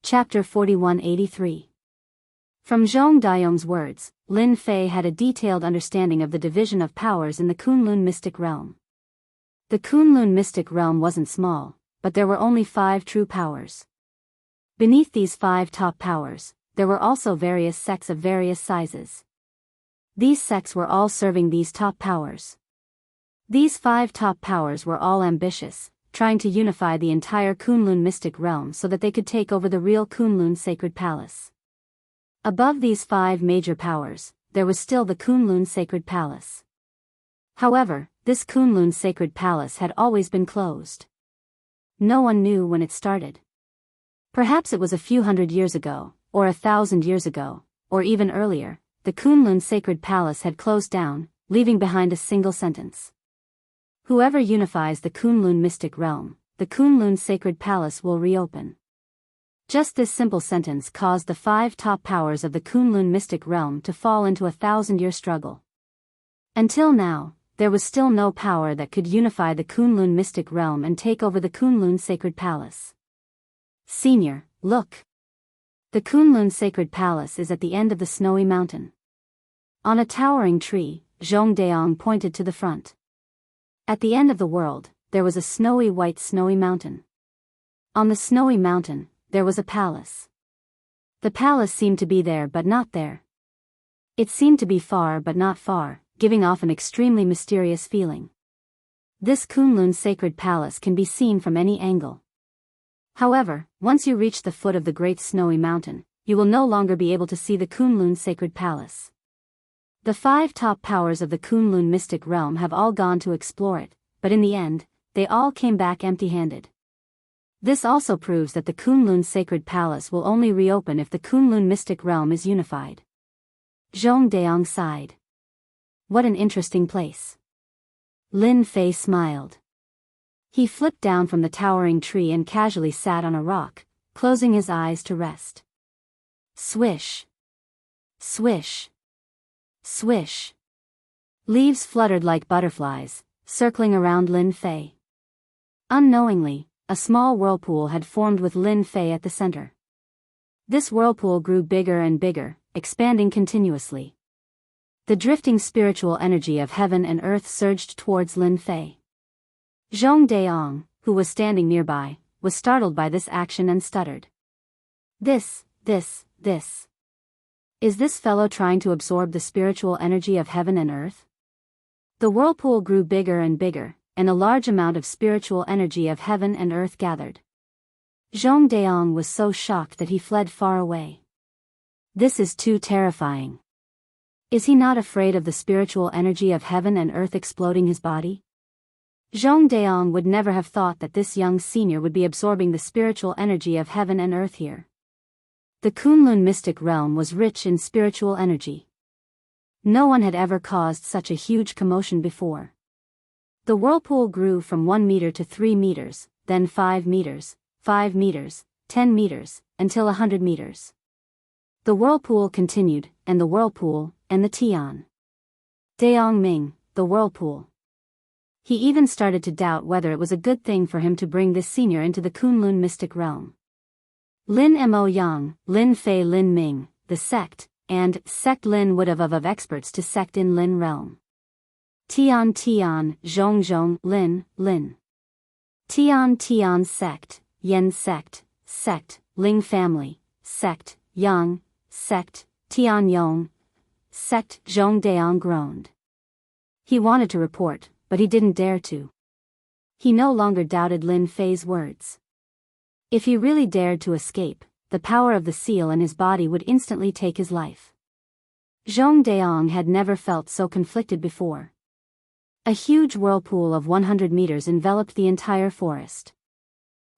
Chapter 4183. From Zhong Dayong's words, Lin Fei had a detailed understanding of the division of powers in the Kunlun mystic realm. The Kunlun mystic realm wasn't small, but there were only 5 true powers. Beneath these 5 top powers, there were also various sects of various sizes. These sects were all serving these top powers. These 5 top powers were all ambitious, trying to unify the entire Kunlun mystic realm so that they could take over the real Kunlun sacred palace. Above these 5 major powers, there was still the Kunlun sacred palace. However, this Kunlun sacred palace had always been closed. No one knew when it started. Perhaps it was a few hundred years ago, or 1,000 years ago, or even earlier. The Kunlun sacred palace had closed down, leaving behind a single sentence. Whoever unifies the Kunlun mystic realm, the Kunlun sacred palace will reopen. Just this simple sentence caused the 5 top powers of the Kunlun mystic realm to fall into a 1,000-year struggle. Until now, there was still no power that could unify the Kunlun mystic realm and take over the Kunlun sacred palace. Senior, look. The Kunlun sacred palace is at the end of the snowy mountain. On a towering tree, Zhong Dayong pointed to the front. At the end of the world, there was a snowy mountain. On the snowy mountain, there was a palace. The palace seemed to be there but not there. It seemed to be far but not far, giving off an extremely mysterious feeling. This Kunlun sacred palace can be seen from any angle. However, once you reach the foot of the great snowy mountain, you will no longer be able to see the Kunlun sacred palace. The 5 top powers of the Kunlun mystic realm have all gone to explore it, but in the end, they all came back empty-handed. This also proves that the Kunlun sacred palace will only reopen if the Kunlun mystic realm is unified. Zhong Dayong sighed. What an interesting place. Lin Fei smiled. He flipped down from the towering tree and casually sat on a rock, closing his eyes to rest. Swish. Swish. Swish. Leaves fluttered like butterflies, circling around Lin Fei. Unknowingly, a small whirlpool had formed with Lin Fei at the center. This whirlpool grew bigger and bigger, expanding continuously. The drifting spiritual energy of heaven and earth surged towards Lin Fei. Zhong Dayong, who was standing nearby, was startled by this action and stuttered. This. Is this fellow trying to absorb the spiritual energy of heaven and earth? The whirlpool grew bigger and bigger, and a large amount of spiritual energy of heaven and earth gathered. Zhong Dayong was so shocked that he fled far away. This is too terrifying. Is he not afraid of the spiritual energy of heaven and earth exploding his body? Zhong Dayong would never have thought that this young senior would be absorbing the spiritual energy of heaven and earth here. The Kunlun mystic realm was rich in spiritual energy. No one had ever caused such a huge commotion before. The whirlpool grew from 1 meter to 3 meters, then 5 meters, 5 meters, 10 meters, until 100 meters. The whirlpool continued, and the whirlpool, and the Tian. Dayong Ming, the whirlpool. He even started to doubt whether it was a good thing for him to bring this senior into the Kunlun mystic realm. Lin Mo Yang, Lin Fei Lin Ming, the sect, and sect Lin would have of experts to sect in Lin realm. Tian Zhong Zhong Lin. Tian sect, Yen sect, Ling family, sect, Yang, sect, Tian Yong, sect. Zhong Dayong groaned. He wanted to report, but he didn't dare to. He no longer doubted Lin Fei's words. If he really dared to escape, the power of the seal in his body would instantly take his life. Zhong Dayong had never felt so conflicted before. A huge whirlpool of 100 meters enveloped the entire forest.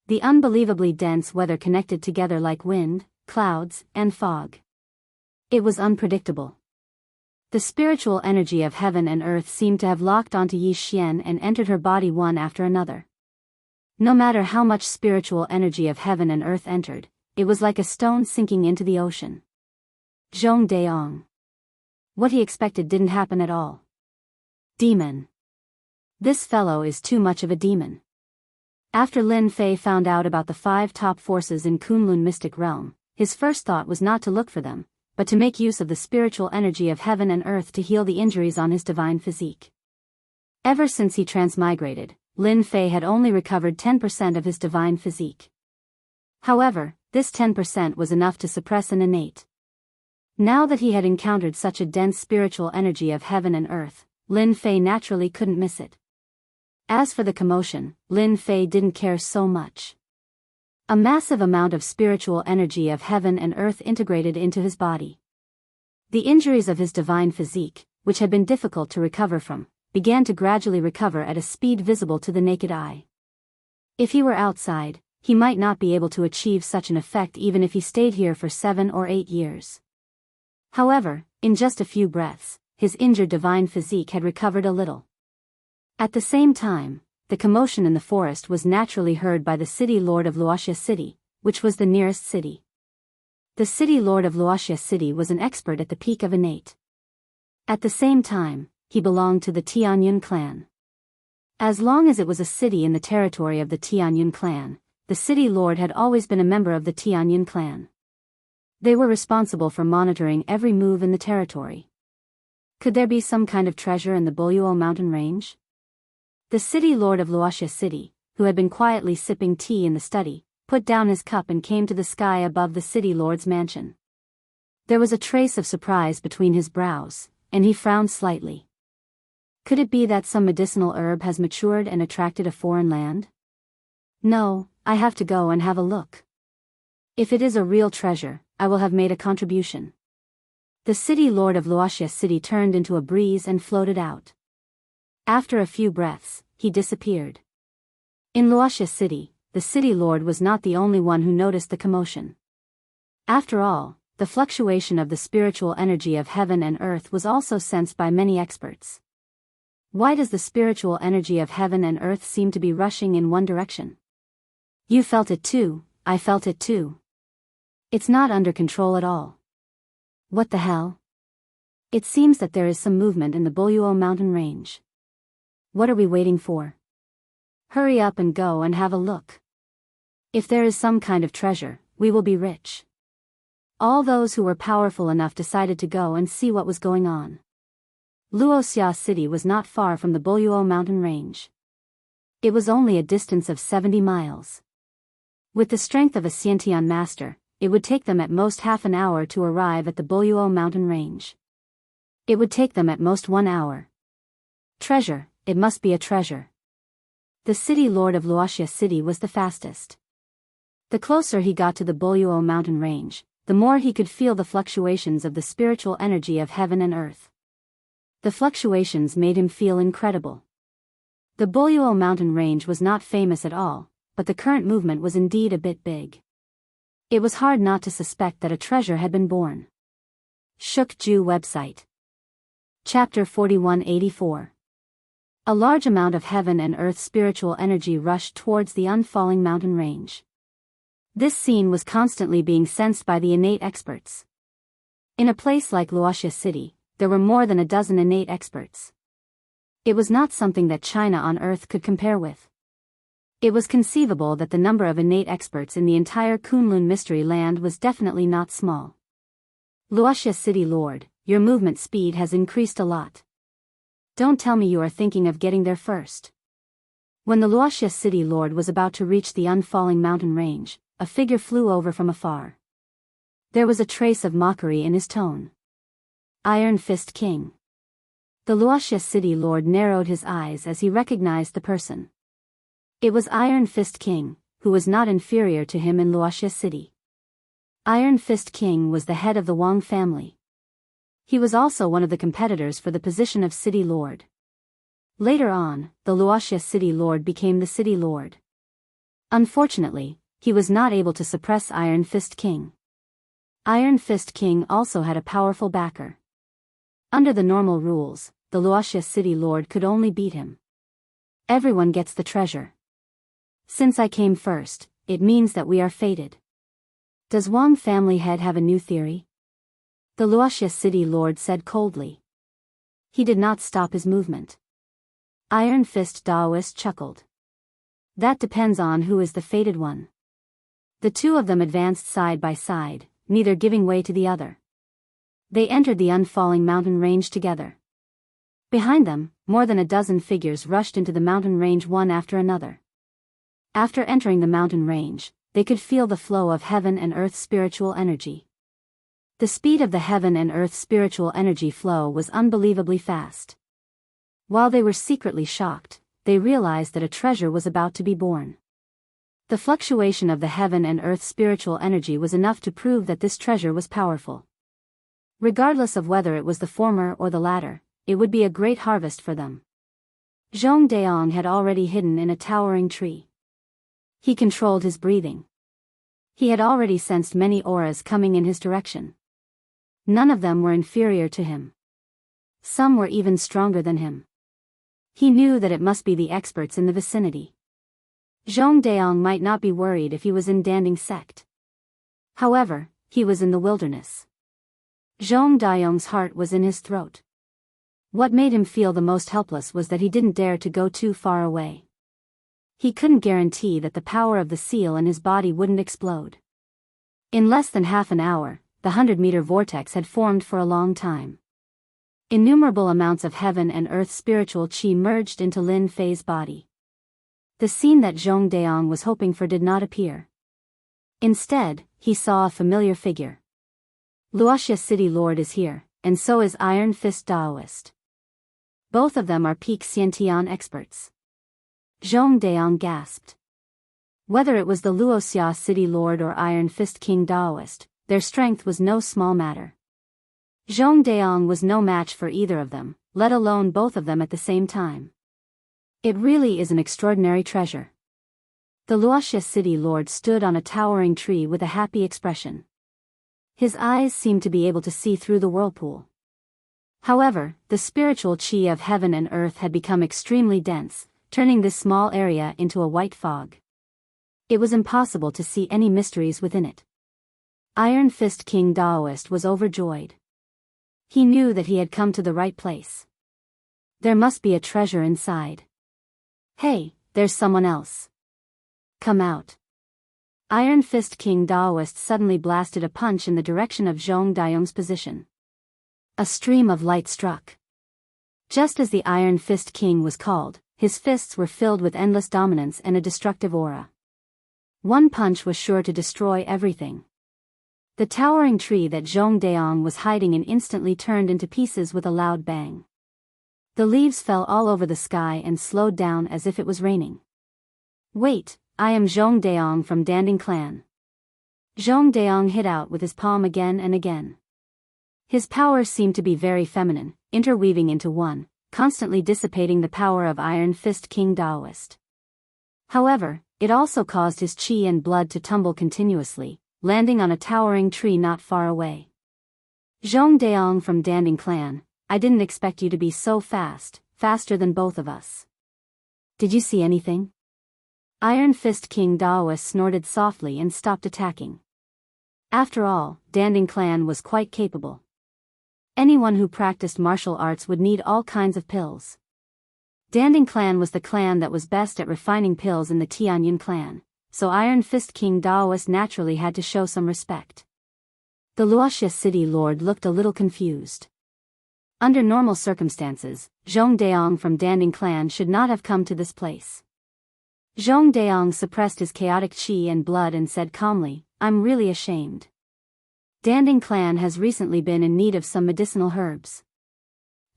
The unbelievably dense weather connected together like wind, clouds, and fog. It was unpredictable. The spiritual energy of heaven and earth seemed to have locked onto Yi Xian and entered her body one after another. No matter how much spiritual energy of heaven and earth entered, it was like a stone sinking into the ocean. Zhong Dayong. What he expected didn't happen at all. Demon. This fellow is too much of a demon. After Lin Fei found out about the 5 top forces in Kunlun mystic realm, his first thought was not to look for them, but to make use of the spiritual energy of heaven and earth to heal the injuries on his divine physique. Ever since he transmigrated, Lin Fei had only recovered 10% of his divine physique. However, this 10% was enough to suppress an innate. Now that he had encountered such a dense spiritual energy of heaven and earth, Lin Fei naturally couldn't miss it. As for the commotion, Lin Fei didn't care so much. A massive amount of spiritual energy of heaven and earth integrated into his body. The injuries of his divine physique, which had been difficult to recover from, began to gradually recover at a speed visible to the naked eye. If he were outside, he might not be able to achieve such an effect even if he stayed here for 7 or 8 years. However, in just a few breaths, his injured divine physique had recovered a little. At the same time, the commotion in the forest was naturally heard by the city lord of Luoxia City, which was the nearest city. The city lord of Luoxia City was an expert at the peak of innate. At the same time, he belonged to the Tianyun clan. As long as it was a city in the territory of the Tianyun clan, the city lord had always been a member of the Tianyun clan. They were responsible for monitoring every move in the territory. Could there be some kind of treasure in the Boluo mountain range? The city lord of Luoxia City, who had been quietly sipping tea in the study, put down his cup and came to the sky above the city lord's mansion. There was a trace of surprise between his brows, and he frowned slightly. Could it be that some medicinal herb has matured and attracted a foreign land? No, I have to go and have a look. If it is a real treasure, I will have made a contribution. The city lord of Luoxia City turned into a breeze and floated out. After a few breaths, he disappeared. In Luoxia City, the city lord was not the only one who noticed the commotion. After all, the fluctuation of the spiritual energy of heaven and earth was also sensed by many experts. Why does the spiritual energy of heaven and earth seem to be rushing in one direction? You felt it too, I felt it too. It's not under control at all. What the hell? It seems that there is some movement in the Boluo mountain range. What are we waiting for? Hurry up and go and have a look. If there is some kind of treasure, we will be rich. All those who were powerful enough decided to go and see what was going on. Luoxia City was not far from the Boluo mountain range. It was only a distance of 70 miles. With the strength of a Xiantian master, it would take them at most half an hour to arrive at the Boluo mountain range. It would take them at most 1 hour. Treasure, it must be a treasure. The city lord of Luoxia City was the fastest. The closer he got to the Boluo mountain range, the more he could feel the fluctuations of the spiritual energy of heaven and earth. The fluctuations made him feel incredible. The Boluo mountain range was not famous at all, but the current movement was indeed a bit big. It was hard not to suspect that a treasure had been born. Shukju website. Chapter 4184. A large amount of heaven and earth spiritual energy rushed towards the unfalling mountain range. This scene was constantly being sensed by the innate experts. In a place like Luoxia City, there were more than a dozen innate experts. It was not something that China on Earth could compare with. It was conceivable that the number of innate experts in the entire Kunlun Mystery Land was definitely not small. Luoxia City Lord, your movement speed has increased a lot. Don't tell me you are thinking of getting there first. When the Luoxia City Lord was about to reach the unfalling mountain range, a figure flew over from afar. There was a trace of mockery in his tone. Iron Fist King. The Luoxia City Lord narrowed his eyes as he recognized the person. It was Iron Fist King, who was not inferior to him in Luoxia City. Iron Fist King was the head of the Wang family. He was also one of the competitors for the position of City Lord. Later on, the Luoxia City Lord became the City Lord. Unfortunately, he was not able to suppress Iron Fist King. Iron Fist King also had a powerful backer. Under the normal rules, the Luoxia City Lord could only beat him. Everyone gets the treasure. Since I came first, it means that we are fated. Does Wang family head have a new theory? The Luoxia City Lord said coldly. He did not stop his movement. Iron Fist Daoist chuckled. That depends on who is the fated one. The two of them advanced side by side, neither giving way to the other. They entered the unfalling mountain range together. Behind them, more than a dozen figures rushed into the mountain range one after another. After entering the mountain range, they could feel the flow of heaven and earth spiritual energy. The speed of the heaven and earth spiritual energy flow was unbelievably fast. While they were secretly shocked, they realized that a treasure was about to be born. The fluctuation of the heaven and earth spiritual energy was enough to prove that this treasure was powerful. Regardless of whether it was the former or the latter, it would be a great harvest for them. Zhong Daong had already hidden in a towering tree. He controlled his breathing. He had already sensed many auras coming in his direction. None of them were inferior to him. Some were even stronger than him. He knew that it must be the experts in the vicinity. Zhong Daong might not be worried if he was in Danding's sect. However, he was in the wilderness. Zhong Daong's heart was in his throat. What made him feel the most helpless was that he didn't dare to go too far away. He couldn't guarantee that the power of the seal in his body wouldn't explode. In less than half an hour, the 100-meter vortex had formed for a long time. Innumerable amounts of heaven and earth spiritual qi merged into Lin Fei's body. The scene that Zhong Daong was hoping for did not appear. Instead, he saw a familiar figure. Luoxia City Lord is here, and so is Iron Fist Daoist. Both of them are peak Xiantian experts. Zhong Daong gasped. Whether it was the Luoxia City Lord or Iron Fist King Daoist, their strength was no small matter. Zhong Daong was no match for either of them, let alone both of them at the same time. It really is an extraordinary treasure. The Luoxia City Lord stood on a towering tree with a happy expression. His eyes seemed to be able to see through the whirlpool. However, the spiritual qi of heaven and earth had become extremely dense, turning this small area into a white fog. It was impossible to see any mysteries within it. Iron Fist King Daoist was overjoyed. He knew that he had come to the right place. There must be a treasure inside. Hey, there's someone else. Come out. Iron Fist King Daoist suddenly blasted a punch in the direction of Zhong Daong's position. A stream of light struck. Just as the Iron Fist King was called, his fists were filled with endless dominance and a destructive aura. One punch was sure to destroy everything. The towering tree that Zhong Daong was hiding in instantly turned into pieces with a loud bang. The leaves fell all over the sky and slowed down as if it was raining. Wait, I am Zhong Daong from Danding Clan. Zhong Daong hit out with his palm again and again. His power seemed to be very feminine, interweaving into one, constantly dissipating the power of Iron Fist King Daoist. However, it also caused his qi and blood to tumble continuously, landing on a towering tree not far away. Zhong Daong from Danding Clan, I didn't expect you to be so fast, faster than both of us. Did you see anything? Iron Fist King Daoist snorted softly and stopped attacking. After all, Danding Clan was quite capable. Anyone who practiced martial arts would need all kinds of pills. Danding Clan was the clan that was best at refining pills in the Tianyun clan, so Iron Fist King Daoist naturally had to show some respect. The Luoxia City Lord looked a little confused. Under normal circumstances, Zhong Daong from Danding Clan should not have come to this place. Zhong Daong suppressed his chaotic qi and blood and said calmly, I'm really ashamed. Danding Clan has recently been in need of some medicinal herbs.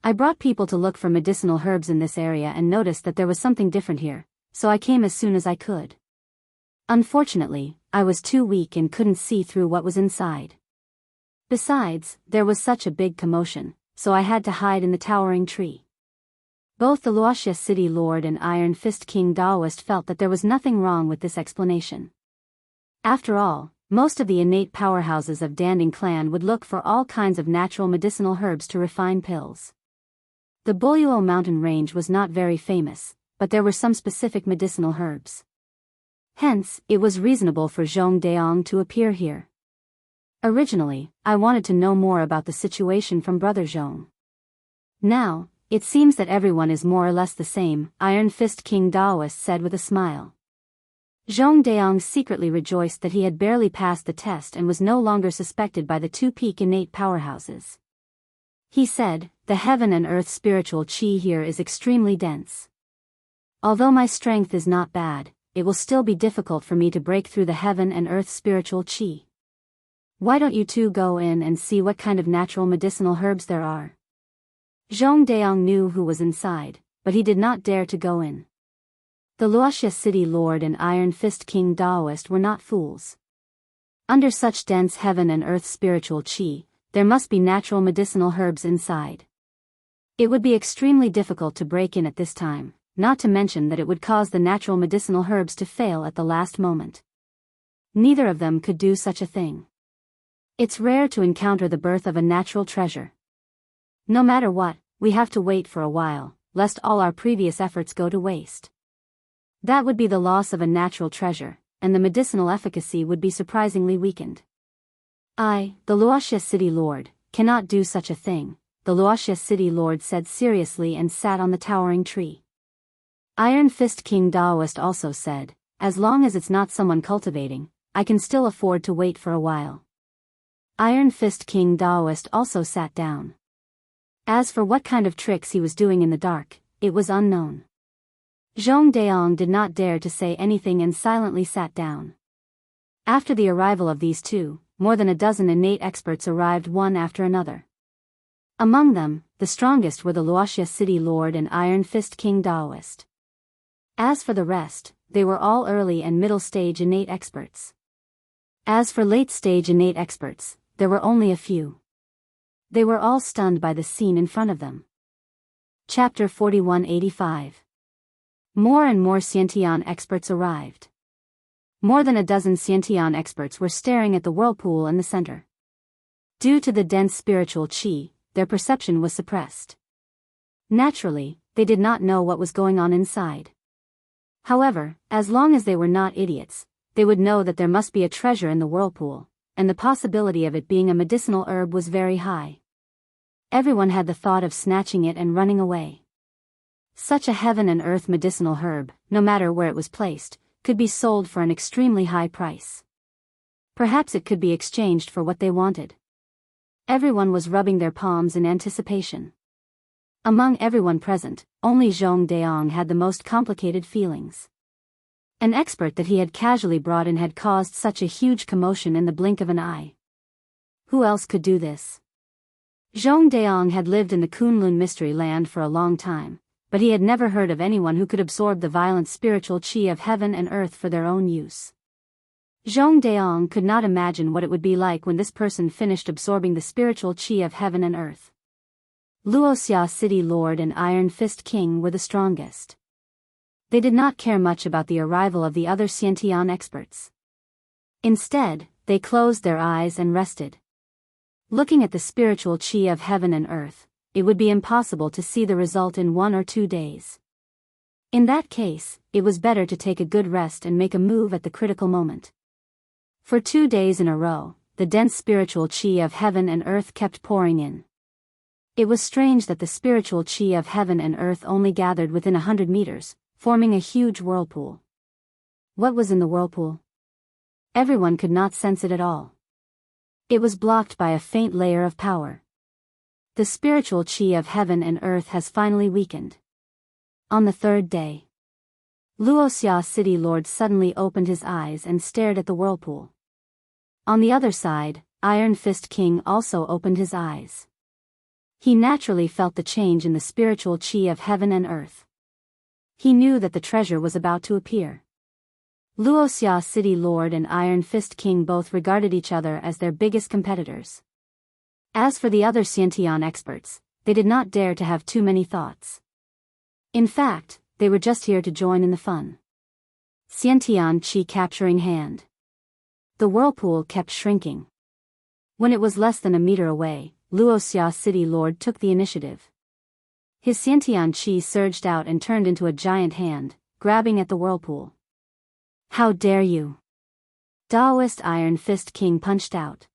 I brought people to look for medicinal herbs in this area and noticed that there was something different here, so I came as soon as I could. Unfortunately, I was too weak and couldn't see through what was inside. Besides, there was such a big commotion, so I had to hide in the towering tree. Both the Luoxia City Lord and Iron Fist King Daoist felt that there was nothing wrong with this explanation. After all, most of the innate powerhouses of Danding Clan would look for all kinds of natural medicinal herbs to refine pills. The Boluo mountain range was not very famous, but there were some specific medicinal herbs. Hence, it was reasonable for Zhong Daong to appear here. Originally, I wanted to know more about the situation from Brother Zhong. Now, it seems that everyone is more or less the same, Iron Fist King Daoist said with a smile. Zhong Daong secretly rejoiced that he had barely passed the test and was no longer suspected by the two peak innate powerhouses. He said, "The heaven and earth spiritual qi here is extremely dense. Although my strength is not bad, it will still be difficult for me to break through the heaven and earth spiritual qi. Why don't you two go in and see what kind of natural medicinal herbs there are?" Zhong Daong knew who was inside, but he did not dare to go in. The Luoxia City Lord and Iron Fist King Daoist were not fools. Under such dense heaven and earth spiritual qi, there must be natural medicinal herbs inside. It would be extremely difficult to break in at this time, not to mention that it would cause the natural medicinal herbs to fail at the last moment. Neither of them could do such a thing. It's rare to encounter the birth of a natural treasure. No matter what, we have to wait for a while, lest all our previous efforts go to waste. That would be the loss of a natural treasure, and the medicinal efficacy would be surprisingly weakened. I, the Luoxia City Lord, cannot do such a thing, the Luoxia City Lord said seriously and sat on the towering tree. Iron Fist King Daoist also said, "As long as it's not someone cultivating, I can still afford to wait for a while." Iron Fist King Daoist also sat down. As for what kind of tricks he was doing in the dark, it was unknown. Zhong Daong did not dare to say anything and silently sat down. After the arrival of these two, more than a dozen innate experts arrived one after another. Among them, the strongest were the Luoxia City Lord and Iron Fist King Daoist. As for the rest, they were all early and middle stage innate experts. As for late stage innate experts, there were only a few. They were all stunned by the scene in front of them. Chapter 4185. More and more Xiantian experts arrived. More than a dozen Xiantian experts were staring at the whirlpool in the center. Due to the dense spiritual qi, their perception was suppressed. Naturally, they did not know what was going on inside. However, as long as they were not idiots, they would know that there must be a treasure in the whirlpool, and the possibility of it being a medicinal herb was very high. Everyone had the thought of snatching it and running away. Such a heaven and earth medicinal herb, no matter where it was placed, could be sold for an extremely high price. Perhaps it could be exchanged for what they wanted. Everyone was rubbing their palms in anticipation. Among everyone present, only Zhong Daong had the most complicated feelings. An expert that he had casually brought in had caused such a huge commotion in the blink of an eye. Who else could do this? Zhong Daong had lived in the Kunlun Mystery Land for a long time, but he had never heard of anyone who could absorb the violent spiritual qi of heaven and earth for their own use. Zhong Daong could not imagine what it would be like when this person finished absorbing the spiritual qi of heaven and earth. Luoxia City Lord and Iron Fist King were the strongest. They did not care much about the arrival of the other Xiantian experts. Instead, they closed their eyes and rested. Looking at the spiritual qi of heaven and earth, it would be impossible to see the result in 1 or 2 days. In that case, it was better to take a good rest and make a move at the critical moment. For 2 days in a row, the dense spiritual qi of heaven and earth kept pouring in. It was strange that the spiritual qi of heaven and earth only gathered within 100 meters, forming a huge whirlpool. What was in the whirlpool? Everyone could not sense it at all. It was blocked by a faint layer of power. The spiritual qi of heaven and earth has finally weakened. On the 3rd day, Luoxia City Lord suddenly opened his eyes and stared at the whirlpool. On the other side, Iron Fist King also opened his eyes. He naturally felt the change in the spiritual qi of heaven and earth. He knew that the treasure was about to appear. Luoxia City Lord and Iron Fist King both regarded each other as their biggest competitors. As for the other Xiantian experts, they did not dare to have too many thoughts. In fact, they were just here to join in the fun. Xiantian Qi capturing hand. The whirlpool kept shrinking. When it was less than a meter away, Luoxia City Lord took the initiative. His Xiantian Qi surged out and turned into a giant hand, grabbing at the whirlpool. How dare you! Daoist Iron Fist King punched out.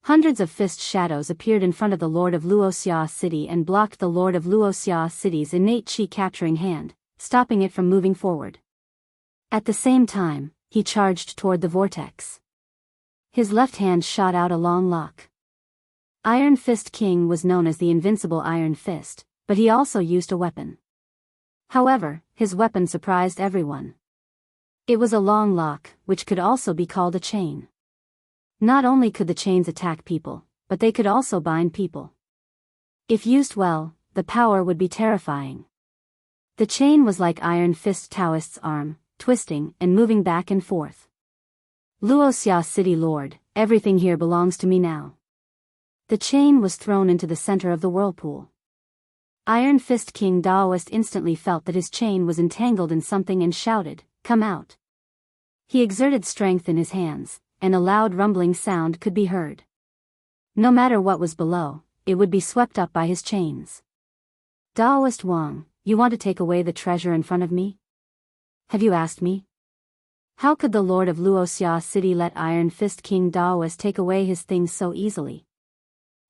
Hundreds of fist shadows appeared in front of the Lord of Luoxia City and blocked the Lord of Luoxia City's innate qi capturing hand, stopping it from moving forward. At the same time, he charged toward the vortex. His left hand shot out a long lock. Iron Fist King was known as the invincible Iron Fist, but he also used a weapon. However, his weapon surprised everyone. It was a long lock, which could also be called a chain. Not only could the chains attack people, but they could also bind people. If used well, the power would be terrifying. The chain was like Iron Fist Taoist's arm, twisting and moving back and forth. Luoxia City Lord, everything here belongs to me now. The chain was thrown into the center of the whirlpool. Iron Fist King Daoist instantly felt that his chain was entangled in something and shouted, "Come out." He exerted strength in his hands, and a loud rumbling sound could be heard. No matter what was below, it would be swept up by his chains. Daoist Wang, you want to take away the treasure in front of me? Have you asked me? How could the Lord of Luoxia City let Iron Fist King Daoist take away his things so easily?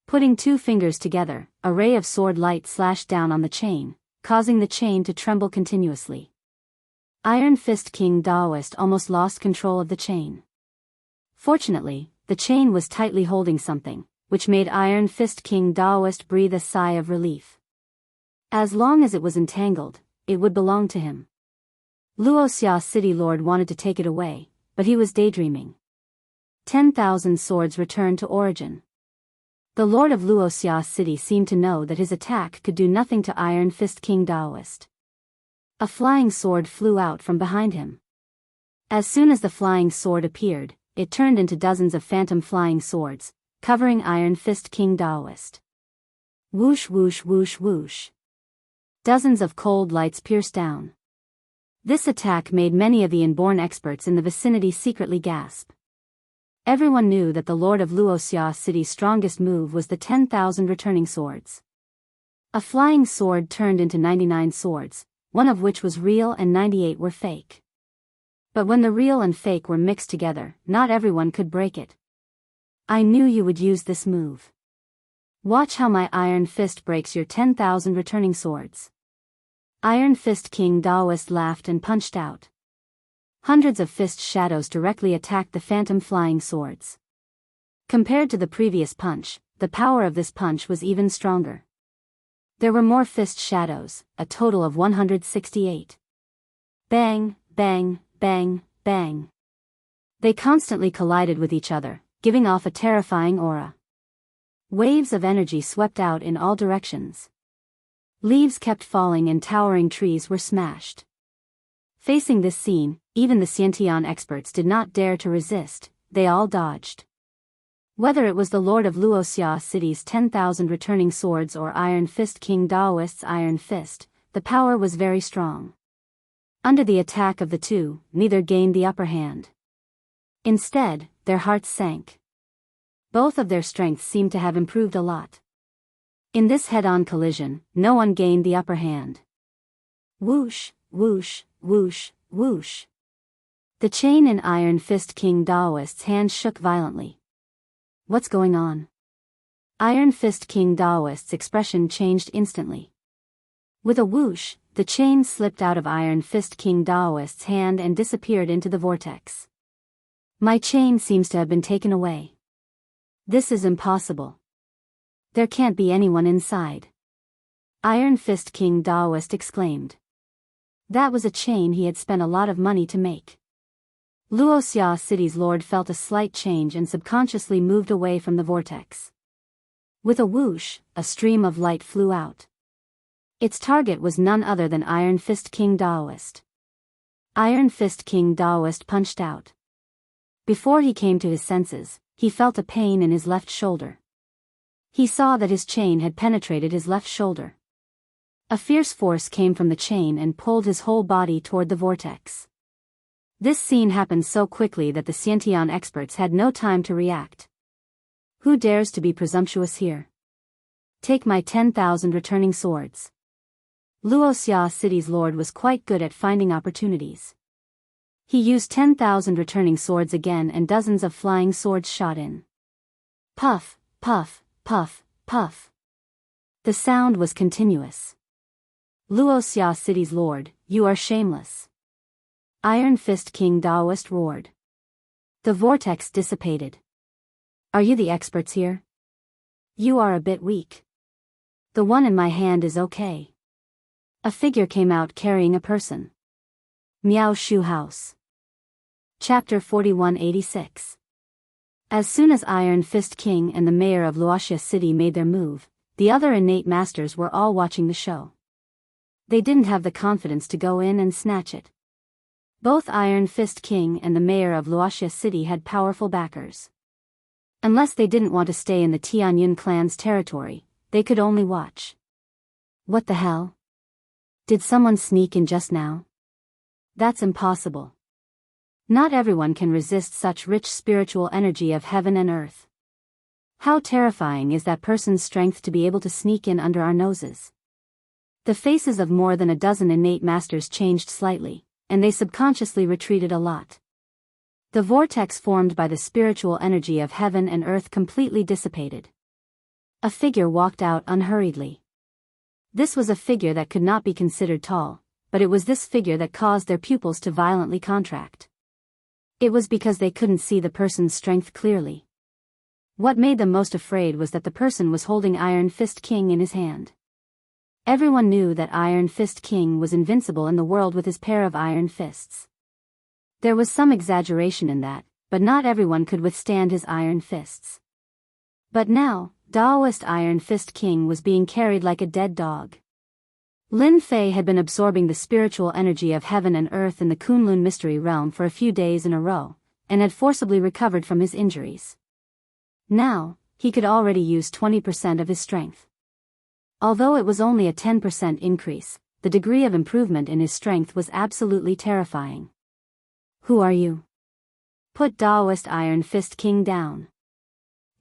Putting two fingers together, a ray of sword light slashed down on the chain, causing the chain to tremble continuously. Iron Fist King Daoist almost lost control of the chain. Fortunately, the chain was tightly holding something, which made Iron Fist King Daoist breathe a sigh of relief. As long as it was entangled, it would belong to him. Luoxia City Lord wanted to take it away, but he was daydreaming. 10,000 swords returned to origin. The Lord of Luoxia City seemed to know that his attack could do nothing to Iron Fist King Daoist. A flying sword flew out from behind him. As soon as the flying sword appeared, it turned into dozens of phantom flying swords, covering Iron Fist King Daoist. Whoosh whoosh whoosh whoosh. Dozens of cold lights pierced down. This attack made many of the inborn experts in the vicinity secretly gasp. Everyone knew that the Lord of Luoxia City's strongest move was the 10,000 returning swords. A flying sword turned into 99 swords, one of which was real and 98 were fake. But when the real and fake were mixed together, not everyone could break it. I knew you would use this move. Watch how my Iron Fist breaks your 10,000 returning swords. Iron Fist King Daoist laughed and punched out. Hundreds of fist shadows directly attacked the phantom flying swords. Compared to the previous punch, the power of this punch was even stronger. There were more fist shadows, a total of 168. Bang, bang, bang, bang. They constantly collided with each other, giving off a terrifying aura. Waves of energy swept out in all directions. Leaves kept falling and towering trees were smashed. Facing this scene, even the Xiantian experts did not dare to resist, they all dodged. Whether it was the Lord of Luoxia City's 10,000 returning swords or Iron Fist King Daoist's Iron Fist, the power was very strong. Under the attack of the two, neither gained the upper hand. Instead, their hearts sank. Both of their strengths seemed to have improved a lot. In this head-on collision, no one gained the upper hand. Whoosh, whoosh, whoosh, whoosh. The chain in Iron Fist King Daoist's hand shook violently. What's going on? Iron Fist King Daoist's expression changed instantly. With a whoosh, the chain slipped out of Iron Fist King Daoist's hand and disappeared into the vortex. My chain seems to have been taken away. This is impossible. There can't be anyone inside. Iron Fist King Daoist exclaimed. That was a chain he had spent a lot of money to make. Luoxia City's lord felt a slight change and subconsciously moved away from the vortex. With a whoosh, a stream of light flew out. Its target was none other than Iron Fist King Daoist. Iron Fist King Daoist punched out. Before he came to his senses, he felt a pain in his left shoulder. He saw that his chain had penetrated his left shoulder. A fierce force came from the chain and pulled his whole body toward the vortex. This scene happened so quickly that the Xiantian experts had no time to react. Who dares to be presumptuous here? Take my 10,000 returning swords. Luoxia City's lord was quite good at finding opportunities. He used 10,000 returning swords again and dozens of flying swords shot in. Puff, puff, puff, puff. The sound was continuous. Luoxia City's lord, you are shameless. Iron Fist King Daoist roared. The vortex dissipated. Are you the experts here? You are a bit weak. The one in my hand is okay. A figure came out carrying a person. Miao Shu House. Chapter 4186. As soon as Iron Fist King and the mayor of Luoxia City made their move, the other innate masters were all watching the show. They didn't have the confidence to go in and snatch it. Both Iron Fist King and the mayor of Luoxia City had powerful backers. Unless they didn't want to stay in the Tianyun clan's territory, they could only watch. What the hell? Did someone sneak in just now? That's impossible. Not everyone can resist such rich spiritual energy of heaven and earth. How terrifying is that person's strength to be able to sneak in under our noses? The faces of more than a dozen innate masters changed slightly, and they subconsciously retreated a lot. The vortex formed by the spiritual energy of heaven and earth completely dissipated. A figure walked out unhurriedly. This was a figure that could not be considered tall, but it was this figure that caused their pupils to violently contract. It was because they couldn't see the person's strength clearly. What made them most afraid was that the person was holding Iron Fist King in his hand. Everyone knew that Iron Fist King was invincible in the world with his pair of iron fists. There was some exaggeration in that, but not everyone could withstand his iron fists. But now, Daoist Iron Fist King was being carried like a dead dog. Lin Fei had been absorbing the spiritual energy of heaven and earth in the Kunlun mystery realm for a few days in a row, and had forcibly recovered from his injuries. Now, he could already use 20% of his strength. Although it was only a 10% increase, the degree of improvement in his strength was absolutely terrifying. Who are you? Put Daoist Iron Fist King down.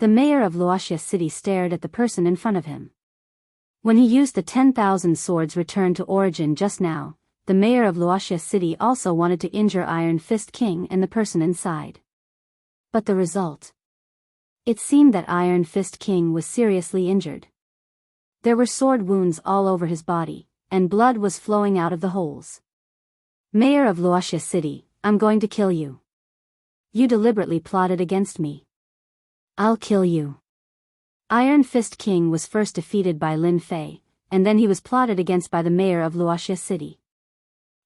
The mayor of Luoxia City stared at the person in front of him. When he used the 10,000 swords returned to origin just now, the mayor of Luoxia City also wanted to injure Iron Fist King and the person inside. But the result? It seemed that Iron Fist King was seriously injured. There were sword wounds all over his body, and blood was flowing out of the holes. Mayor of Luoxia City, I'm going to kill you. You deliberately plotted against me. I'll kill you. Iron Fist King was first defeated by Lin Fei, and then he was plotted against by the mayor of Luoxia City.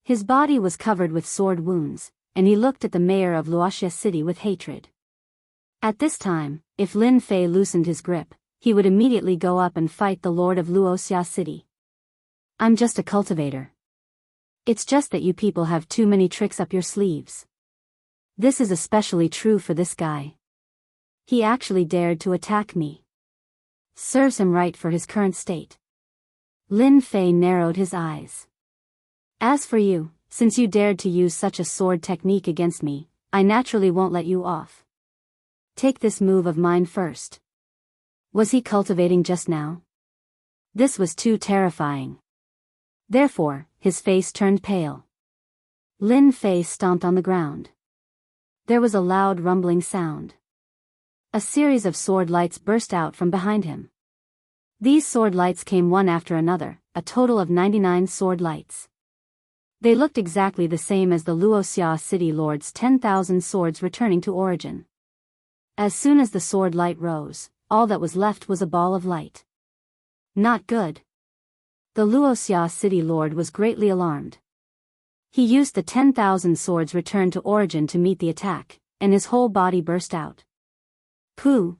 His body was covered with sword wounds, and he looked at the mayor of Luoxia City with hatred. At this time, if Lin Fei loosened his grip, he would immediately go up and fight the Lord of Luoxia City. I'm just a cultivator. It's just that you people have too many tricks up your sleeves. This is especially true for this guy. He actually dared to attack me. Serves him right for his current state. Lin Fei narrowed his eyes. As for you, since you dared to use such a sword technique against me, I naturally won't let you off. Take this move of mine first. Was he cultivating just now? This was too terrifying. Therefore, his face turned pale. Lin Fei stomped on the ground. There was a loud rumbling sound. A series of sword lights burst out from behind him. These sword lights came one after another, a total of 99 sword lights. They looked exactly the same as the Luoxia City Lord's 10,000 swords returning to origin. As soon as the sword light rose, all that was left was a ball of light. Not good. The Luoxia City Lord was greatly alarmed. He used the 10,000 swords returned to origin to meet the attack, and his whole body burst out. Pu.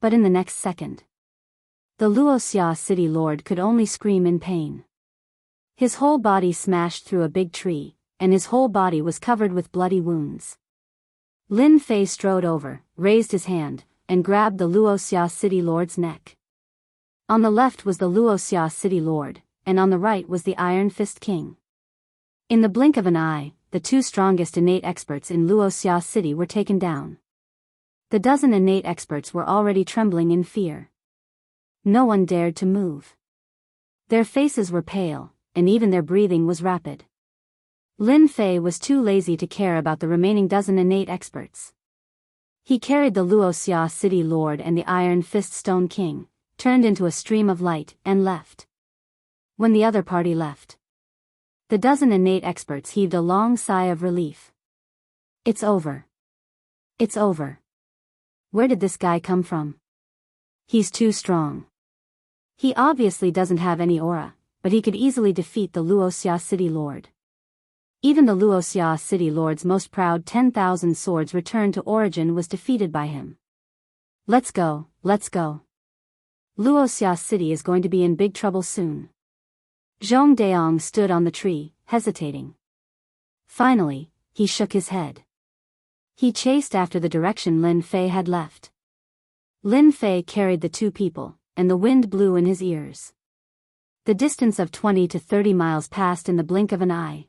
But in the next second, the Luoxia City Lord could only scream in pain. His whole body smashed through a big tree, and his whole body was covered with bloody wounds. Lin Fei strode over, raised his hand, and grabbed the Luoxia City Lord's neck. On the left was the Luoxia City Lord, and on the right was the Iron Fist King. In the blink of an eye, the two strongest innate experts in Luoxia City were taken down. The dozen innate experts were already trembling in fear. No one dared to move. Their faces were pale, and even their breathing was rapid. Lin Fei was too lazy to care about the remaining dozen innate experts. He carried the Luoxia City Lord and the Iron Fist Stone King, turned into a stream of light, and left. When the other party left, The dozen innate experts heaved a long sigh of relief. It's over. It's over. Where did this guy come from? He's too strong. He obviously doesn't have any aura, but he could easily defeat the Luoxia City Lord. Even the Luoxia City Lord's most proud 10,000 swords returned to origin was defeated by him. Let's go, let's go. Luoxia City is going to be in big trouble soon. Zhong Daong stood on the tree, hesitating. Finally, he shook his head. He chased after the direction Lin Fei had left. Lin Fei carried the two people, and the wind blew in his ears. The distance of 20 to 30 miles passed in the blink of an eye.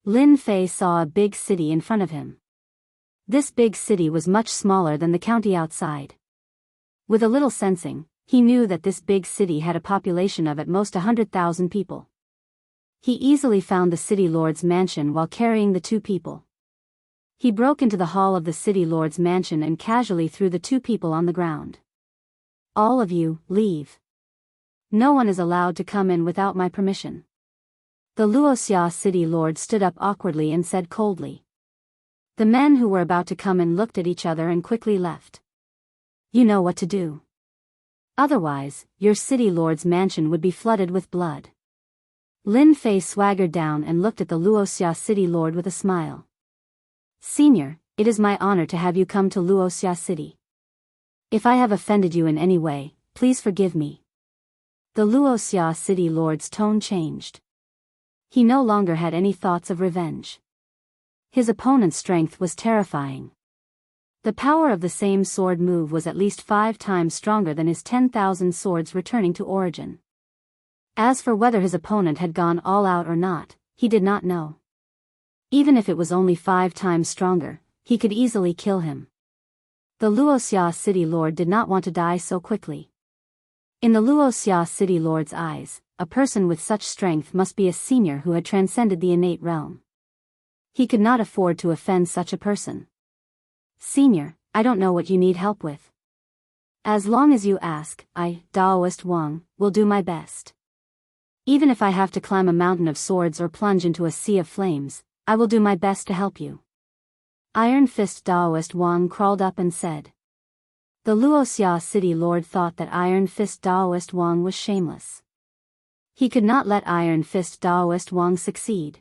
Lin Fei saw a big city in front of him. This big city was much smaller than the county outside. With a little sensing, he knew that this big city had a population of at most 100,000 people. He easily found the city lord's mansion while carrying the two people. He broke into the hall of the city lord's mansion and casually threw the two people on the ground. All of you, leave. No one is allowed to come in without my permission. The Luoxia city lord stood up awkwardly and said coldly. The men who were about to come in looked at each other and quickly left. You know what to do. Otherwise, your city lord's mansion would be flooded with blood. Lin Fei swaggered down and looked at the Luoxia city lord with a smile. Senior, it is my honor to have you come to Luoxia City. If I have offended you in any way, please forgive me. The Luoxia city lord's tone changed. He no longer had any thoughts of revenge. His opponent's strength was terrifying. The power of the same sword move was at least 5 times stronger than his 10,000 swords returning to origin. As for whether his opponent had gone all out or not, he did not know. Even if it was only 5 times stronger, he could easily kill him. The Luoxia city lord did not want to die so quickly. In the Luoxia city lord's eyes, a person with such strength must be a senior who had transcended the innate realm. He could not afford to offend such a person. Senior, I don't know what you need help with. As long as you ask, I, Daoist Wang, will do my best. Even if I have to climb a mountain of swords or plunge into a sea of flames, I will do my best to help you. Iron Fist Daoist Wang crawled up and said. The Luoxia city lord thought that Iron Fist Daoist Wang was shameless. He could not let Iron Fist Daoist Wang succeed.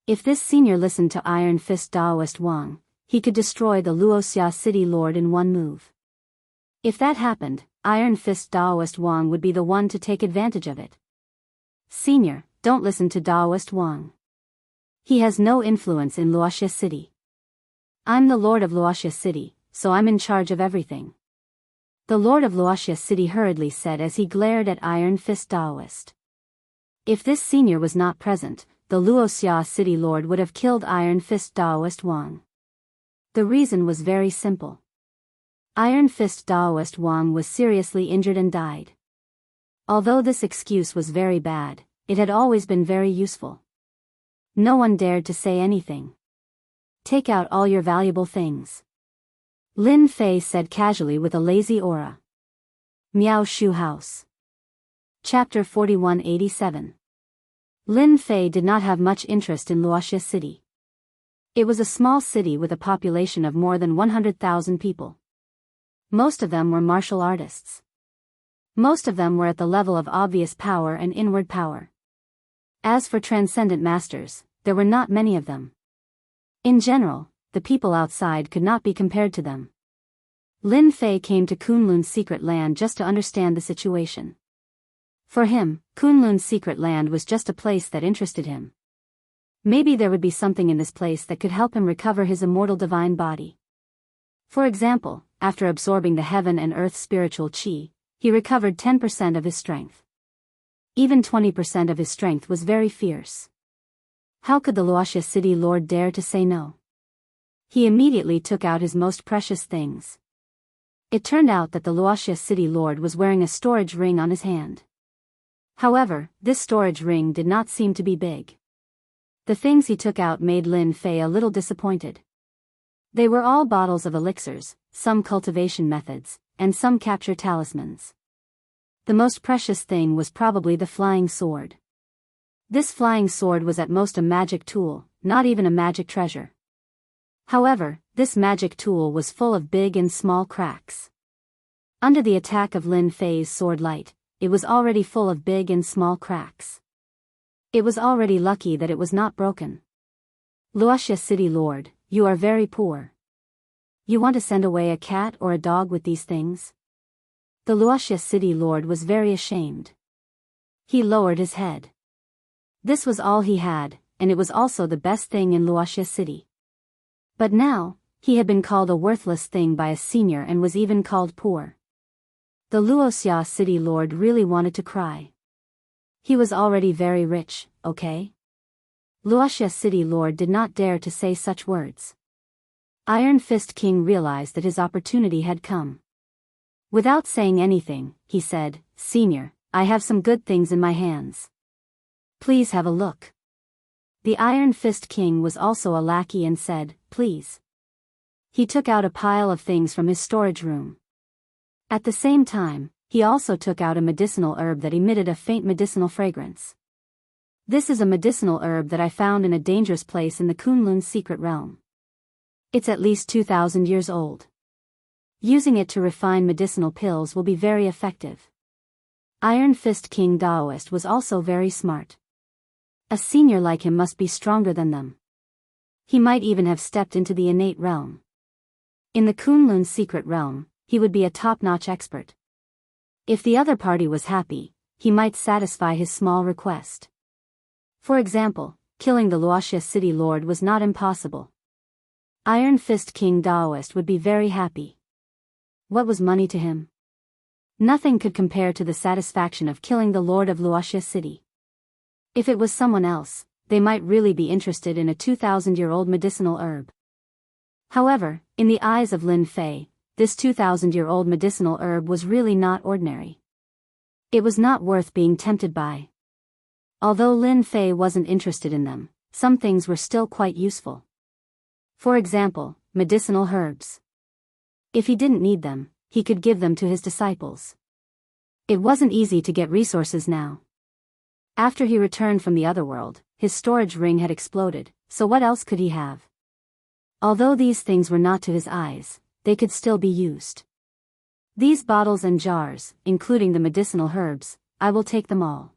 If this senior listened to Iron Fist Daoist Wang, he could destroy the Luoxia city lord in one move. If that happened, Iron Fist Daoist Wang would be the one to take advantage of it. Senior, don't listen to Daoist Wang. He has no influence in Luoxia City. I'm the Lord of Luoxia City, so I'm in charge of everything. The Lord of Luoxia City hurriedly said as he glared at Iron Fist Daoist. If this senior was not present, the Luoxia City Lord would have killed Iron Fist Daoist Wang. The reason was very simple. Iron Fist Daoist Wang was seriously injured and died. Although this excuse was very bad, it had always been very useful. No one dared to say anything. Take out all your valuable things. Lin Fei said casually with a lazy aura. Miao Shu House. Chapter 4187. Lin Fei did not have much interest in Luoxia City. It was a small city with a population of more than 100,000 people. Most of them were martial artists. Most of them were at the level of obvious power and inward power. As for transcendent masters, there were not many of them. In general, the people outside could not be compared to them. Lin Fei came to Kunlun's secret land just to understand the situation. For him, Kunlun's secret land was just a place that interested him. Maybe there would be something in this place that could help him recover his immortal divine body. For example, after absorbing the heaven and earth spiritual qi, he recovered 10% of his strength. Even 20% of his strength was very fierce. How could the Luoxia city lord dare to say no? He immediately took out his most precious things. It turned out that the Luoxia city lord was wearing a storage ring on his hand. However, this storage ring did not seem to be big. The things he took out made Lin Fei a little disappointed. They were all bottles of elixirs, some cultivation methods, and some capture talismans. The most precious thing was probably the flying sword. This flying sword was at most a magic tool, not even a magic treasure. However, this magic tool was full of big and small cracks. Under the attack of Lin Fei's sword light, it was already full of big and small cracks. It was already lucky that it was not broken. Luoxia City Lord, you are very poor. You want to send away a cat or a dog with these things? The Luoxia City Lord was very ashamed. He lowered his head. This was all he had, and it was also the best thing in Luoxia City. But now, he had been called a worthless thing by a senior and was even called poor. The Luoxia City Lord really wanted to cry. He was already very rich, okay? Luoxia City Lord did not dare to say such words. Iron Fist King realized that his opportunity had come. Without saying anything, he said, "Senior, I have some good things in my hands. Please have a look." The Iron Fist King was also a lackey and said, "Please." He took out a pile of things from his storage room. At the same time, he also took out a medicinal herb that emitted a faint medicinal fragrance. "This is a medicinal herb that I found in a dangerous place in the Kunlun's secret realm. It's at least 2,000 years old. Using it to refine medicinal pills will be very effective." Iron Fist King Daoist was also very smart. A senior like him must be stronger than them. He might even have stepped into the innate realm. In the Kunlun's secret realm, he would be a top-notch expert. If the other party was happy, he might satisfy his small request. For example, killing the Luoxia City Lord was not impossible. Iron Fist King Daoist would be very happy. What was money to him? Nothing could compare to the satisfaction of killing the Lord of Luoxia City. If it was someone else, they might really be interested in a 2,000-year-old medicinal herb. However, in the eyes of Lin Fei, this 2,000-year-old medicinal herb was really not ordinary. It was not worth being tempted by. Although Lin Fei wasn't interested in them, some things were still quite useful. For example, medicinal herbs. If he didn't need them, he could give them to his disciples. It wasn't easy to get resources now. After he returned from the other world, his storage ring had exploded, so what else could he have? Although these things were not to his eyes, they could still be used. "These bottles and jars, including the medicinal herbs, I will take them all.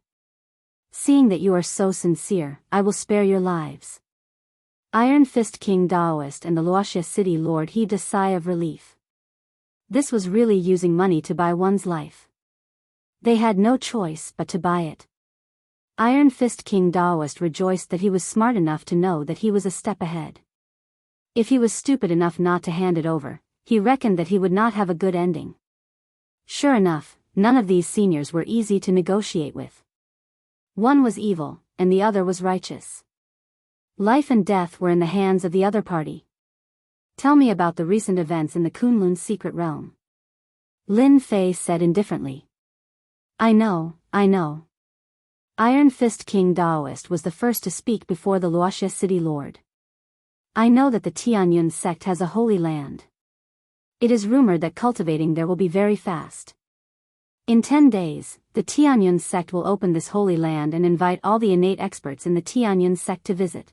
Seeing that you are so sincere, I will spare your lives." Iron Fist King Daoist and the Luoxia City Lord heaved a sigh of relief. This was really using money to buy one's life. They had no choice but to buy it. Iron Fist King Daoist rejoiced that he was smart enough to know that he was a step ahead. If he was stupid enough not to hand it over, he reckoned that he would not have a good ending. Sure enough, none of these seniors were easy to negotiate with. One was evil, and the other was righteous. Life and death were in the hands of the other party. "Tell me about the recent events in the Kunlun's secret realm," Lin Fei said indifferently. I know. Iron Fist King Daoist was the first to speak before the Luoxia City Lord. "I know that the Tianyun sect has a holy land. It is rumored that cultivating there will be very fast. In 10 days, the Tianyun sect will open this holy land and invite all the innate experts in the Tianyun sect to visit.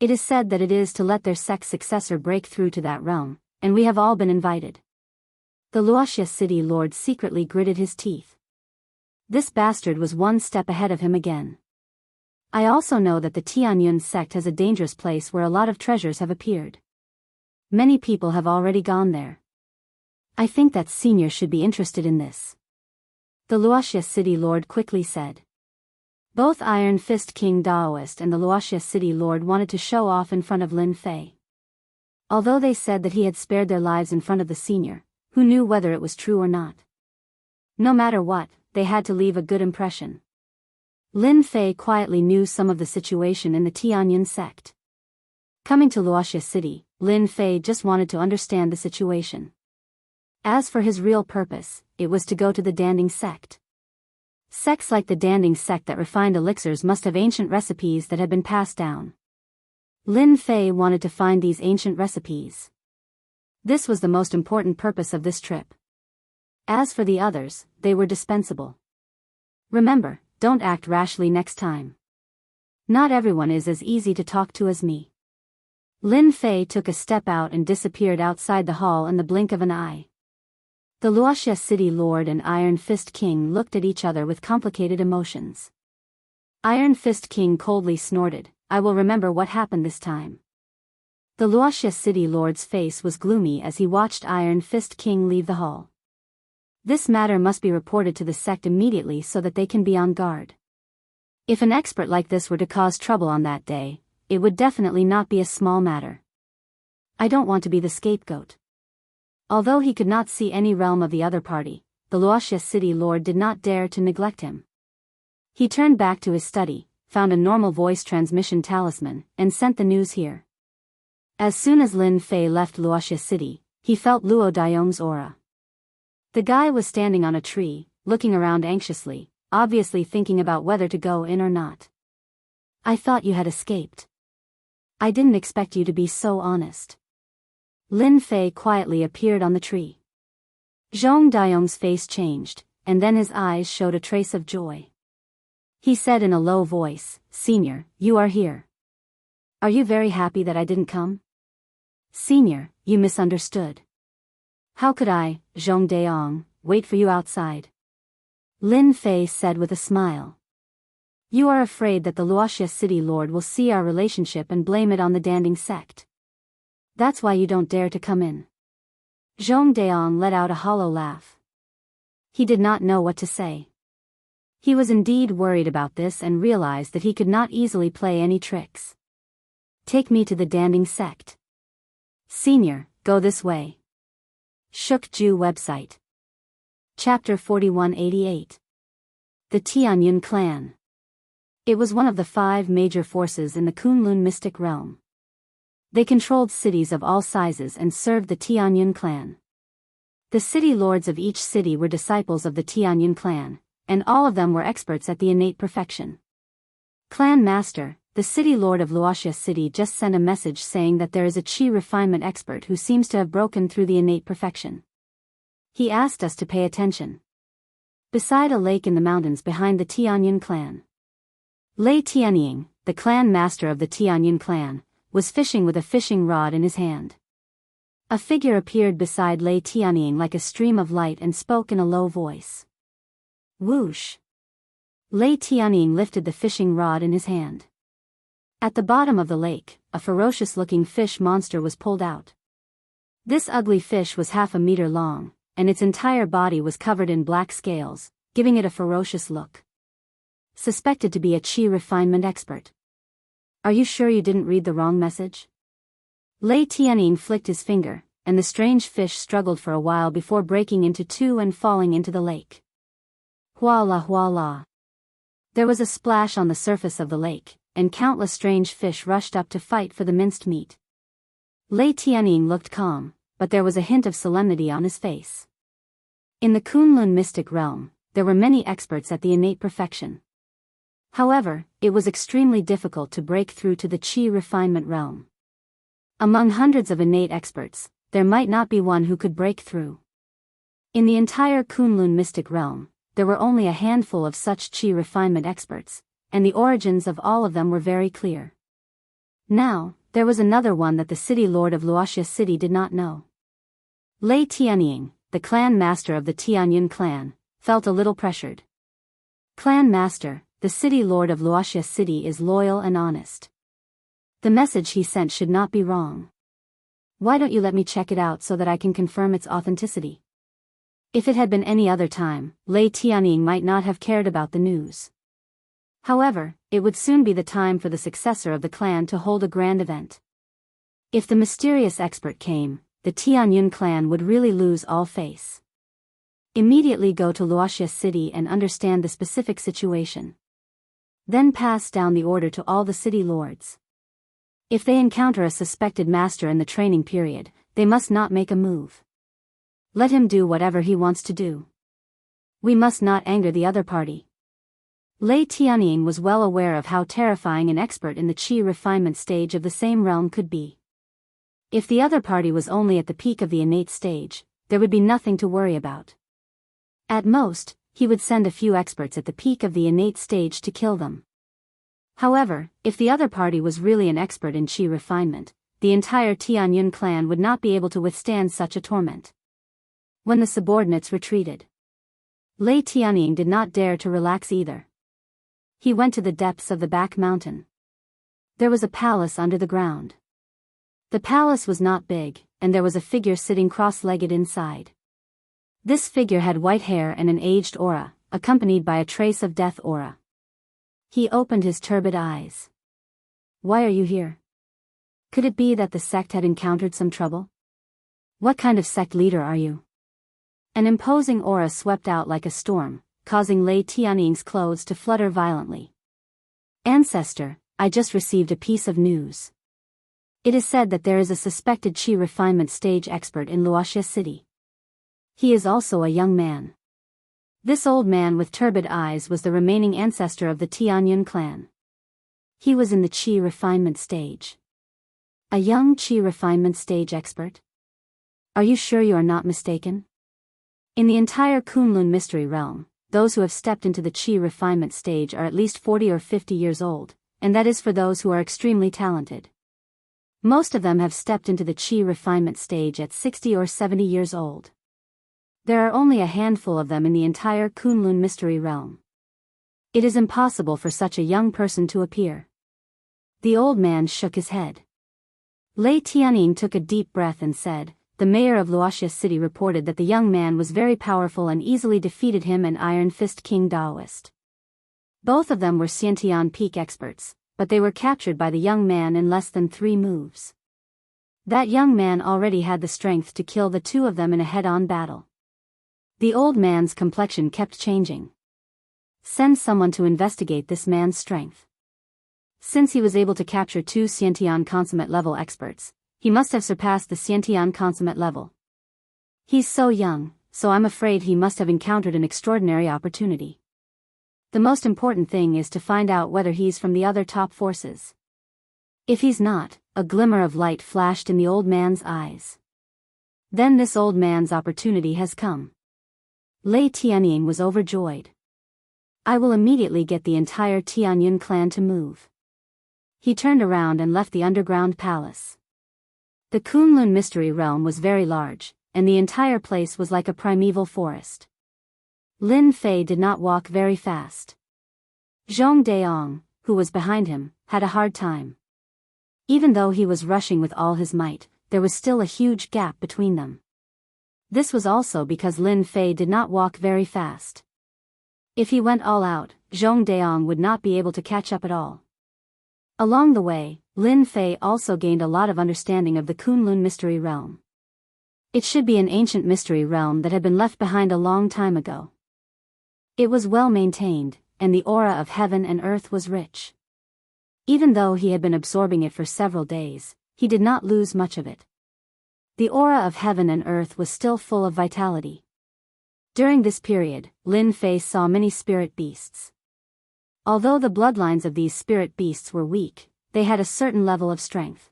It is said that it is to let their sect's successor break through to that realm, and we have all been invited." The Luoxia City Lord secretly gritted his teeth. This bastard was one step ahead of him again. "I also know that the Tianyun sect has a dangerous place where a lot of treasures have appeared. Many people have already gone there. I think that senior should be interested in this," the Luoxia City Lord quickly said. Both Iron Fist King Daoist and the Luoxia City Lord wanted to show off in front of Lin Fei. Although they said that he had spared their lives in front of the senior, who knew whether it was true or not? No matter what, they had to leave a good impression. Lin Fei quietly knew some of the situation in the Tianyun sect. Coming to Luoxia City, Lin Fei just wanted to understand the situation. As for his real purpose, it was to go to the Danding sect. Sects like the Danding sect that refined elixirs must have ancient recipes that had been passed down. Lin Fei wanted to find these ancient recipes. This was the most important purpose of this trip. As for the others, they were dispensable. Remember, don't act rashly next time. Not everyone is as easy to talk to as me. Lin Fei took a step out and disappeared outside the hall in the blink of an eye. The Luoxia City Lord and Iron Fist King looked at each other with complicated emotions. Iron Fist King coldly snorted, "I will remember what happened this time." The Luoxia City Lord's face was gloomy as he watched Iron Fist King leave the hall. This matter must be reported to the sect immediately so that they can be on guard. If an expert like this were to cause trouble on that day, it would definitely not be a small matter. I don't want to be the scapegoat. Although he could not see any realm of the other party, the Luoxia City Lord did not dare to neglect him. He turned back to his study, found a normal voice transmission talisman, and sent the news here. As soon as Lin Fei left Luoxia City, he felt Luo Daiyong's aura. The guy was standing on a tree, looking around anxiously, obviously thinking about whether to go in or not. "I thought you had escaped. I didn't expect you to be so honest." Lin Fei quietly appeared on the tree. Zhong Daiyong's face changed, and then his eyes showed a trace of joy. He said in a low voice, "Senior, you are here. Are you very happy that I didn't come?" "Senior, you misunderstood. How could I, Zhong Daiyong, wait for you outside?" Lin Fei said with a smile. "You are afraid that the Luoxia City Lord will see our relationship and blame it on the Danding sect. That's why you don't dare to come in." Zhong Daiyong let out a hollow laugh. He did not know what to say. He was indeed worried about this and realized that he could not easily play any tricks. "Take me to the Danding sect." "Senior, go this way." Shukju website. Chapter 4188. The Tianyun Clan. It was one of the 5 major forces in the Kunlun mystic realm. They controlled cities of all sizes and served the Tianyun clan. The city lords of each city were disciples of the Tianyun clan, and all of them were experts at the innate perfection. Clan Master, the city lord of Luoxia City, just sent a message saying that there is a chi refinement expert who seems to have broken through the innate perfection. He asked us to pay attention. Beside a lake in the mountains behind the Tianyun clan, Lei Tianying, the clan master of the Tianyun clan, was fishing with a fishing rod in his hand. A figure appeared beside Lei Tianying like a stream of light and spoke in a low voice. Whoosh! Lei Tianying lifted the fishing rod in his hand. At the bottom of the lake, a ferocious-looking fish monster was pulled out. This ugly fish was half a meter long, and its entire body was covered in black scales, giving it a ferocious look. Suspected to be a chi refinement expert. "Are you sure you didn't read the wrong message?" Lei Tianying flicked his finger, and the strange fish struggled for a while before breaking into two and falling into the lake. Huala huala. There was a splash on the surface of the lake, and countless strange fish rushed up to fight for the minced meat. Lei Tianying looked calm, but there was a hint of solemnity on his face. In the Kunlun mystic realm, there were many experts at the innate perfection. However, it was extremely difficult to break through to the chi refinement realm. Among hundreds of innate experts, there might not be one who could break through. In the entire Kunlun mystic realm, there were only a handful of such chi refinement experts, and the origins of all of them were very clear. Now, there was another one that the city lord of Luoxia City did not know. Lei Tianying, the clan master of the Tianyun clan, felt a little pressured. "Clan master, the city lord of Luoxia City is loyal and honest. The message he sent should not be wrong. Why don't you let me check it out so that I can confirm its authenticity?" If it had been any other time, Lei Tianying might not have cared about the news. However, it would soon be the time for the successor of the clan to hold a grand event. If the mysterious expert came, the Tianyun clan would really lose all face. Immediately go to Luoxia City and understand the specific situation. Then pass down the order to all the city lords. If they encounter a suspected master in the training period, they must not make a move. Let him do whatever he wants to do. We must not anger the other party. Lei Tianying was well aware of how terrifying an expert in the chi refinement stage of the same realm could be. If the other party was only at the peak of the innate stage, there would be nothing to worry about. At most, he would send a few experts at the peak of the innate stage to kill them. However, if the other party was really an expert in qi refinement, the entire Tianyun clan would not be able to withstand such a torment. When the subordinates retreated, Lei Tianying did not dare to relax either. He went to the depths of the back mountain. There was a palace under the ground. The palace was not big, and there was a figure sitting cross-legged inside. This figure had white hair and an aged aura, accompanied by a trace of death aura. He opened his turbid eyes. "Why are you here? Could it be that the sect had encountered some trouble? What kind of sect leader are you?" An imposing aura swept out like a storm, causing Lei Tianying's clothes to flutter violently. "Ancestor, I just received a piece of news. It is said that there is a suspected qi refinement stage expert in Luoxia City. He is also a young man." This old man with turbid eyes was the remaining ancestor of the Tianyun clan. He was in the qi refinement stage. A young qi refinement stage expert? Are you sure you are not mistaken? In the entire Kunlun mystery realm, those who have stepped into the qi refinement stage are at least 40 or 50 years old, and that is for those who are extremely talented. Most of them have stepped into the qi refinement stage at 60 or 70 years old. There are only a handful of them in the entire Kunlun mystery realm. It is impossible for such a young person to appear. The old man shook his head. Lei Tianying took a deep breath and said, "The mayor of Luoxia City reported that the young man was very powerful and easily defeated him and Iron Fist King Daoist. Both of them were Xiantian peak experts, but they were captured by the young man in less than 3 moves. That young man already had the strength to kill the 2 of them in a head-on battle." The old man's complexion kept changing. "Send someone to investigate this man's strength. Since he was able to capture 2 Xiantian consummate level experts, he must have surpassed the Xiantian consummate level. He's so young, so I'm afraid he must have encountered an extraordinary opportunity. The most important thing is to find out whether he's from the other top forces. If he's not," a glimmer of light flashed in the old man's eyes. "Then this old man's opportunity has come." Lei Tianying was overjoyed. "I will immediately get the entire Tianyun clan to move." He turned around and left the underground palace. The Kunlun mystery realm was very large, and the entire place was like a primeval forest. Lin Fei did not walk very fast. Zhong Daong, who was behind him, had a hard time. Even though he was rushing with all his might, there was still a huge gap between them. This was also because Lin Fei did not walk very fast. If he went all out, Zhong Daong would not be able to catch up at all. Along the way, Lin Fei also gained a lot of understanding of the Kunlun mystery realm. It should be an ancient mystery realm that had been left behind a long time ago. It was well maintained, and the aura of heaven and earth was rich. Even though he had been absorbing it for several days, he did not lose much of it. The aura of heaven and earth was still full of vitality. During this period, Lin Fei saw many spirit beasts. Although the bloodlines of these spirit beasts were weak, they had a certain level of strength.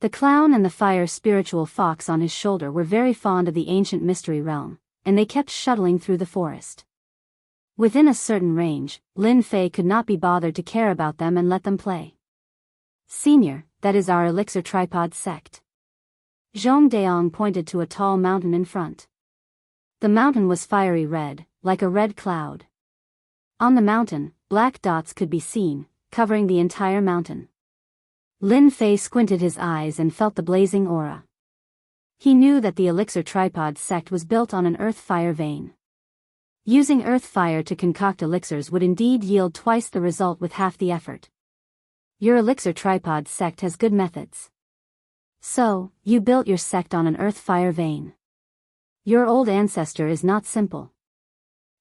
The clown and the fire spiritual fox on his shoulder were very fond of the ancient mystery realm, and they kept shuttling through the forest. Within a certain range, Lin Fei could not be bothered to care about them and let them play. "Senior, that is our elixir tripod sect." Zhong Daong pointed to a tall mountain in front. The mountain was fiery red, like a red cloud. On the mountain, black dots could be seen, covering the entire mountain. Lin Fei squinted his eyes and felt the blazing aura. He knew that the elixir tripod sect was built on an earth fire vein. Using earth fire to concoct elixirs would indeed yield twice the result with half the effort. Your elixir tripod sect has good methods. So, you built your sect on an earth fire vein. Your old ancestor is not simple.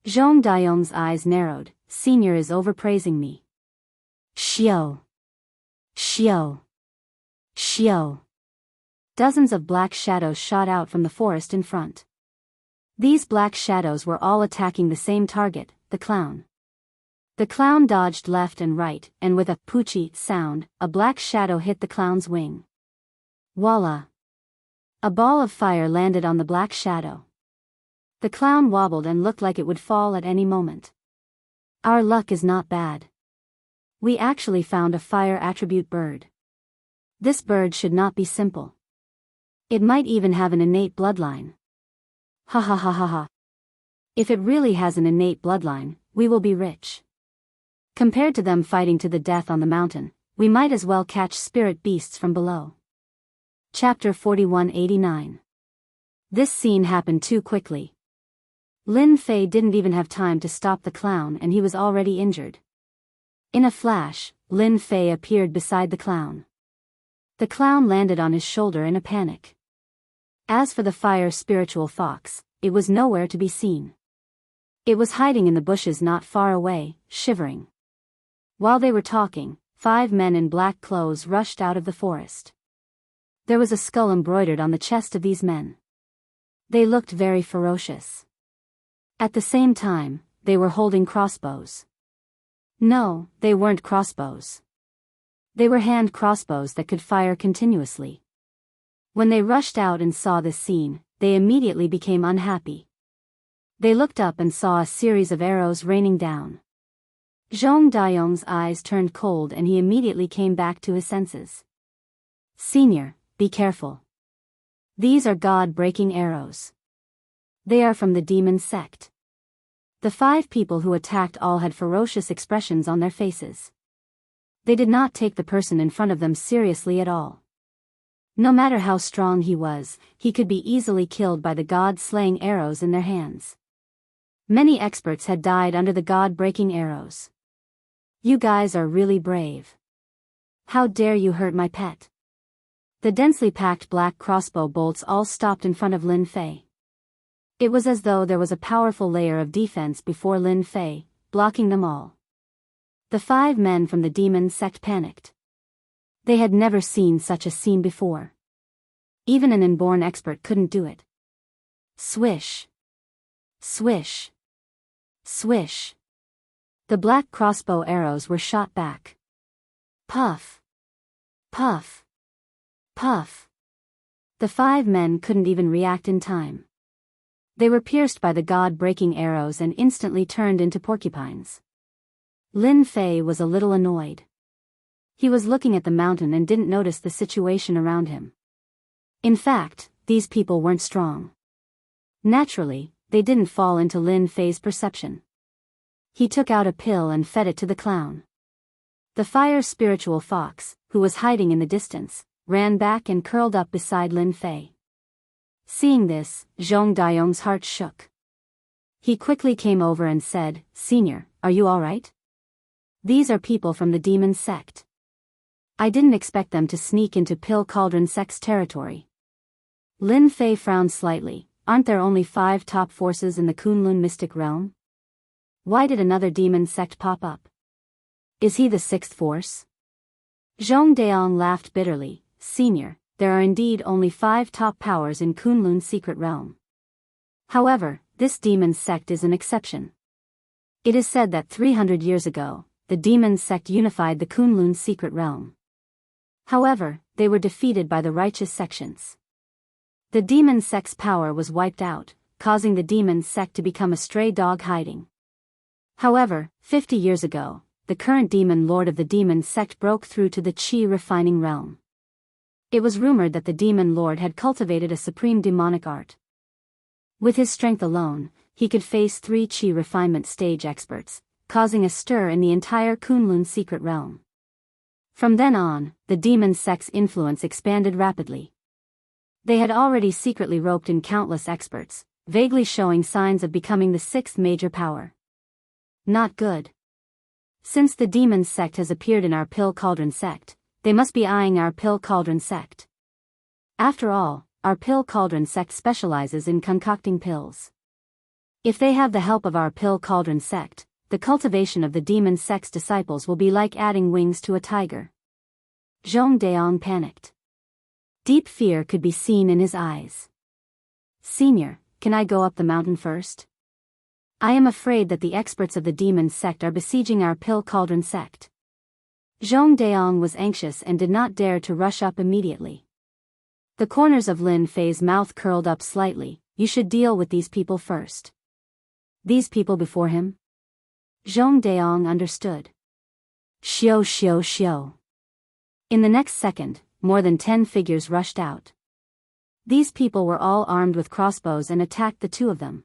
Zhong Daiyong's eyes narrowed. Senior is overpraising me. Xiao. Xiao. Xiao. Dozens of black shadows shot out from the forest in front. These black shadows were all attacking the same target, the clown. The clown dodged left and right, and with a poochie sound, a black shadow hit the clown's wing. Voila! A ball of fire landed on the black shadow. The clown wobbled and looked like it would fall at any moment. Our luck is not bad. We actually found a fire attribute bird. This bird should not be simple. It might even have an innate bloodline. Ha ha ha ha ha. If it really has an innate bloodline, we will be rich. Compared to them fighting to the death on the mountain, we might as well catch spirit beasts from below. Chapter 4189. This scene happened too quickly. Lin Fei didn't even have time to stop the clown and he was already injured. In a flash, Lin Fei appeared beside the clown. The clown landed on his shoulder in a panic. As for the fire spiritual fox, it was nowhere to be seen. It was hiding in the bushes not far away, shivering. While they were talking, 5 men in black clothes rushed out of the forest. There was a skull embroidered on the chest of these men. They looked very ferocious. At the same time, they were holding crossbows. No, they weren't crossbows. They were hand crossbows that could fire continuously. When they rushed out and saw this scene, they immediately became unhappy. They looked up and saw a series of arrows raining down. Zhong Dayong's eyes turned cold and he immediately came back to his senses. Senior, be careful. These are God-breaking arrows. They are from the demon sect. The 5 people who attacked all had ferocious expressions on their faces. They did not take the person in front of them seriously at all. No matter how strong he was, he could be easily killed by the God-slaying arrows in their hands. Many experts had died under the God-breaking arrows. You guys are really brave. How dare you hurt my pet? The densely packed black crossbow bolts all stopped in front of Lin Fei. It was as though there was a powerful layer of defense before Lin Fei, blocking them all. The 5 men from the demon sect panicked. They had never seen such a scene before. Even an inborn expert couldn't do it. Swish. Swish. Swish. The black crossbow arrows were shot back. Puff. Puff. Puff. The 5 men couldn't even react in time. They were pierced by the God-breaking arrows and instantly turned into porcupines. Lin Fei was a little annoyed. He was looking at the mountain and didn't notice the situation around him. In fact, these people weren't strong. Naturally, they didn't fall into Lin Fei's perception. He took out a pill and fed it to the clown. The fire spiritual fox, who was hiding in the distance, ran back and curled up beside Lin Fei. Seeing this, Zhong Dayong's heart shook. He quickly came over and said, "Senior, are you all right? These are people from the demon sect. I didn't expect them to sneak into Pill Cauldron sect's territory." Lin Fei frowned slightly. Aren't there only 5 top forces in the Kunlun mystic realm? Why did another demon sect pop up? Is he the 6th force? Zhong Dayong laughed bitterly. "Senior, there are indeed only 5 top powers in Kunlun's secret realm. However, this demon sect is an exception. It is said that 300 years ago, the demon sect unified the Kunlun's secret realm. However, they were defeated by the righteous sections. The demon sect's power was wiped out, causing the demon sect to become a stray dog hiding. However, 50 years ago, the current demon lord of the demon sect broke through to the Qi refining realm. It was rumored that the demon lord had cultivated a supreme demonic art. With his strength alone, he could face 3 Qi refinement stage experts, causing a stir in the entire Kunlun secret realm. From then on, the demon sect's influence expanded rapidly. They had already secretly roped in countless experts, vaguely showing signs of becoming the 6th major power. Not good. Since the demon sect has appeared in our Pill Cauldron sect, they must be eyeing our Pill Cauldron sect. After all, our Pill Cauldron sect specializes in concocting pills. If they have the help of our Pill Cauldron sect, the cultivation of the demon sect's disciples will be like adding wings to a tiger. Zhong Dayong panicked. Deep fear could be seen in his eyes. "Senior, can I go up the mountain first? I am afraid that the experts of the demon sect are besieging our Pill Cauldron sect." Zhong Dayong was anxious and did not dare to rush up immediately. The corners of Lin Fei's mouth curled up slightly. "You should deal with these people first." These people before him? Zhong Dayong understood. Shio shio shio. In the next second, more than 10 figures rushed out. These people were all armed with crossbows and attacked the two of them.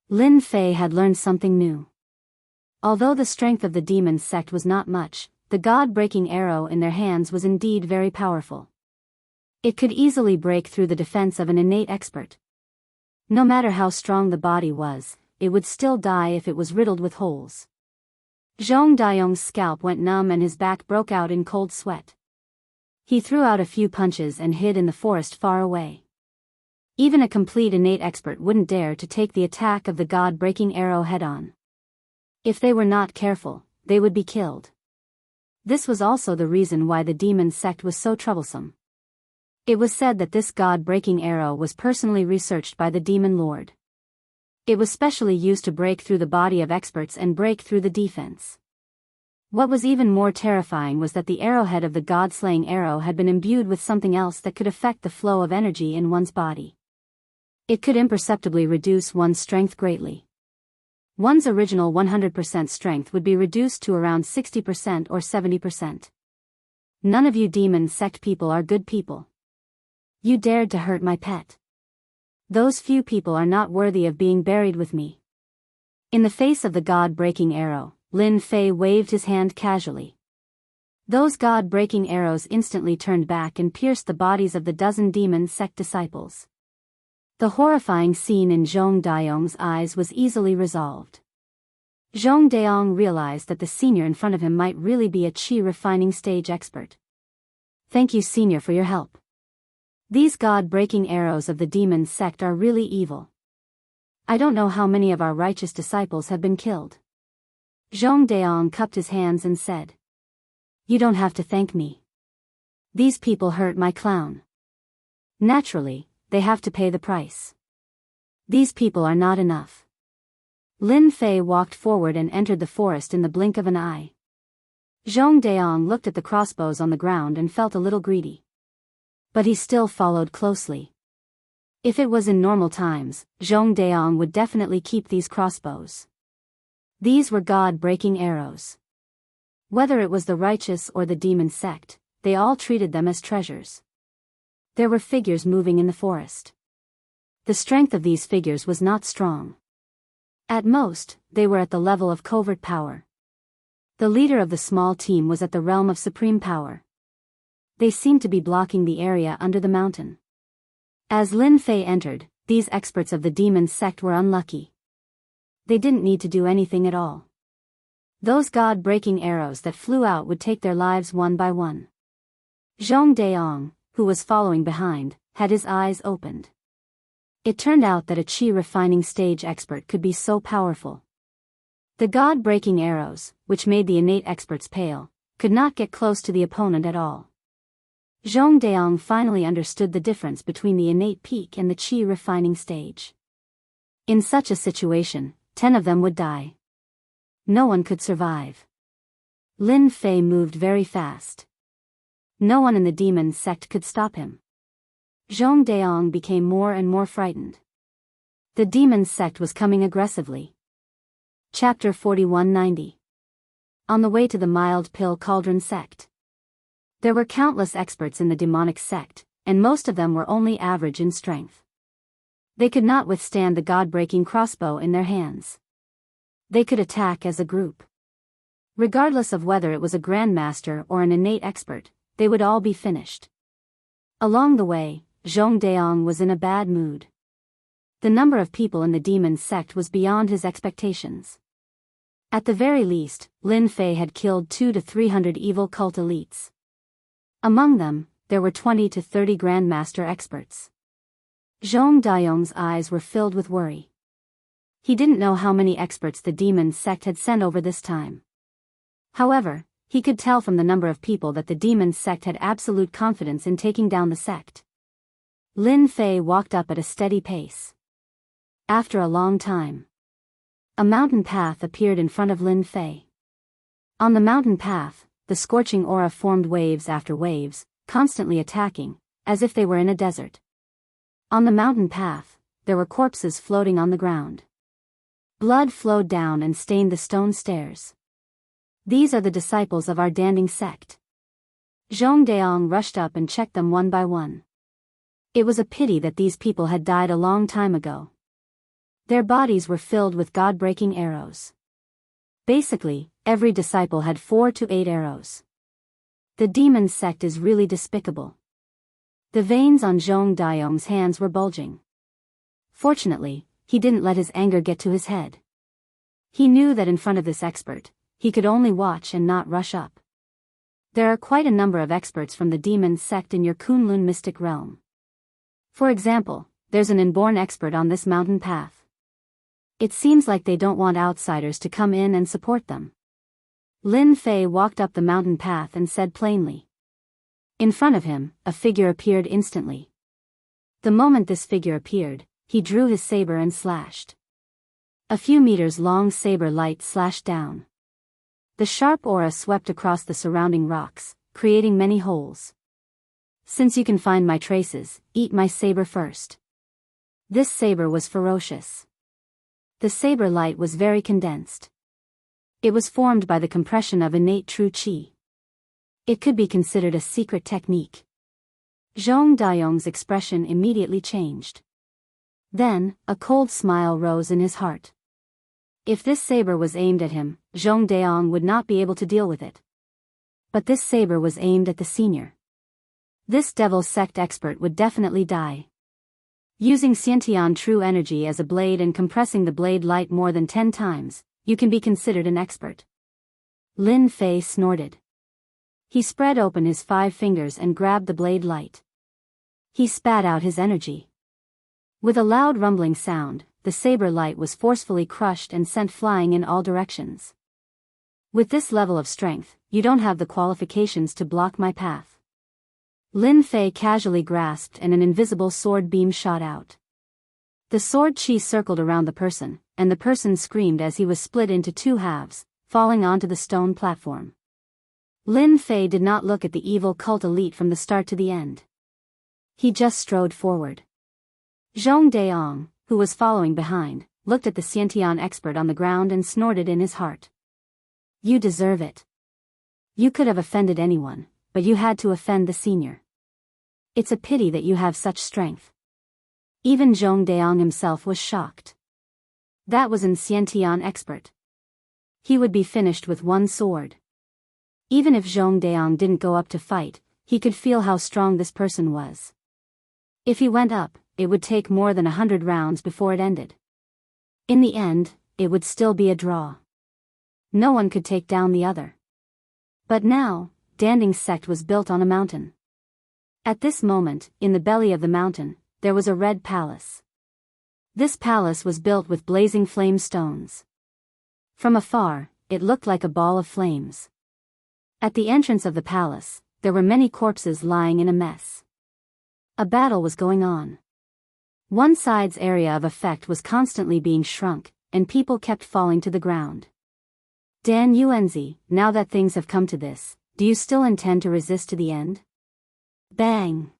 Lin Fei had learned something new. Although the strength of the demon sect was not much, the god-breaking arrow in their hands was indeed very powerful. It could easily break through the defense of an innate expert. No matter how strong the body was, it would still die if it was riddled with holes. Zhong Dayong's scalp went numb and his back broke out in cold sweat. He threw out a few punches and hid in the forest far away. Even a complete innate expert wouldn't dare to take the attack of the god-breaking arrow head-on. If they were not careful, they would be killed. This was also the reason why the demon sect was so troublesome. It was said that this god-breaking arrow was personally researched by the demon lord. It was specially used to break through the body of experts and break through the defense. What was even more terrifying was that the arrowhead of the god-slaying arrow had been imbued with something else that could affect the flow of energy in one's body. It could imperceptibly reduce one's strength greatly. One's original 100% strength would be reduced to around 60% or 70%. None of you demon sect people are good people. You dared to hurt my pet. Those few people are not worthy of being buried with me. In the face of the god-breaking arrow, Lin Fei waved his hand casually. Those god-breaking arrows instantly turned back and pierced the bodies of the dozen demon sect disciples. The horrifying scene in Zhong Dayong's eyes was easily resolved. Zhong Dayong realized that the senior in front of him might really be a chi refining stage expert. Thank you, senior, for your help. These god-breaking arrows of the demon sect are really evil. I don't know how many of our righteous disciples have been killed. Zhong Dayong cupped his hands and said. You don't have to thank me. These people hurt my clown. Naturally, they have to pay the price. These people are not enough. Lin Fei walked forward and entered the forest in the blink of an eye. Zhong Dayong looked at the crossbows on the ground and felt a little greedy. But he still followed closely. If it was in normal times, Zhong Dayong would definitely keep these crossbows. These were god-breaking arrows. Whether it was the righteous or the demon sect, they all treated them as treasures. There were figures moving in the forest. The strength of these figures was not strong. At most, they were at the level of covert power. The leader of the small team was at the realm of supreme power. They seemed to be blocking the area under the mountain. As Lin Fei entered, these experts of the demon sect were unlucky. They didn't need to do anything at all. Those god-breaking arrows that flew out would take their lives one by one. Zhong Dayong, who was following behind, had his eyes opened. It turned out that a chi refining stage expert could be so powerful. The god-breaking arrows, which made the innate experts pale, could not get close to the opponent at all. Zhong Dayong finally understood the difference between the innate peak and the chi refining stage. In such a situation, 10 of them would die. No one could survive. Lin Fei moved very fast. No one in the demon sect could stop him. Zhong Dayong became more and more frightened. The demon sect was coming aggressively. Chapter 4190. On the way to the mild pill cauldron sect. There were countless experts in the demonic sect, and most of them were only average in strength. They could not withstand the god-breaking crossbow in their hands. They could attack as a group. Regardless of whether it was a grandmaster or an innate expert, they would all be finished. Along the way, Zhong Dayong was in a bad mood. The number of people in the demon sect was beyond his expectations. At the very least, Lin Fei had killed 200 to 300 evil cult elites. Among them, there were 20 to 30 grandmaster experts. Zhong Dayong's eyes were filled with worry. He didn't know how many experts the demon sect had sent over this time. However, he could tell from the number of people that the demon sect had absolute confidence in taking down the sect. Lin Fei walked up at a steady pace. After a long time, a mountain path appeared in front of Lin Fei. On the mountain path, the scorching aura formed waves after waves, constantly attacking, as if they were in a desert. On the mountain path, there were corpses floating on the ground. Blood flowed down and stained the stone stairs. These are the disciples of our Danding sect. Zhong Daong rushed up and checked them one by one. It was a pity that these people had died a long time ago. Their bodies were filled with god-breaking arrows. Basically, every disciple had 4 to 8 arrows. The demon sect is really despicable. The veins on Zhong Daong's hands were bulging. Fortunately, he didn't let his anger get to his head. He knew that in front of this expert, he could only watch and not rush up. There are quite a number of experts from the demon sect in your Kunlun mystic realm. For example, there's an inborn expert on this mountain path. It seems like they don't want outsiders to come in and support them. Lin Fei walked up the mountain path and said plainly. In front of him, a figure appeared instantly. The moment this figure appeared, he drew his saber and slashed. A few meters long saber light slashed down. The sharp aura swept across the surrounding rocks, creating many holes. Since you can find my traces, eat my saber first. This saber was ferocious. The saber light was very condensed. It was formed by the compression of innate true qi. It could be considered a secret technique. Zhong Daong's expression immediately changed. Then, a cold smile rose in his heart. If this saber was aimed at him, Zhong Daong would not be able to deal with it. But this saber was aimed at the senior. This devil sect expert would definitely die. Using Xiantian true energy as a blade and compressing the blade light more than 10 times, you can be considered an expert. Lin Fei snorted. He spread open his 5 fingers and grabbed the blade light. He spat out his energy. With a loud rumbling sound, the saber light was forcefully crushed and sent flying in all directions. With this level of strength, you don't have the qualifications to block my path. Lin Fei casually grasped and an invisible sword beam shot out. The sword qi circled around the person, and the person screamed as he was split into 2 halves, falling onto the stone platform. Lin Fei did not look at the evil cult elite from the start to the end. He just strode forward. Zhong Daong, who was following behind, looked at the Xiantian expert on the ground and snorted in his heart. You deserve it. You could have offended anyone, but you had to offend the senior. It's a pity that you have such strength. Even Zhong Daong himself was shocked. That was an Xiantian expert. He would be finished with 1 sword. Even if Zhong Daong didn't go up to fight, he could feel how strong this person was. If he went up, it would take more than 100 rounds before it ended. In the end, it would still be a draw. No one could take down the other. But now, Danding's sect was built on a mountain. At this moment, in the belly of the mountain, there was a red palace. This palace was built with blazing flame stones. From afar, it looked like a ball of flames. At the entrance of the palace, there were many corpses lying in a mess. A battle was going on. One side's area of effect was constantly being shrunk, and people kept falling to the ground. Dan Yuanzi, now that things have come to this, do you still intend to resist to the end? Bang!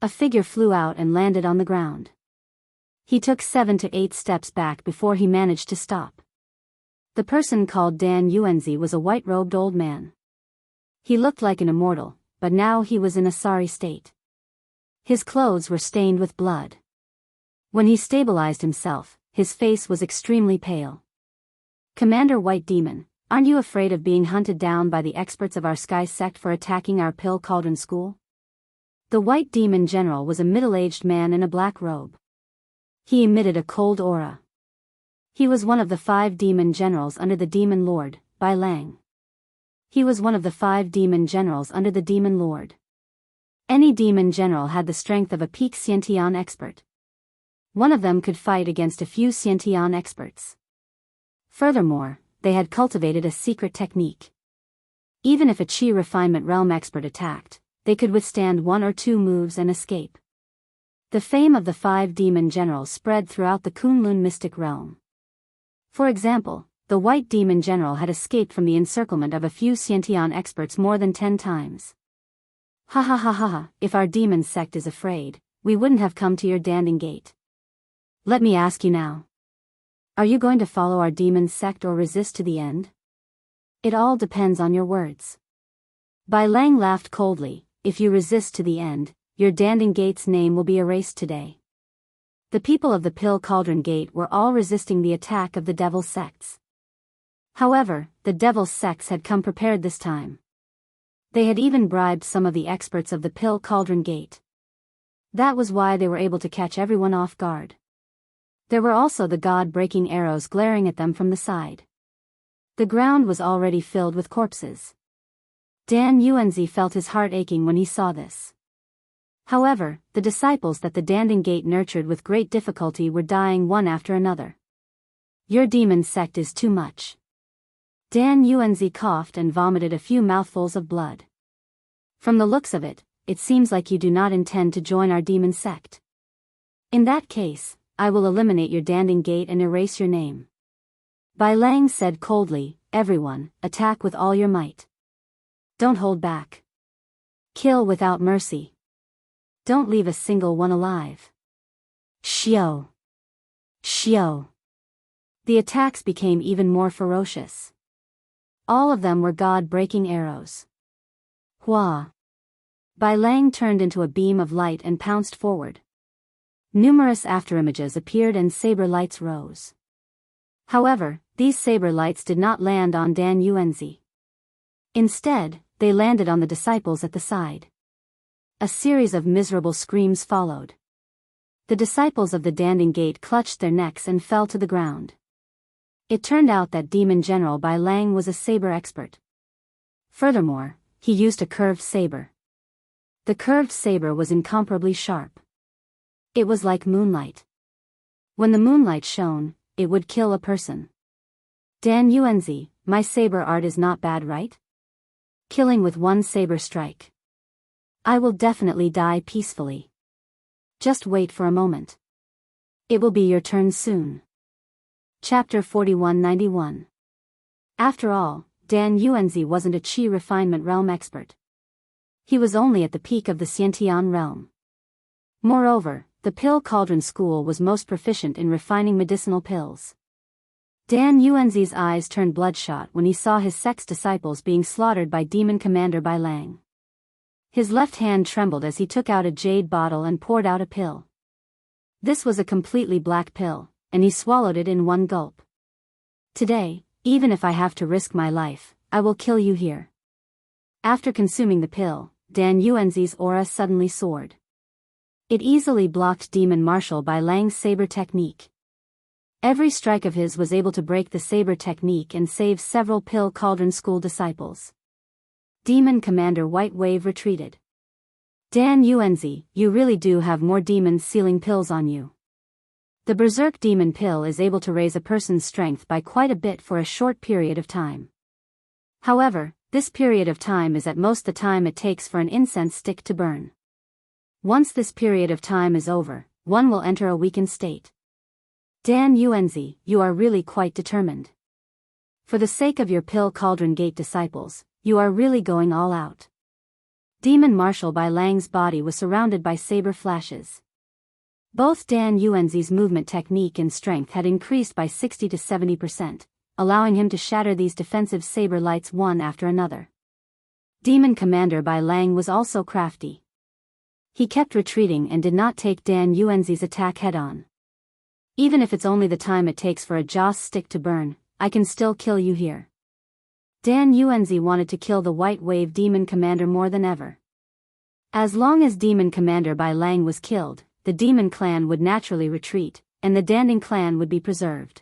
A figure flew out and landed on the ground. He took 7 to 8 steps back before he managed to stop. The person called Dan Yuanzi was a white-robed old man. He looked like an immortal, but now he was in a sorry state. His clothes were stained with blood. When he stabilized himself, his face was extremely pale. Commander White Demon, aren't you afraid of being hunted down by the experts of our Sky sect for attacking our Pill Cauldron school? The White Demon General was a middle-aged man in a black robe. He emitted a cold aura. He was one of the 5 demon generals under the Demon Lord, Bai Lang. He was one of the 5 demon generals under the Demon Lord. Any demon general had the strength of a peak Xiantian expert. One of them could fight against a few Xiantian experts. Furthermore, they had cultivated a secret technique. Even if a Qi refinement realm expert attacked, they could withstand 1 or 2 moves and escape. The fame of the 5 demon generals spread throughout the Kunlun mystic realm. For example, the White Demon General had escaped from the encirclement of a few Xiantian experts more than 10 times. Ha ha ha ha ha, if our demon sect is afraid, we wouldn't have come to your Danding gate. Let me ask you now. Are you going to follow our demon sect or resist to the end? It all depends on your words. Bai Lang laughed coldly. If you resist to the end, your Danding Gate's name will be erased today. The people of the Pill Cauldron Gate were all resisting the attack of the Devil's sects. However, the Devil's sects had come prepared this time. They had even bribed some of the experts of the Pill Cauldron Gate. That was why they were able to catch everyone off guard. There were also the god-breaking arrows glaring at them from the side. The ground was already filled with corpses. Dan Yuanzi felt his heart aching when he saw this. However, the disciples that the Danding Gate nurtured with great difficulty were dying one after another. Your demon sect is too much. Dan Yuanzi coughed and vomited a few mouthfuls of blood. From the looks of it, it seems like you do not intend to join our demon sect. In that case, I will eliminate your Danding Gate and erase your name. Bai Lang said coldly, everyone, attack with all your might. Don't hold back. Kill without mercy. Don't leave a single one alive. Xiao. Xiao. The attacks became even more ferocious. All of them were god-breaking arrows. Hua. Bai Lang turned into a beam of light and pounced forward. Numerous afterimages appeared and saber lights rose. However, these saber lights did not land on Dan Yuanzi. Instead, they landed on the disciples at the side. A series of miserable screams followed. The disciples of the Danding Gate clutched their necks and fell to the ground. It turned out that Demon General Bai Lang was a saber expert. Furthermore, he used a curved saber. The curved saber was incomparably sharp. It was like moonlight. When the moonlight shone, it would kill a person. Dan Yuanzi, my saber art is not bad, right? Killing with one saber strike. I will definitely die peacefully. Just wait for a moment. It will be your turn soon. Chapter 4191. After all, Dan Yuanzi wasn't a Qi refinement realm expert. He was only at the peak of the Xiantian realm. Moreover, the Pill Cauldron School was most proficient in refining medicinal pills. Dan Yuanzi's eyes turned bloodshot when he saw his sect's disciples being slaughtered by Demon Commander Bai Lang. His left hand trembled as he took out a jade bottle and poured out a pill. This was a completely black pill, and he swallowed it in one gulp. Today, even if I have to risk my life, I will kill you here. After consuming the pill, Dan Yuanzi's aura suddenly soared. It easily blocked Demon Marshal Bai Lang's saber technique. Every strike of his was able to break the saber technique and save several Pill Cauldron School disciples. Demon Commander White Wave retreated. Dan Yuanzi, you really do have more demons sealing pills on you. The Berserk Demon Pill is able to raise a person's strength by quite a bit for a short period of time. However, this period of time is at most the time it takes for an incense stick to burn. Once this period of time is over, one will enter a weakened state. Dan Yuanzi, you are really quite determined. For the sake of your Pill Cauldron Gate disciples, you are really going all out. Demon Marshal Bai Lang's body was surrounded by saber flashes. Both Dan Yuanzi's movement technique and strength had increased by 60 to 70%, allowing him to shatter these defensive saber lights one after another. Demon Commander Bai Lang was also crafty. He kept retreating and did not take Dan Yuanzi's attack head-on. Even if it's only the time it takes for a Joss stick to burn, I can still kill you here. Dan Yuanzi wanted to kill the White Wave Demon Commander more than ever. As long as Demon Commander Bai Lang was killed, the Demon Clan would naturally retreat, and the Danding Clan would be preserved.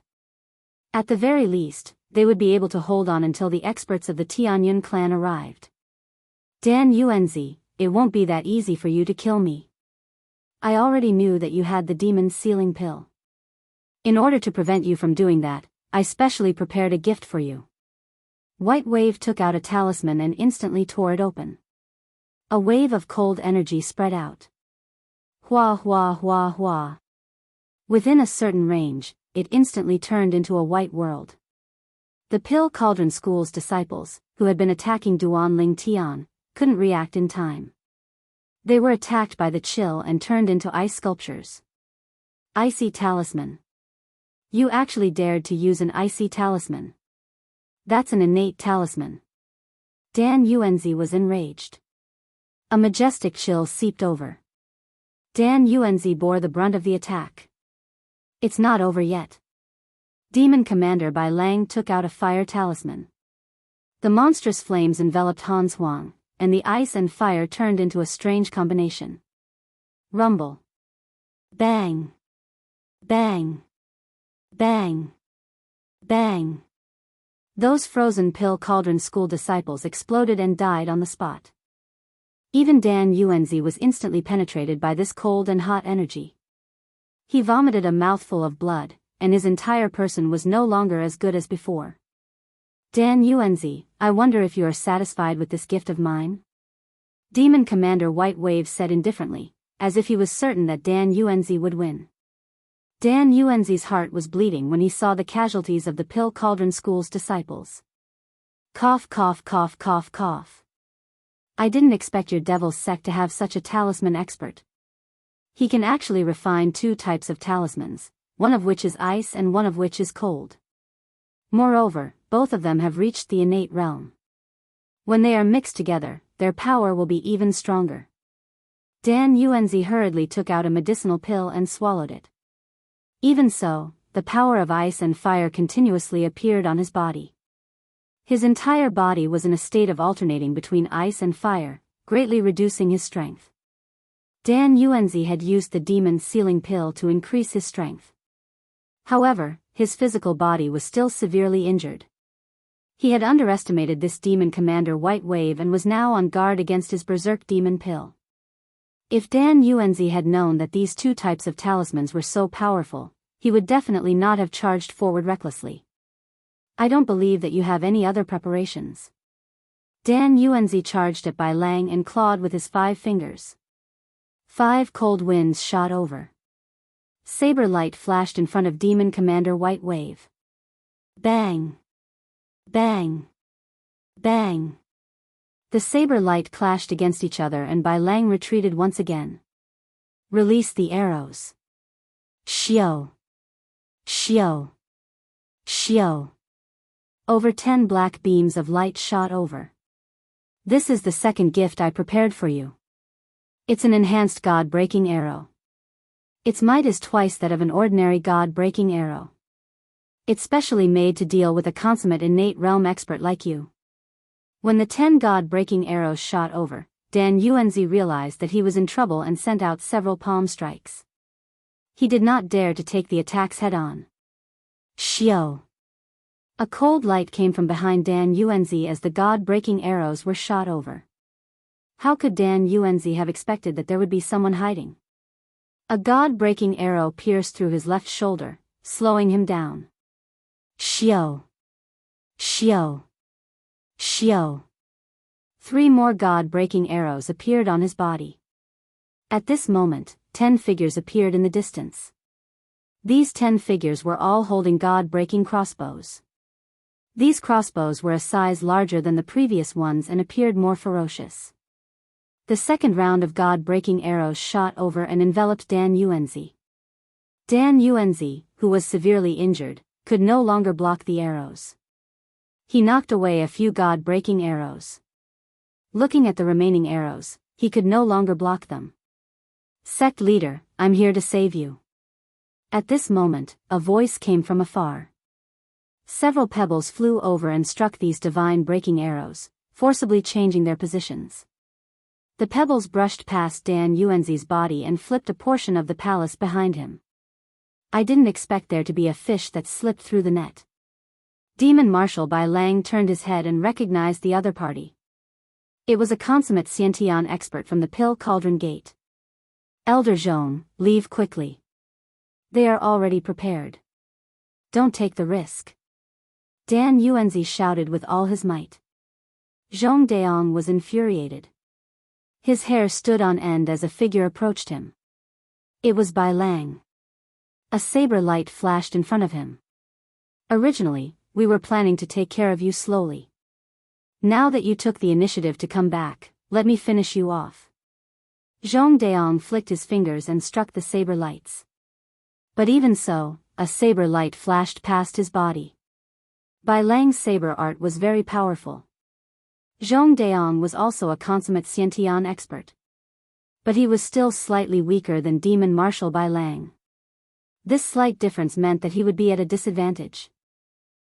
At the very least, they would be able to hold on until the experts of the Tianyun clan arrived. Dan Yuanzi, it won't be that easy for you to kill me. I already knew that you had the demon's sealing pill. In order to prevent you from doing that, I specially prepared a gift for you. White Wave took out a talisman and instantly tore it open. A wave of cold energy spread out. Hua hua hua hua. Within a certain range, it instantly turned into a white world. The Pill Cauldron School's disciples, who had been attacking Duan Ling Tian, couldn't react in time. They were attacked by the chill and turned into ice sculptures. Icy talisman. You actually dared to use an icy talisman. That's an innate talisman. Dan Yuanzi was enraged. A majestic chill seeped over. Dan Yuanzi bore the brunt of the attack. It's not over yet. Demon Commander Bai Lang took out a fire talisman. The monstrous flames enveloped Hans Huang, and the ice and fire turned into a strange combination. Rumble. Bang. Bang. Bang. Bang. Those frozen pill cauldron school disciples exploded and died on the spot. Even Dan Yuanzi was instantly penetrated by this cold and hot energy. He vomited a mouthful of blood, and his entire person was no longer as good as before. Dan Yuanzi, I wonder if you are satisfied with this gift of mine? Demon Commander White Wave said indifferently, as if he was certain that Dan Yuanzi would win. Dan Yuanzi's heart was bleeding when he saw the casualties of the Pill Cauldron School's disciples. Cough cough cough cough cough. I didn't expect your devil's sect to have such a talisman expert. He can actually refine 2 types of talismans, one of which is ice and one of which is cold. Moreover, both of them have reached the innate realm. When they are mixed together, their power will be even stronger. Dan Yuanzi hurriedly took out a medicinal pill and swallowed it. Even so, the power of ice and fire continuously appeared on his body. His entire body was in a state of alternating between ice and fire, greatly reducing his strength. Dan Yuanzi had used the demon sealing pill to increase his strength. However, his physical body was still severely injured. He had underestimated this demon commander White Wave and was now on guard against his berserk demon pill. If Dan Yuanzi had known that these 2 types of talismans were so powerful, he would definitely not have charged forward recklessly. I don't believe that you have any other preparations. Dan Yuanzi charged at Bai Lang and clawed with his 5 fingers. 5 cold winds shot over. Saber light flashed in front of Demon Commander White Wave. Bang! Bang! Bang! The saber light clashed against each other and Bai Lang retreated once again. Release the arrows. Xiao! Xiao! Xiao! Over 10 black beams of light shot over. This is the second gift I prepared for you. It's an enhanced God-breaking arrow. Its might is twice that of an ordinary God-breaking arrow. It's specially made to deal with a consummate innate realm expert like you. When the 10 God-breaking arrows shot over, Dan Yuanzi realized that he was in trouble and sent out several palm strikes. He did not dare to take the attacks head-on. Xiao! A cold light came from behind Dan Yuanzi as the God-breaking arrows were shot over. How could Dan Yuanzi have expected that there would be someone hiding? A God-breaking arrow pierced through his left shoulder, slowing him down. Xiao! Xiao! Xiao! 3 more God-breaking arrows appeared on his body. At this moment, 10 figures appeared in the distance. These 10 figures were all holding God-breaking crossbows. These crossbows were a size larger than the previous ones and appeared more ferocious. The second round of God-breaking arrows shot over and enveloped Dan Yuanzi. Dan Yuanzi, who was severely injured, could no longer block the arrows. He knocked away a few God-breaking arrows. Looking at the remaining arrows, he could no longer block them. Sect leader, I'm here to save you. At this moment, a voice came from afar. Several pebbles flew over and struck these divine breaking arrows, forcibly changing their positions. The pebbles brushed past Dan Yuanzi's body and flipped a portion of the palace behind him. I didn't expect there to be a fish that slipped through the net. Demon Marshal Bai Lang turned his head and recognized the other party. It was a consummate Xiantian expert from the Pill Cauldron Gate. Elder Zhong, leave quickly. They are already prepared. Don't take the risk. Dan Yuanzi shouted with all his might. Zhong Daong was infuriated. His hair stood on end as a figure approached him. It was Bai Lang. A saber light flashed in front of him. Originally, we were planning to take care of you slowly. Now that you took the initiative to come back, let me finish you off. Zhong Daong flicked his fingers and struck the saber lights. But even so, a saber light flashed past his body. Bai Lang's saber art was very powerful. Zhong Daong was also a consummate Xiantian expert. But he was still slightly weaker than demon martial Bai Lang. This slight difference meant that he would be at a disadvantage.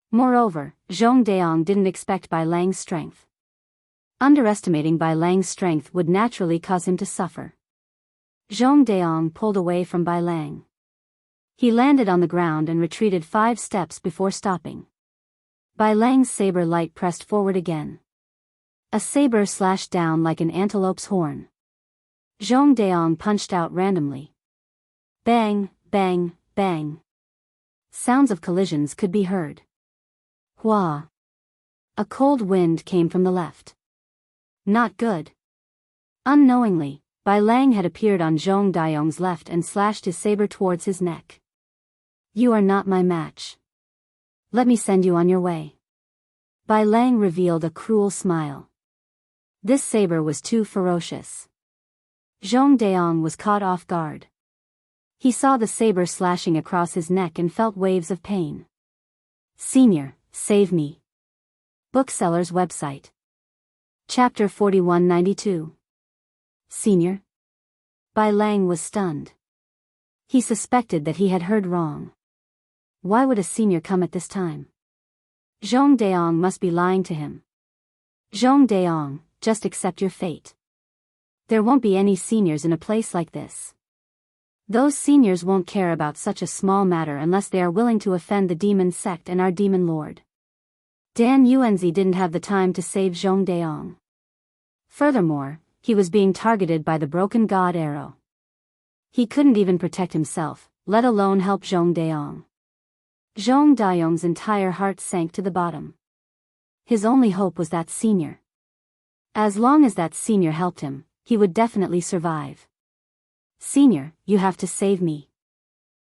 Moreover, Zhong Daong didn't expect Bai Lang's strength. Underestimating Bai Lang's strength would naturally cause him to suffer. Zhong Daong pulled away from Bai Lang. He landed on the ground and retreated 5 steps before stopping. Bai Lang's saber light pressed forward again. A saber slashed down like an antelope's horn. Zhong Daong punched out randomly. Bang, bang, bang. Sounds of collisions could be heard. Hua. A cold wind came from the left. Not good. Unknowingly, Bai Lang had appeared on Zhong Daong's left and slashed his saber towards his neck. You are not my match. Let me send you on your way. Bai Lang revealed a cruel smile. This saber was too ferocious. Zhong Daong was caught off guard. He saw the saber slashing across his neck and felt waves of pain. Senior, save me. Bookseller's website. Chapter 4192. Senior? Bai Lang was stunned. He suspected that he had heard wrong. Why would a senior come at this time? Zhong Daong must be lying to him. Zhong Daong, just accept your fate. There won't be any seniors in a place like this. Those seniors won't care about such a small matter unless they are willing to offend the demon sect and our demon lord. Dan Yuanzi didn't have the time to save Zhong Daong. Furthermore, he was being targeted by the broken god arrow. He couldn't even protect himself, let alone help Zhong Daong. Zhong Daong's entire heart sank to the bottom. His only hope was that senior. As long as that senior helped him, he would definitely survive. Senior, you have to save me.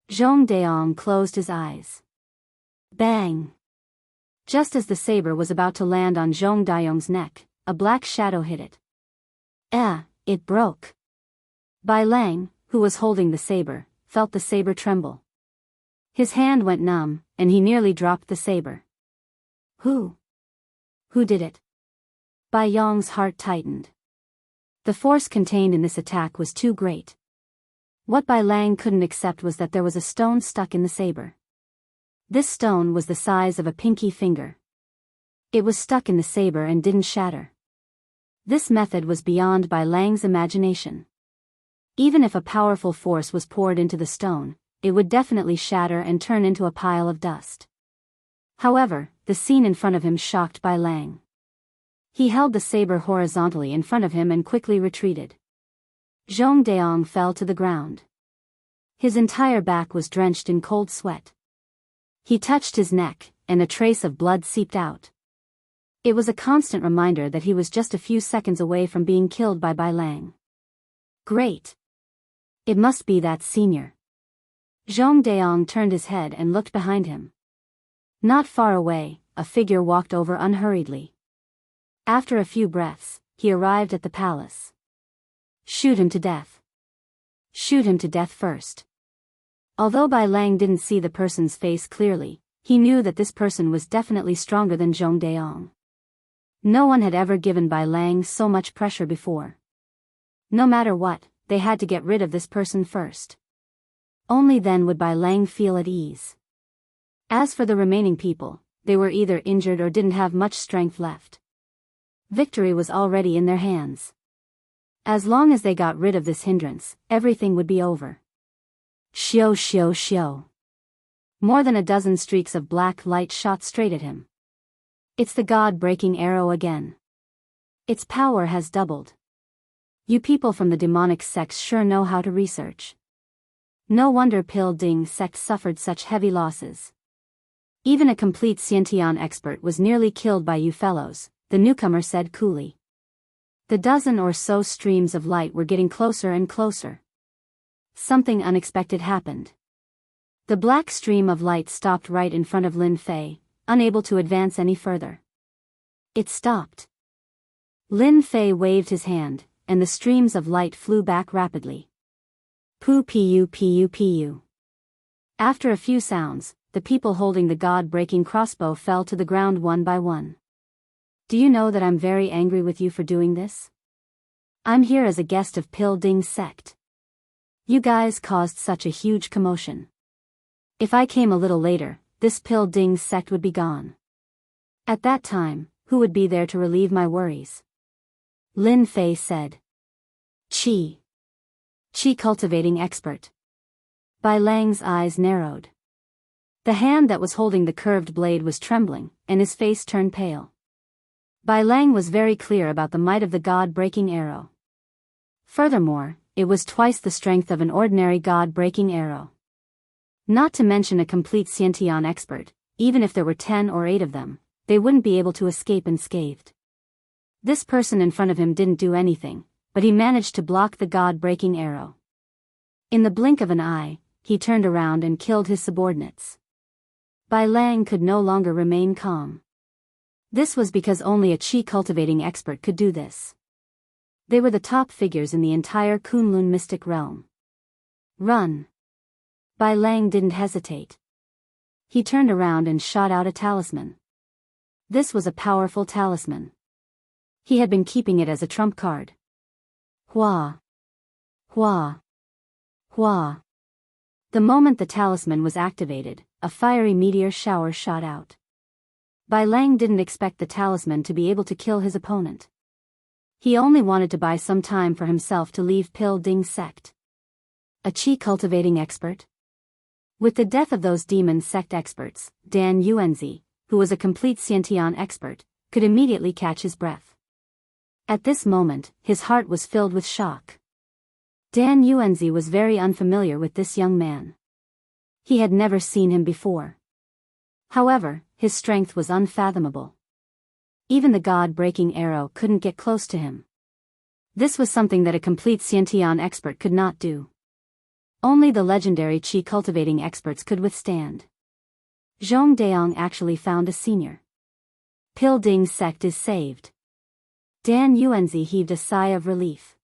Zhong Daong closed his eyes. Bang! Just as the saber was about to land on Zhong Daong's neck, a black shadow hit it. It broke. Bai Lang, who was holding the saber, felt the saber tremble. His hand went numb, and he nearly dropped the saber. Who did it? Bai Yong's heart tightened. The force contained in this attack was too great. What Bai Lang couldn't accept was that there was a stone stuck in the saber. This stone was the size of a pinky finger. It was stuck in the saber and didn't shatter. This method was beyond Bai Lang's imagination. Even if a powerful force was poured into the stone, it would definitely shatter and turn into a pile of dust. However, the scene in front of him shocked Bai Lang. He held the saber horizontally in front of him and quickly retreated. Zhong Daong fell to the ground. His entire back was drenched in cold sweat. He touched his neck, and a trace of blood seeped out. It was a constant reminder that he was just a few seconds away from being killed by Bai Lang. Great! It must be that senior. Zhong Daong turned his head and looked behind him. Not far away, a figure walked over unhurriedly. After a few breaths, he arrived at the palace. Shoot him to death. Shoot him to death first. Although Bai Lang didn't see the person's face clearly, he knew that this person was definitely stronger than Zhong Daong. No one had ever given Bai Lang so much pressure before. No matter what, they had to get rid of this person first. Only then would Bai Lang feel at ease. As for the remaining people, they were either injured or didn't have much strength left. Victory was already in their hands. As long as they got rid of this hindrance, everything would be over. Xiao xiao xiao. More than a dozen streaks of black light shot straight at him. It's the god-breaking arrow again. Its power has doubled. You people from the demonic sects sure know how to research. No wonder Pil Ding sect suffered such heavy losses. Even a complete Xiantian expert was nearly killed by you fellows, the newcomer said coolly. The dozen or so streams of light were getting closer and closer. Something unexpected happened. The black stream of light stopped right in front of Lin Fei, unable to advance any further. It stopped. Lin Fei waved his hand, and the streams of light flew back rapidly. Pu pu pu pu. After a few sounds, the people holding the god-breaking crossbow fell to the ground one by one. Do you know that I'm very angry with you for doing this? I'm here as a guest of Pil Ding's sect. You guys caused such a huge commotion. If I came a little later, this Pil Ding's sect would be gone. At that time, who would be there to relieve my worries? Lin Fei said. Qi cultivating expert. Bai Lang's eyes narrowed. The hand that was holding the curved blade was trembling, and his face turned pale. Bai Lang was very clear about the might of the god-breaking arrow. Furthermore, it was twice the strength of an ordinary god-breaking arrow. Not to mention a complete Xiantian expert, even if there were 10 or 8 of them, they wouldn't be able to escape unscathed. This person in front of him didn't do anything, but he managed to block the god-breaking arrow. In the blink of an eye, he turned around and killed his subordinates. Bai Lang could no longer remain calm. This was because only a qi cultivating expert could do this. They were the top figures in the entire Kunlun mystic realm. Run! Bai Lang didn't hesitate. He turned around and shot out a talisman. This was a powerful talisman. He had been keeping it as a trump card. Hua! Hua! Hua! The moment the talisman was activated, a fiery meteor shower shot out. Bai Lang didn't expect the talisman to be able to kill his opponent. He only wanted to buy some time for himself to leave Pil Ding's sect. A qi cultivating expert? With the death of those demon sect experts, Dan Yuanzi, who was a complete Xiantian expert, could immediately catch his breath. At this moment, his heart was filled with shock. Dan Yuanzi was very unfamiliar with this young man. He had never seen him before. However, his strength was unfathomable. Even the god-breaking arrow couldn't get close to him. This was something that a complete Xiantian expert could not do. Only the legendary qi cultivating experts could withstand. Zhong Daong actually found a senior. Pil Ding's sect is saved. Dan Yuanzi heaved a sigh of relief.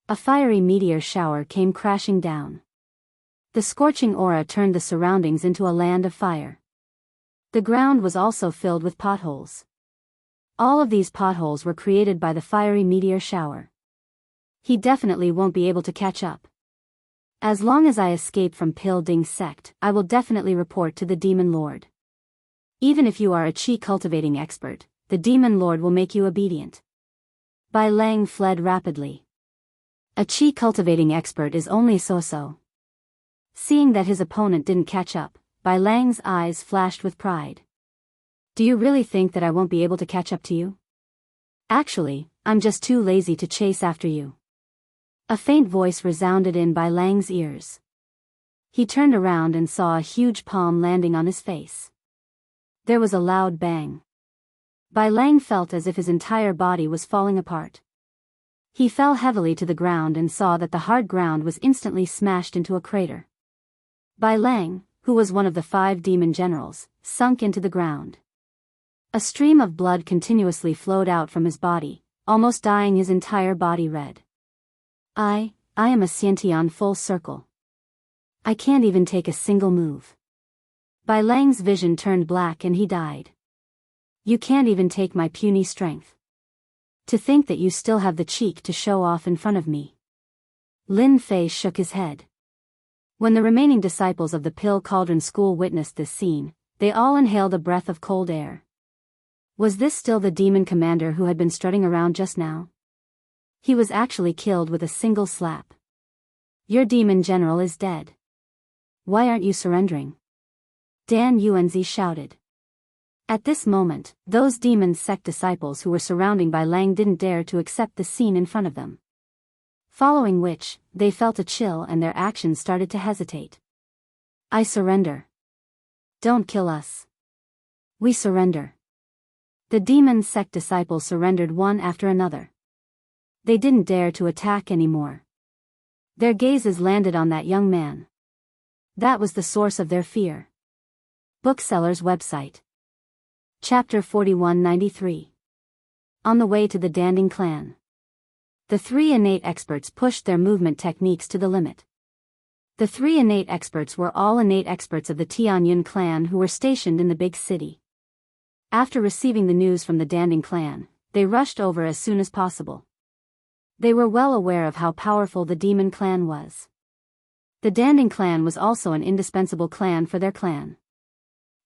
A fiery meteor shower came crashing down. The scorching aura turned the surroundings into a land of fire. The ground was also filled with potholes. All of these potholes were created by the fiery meteor shower. He definitely won't be able to catch up. As long as I escape from Pil Ding's sect, I will definitely report to the Demon Lord. Even if you are a qi cultivating expert, the Demon Lord will make you obedient. Bai Lang fled rapidly. A qi cultivating expert is only so-so. Seeing that his opponent didn't catch up, Bai Lang's eyes flashed with pride. Do you really think that I won't be able to catch up to you? Actually, I'm just too lazy to chase after you. A faint voice resounded in Bai Lang's ears. He turned around and saw a huge palm landing on his face. There was a loud bang. Bai Lang felt as if his entire body was falling apart. He fell heavily to the ground and saw that the hard ground was instantly smashed into a crater. Bai Lang, who was one of the 5 demon generals, sunk into the ground. A stream of blood continuously flowed out from his body, almost dyeing his entire body red. I am a Xiantian full circle. I can't even take a single move. Bai Lang's vision turned black and he died. You can't even take my puny strength. To think that you still have the cheek to show off in front of me. Lin Fei shook his head. When the remaining disciples of the Pil Cauldron School witnessed this scene, they all inhaled a breath of cold air. Was this still the demon commander who had been strutting around just now? He was actually killed with a single slap. Your demon general is dead. Why aren't you surrendering? Dan Yuanzi shouted. At this moment, those demon sect disciples who were surrounding Bai Lang didn't dare to accept the scene in front of them. Following which, they felt a chill and their actions started to hesitate. I surrender. Don't kill us. We surrender. The demon sect disciples surrendered one after another. They didn't dare to attack anymore. Their gazes landed on that young man. That was the source of their fear. Bookseller's website. Chapter 4193. On the way to the Danding clan. The 3 innate experts pushed their movement techniques to the limit. The three innate experts were all innate experts of the Tianyun clan who were stationed in the big city. After receiving the news from the Danding clan, they rushed over as soon as possible. They were well aware of how powerful the Demon clan was. The Danding clan was also an indispensable clan for their clan.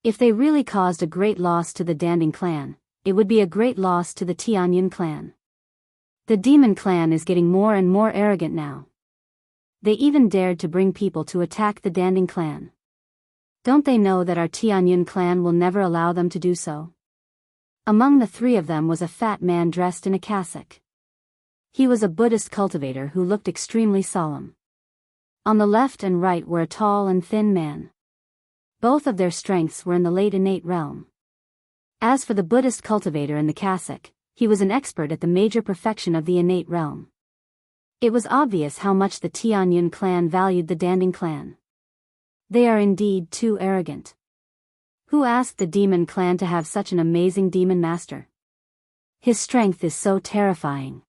If they really caused a great loss to the Danding clan, it would be a great loss to the Tianyun clan. The Demon clan is getting more and more arrogant now. They even dared to bring people to attack the Danding clan. Don't they know that our Tianyun clan will never allow them to do so? Among the three of them was a fat man dressed in a cassock. He was a Buddhist cultivator who looked extremely solemn. On the left and right were a tall and thin man. Both of their strengths were in the late innate realm. As for the Buddhist cultivator in the cassock, he was an expert at the major perfection of the innate realm. It was obvious how much the Tianyun clan valued the Danding clan. They are indeed too arrogant. Who asked the Demon clan to have such an amazing demon master? His strength is so terrifying.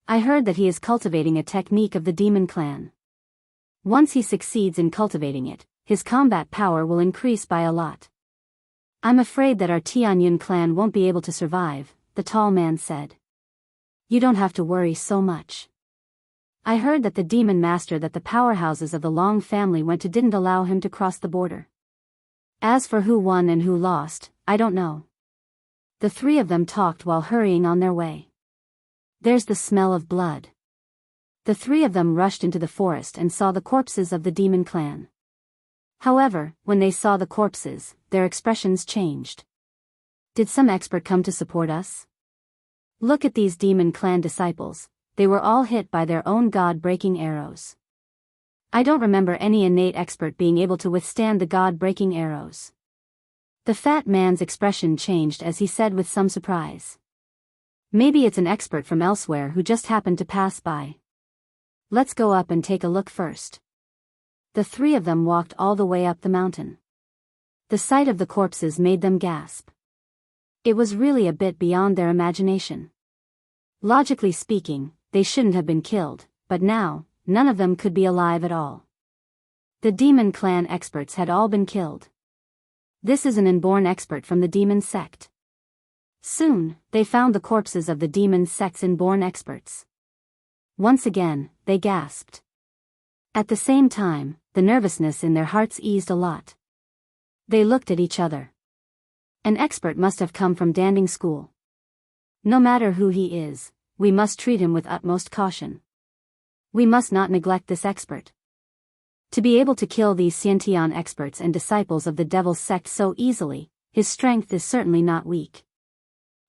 I heard that he is cultivating a technique of the Demon clan. Once he succeeds in cultivating it, his combat power will increase by a lot. I'm afraid that our Tianyun clan won't be able to survive, the tall man said. You don't have to worry so much. I heard that the demon master that the powerhouses of the Long family went to didn't allow him to cross the border. As for who won and who lost, I don't know. The three of them talked while hurrying on their way. There's the smell of blood. The three of them rushed into the forest and saw the corpses of the Demon clan. However, when they saw the corpses, their expressions changed. Did some expert come to support us? Look at these Demon clan disciples. They were all hit by their own god-breaking arrows. I don't remember any innate expert being able to withstand the god-breaking arrows. The fat man's expression changed as he said with some surprise. Maybe it's an expert from elsewhere who just happened to pass by. Let's go up and take a look first. The three of them walked all the way up the mountain. The sight of the corpses made them gasp. It was really a bit beyond their imagination. Logically speaking, they shouldn't have been killed, but now, none of them could be alive at all. The Demon clan experts had all been killed. This is an inborn expert from the Demon sect. Soon, they found the corpses of the Demon sect's inborn experts. Once again, they gasped. At the same time, the nervousness in their hearts eased a lot. They looked at each other. An expert must have come from Danding School. No matter who he is, we must treat him with utmost caution. We must not neglect this expert. To be able to kill these Xiantian experts and disciples of the Devil's sect so easily, his strength is certainly not weak.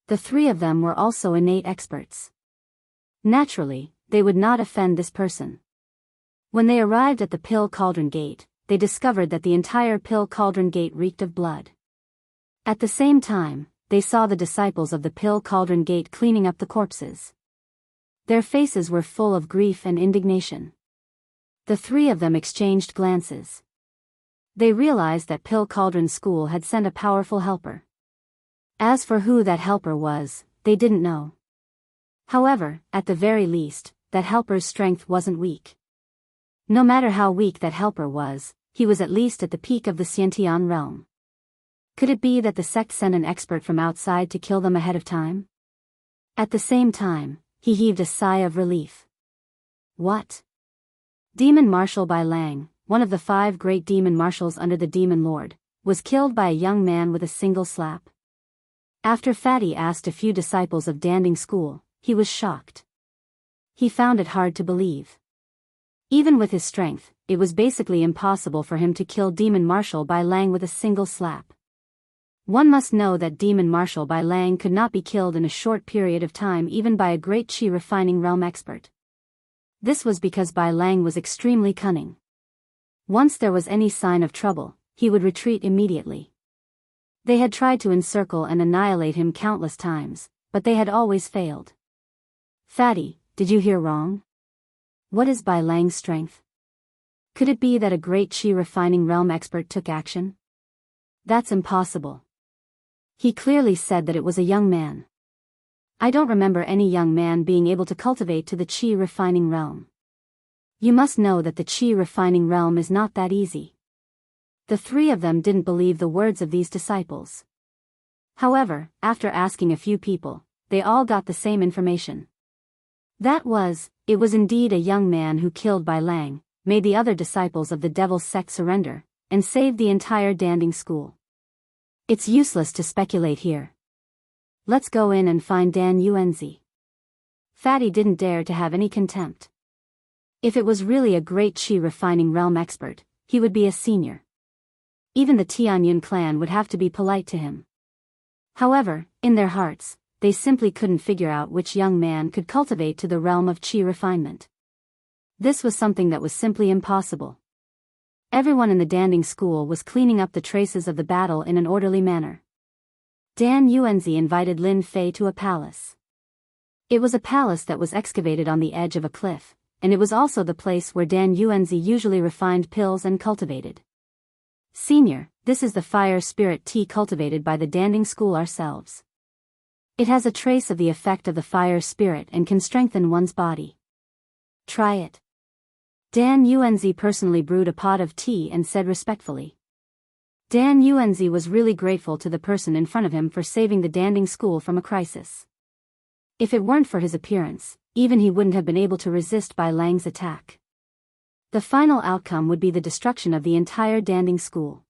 The three of them were also innate experts. Naturally, they would not offend this person. When they arrived at the Pill Cauldron Gate, they discovered that the entire Pill Cauldron Gate reeked of blood. At the same time, they saw the disciples of the Pill Cauldron Gate cleaning up the corpses. Their faces were full of grief and indignation. The three of them exchanged glances. They realized that Pill Cauldron School had sent a powerful helper. As for who that helper was, they didn't know. However, at the very least, that helper's strength wasn't weak. No matter how weak that helper was, he was at least at the peak of the Xiantian realm. Could it be that the sect sent an expert from outside to kill them ahead of time? At the same time, he heaved a sigh of relief. What? Demon Marshal Bai Lang, one of the 5 great demon marshals under the Demon Lord, was killed by a young man with a single slap. After Fatty asked a few disciples of Danding School, he was shocked. He found it hard to believe. Even with his strength, it was basically impossible for him to kill Demon Marshal Bai Lang with a single slap. One must know that Demon Marshal Bai Lang could not be killed in a short period of time even by a great chi refining realm expert. This was because Bai Lang was extremely cunning. Once there was any sign of trouble, he would retreat immediately. They had tried to encircle and annihilate him countless times, but they had always failed. Fatty, did you hear wrong? What is Bai Lang's strength? Could it be that a great chi refining realm expert took action? That's impossible. He clearly said that it was a young man. I don't remember any young man being able to cultivate to the chi refining realm. You must know that the Qi refining realm is not that easy. The three of them didn't believe the words of these disciples. However, after asking a few people, they all got the same information. It was indeed a young man who killed Bai Lang, made the other disciples of the devil's sect surrender, and saved the entire Danding school. It's useless to speculate here. Let's go in and find Dan Yuanzi. Fatty didn't dare to have any contempt. If it was really a great Qi refining realm expert, he would be a senior. Even the Tianyun clan would have to be polite to him. However, in their hearts, they simply couldn't figure out which young man could cultivate to the realm of Qi refinement. This was something that was simply impossible. Everyone in the Danding school was cleaning up the traces of the battle in an orderly manner. Dan Yuanzi invited Lin Fei to a palace. It was a palace that was excavated on the edge of a cliff, and it was also the place where Dan Yuanzi usually refined pills and cultivated. Senior, this is the fire spirit tea cultivated by the Danding school ourselves. It has a trace of the effect of the fire spirit and can strengthen one's body. Try it. Dan Yuanzi personally brewed a pot of tea and said respectfully. Dan Yuanzi was really grateful to the person in front of him for saving the Danding school from a crisis. If it weren't for his appearance, even he wouldn't have been able to resist Bai Lang's attack. The final outcome would be the destruction of the entire Danding school.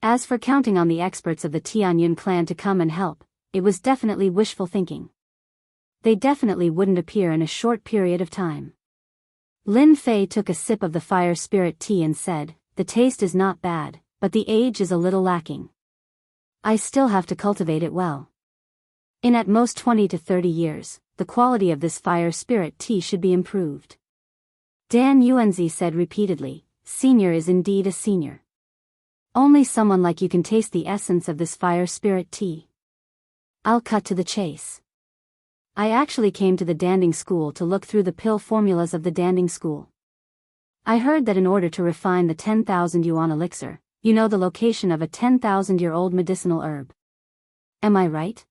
As for counting on the experts of the Tianyun clan to come and help, it was definitely wishful thinking. They definitely wouldn't appear in a short period of time. Lin Fei took a sip of the fire spirit tea and said, "The taste is not bad, but the age is a little lacking. I still have to cultivate it well. In at most 20 to 30 years, the quality of this fire spirit tea should be improved." Dan Yuanzi said repeatedly, "Senior is indeed a senior. Only someone like you can taste the essence of this fire spirit tea." I'll cut to the chase. I actually came to the Danding school to look through the pill formulas of the Danding school. I heard that in order to refine the 10,000 yuan elixir, you know the location of a 10,000-year-old medicinal herb. Am I right?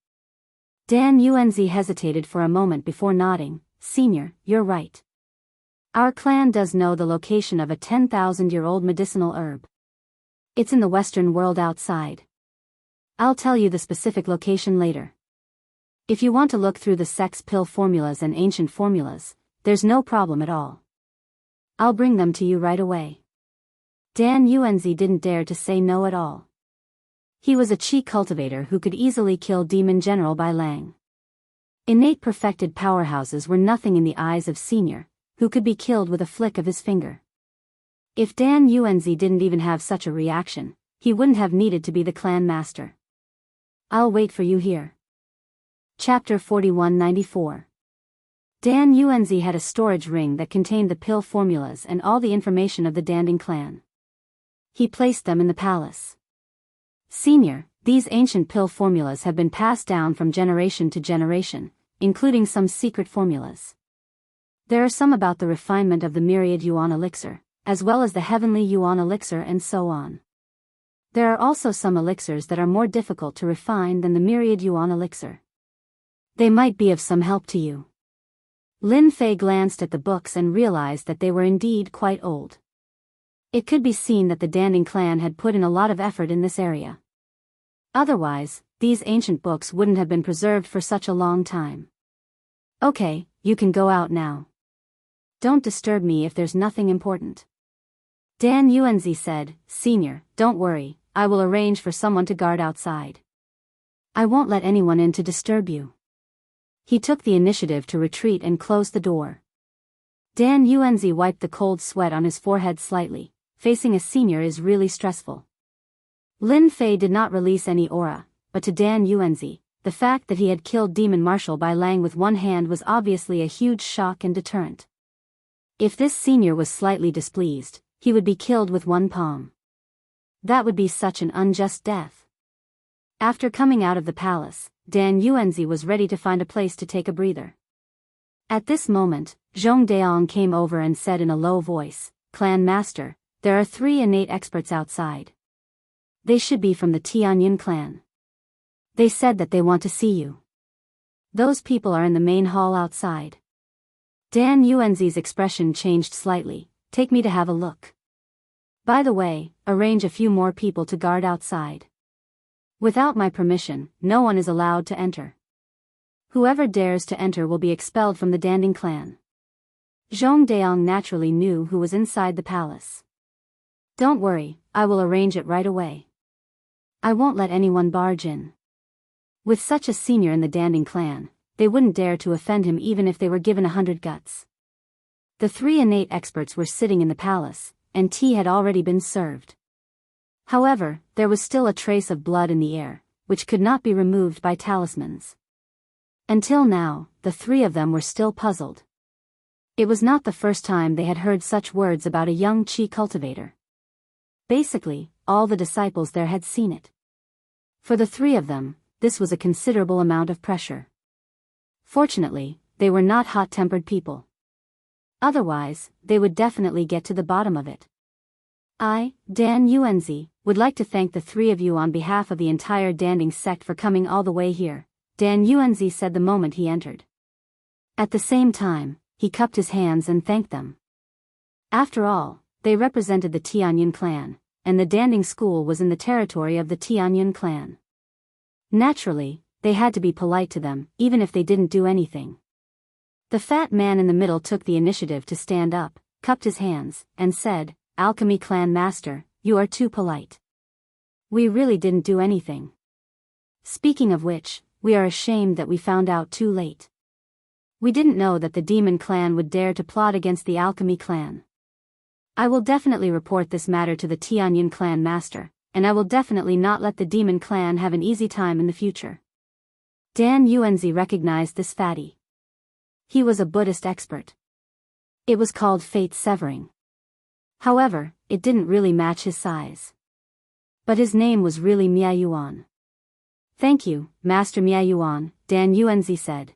Dan Yuanzi hesitated for a moment before nodding. "Senior, you're right. Our clan does know the location of a 10,000-year-old medicinal herb. It's in the Western world outside. I'll tell you the specific location later. If you want to look through the sect's pill formulas and ancient formulas, there's no problem at all. I'll bring them to you right away." Dan Yuanzi didn't dare to say no at all. He was a Qi cultivator who could easily kill Demon General Bai Lang. Innate perfected powerhouses were nothing in the eyes of Senior, who could be killed with a flick of his finger. If Dan Yuanzi didn't even have such a reaction, he wouldn't have needed to be the clan master. "I'll wait for you here." Chapter 4194. Dan Yuanzi had a storage ring that contained the pill formulas and all the information of the Danding clan. He placed them in the palace. "Senior, these ancient pill formulas have been passed down from generation to generation, including some secret formulas. There are some about the refinement of the myriad yuan elixir, as well as the heavenly yuan elixir and so on. There are also some elixirs that are more difficult to refine than the myriad yuan elixir. They might be of some help to you." Lin Fei glanced at the books and realized that they were indeed quite old. It could be seen that the Danding clan had put in a lot of effort in this area. Otherwise, these ancient books wouldn't have been preserved for such a long time. "Okay, you can go out now. Don't disturb me if there's nothing important." Dan Yuanzi said, "Senior, don't worry, I will arrange for someone to guard outside. I won't let anyone in to disturb you." He took the initiative to retreat and close the door. Dan Yuanzi wiped the cold sweat on his forehead slightly. Facing a senior is really stressful. Lin Fei did not release any aura, but to Dan Yuanzi, the fact that he had killed Demon Marshal Bai Lang with one hand was obviously a huge shock and deterrent. If this senior was slightly displeased, he would be killed with one palm. That would be such an unjust death. After coming out of the palace, Dan Yuanzi was ready to find a place to take a breather. At this moment, Zhong Daong came over and said in a low voice, "Clan Master, there are 3 innate experts outside. They should be from the Tianyun clan. They said that they want to see you. Those people are in the main hall outside." Dan Yuanzi's expression changed slightly. Take me to have a look. By the way, arrange a few more people to guard outside. Without my permission, no one is allowed to enter. Whoever dares to enter will be expelled from the Danding clan. Zhong Daong naturally knew who was inside the palace. Don't worry, I will arrange it right away. I won't let anyone barge in. With such a senior in the Danding clan, they wouldn't dare to offend him even if they were given 100 guts. The 3 innate experts were sitting in the palace, and tea had already been served. However, there was still a trace of blood in the air, which could not be removed by talismans. Until now, the 3 of them were still puzzled. It was not the first time they had heard such words about a young Qi cultivator. Basically, all the disciples there had seen it. For the 3 of them, this was a considerable amount of pressure. Fortunately, they were not hot-tempered people. Otherwise, they would definitely get to the bottom of it. I, Dan Yuanzi, would like to thank the 3 of you on behalf of the entire Danding sect for coming all the way here, Dan Yuanzi said the moment he entered. At the same time, he cupped his hands and thanked them. After all, they represented the Tianyun clan, and the Danding school was in the territory of the Tianyun clan. Naturally, they had to be polite to them, even if they didn't do anything. The fat man in the middle took the initiative to stand up, cupped his hands, and said, Alchemy Clan Master, you are too polite. We really didn't do anything. Speaking of which, we are ashamed that we found out too late. We didn't know that the Demon Clan would dare to plot against the Alchemy Clan. I will definitely report this matter to the Tianyun Clan Master, and I will definitely not let the Demon Clan have an easy time in the future. Dan Yuanzi recognized this fatty. He was a Buddhist expert. It was called fate severing. However, it didn't really match his size. But his name was really Miayuan. Thank you, Master Miayuan, Dan Yuanzi said.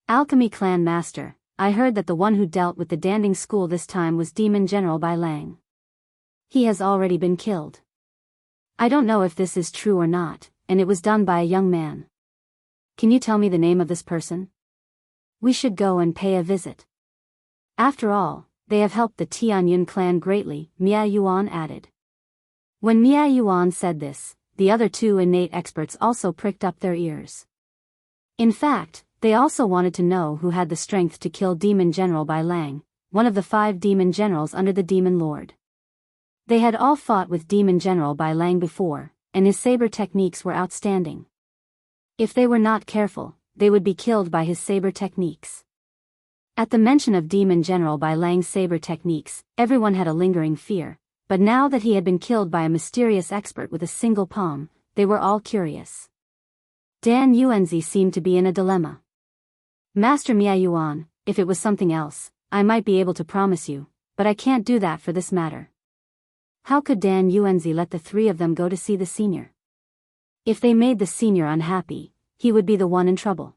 Alchemy Clan Master, I heard that the one who dealt with the Danding school this time was Demon General Bai Lang. He has already been killed. I don't know if this is true or not, and it was done by a young man. Can you tell me the name of this person? We should go and pay a visit. After all, they have helped the Tianyun clan greatly, Miayuan added. When Miayuan said this, the other 2 innate experts also pricked up their ears. In fact, they also wanted to know who had the strength to kill Demon General Bai Lang, one of the 5 demon generals under the Demon Lord. They had all fought with Demon General Bai Lang before, and his saber techniques were outstanding. If they were not careful, they would be killed by his saber techniques. At the mention of Demon General Bai Lang's saber techniques, everyone had a lingering fear, but now that he had been killed by a mysterious expert with a single palm, they were all curious. Dan Yuanzi seemed to be in a dilemma. Master Miayuan, if it was something else, I might be able to promise you, but I can't do that for this matter. How could Dan Yuanzi let the 3 of them go to see the senior? If they made the senior unhappy, he would be the one in trouble.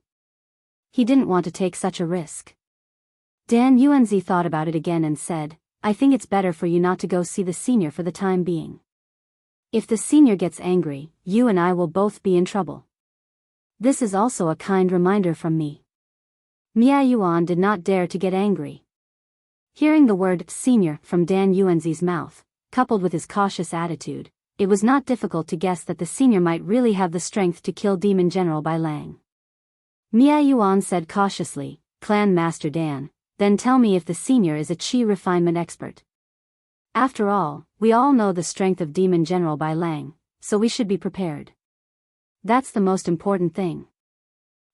He didn't want to take such a risk. Dan Yuanzi thought about it again and said, I think it's better for you not to go see the senior for the time being. If the senior gets angry, you and I will both be in trouble. This is also a kind reminder from me. Miayuan did not dare to get angry. Hearing the word senior from Dan Yuanzi's mouth, coupled with his cautious attitude, it was not difficult to guess that the senior might really have the strength to kill Demon General Bai Lang. Miayuan said cautiously, Clan Master Dan, then tell me if the senior is a Qi refinement expert. After all, we all know the strength of Demon General Bai Lang, so we should be prepared. That's the most important thing.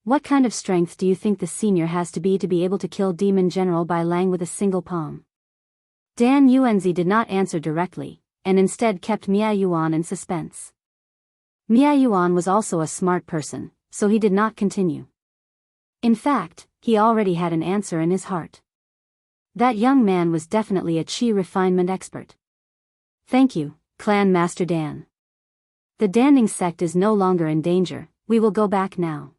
What kind of strength do you think the senior has to be able to kill Demon General Bai Lang with a single palm? Dan Yuanzi did not answer directly, and instead kept Miayuan in suspense. Miayuan was also a smart person, so he did not continue. In fact, he already had an answer in his heart. That young man was definitely a Qi refinement expert. Thank you, Clan Master Dan. The Danding sect is no longer in danger, we will go back now.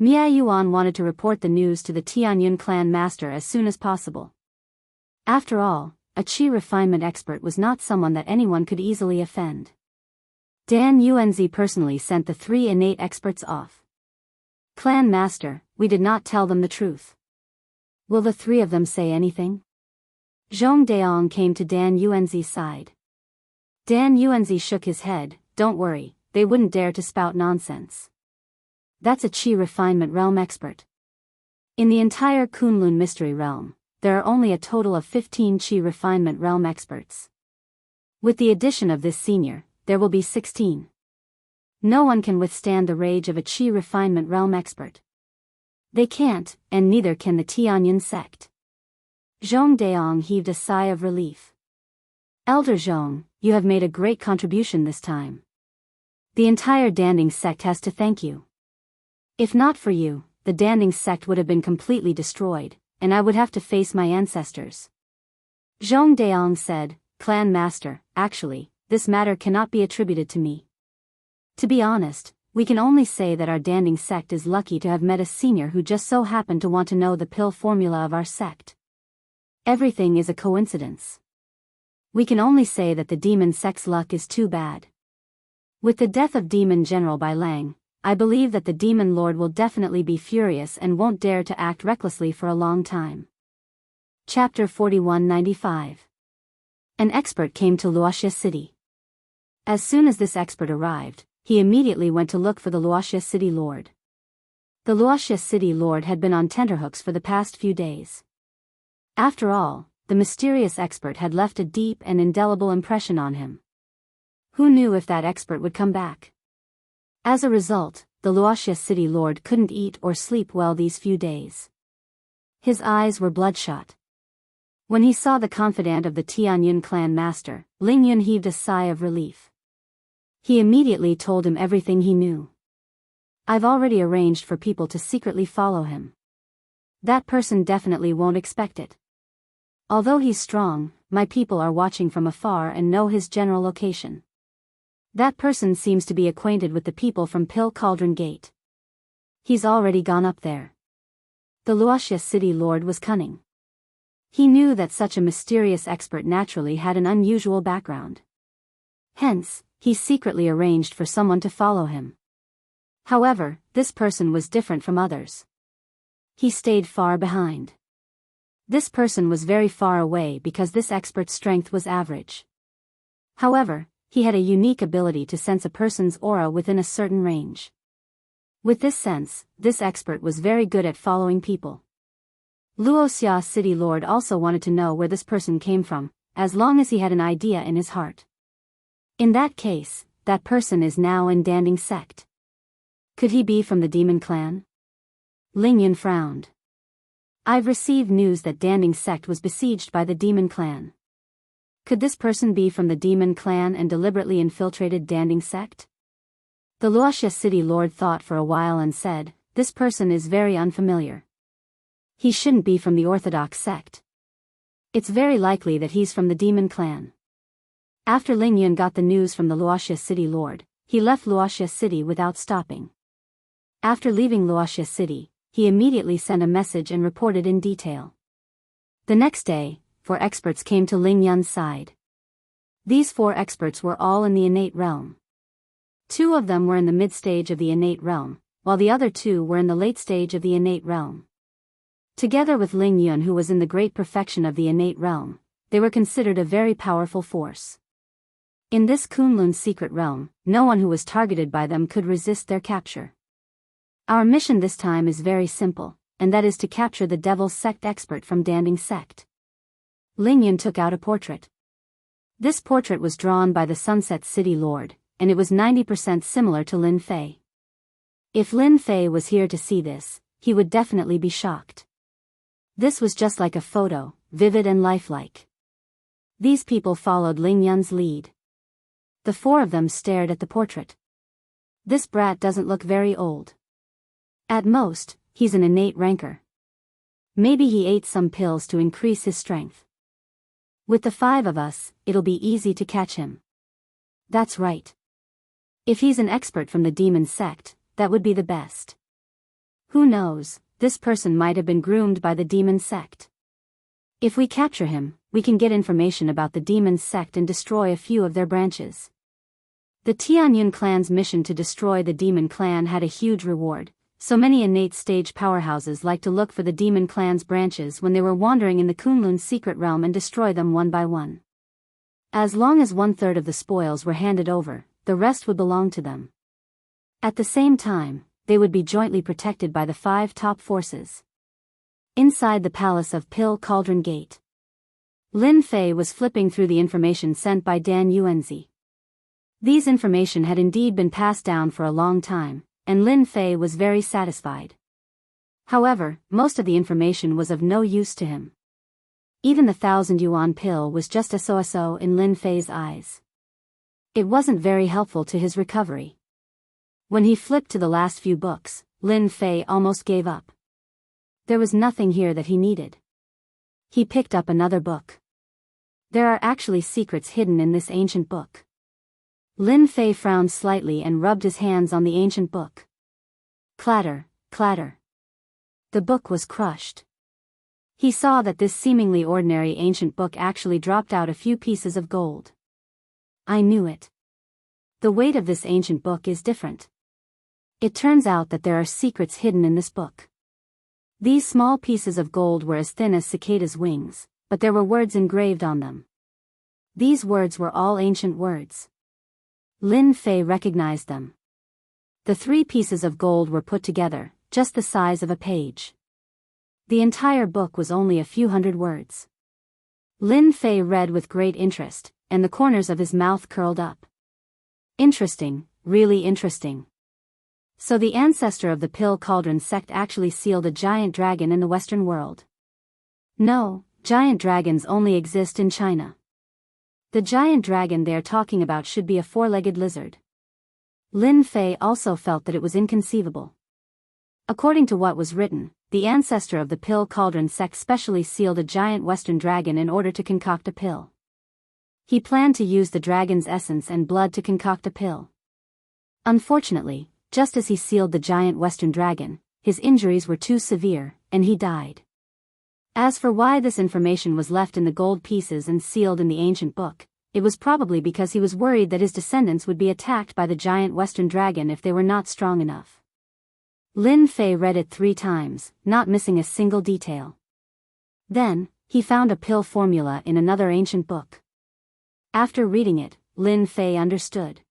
Miayuan wanted to report the news to the Tianyun clan master as soon as possible. After all, a Qi refinement expert was not someone that anyone could easily offend. Dan Yuanzi personally sent the 3 innate experts off. Clan master, we did not tell them the truth. Will the three of them say anything? Zhong Daong came to Dan Yuanzi's side. Dan Yuanzi shook his head. Don't worry, they wouldn't dare to spout nonsense. That's a Qi refinement realm expert. In the entire Kunlun mystery realm, there are only a total of 15 Qi refinement realm experts. With the addition of this senior, there will be 16. No one can withstand the rage of a Qi refinement realm expert. They can't, and neither can the Tianyun sect. Zhong Daong heaved a sigh of relief. Elder Zhong, you have made a great contribution this time. The entire Danding sect has to thank you. If not for you, the Danding sect would have been completely destroyed, and I would have to face my ancestors. Zhong Daong said, Clan Master, actually, this matter cannot be attributed to me. To be honest, we can only say that our Danding sect is lucky to have met a senior who just so happened to want to know the pill formula of our sect. Everything is a coincidence. We can only say that the demon sect's luck is too bad. With the death of Demon General Bai Lang, I believe that the Demon Lord will definitely be furious and won't dare to act recklessly for a long time. Chapter 4195. An expert came to Luoxia City. As soon as this expert arrived, he immediately went to look for the Luoxia City Lord. The Luoxia City Lord had been on tenterhooks for the past few days. After all, the mysterious expert had left a deep and indelible impression on him. Who knew if that expert would come back? As a result, the Luoxia City Lord couldn't eat or sleep well these few days. His eyes were bloodshot. When he saw the confidant of the Tianyun clan master, Ling Yun heaved a sigh of relief. He immediately told him everything he knew. I've already arranged for people to secretly follow him. That person definitely won't expect it. Although he's strong, my people are watching from afar and know his general location. That person seems to be acquainted with the people from Pill Cauldron Gate. He's already gone up there. The Luoxia City Lord was cunning. He knew that such a mysterious expert naturally had an unusual background. Hence, he secretly arranged for someone to follow him. However, this person was different from others. He stayed far behind. This person was very far away because this expert's strength was average. However, he had a unique ability to sense a person's aura within a certain range. With this sense, this expert was very good at following people. Luoxia City Lord also wanted to know where this person came from, as long as he had an idea in his heart. In that case, that person is now in Danding sect. Could he be from the demon clan? Ling Yun frowned. I've received news that Danding sect was besieged by the demon clan. Could this person be from the demon clan and deliberately infiltrated Danding sect? The Luoxia City Lord thought for a while and said, this person is very unfamiliar. He shouldn't be from the Orthodox sect. It's very likely that he's from the demon clan. After Ling Yun got the news from the Luoxia City Lord, he left Luoxia City without stopping. After leaving Luoxia City, he immediately sent a message and reported in detail. The next day, 4 experts came to Ling Yun's side. These 4 experts were all in the innate realm. 2 of them were in the mid-stage of the innate realm, while the other 2 were in the late stage of the innate realm. Together with Ling Yun, who was in the great perfection of the innate realm, they were considered a very powerful force. In this Kunlun secret realm, no one who was targeted by them could resist their capture. Our mission this time is very simple, and that is to capture the Devil's Sect expert from Danding sect. Ling Yun took out a portrait. This portrait was drawn by the Sunset City Lord, and it was 90% similar to Lin Fei. If Lin Fei was here to see this, he would definitely be shocked. This was just like a photo, vivid and lifelike. These people followed Ling Yun's lead. The 4 of them stared at the portrait. This brat doesn't look very old. At most, he's an innate rancor. Maybe he ate some pills to increase his strength. With the 5 of us, it'll be easy to catch him. That's right. If he's an expert from the demon sect, that would be the best. Who knows, this person might have been groomed by the demon sect. If we capture him, we can get information about the demon sect and destroy a few of their branches. The Tianyun clan's mission to destroy the demon clan had a huge reward, so many innate stage powerhouses like to look for the demon clan's branches when they were wandering in the Kunlun's secret realm and destroy them one by one. As long as 1/3 of the spoils were handed over, the rest would belong to them. At the same time, they would be jointly protected by the 5 top forces. Inside the palace of Pill Cauldron Gate, Lin Fei was flipping through the information sent by Dan Yuanzi. These information had indeed been passed down for a long time, and Lin Fei was very satisfied. However, most of the information was of no use to him. Even the 1,000 yuan pill was just a so-so in Lin Fei's eyes. It wasn't very helpful to his recovery. When he flipped to the last few books, Lin Fei almost gave up. There was nothing here that he needed. He picked up another book. There are actually secrets hidden in this ancient book. Lin Fei frowned slightly and rubbed his hands on the ancient book. Clatter, clatter. The book was crushed. He saw that this seemingly ordinary ancient book actually dropped out a few pieces of gold. I knew it. The weight of this ancient book is different. It turns out that there are secrets hidden in this book. These small pieces of gold were as thin as cicadas' wings, but there were words engraved on them. These words were all ancient words. Lin Fei recognized them. The 3 pieces of gold were put together, just the size of a page. The entire book was only a few hundred words. Lin Fei read with great interest, and the corners of his mouth curled up. Interesting, really interesting. So the ancestor of the Pill Cauldron sect actually sealed a giant dragon in the Western world. No, giant dragons only exist in China. The giant dragon they are talking about should be a 4-legged lizard. Lin Fei also felt that it was inconceivable. According to what was written, the ancestor of the Pill Cauldron sect specially sealed a giant Western dragon in order to concoct a pill. He planned to use the dragon's essence and blood to concoct a pill. Unfortunately, just as he sealed the giant Western dragon, his injuries were too severe, and he died. As for why this information was left in the gold pieces and sealed in the ancient book, it was probably because he was worried that his descendants would be attacked by the giant Western dragon if they were not strong enough. Lin Fei read it 3 times, not missing a single detail. Then, he found a pill formula in another ancient book. After reading it, Lin Fei understood.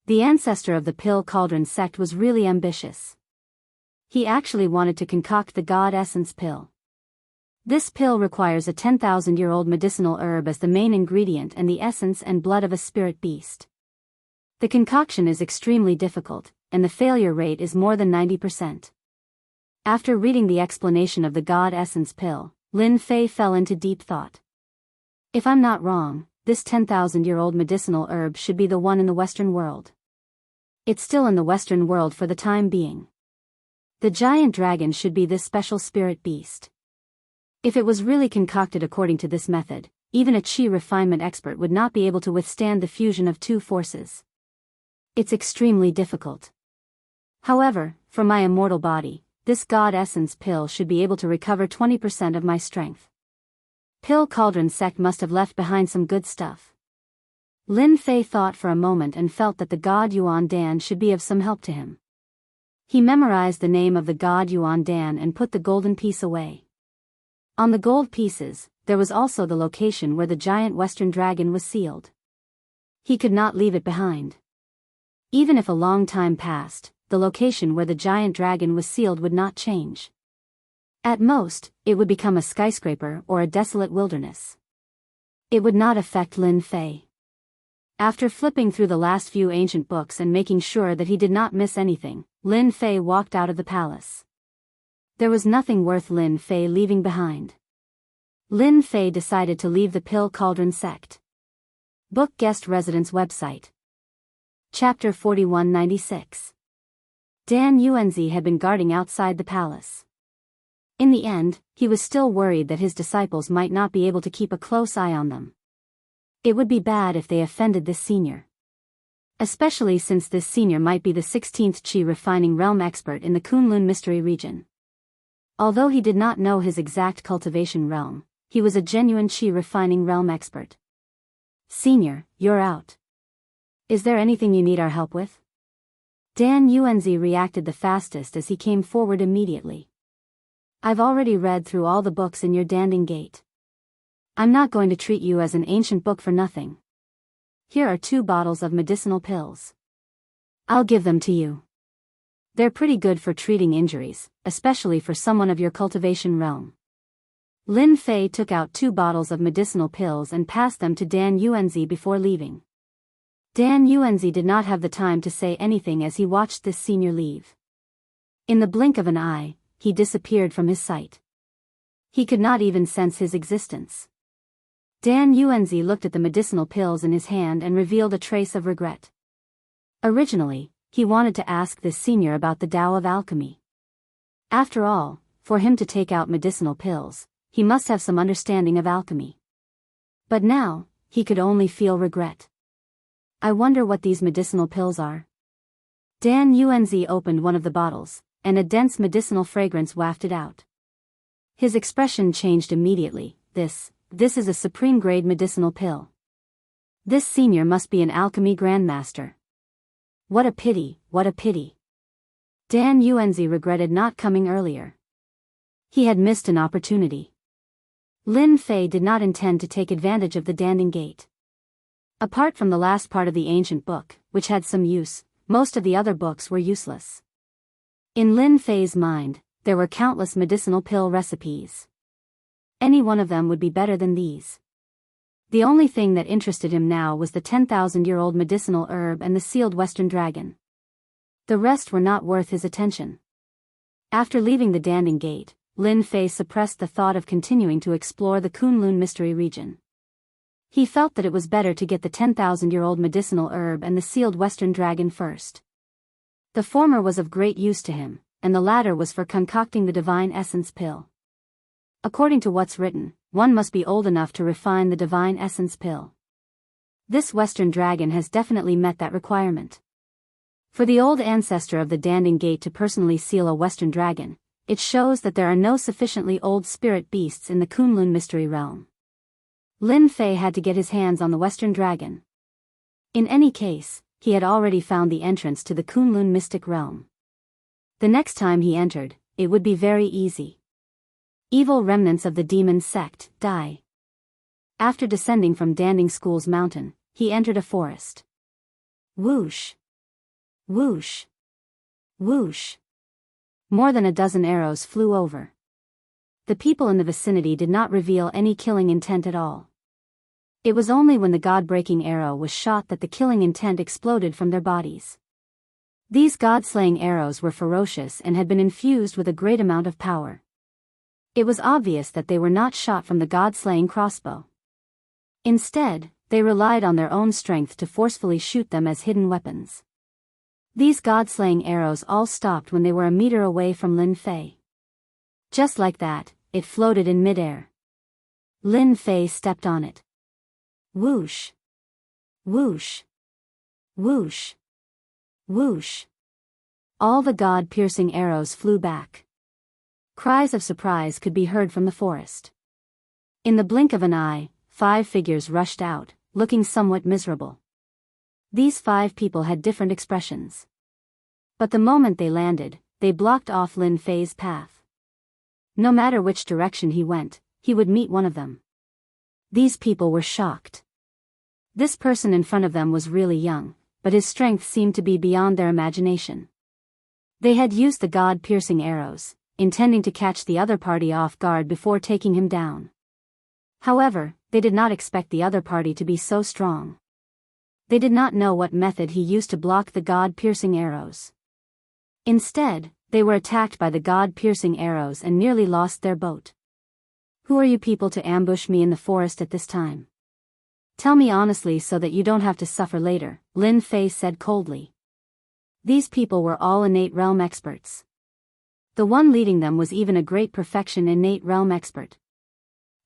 The ancestor of the Pill Cauldron sect was really ambitious. He actually wanted to concoct the God Essence pill. This pill requires a 10,000-year-old medicinal herb as the main ingredient and the essence and blood of a spirit beast. The concoction is extremely difficult, and the failure rate is more than 90%. After reading the explanation of the God Essence pill, Lin Fei fell into deep thought. If I'm not wrong, this 10,000-year-old medicinal herb should be the one in the Western world. It's still in the Western world for the time being. The giant dragon should be this special spirit beast. If it was really concocted according to this method, even a chi refinement expert would not be able to withstand the fusion of 2 forces. It's extremely difficult. However, for my immortal body, this God Essence pill should be able to recover 20% of my strength. Pill Cauldron sect must have left behind some good stuff. Lin Fei thought for a moment and felt that the God Yuan Dan should be of some help to him. He memorized the name of the God Yuan Dan and put the golden piece away. On the gold pieces, there was also the location where the giant Western dragon was sealed. He could not leave it behind. Even if a long time passed, the location where the giant dragon was sealed would not change. At most, it would become a skyscraper or a desolate wilderness. It would not affect Lin Fei. After flipping through the last few ancient books and making sure that he did not miss anything, Lin Fei walked out of the palace. There was nothing worth Lin Fei leaving behind. Lin Fei decided to leave the Pill Cauldron sect. Book Guest Residence Website. Chapter 4196. Dan Yuanzi had been guarding outside the palace. In the end, he was still worried that his disciples might not be able to keep a close eye on them. It would be bad if they offended this senior. Especially since this senior might be the 16th Qi refining realm expert in the Kunlun mystery region. Although he did not know his exact cultivation realm, he was a genuine Qi refining realm expert. Senior, you're out. Is there anything you need our help with? Dan Yuanzi reacted the fastest as he came forward immediately. I've already read through all the books in your Danding Gate. I'm not going to treat you as an ancient book for nothing. Here are 2 bottles of medicinal pills. I'll give them to you. They're pretty good for treating injuries, especially for someone of your cultivation realm. Lin Fei took out 2 bottles of medicinal pills and passed them to Dan Yuanzi before leaving. Dan Yuanzi did not have the time to say anything as he watched this senior leave. In the blink of an eye, he disappeared from his sight. He could not even sense his existence. Dan Yuanzi looked at the medicinal pills in his hand and revealed a trace of regret. Originally, he wanted to ask this senior about the Tao of alchemy. After all, for him to take out medicinal pills, he must have some understanding of alchemy. But now, he could only feel regret. I wonder what these medicinal pills are. Dan Yuanzi opened one of the bottles, and a dense medicinal fragrance wafted out. His expression changed immediately. This is a supreme-grade medicinal pill. This senior must be an alchemy grandmaster. What a pity, what a pity. Dan Yuanzi regretted not coming earlier. He had missed an opportunity. Lin Fei did not intend to take advantage of the Danding Gate. Apart from the last part of the ancient book, which had some use, most of the other books were useless. In Lin Fei's mind, there were countless medicinal pill recipes. Any one of them would be better than these. The only thing that interested him now was the 10,000-year-old medicinal herb and the sealed Western dragon. The rest were not worth his attention. After leaving the Danding Gate, Lin Fei suppressed the thought of continuing to explore the Kunlun mystery region. He felt that it was better to get the 10,000-year-old medicinal herb and the sealed Western dragon first. The former was of great use to him, and the latter was for concocting the divine essence pill. According to what's written, one must be old enough to refine the divine essence pill. This Western dragon has definitely met that requirement. For the old ancestor of the Danding Gate to personally seal a Western dragon, it shows that there are no sufficiently old spirit beasts in the Kunlun mystery realm. Lin Fei had to get his hands on the Western dragon. In any case, he had already found the entrance to the Kunlun mystic realm. The next time he entered, it would be very easy. Evil remnants of the demon sect, die. After descending from Danding School's mountain, he entered a forest. Whoosh! Whoosh! Whoosh! More than a dozen arrows flew over. The people in the vicinity did not reveal any killing intent at all. It was only when the god-breaking arrow was shot that the killing intent exploded from their bodies. These god-slaying arrows were ferocious and had been infused with a great amount of power. It was obvious that they were not shot from the god-slaying crossbow. Instead, they relied on their own strength to forcefully shoot them as hidden weapons. These god-slaying arrows all stopped when they were a meter away from Lin Fei. Just like that, it floated in midair. Lin Fei stepped on it. Whoosh! Whoosh! Whoosh! Whoosh! All the god-piercing arrows flew back. Cries of surprise could be heard from the forest. In the blink of an eye, 5 figures rushed out, looking somewhat miserable. These 5 people had different expressions. But the moment they landed, they blocked off Lin Fei's path. No matter which direction he went, he would meet one of them. These people were shocked. This person in front of them was really young, but his strength seemed to be beyond their imagination. They had used the god-piercing arrows, intending to catch the other party off guard before taking him down. However, they did not expect the other party to be so strong. They did not know what method he used to block the god-piercing arrows. Instead, they were attacked by the god-piercing arrows and nearly lost their boat. Who are you people to ambush me in the forest at this time? Tell me honestly so that you don't have to suffer later, Lin Fei said coldly. These people were all innate realm experts. The one leading them was even a great perfection innate realm expert.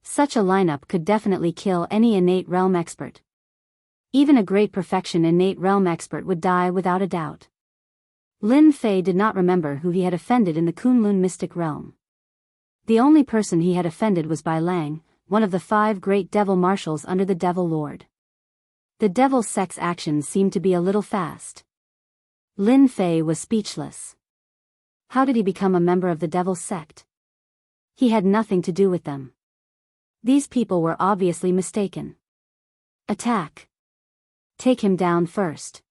Such a lineup could definitely kill any innate realm expert. Even a great perfection innate realm expert would die without a doubt. Lin Fei did not remember who he had offended in the Kunlun mystic realm. The only person he had offended was Bai Lang, one of the 5 great devil marshals under the Devil Lord. The devil sect's actions seemed to be a little fast. Lin Fei was speechless. How did he become a member of the Devil's Sect? He had nothing to do with them. These people were obviously mistaken. Attack. Take him down first.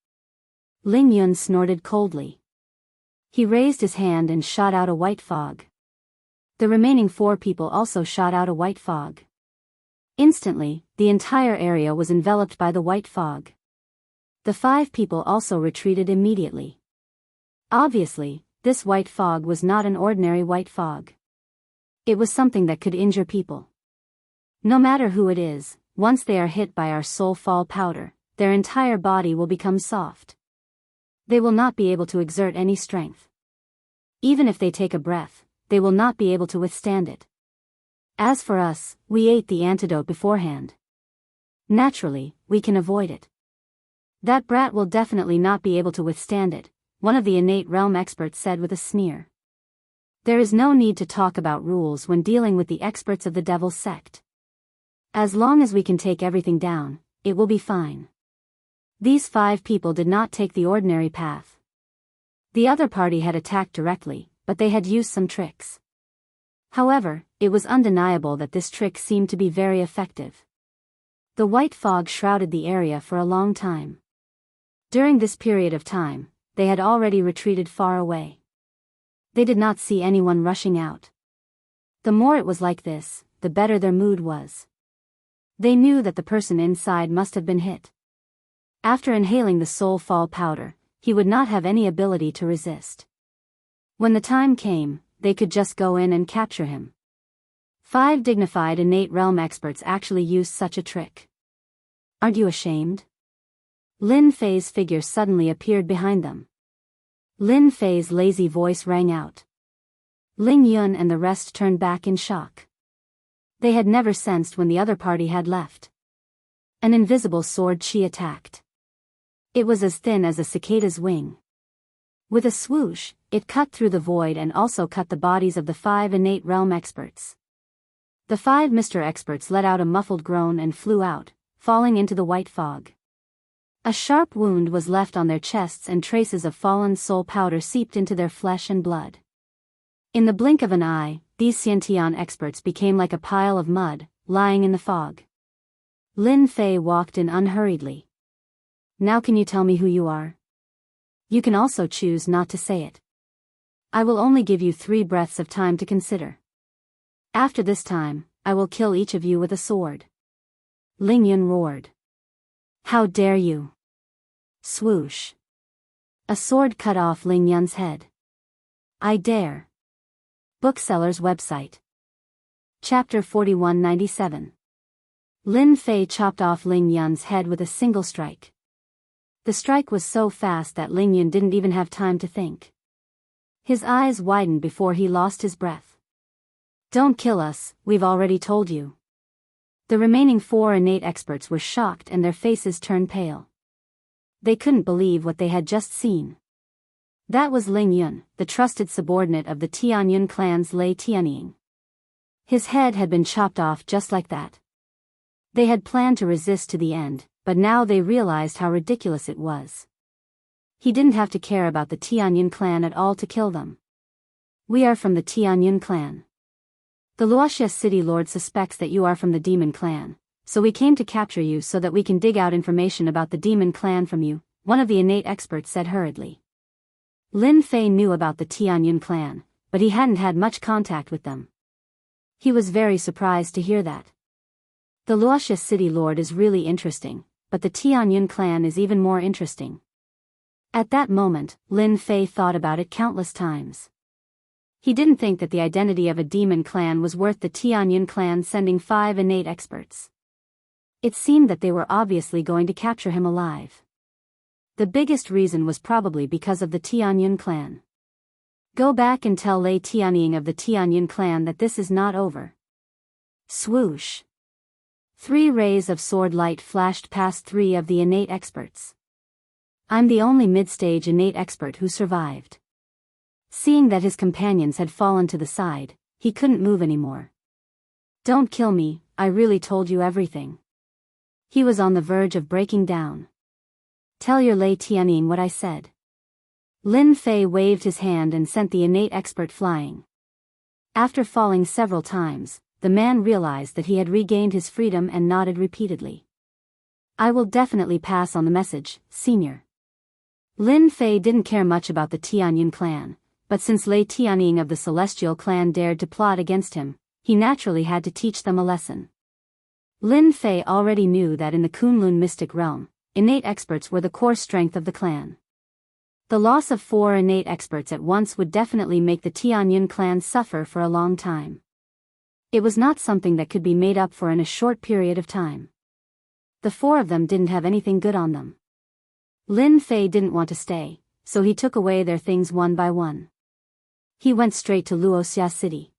Ling Yun snorted coldly. He raised his hand and shot out a white fog. The remaining 4 people also shot out a white fog. Instantly, the entire area was enveloped by the white fog. The 5 people also retreated immediately. Obviously, this white fog was not an ordinary white fog. It was something that could injure people. No matter who it is, once they are hit by our soul fall powder, their entire body will become soft. They will not be able to exert any strength. Even if they take a breath, they will not be able to withstand it. As for us, we ate the antidote beforehand. Naturally, we can avoid it. That brat will definitely not be able to withstand it, one of the innate realm experts said with a sneer. There is no need to talk about rules when dealing with the experts of the Devil's Sect. As long as we can take everything down, it will be fine. These 5 people did not take the ordinary path. The other party had attacked directly, but they had used some tricks. However, it was undeniable that this trick seemed to be very effective. The white fog shrouded the area for a long time. During this period of time, they had already retreated far away. They did not see anyone rushing out. The more it was like this, the better their mood was. They knew that the person inside must have been hit. After inhaling the soul fall powder, he would not have any ability to resist. When the time came, they could just go in and capture him. 5 dignified innate realm experts actually used such a trick. Aren't you ashamed? Lin Fei's figure suddenly appeared behind them. Lin Fei's lazy voice rang out. Ling Yun and the rest turned back in shock. They had never sensed when the other party had left. An invisible sword she attacked. It was as thin as a cicada's wing. With a swoosh, it cut through the void and also cut the bodies of the 5 innate realm experts. The 5 Mr. Experts let out a muffled groan and flew out, falling into the white fog. A sharp wound was left on their chests and traces of fallen soul powder seeped into their flesh and blood. In the blink of an eye, these Xiantian experts became like a pile of mud, lying in the fog. Lin Fei walked in unhurriedly. Now can you tell me who you are? You can also choose not to say it. I will only give you 3 breaths of time to consider. After this time, I will kill each of you with a sword. Ling Yun roared. How dare you? Swoosh. A sword cut off Ling Yun's head. I dare. Bookseller's website. Chapter 4197. Lin Fei chopped off Ling Yun's head with a single strike. The strike was so fast that Ling Yun didn't even have time to think. His eyes widened before he lost his breath. Don't kill us, we've already told you. The remaining 4 innate experts were shocked and their faces turned pale. They couldn't believe what they had just seen. That was Ling Yun, the trusted subordinate of the Tianyun clan's Lei Tianying. His head had been chopped off just like that. They had planned to resist to the end, but now they realized how ridiculous it was. He didn't have to care about the Tianyun clan at all to kill them. We are from the Tianyun clan. The Luoxia city lord suspects that you are from the demon clan, so we came to capture you so that we can dig out information about the demon clan from you, one of the innate experts said hurriedly. Lin Fei knew about the Tianyun clan, but he hadn't had much contact with them. He was very surprised to hear that. The Luoxia city lord is really interesting, but the Tianyun clan is even more interesting. At that moment, Lin Fei thought about it countless times. He didn't think that the identity of a demon clan was worth the Tianyun clan sending 5 innate experts. It seemed that they were obviously going to capture him alive. The biggest reason was probably because of the Tianyun clan. Go back and tell Lei Tianying of the Tianyun clan that this is not over. Swoosh. 3 rays of sword light flashed past 3 of the innate experts. I'm the only mid-stage innate expert who survived. Seeing that his companions had fallen to the side, he couldn't move anymore. Don't kill me, I really told you everything. He was on the verge of breaking down. Tell your Lei Tianying what I said. Lin Fei waved his hand and sent the innate expert flying. After falling several times, the man realized that he had regained his freedom and nodded repeatedly. I will definitely pass on the message, Senior. Lin Fei didn't care much about the Tianyun clan, but since Lei Tianying of the Celestial clan dared to plot against him, he naturally had to teach them a lesson. Lin Fei already knew that in the Kunlun mystic realm, innate experts were the core strength of the clan. The loss of 4 innate experts at once would definitely make the Tianyun clan suffer for a long time. It was not something that could be made up for in a short period of time. The 4 of them didn't have anything good on them. Lin Fei didn't want to stay, so he took away their things one by one. He went straight to Luoxia City.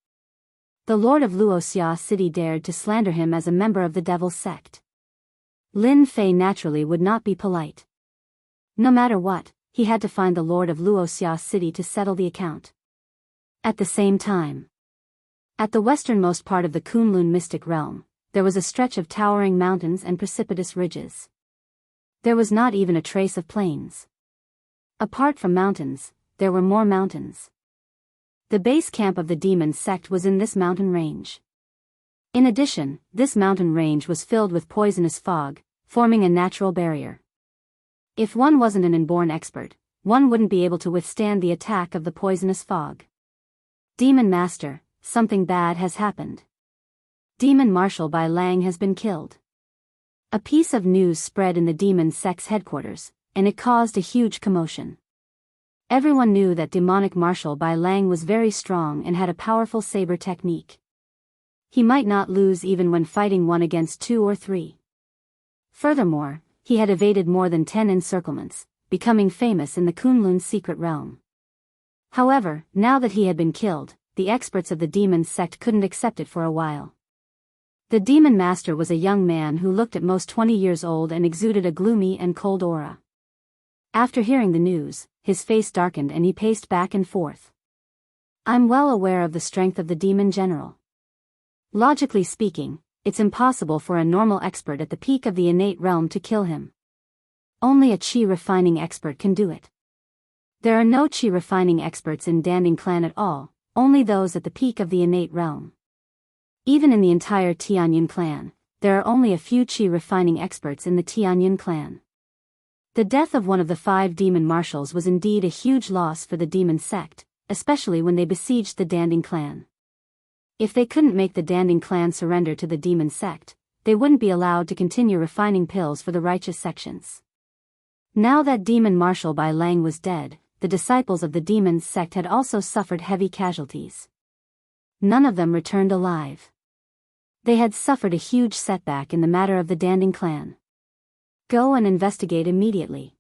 The Lord of Luoxia City dared to slander him as a member of the Devil's Sect. Lin Fei naturally would not be polite. No matter what, he had to find the Lord of Luoxia City to settle the account. At the same time, at the westernmost part of the Kunlun mystic realm, there was a stretch of towering mountains and precipitous ridges. There was not even a trace of plains. Apart from mountains, there were more mountains. The base camp of the demon sect was in this mountain range. In addition, this mountain range was filled with poisonous fog, forming a natural barrier. If one wasn't an inborn expert, one wouldn't be able to withstand the attack of the poisonous fog. Demon Master, something bad has happened. Demon Marshal Bai Lang has been killed. A piece of news spread in the demon sect's headquarters, and it caused a huge commotion. Everyone knew that demonic Marshal Bai Lang was very strong and had a powerful saber technique. He might not lose even when fighting 1 against 2 or 3. Furthermore, he had evaded more than 10 encirclements, becoming famous in the Kunlun secret realm. However, now that he had been killed, the experts of the demon sect couldn't accept it for a while. The demon master was a young man who looked at most 20 years old and exuded a gloomy and cold aura. After hearing the news, his face darkened and he paced back and forth. I'm well aware of the strength of the demon general. Logically speaking, it's impossible for a normal expert at the peak of the innate realm to kill him. Only a chi refining expert can do it. There are no chi refining experts in Danding clan at all, only those at the peak of the innate realm. Even in the entire Tianyun clan, there are only a few chi refining experts in the Tianyun clan. The death of one of the 5 demon marshals was indeed a huge loss for the demon sect, especially when they besieged the Danding clan. If they couldn't make the Danding clan surrender to the demon sect, they wouldn't be allowed to continue refining pills for the righteous sections. Now that demon Marshal Bai Lang was dead, the disciples of the demon sect had also suffered heavy casualties. None of them returned alive. They had suffered a huge setback in the matter of the Danding clan. Go and investigate immediately.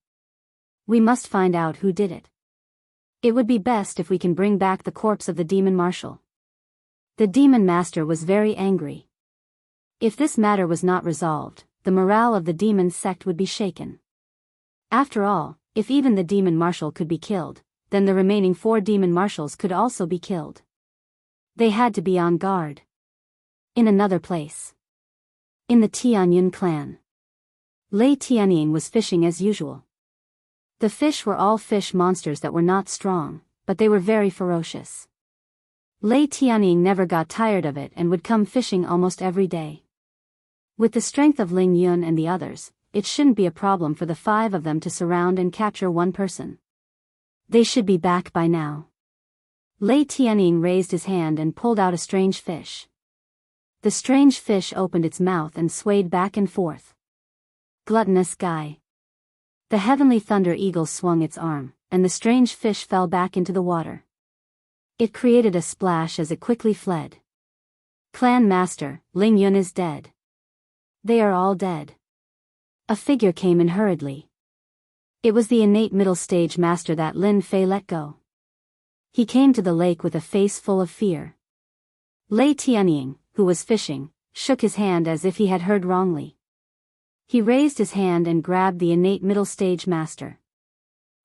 We must find out who did it. It would be best if we can bring back the corpse of the demon marshal. The demon master was very angry. If this matter was not resolved, the morale of the demon sect would be shaken. After all, if even the demon marshal could be killed, then the remaining 4 demon marshals could also be killed. They had to be on guard. In another place. In the Tianyun clan. Lei Tianying was fishing as usual. The fish were all fish monsters that were not strong, but they were very ferocious. Lei Tianying never got tired of it and would come fishing almost every day. With the strength of Ling Yun and the others, it shouldn't be a problem for the 5 of them to surround and capture one person. They should be back by now. Lei Tianying raised his hand and pulled out a strange fish. The strange fish opened its mouth and swayed back and forth. Gluttonous guy. The heavenly thunder eagle swung its arm, and the strange fish fell back into the water. It created a splash as it quickly fled. Clan Master, Ling Yun is dead. They are all dead. A figure came in hurriedly. It was the innate middle stage master that Lin Fei let go. He came to the lake with a face full of fear. Lei Tianying, who was fishing, shook his hand as if he had heard wrongly. He raised his hand and grabbed the innate middle stage master.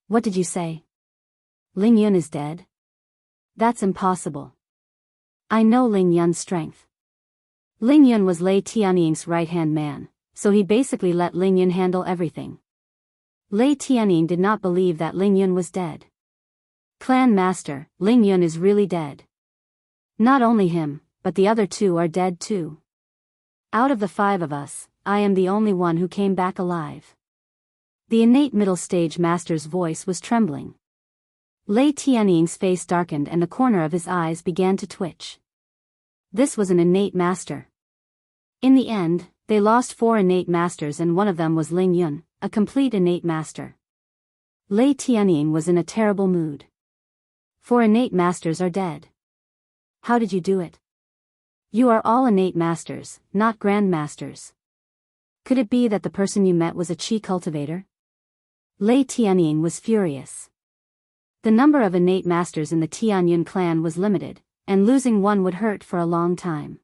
What did you say? Ling Yun is dead? That's impossible. I know Ling Yun's strength. Ling Yun was Lei Tianying's right-hand man, so he basically let Ling Yun handle everything. Lei Tianying did not believe that Ling Yun was dead. Clan Master, Ling Yun is really dead. Not only him, but the other two are dead too. Out of the 5 of us, I am the only one who came back alive. The innate middle stage master's voice was trembling. Lei Tianying's face darkened and the corner of his eyes began to twitch. This was an innate master. In the end, they lost 4 innate masters and one of them was Ling Yun, a complete innate master. Lei Tianying was in a terrible mood. 4 innate masters are dead. How did you do it? You are all innate masters, not grandmasters. Could it be that the person you met was a chi cultivator? Lei Tianying was furious. The number of innate masters in the Tianyun clan was limited, and losing one would hurt for a long time.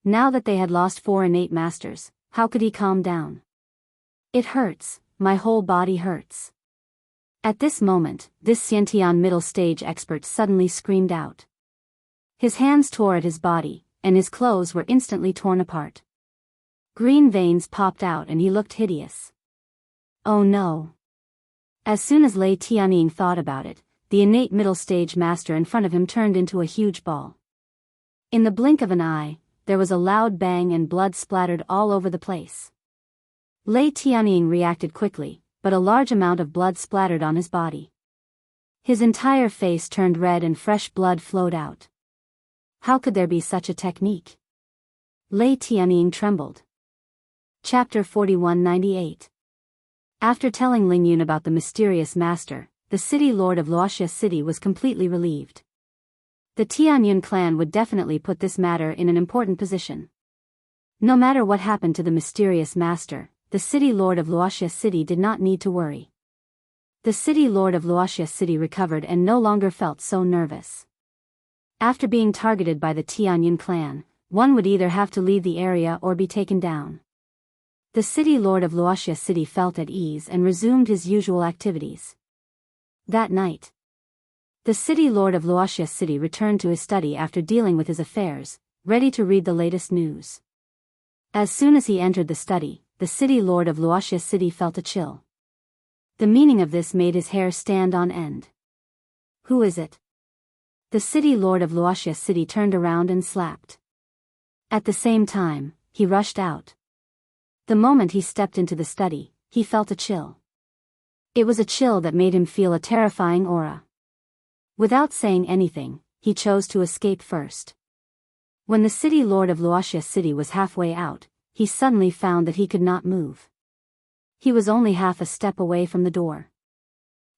Now that they had lost 4 innate masters, how could he calm down? It hurts, my whole body hurts. At this moment, this Xiantian middle stage expert suddenly screamed out. His hands tore at his body, and his clothes were instantly torn apart. Green veins popped out and he looked hideous. Oh no. As soon as Lei Tianying thought about it, the innate middle stage master in front of him turned into a huge ball. In the blink of an eye, there was a loud bang and blood splattered all over the place. Lei Tianying reacted quickly, but a large amount of blood splattered on his body. His entire face turned red and fresh blood flowed out. How could there be such a technique? Lei Tianying trembled. Chapter 4198. After telling Ling Yun about the mysterious master, the city lord of Luoxia City was completely relieved. The Tianyun clan would definitely put this matter in an important position. No matter what happened to the mysterious master, the city lord of Luoxia City did not need to worry. The city lord of Luoxia City recovered and no longer felt so nervous. After being targeted by the Tianyun clan, one would either have to leave the area or be taken down. The city lord of Luoxia City felt at ease and resumed his usual activities. That night, the city lord of Luoxia City returned to his study after dealing with his affairs, ready to read the latest news. As soon as he entered the study, the city lord of Luoxia City felt a chill. The meaning of this made his hair stand on end. Who is it? The city lord of Luoxia City turned around and slapped. At the same time, he rushed out. The moment he stepped into the study, he felt a chill. It was a chill that made him feel a terrifying aura. Without saying anything, he chose to escape first. When the city lord of Luoxia City was halfway out, he suddenly found that he could not move. He was only half a step away from the door.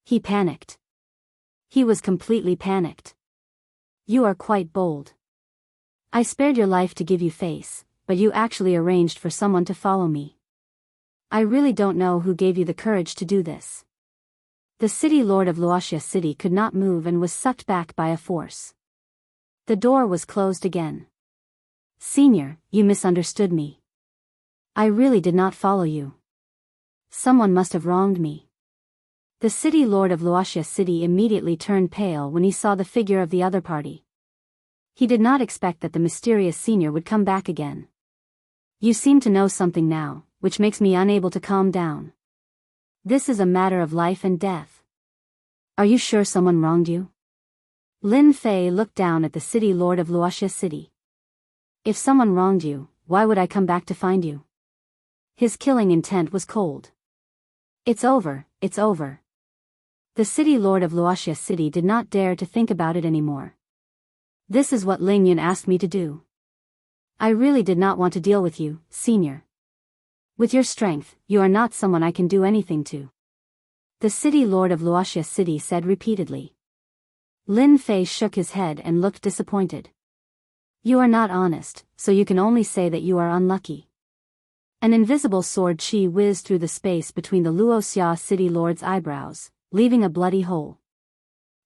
He panicked. He was completely panicked. You are quite bold. I spared your life to give you face, but you actually arranged for someone to follow me. I really don't know who gave you the courage to do this. The city lord of Luoxia City could not move and was sucked back by a force. The door was closed again. Senior, you misunderstood me. I really did not follow you. Someone must have wronged me. The city lord of Luoxia City immediately turned pale when he saw the figure of the other party. He did not expect that the mysterious senior would come back again. You seem to know something now, which makes me unable to calm down. This is a matter of life and death. Are you sure someone wronged you? Lin Fei looked down at the city lord of Luoxia City. If someone wronged you, why would I come back to find you? His killing intent was cold. It's over, it's over. The city lord of Luoxia City did not dare to think about it anymore. This is what Ling Yun asked me to do. I really did not want to deal with you, senior. With your strength, you are not someone I can do anything to. The city lord of Luoxia City said repeatedly. Lin Fei shook his head and looked disappointed. You are not honest, so you can only say that you are unlucky. An invisible sword chi whizzed through the space between the Luoxia City lord's eyebrows, leaving a bloody hole.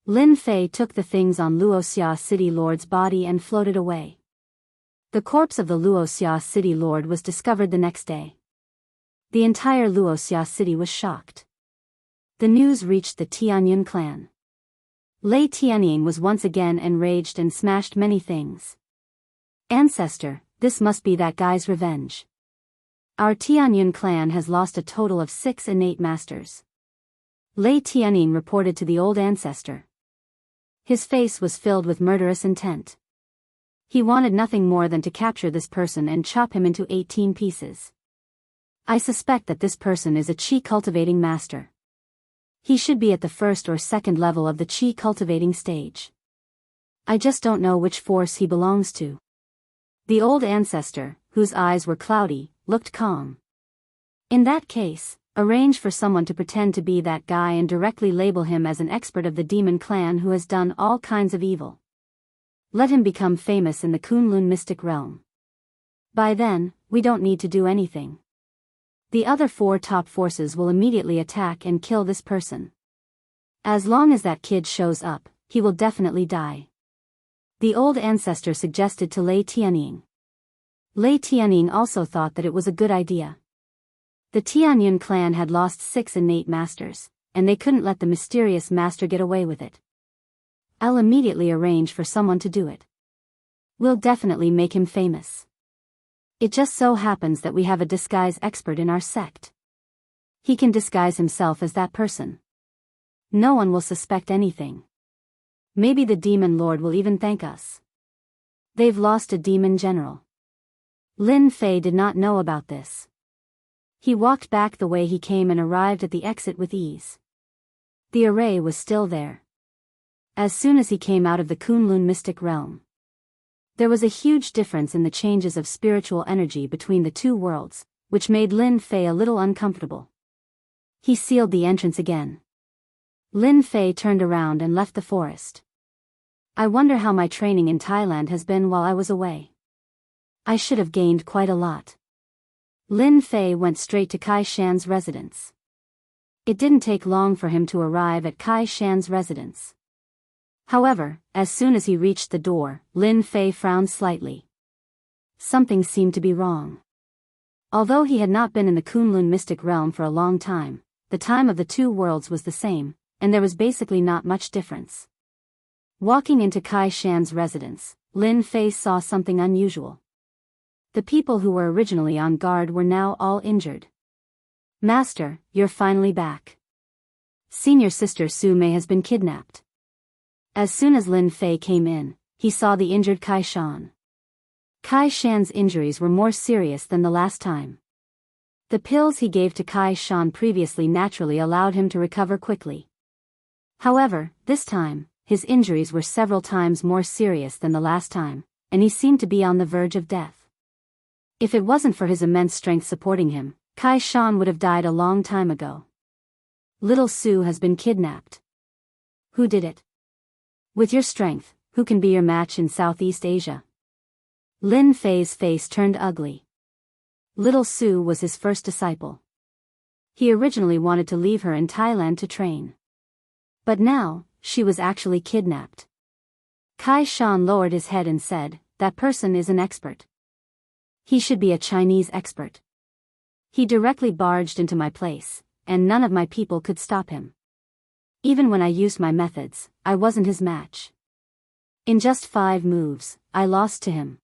Lin Fei took the things on Luoxia City lord's body and floated away. The corpse of the Luoxia City lord was discovered the next day. The entire Luoxia City was shocked. The news reached the Tianyun clan. Lei Tianying was once again enraged and smashed many things. Ancestor, this must be that guy's revenge. Our Tianyun clan has lost a total of 6 innate masters. Lei Tianying reported to the old ancestor. His face was filled with murderous intent. He wanted nothing more than to capture this person and chop him into 18 pieces. I suspect that this person is a chi cultivating master. He should be at the first or second level of the chi cultivating stage. I just don't know which force he belongs to. The old ancestor, whose eyes were cloudy, looked calm. In that case, arrange for someone to pretend to be that guy and directly label him as an expert of the demon clan who has done all kinds of evil. Let him become famous in the Kunlun mystic realm. By then, we don't need to do anything. The other 4 top forces will immediately attack and kill this person. As long as that kid shows up, he will definitely die. The old ancestor suggested to Lei Tianying. Lei Tianying also thought that it was a good idea. The Tianyun clan had lost 6 innate masters, and they couldn't let the mysterious master get away with it. I'll immediately arrange for someone to do it. We'll definitely make him famous. It just so happens that we have a disguise expert in our sect. He can disguise himself as that person. No one will suspect anything. Maybe the demon lord will even thank us. They've lost a demon general. Lin Fei did not know about this. He walked back the way he came and arrived at the exit with ease. The array was still there. As soon as he came out of the Kunlun mystic realm, there was a huge difference in the changes of spiritual energy between the 2 worlds, which made Lin Fei a little uncomfortable. He sealed the entrance again. Lin Fei turned around and left the forest. I wonder how my training in Thailand has been while I was away. I should have gained quite a lot. Lin Fei went straight to Kai Shan's residence. It didn't take long for him to arrive at Kai Shan's residence. However, as soon as he reached the door, Lin Fei frowned slightly. Something seemed to be wrong. Although he had not been in the Kunlun mystic realm for a long time, the time of the 2 worlds was the same, and there was basically not much difference. Walking into Kai Shan's residence, Lin Fei saw something unusual. The people who were originally on guard were now all injured. Master, you're finally back. Senior sister Su Mei has been kidnapped. As soon as Lin Fei came in, he saw the injured Kai Shan. Kai Shan's injuries were more serious than the last time. The pills he gave to Kai Shan previously naturally allowed him to recover quickly. However, this time, his injuries were several times more serious than the last time, and he seemed to be on the verge of death. If it wasn't for his immense strength supporting him, Kai Shan would have died a long time ago. Little Su has been kidnapped. Who did it? With your strength, who can be your match in Southeast Asia? Lin Fei's face turned ugly. Little Su was his first disciple. He originally wanted to leave her in Thailand to train. But now, she was actually kidnapped. Kai Shan lowered his head and said, "That person is an expert. He should be a Chinese expert. He directly barged into my place, and none of my people could stop him. Even when I used my methods, I wasn't his match. In just 5 moves, I lost to him.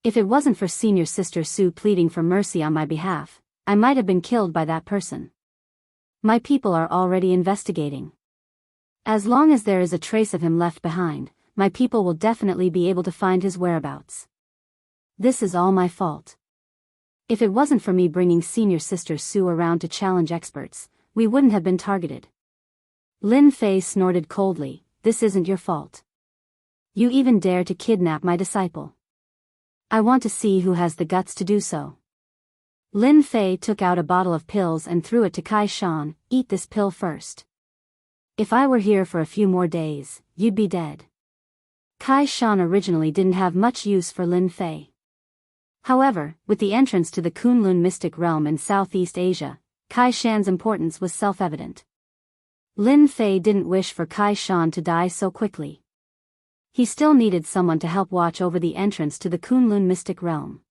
If it wasn't for senior sister Su pleading for mercy on my behalf, I might have been killed by that person. My people are already investigating. As long as there is a trace of him left behind, my people will definitely be able to find his whereabouts. This is all my fault. If it wasn't for me bringing senior sister Su around to challenge experts, we wouldn't have been targeted." Lin Fei snorted coldly, "This isn't your fault. You even dare to kidnap my disciple. I want to see who has the guts to do so." Lin Fei took out a bottle of pills and threw it to Kai Shan. "Eat this pill first. If I were here for a few more days, you'd be dead." Kai Shan originally didn't have much use for Lin Fei. However, with the entrance to the Kunlun mystic realm in Southeast Asia, Kai Shan's importance was self-evident. Lin Fei didn't wish for Kai Shan to die so quickly. He still needed someone to help watch over the entrance to the Kunlun mystic realm.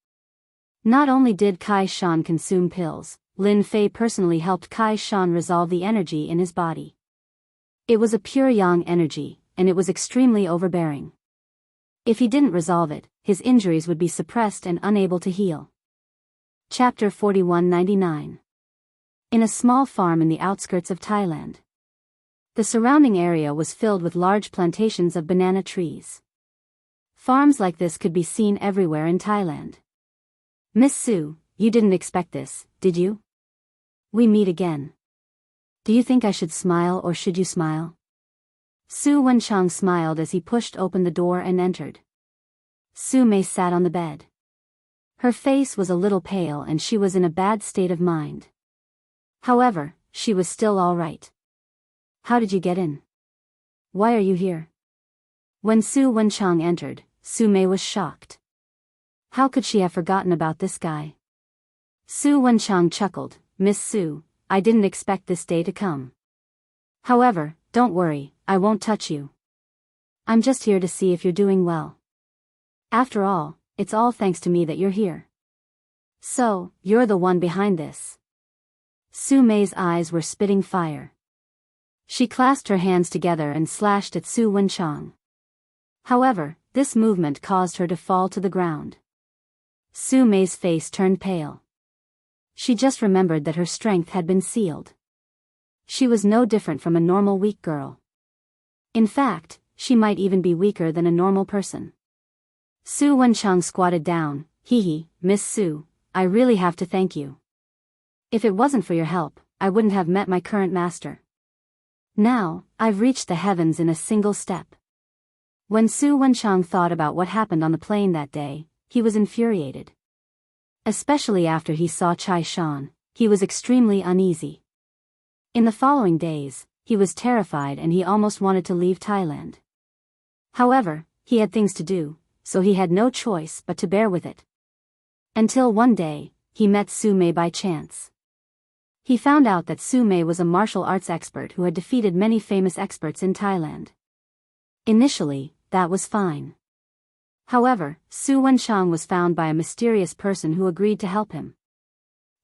Not only did Kai Shan consume pills, Lin Fei personally helped Kai Shan resolve the energy in his body. It was a pure yang energy, and it was extremely overbearing. If he didn't resolve it, his injuries would be suppressed and unable to heal. Chapter 4199. In a small farm in the outskirts of Thailand. The surrounding area was filled with large plantations of banana trees. Farms like this could be seen everywhere in Thailand. Miss Sue, you didn't expect this, did you? We meet again. Do you think I should smile or should you smile? Su Wenchang smiled as he pushed open the door and entered. Su Mei sat on the bed. Her face was a little pale and she was in a bad state of mind. However, she was still all right. How did you get in? Why are you here? When Su Wenchang entered, Su Mei was shocked. How could she have forgotten about this guy? Su Wenchang chuckled, Miss Su, I didn't expect this day to come. However, don't worry, I won't touch you. I'm just here to see if you're doing well. After all, it's all thanks to me that you're here. So, you're the one behind this. Su Mei's eyes were spitting fire. She clasped her hands together and slashed at Su Wenchang. However, this movement caused her to fall to the ground. Su Mei's face turned pale. She just remembered that her strength had been sealed. She was no different from a normal weak girl. In fact, she might even be weaker than a normal person. Su Wenchang squatted down. Hee, Miss Su, I really have to thank you. If it wasn't for your help, I wouldn't have met my current master. Now, I've reached the heavens in a single step. When Su Wenchang thought about what happened on the plane that day, he was infuriated. Especially after he saw Chai Shan, he was extremely uneasy. In the following days, he was terrified and he almost wanted to leave Thailand. However, he had things to do, so he had no choice but to bear with it. Until one day, he met Su Mei by chance. He found out that Su Mei was a martial arts expert who had defeated many famous experts in Thailand. Initially, that was fine. However, Su Wenchang was found by a mysterious person who agreed to help him.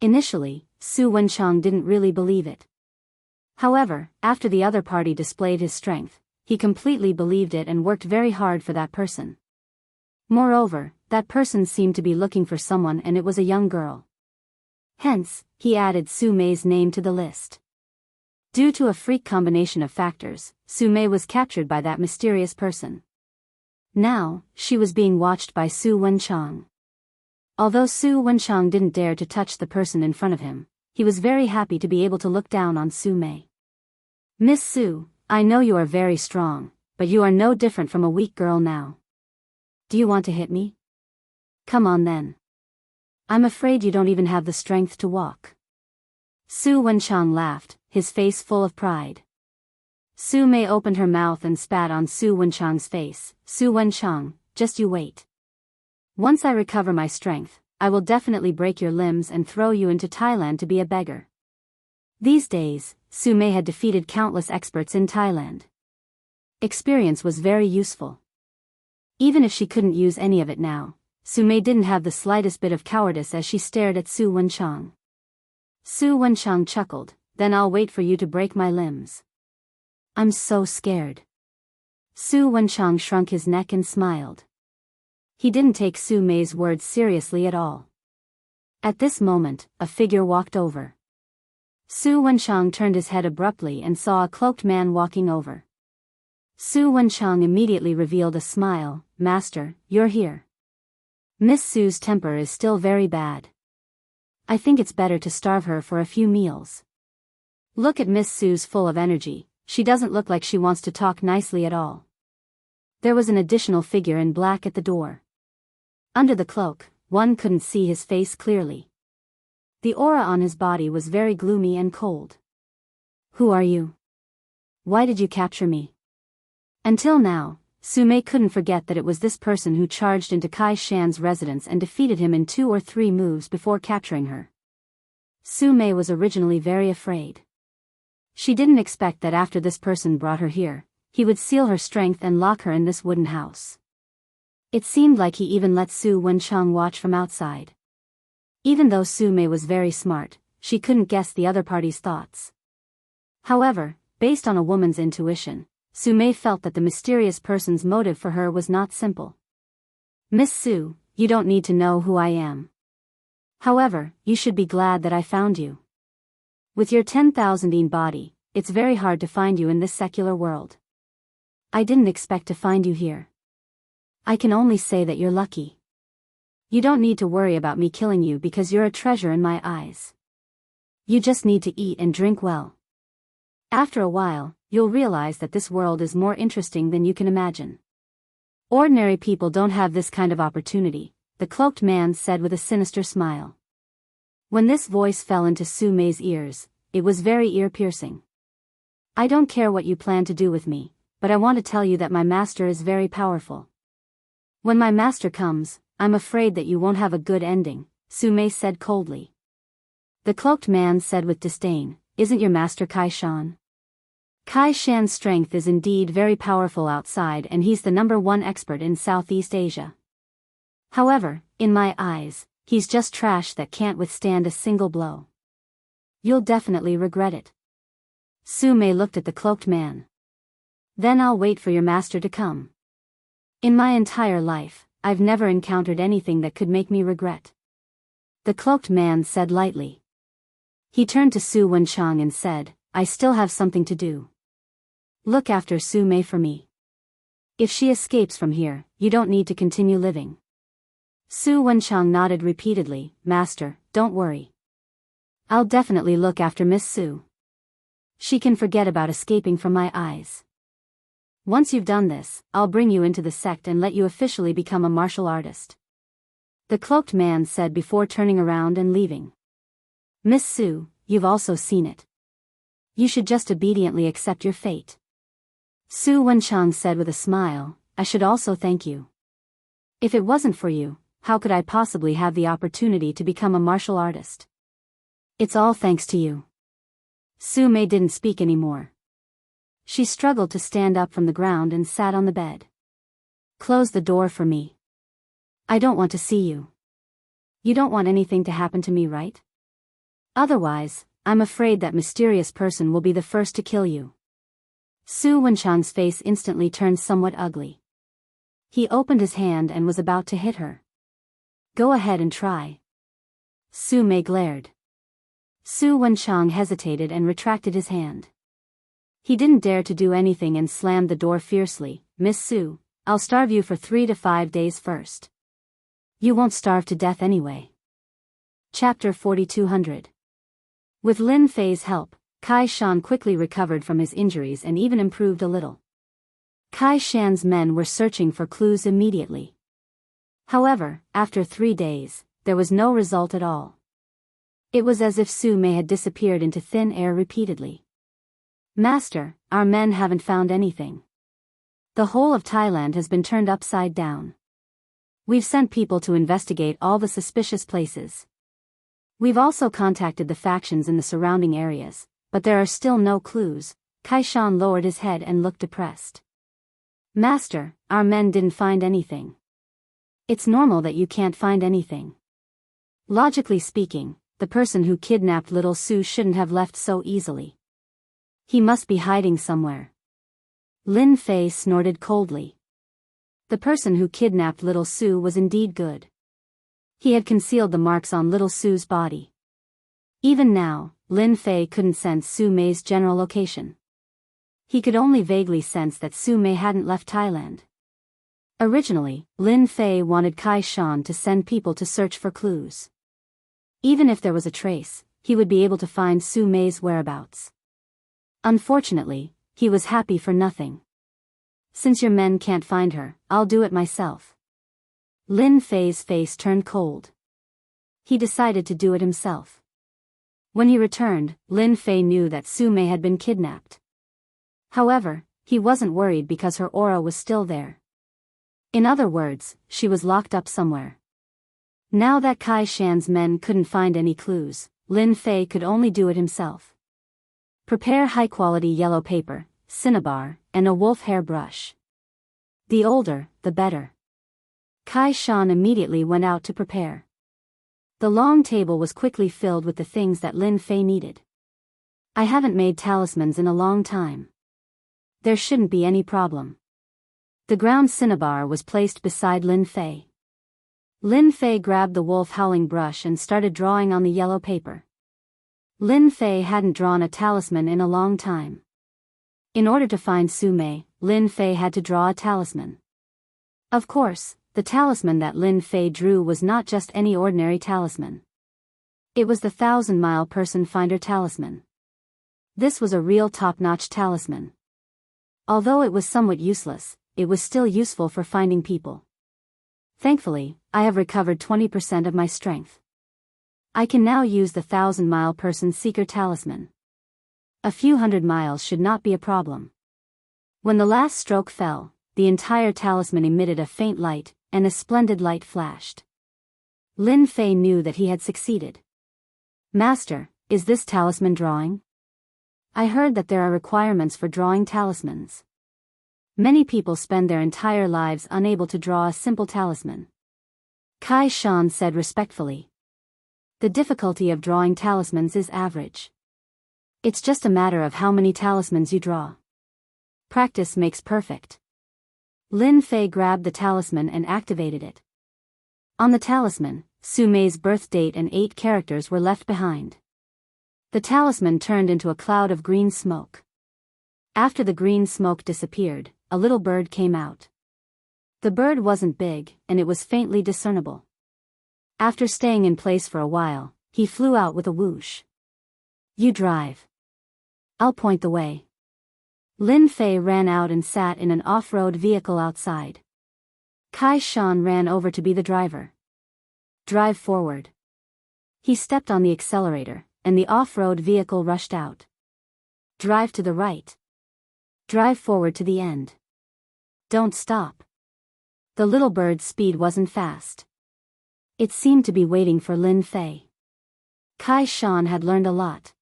Initially, Su Wenchang didn't really believe it. However, after the other party displayed his strength, he completely believed it and worked very hard for that person. Moreover, that person seemed to be looking for someone and it was a young girl. Hence, he added Su Mei's name to the list. Due to a freak combination of factors, Su Mei was captured by that mysterious person. Now, she was being watched by Su Wenchang. Although Su Wenchang didn't dare to touch the person in front of him, he was very happy to be able to look down on Su Mei. Miss Su, I know you are very strong, but you are no different from a weak girl now. Do you want to hit me? Come on then. I'm afraid you don't even have the strength to walk. Su Wenchang laughed, his face full of pride. Su Mei opened her mouth and spat on Su Wenchang's face. Su Wenchang, just you wait. Once I recover my strength, I will definitely break your limbs and throw you into Thailand to be a beggar. These days, Su Mei had defeated countless experts in Thailand. Experience was very useful. Even if she couldn't use any of it now, Su Mei didn't have the slightest bit of cowardice as she stared at Su Wenchang. Su Wenchang chuckled, then I'll wait for you to break my limbs. I'm so scared. Su Wenchang shrunk his neck and smiled. He didn't take Su Mei's words seriously at all. At this moment, a figure walked over. Su Wenchang turned his head abruptly and saw a cloaked man walking over. Su Wenchang immediately revealed a smile. Master, you're here. Miss Su's temper is still very bad. I think it's better to starve her for a few meals. Look at Miss Su's full of energy, she doesn't look like she wants to talk nicely at all. There was an additional figure in black at the door. Under the cloak, one couldn't see his face clearly. The aura on his body was very gloomy and cold. Who are you? Why did you capture me? Until now, Su Mei couldn't forget that it was this person who charged into Kai Shan's residence and defeated him in 2 or 3 moves before capturing her. Su Mei was originally very afraid. She didn't expect that after this person brought her here, he would seal her strength and lock her in this wooden house. It seemed like he even let Su Wenchang watch from outside. Even though Su Mei was very smart, she couldn't guess the other party's thoughts. However, based on a woman's intuition, Su Mei felt that the mysterious person's motive for her was not simple. Miss Su, you don't need to know who I am. However, you should be glad that I found you. With your 10,000 body, it's very hard to find you in this secular world. I didn't expect to find you here. I can only say that you're lucky. You don't need to worry about me killing you because you're a treasure in my eyes. You just need to eat and drink well. After a while, you'll realize that this world is more interesting than you can imagine. Ordinary people don't have this kind of opportunity, the cloaked man said with a sinister smile. When this voice fell into Su Mei's ears, it was very ear-piercing. I don't care what you plan to do with me, but I want to tell you that my master is very powerful. When my master comes, I'm afraid that you won't have a good ending, Su Mei said coldly. The cloaked man said with disdain, isn't your master Kai Shan? Kai Shan's strength is indeed very powerful outside and he's the #1 expert in Southeast Asia. However, in my eyes, he's just trash that can't withstand a single blow. You'll definitely regret it. Su Mei looked at the cloaked man. Then I'll wait for your master to come. In my entire life, I've never encountered anything that could make me regret. The cloaked man said lightly. He turned to Su Wenchang and said, I still have something to do. Look after Su Mei for me. If she escapes from here, you don't need to continue living. Su Wenchang nodded repeatedly, Master, don't worry. I'll definitely look after Miss Su. She can forget about escaping from my eyes. Once you've done this, I'll bring you into the sect and let you officially become a martial artist. The cloaked man said before turning around and leaving. Miss Su, you've also seen it. You should just obediently accept your fate. Su Wenchang said with a smile, I should also thank you. If it wasn't for you, how could I possibly have the opportunity to become a martial artist? It's all thanks to you. Su Mei didn't speak anymore. She struggled to stand up from the ground and sat on the bed. Close the door for me. I don't want to see you. You don't want anything to happen to me, right? Otherwise, I'm afraid that mysterious person will be the first to kill you. Su Wenchang's face instantly turned somewhat ugly. He opened his hand and was about to hit her. Go ahead and try. Su Mei glared. Su Wenchang hesitated and retracted his hand. He didn't dare to do anything and slammed the door fiercely. Miss Su, I'll starve you for 3 to 5 days first. You won't starve to death anyway. Chapter 4200. With Lin Fei's help, Kai Shan quickly recovered from his injuries and even improved a little. Kai Shan's men were searching for clues immediately. However, after 3 days, there was no result at all. It was as if Su Mei had disappeared into thin air repeatedly. Master, our men haven't found anything. The whole of Thailand has been turned upside down. We've sent people to investigate all the suspicious places. We've also contacted the factions in the surrounding areas, but there are still no clues. Kai Shan lowered his head and looked depressed. Master, our men didn't find anything. It's normal that you can't find anything. Logically speaking, the person who kidnapped little Su shouldn't have left so easily. He must be hiding somewhere. Lin Fei snorted coldly. The person who kidnapped little Su was indeed good. He had concealed the marks on little Su's body. Even now, Lin Fei couldn't sense Su Mei's general location. He could only vaguely sense that Su Mei hadn't left Thailand. Originally, Lin Fei wanted Kai Shan to send people to search for clues. Even if there was a trace, he would be able to find Su Mei's whereabouts. Unfortunately, he was happy for nothing. Since your men can't find her, I'll do it myself. Lin Fei's face turned cold. He decided to do it himself. When he returned, Lin Fei knew that Su Mei had been kidnapped. However, he wasn't worried because her aura was still there. In other words, she was locked up somewhere. Now that Kai Shan's men couldn't find any clues, Lin Fei could only do it himself. Prepare high-quality yellow paper, cinnabar, and a wolf hair brush. The older, the better. Kai Shan immediately went out to prepare. The long table was quickly filled with the things that Lin Fei needed. I haven't made talismans in a long time. There shouldn't be any problem. The ground cinnabar was placed beside Lin Fei. Lin Fei grabbed the wolf howling brush and started drawing on the yellow paper. Lin Fei hadn't drawn a talisman in a long time. In order to find Su Mei, Lin Fei had to draw a talisman. Of course, the talisman that Lin Fei drew was not just any ordinary talisman. It was the 1,000-mile person finder talisman. This was a real top-notch talisman. Although it was somewhat useless, it was still useful for finding people. Thankfully, I have recovered 20% of my strength. I can now use the 1,000-mile person seeker talisman. A few hundred miles should not be a problem. When the last stroke fell, the entire talisman emitted a faint light, and a splendid light flashed. Lin Fei knew that he had succeeded. Master, is this talisman drawing? I heard that there are requirements for drawing talismans. Many people spend their entire lives unable to draw a simple talisman. Kai Shan said respectfully. The difficulty of drawing talismans is average. It's just a matter of how many talismans you draw. Practice makes perfect. Lin Fei grabbed the talisman and activated it. On the talisman, Su Mei's birth date and 8 characters were left behind. The talisman turned into a cloud of green smoke. After the green smoke disappeared, a little bird came out. The bird wasn't big, and it was faintly discernible. After staying in place for a while, he flew out with a whoosh. You drive. I'll point the way. Lin Fei ran out and sat in an off-road vehicle outside. Kai Shan ran over to be the driver. Drive forward. He stepped on the accelerator, and the off-road vehicle rushed out. Drive to the right. Drive forward to the end. Don't stop. The little bird's speed wasn't fast. It seemed to be waiting for Lin Fei. Kai Shan had learned a lot.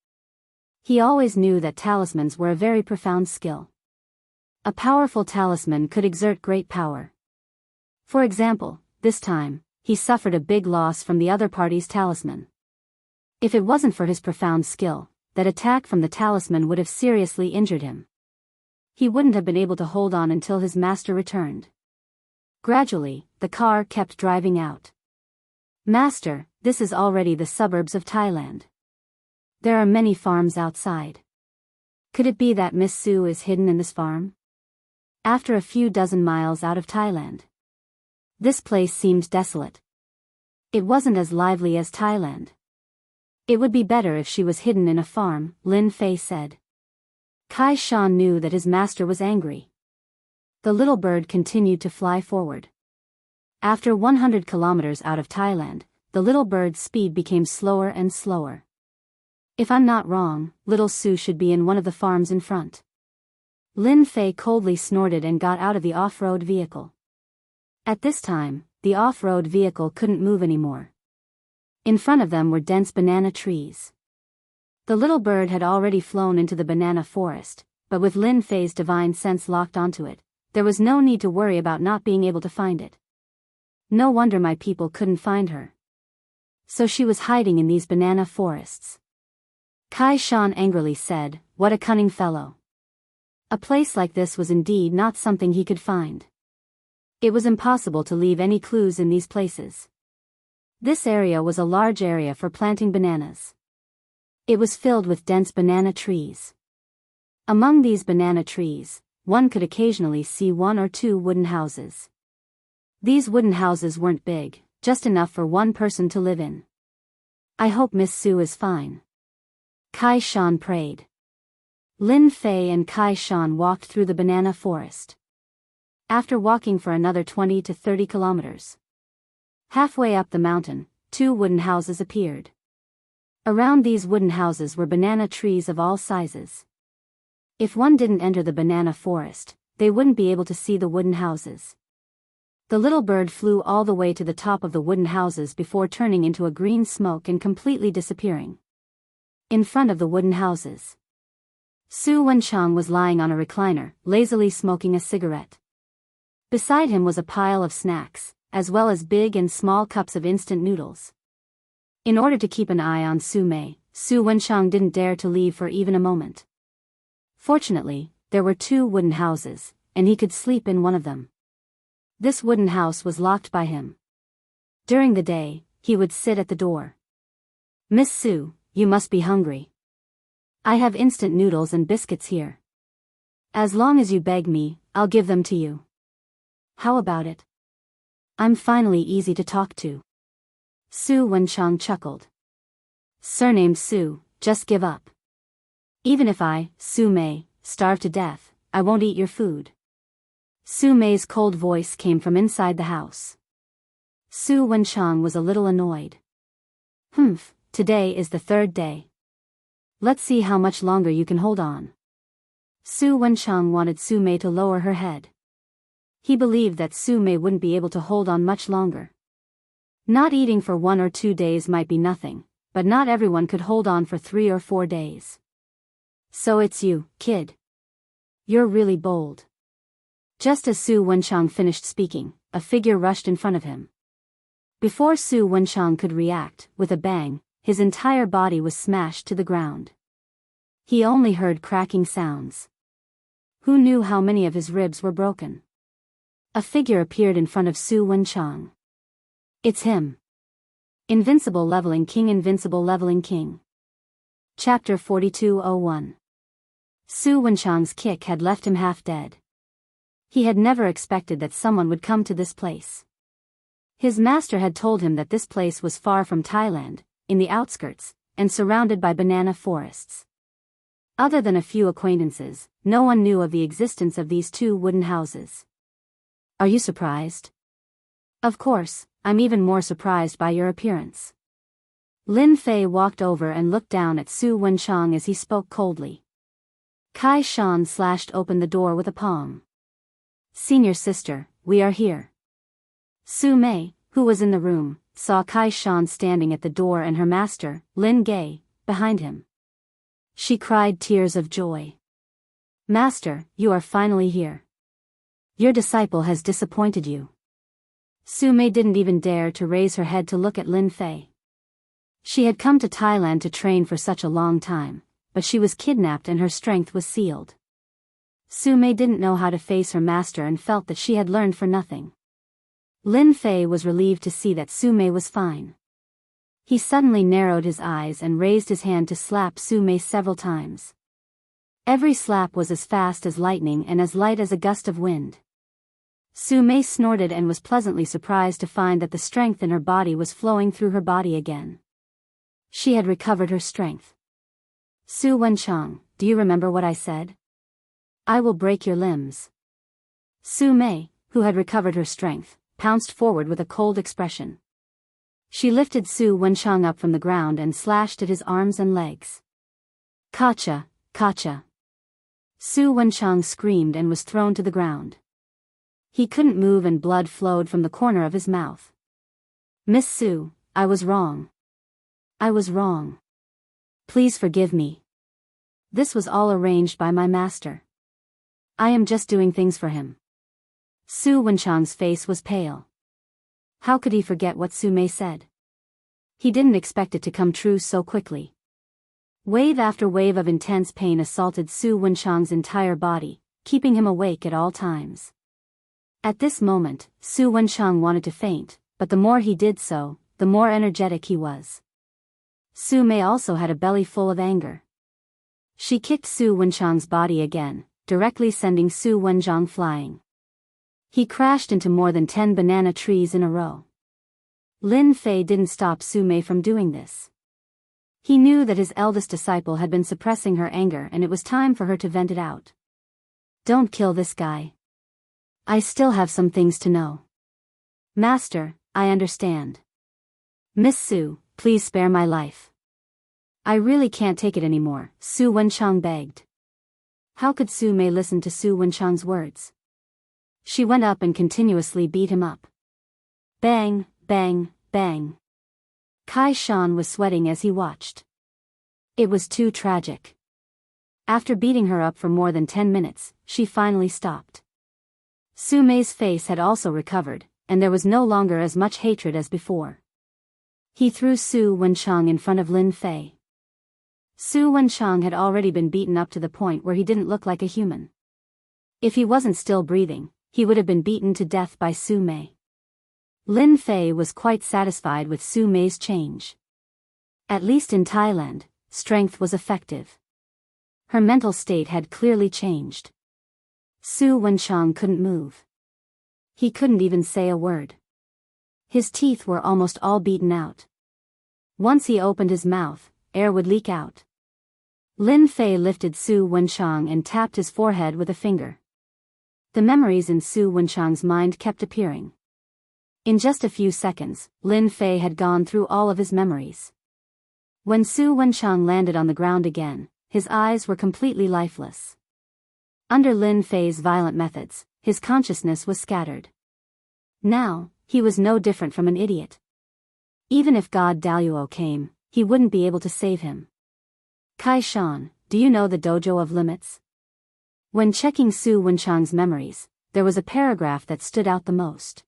He always knew that talismans were a very profound skill. A powerful talisman could exert great power. For example, this time, he suffered a big loss from the other party's talisman. If it wasn't for his profound skill, that attack from the talisman would have seriously injured him. He wouldn't have been able to hold on until his master returned. Gradually, the car kept driving out. Master, this is already the suburbs of Thailand. There are many farms outside. Could it be that Miss Su is hidden in this farm? After a few dozen miles out of Thailand. This place seemed desolate. It wasn't as lively as Thailand. It would be better if she was hidden in a farm, Lin Fei said. Kai Shan knew that his master was angry. The little bird continued to fly forward. After 100 kilometers out of Thailand, the little bird's speed became slower and slower. If I'm not wrong, little Su should be in one of the farms in front. Lin Fei coldly snorted and got out of the off-road vehicle. At this time, the off-road vehicle couldn't move anymore. In front of them were dense banana trees. The little bird had already flown into the banana forest, but with Lin Fei's divine sense locked onto it, there was no need to worry about not being able to find it. No wonder my people couldn't find her. So she was hiding in these banana forests. Kai Shan angrily said, "What a cunning fellow." A place like this was indeed not something he could find. It was impossible to leave any clues in these places. This area was a large area for planting bananas. It was filled with dense banana trees. Among these banana trees, one could occasionally see 1 or 2 wooden houses. These wooden houses weren't big, just enough for one person to live in. I hope Miss Su is fine. Kai Shan prayed. Lin Fei and Kai Shan walked through the banana forest. After walking for another 20 to 30 kilometers. Halfway up the mountain, 2 wooden houses appeared. Around these wooden houses were banana trees of all sizes. If one didn't enter the banana forest, they wouldn't be able to see the wooden houses. The little bird flew all the way to the top of the wooden houses before turning into a green smoke and completely disappearing. In front of the wooden houses, Su Wenchang was lying on a recliner, lazily smoking a cigarette. Beside him was a pile of snacks, as well as big and small cups of instant noodles. In order to keep an eye on Su Mei, Su Wenchang didn't dare to leave for even a moment. Fortunately, there were 2 wooden houses, and he could sleep in one of them. This wooden house was locked by him. During the day, he would sit at the door. "Miss Su, you must be hungry. I have instant noodles and biscuits here. As long as you beg me, I'll give them to you. How about it? I'm finally easy to talk to. Su Wenchang chuckled. Surnamed Su, just give up. Even if I, Su Mei, starve to death, I won't eat your food. Su Mei's cold voice came from inside the house. Su Wenchang was a little annoyed. Humph, today is the third day. Let's see how much longer you can hold on. Su Wenchang wanted Su Mei to lower her head. He believed that Su Mei wouldn't be able to hold on much longer. Not eating for 1 or 2 days might be nothing, but not everyone could hold on for 3 or 4 days. So it's you, kid. You're really bold. Just as Su Wenchang finished speaking, a figure rushed in front of him. Before Su Wenchang could react, with a bang, his entire body was smashed to the ground. He only heard cracking sounds. Who knew how many of his ribs were broken? A figure appeared in front of Su Wenchang. It's him. Invincible Leveling King. Invincible Leveling King. Chapter 42:01. Su Wenchang's kick had left him half dead. He had never expected that someone would come to this place. His master had told him that this place was far from Thailand, in the outskirts, and surrounded by banana forests. Other than a few acquaintances, no one knew of the existence of these 2 wooden houses. Are you surprised? Of course, I'm even more surprised by your appearance. Lin Fei walked over and looked down at Su Wenchang as he spoke coldly. Kai Shan slashed open the door with a palm. Senior sister, we are here. Su Mei, who was in the room, saw Kai Shan standing at the door and her master, Lin Gei, behind him. She cried tears of joy. Master, you are finally here. Your disciple has disappointed you. Su Mei didn't even dare to raise her head to look at Lin Fei. She had come to Thailand to train for such a long time, but she was kidnapped and her strength was sealed. Su Mei didn't know how to face her master and felt that she had learned for nothing. Lin Fei was relieved to see that Su Mei was fine. He suddenly narrowed his eyes and raised his hand to slap Su Mei several times. Every slap was as fast as lightning and as light as a gust of wind. Su Mei snorted and was pleasantly surprised to find that the strength in her body was flowing through her body again. She had recovered her strength. Su Wenchang, do you remember what I said? I will break your limbs. Su Mei, who had recovered her strength, pounced forward with a cold expression. She lifted Su Wenchang up from the ground and slashed at his arms and legs. Kacha, kacha. Su Wenchang screamed and was thrown to the ground. He couldn't move and blood flowed from the corner of his mouth. Miss Su, I was wrong. I was wrong. Please forgive me. This was all arranged by my master. I am just doing things for him. Su Wenchang's face was pale. How could he forget what Su Mei said? He didn't expect it to come true so quickly. Wave after wave of intense pain assaulted Su Wenchang's entire body, keeping him awake at all times. At this moment, Su Wenchang wanted to faint, but the more he did so, the more energetic he was. Su Mei also had a belly full of anger. She kicked Su Wenchang's body again, directly sending Su Wenchang flying. He crashed into more than 10 banana trees in a row. Lin Fei didn't stop Su Mei from doing this. He knew that his eldest disciple had been suppressing her anger and it was time for her to vent it out. Don't kill this guy. I still have some things to know. Master, I understand. Miss Su, please spare my life. I really can't take it anymore, Su Wenchang begged. How could Su Mei listen to Su Wenchang's words? She went up and continuously beat him up. Bang, bang, bang. Kai Shan was sweating as he watched. It was too tragic. After beating her up for more than 10 minutes, she finally stopped. Su Mei's face had also recovered, and there was no longer as much hatred as before. He threw Su Wenchang in front of Lin Fei. Su Wenchang had already been beaten up to the point where he didn't look like a human. If he wasn't still breathing, he would have been beaten to death by Su Mei. Lin Fei was quite satisfied with Su Mei's change. At least in Thailand, strength was effective. Her mental state had clearly changed. Su Wenchang couldn't move. He couldn't even say a word. His teeth were almost all beaten out. Once he opened his mouth, air would leak out. Lin Fei lifted Su Wenchang and tapped his forehead with a finger. The memories in Su Wenchang's mind kept appearing. In just a few seconds, Lin Fei had gone through all of his memories. When Su Wenchang landed on the ground again, his eyes were completely lifeless. Under Lin Fei's violent methods, his consciousness was scattered. Now, he was no different from an idiot. Even if God Daluo came, he wouldn't be able to save him. Kai Shan, do you know the Dojo of Limits? When checking Su Wenchang's memories, there was a paragraph that stood out the most.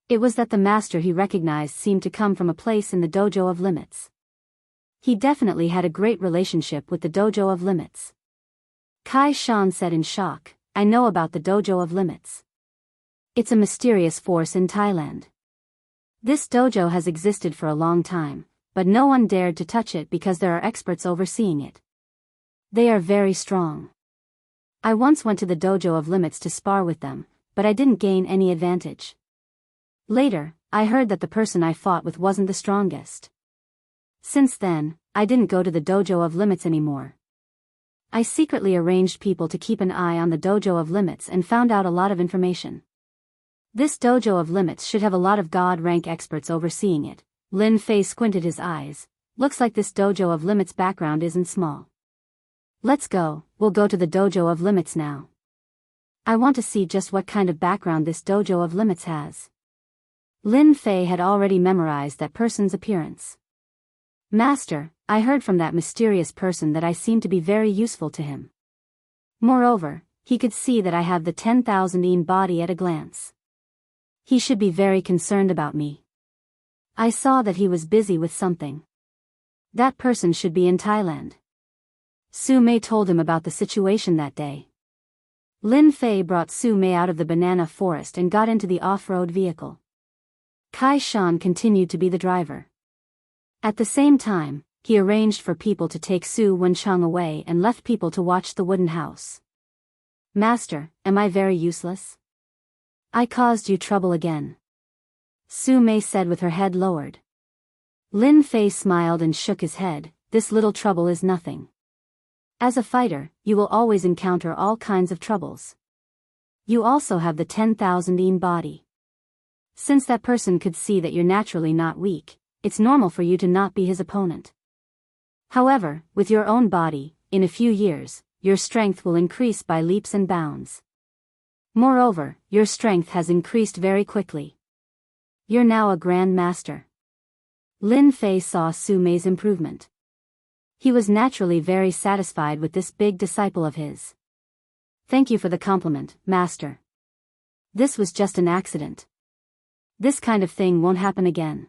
It was that the master he recognized seemed to come from a place in the Dojo of Limits. He definitely had a great relationship with the Dojo of Limits. Kai Shan said in shock, I know about the Dojo of Limits. It's a mysterious force in Thailand. This dojo has existed for a long time, but no one dared to touch it because there are experts overseeing it. They are very strong. I once went to the Dojo of Limits to spar with them, but I didn't gain any advantage. Later, I heard that the person I fought with wasn't the strongest. Since then, I didn't go to the Dojo of Limits anymore. I secretly arranged people to keep an eye on the Dojo of Limits and found out a lot of information. This Dojo of Limits should have a lot of God-rank experts overseeing it. Lin Fei squinted his eyes. Looks like this Dojo of Limits background isn't small. Let's go, we'll go to the Dojo of Limits now. I want to see just what kind of background this Dojo of Limits has. Lin Fei had already memorized that person's appearance. Master, I heard from that mysterious person that I seem to be very useful to him. Moreover, he could see that I have the 10,000 yen body at a glance. He should be very concerned about me. I saw that he was busy with something. That person should be in Thailand. Su Mei told him about the situation that day. Lin Fei brought Su Mei out of the banana forest and got into the off-road vehicle. Kai Shan continued to be the driver. At the same time, he arranged for people to take Su Wenchang away and left people to watch the wooden house. Master, am I very useless? I caused you trouble again. Su Mei said with her head lowered. Lin Fei smiled and shook his head, this little trouble is nothing. As a fighter, you will always encounter all kinds of troubles. You also have the 10,000 yen body. Since that person could see that you're naturally not weak, it's normal for you to not be his opponent. However, with your own body, in a few years, your strength will increase by leaps and bounds. Moreover, your strength has increased very quickly. You're now a Grand Master. Lin Fei saw Su Mei's improvement. He was naturally very satisfied with this big disciple of his. Thank you for the compliment, Master. This was just an accident. This kind of thing won't happen again.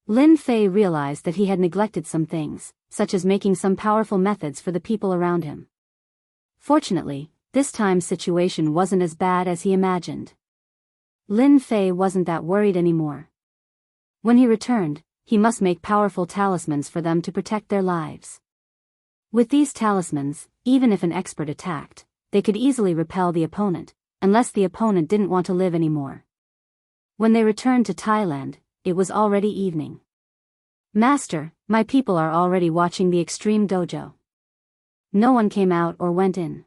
Lin Fei realized that he had neglected some things, such as making some powerful methods for the people around him. Fortunately, this time's situation wasn't as bad as he imagined. Lin Fei wasn't that worried anymore. When he returned, he must make powerful talismans for them to protect their lives. With these talismans, even if an expert attacked, they could easily repel the opponent, unless the opponent didn't want to live anymore. When they returned to Thailand, it was already evening. Master, my people are already watching the extreme dojo. No one came out or went in.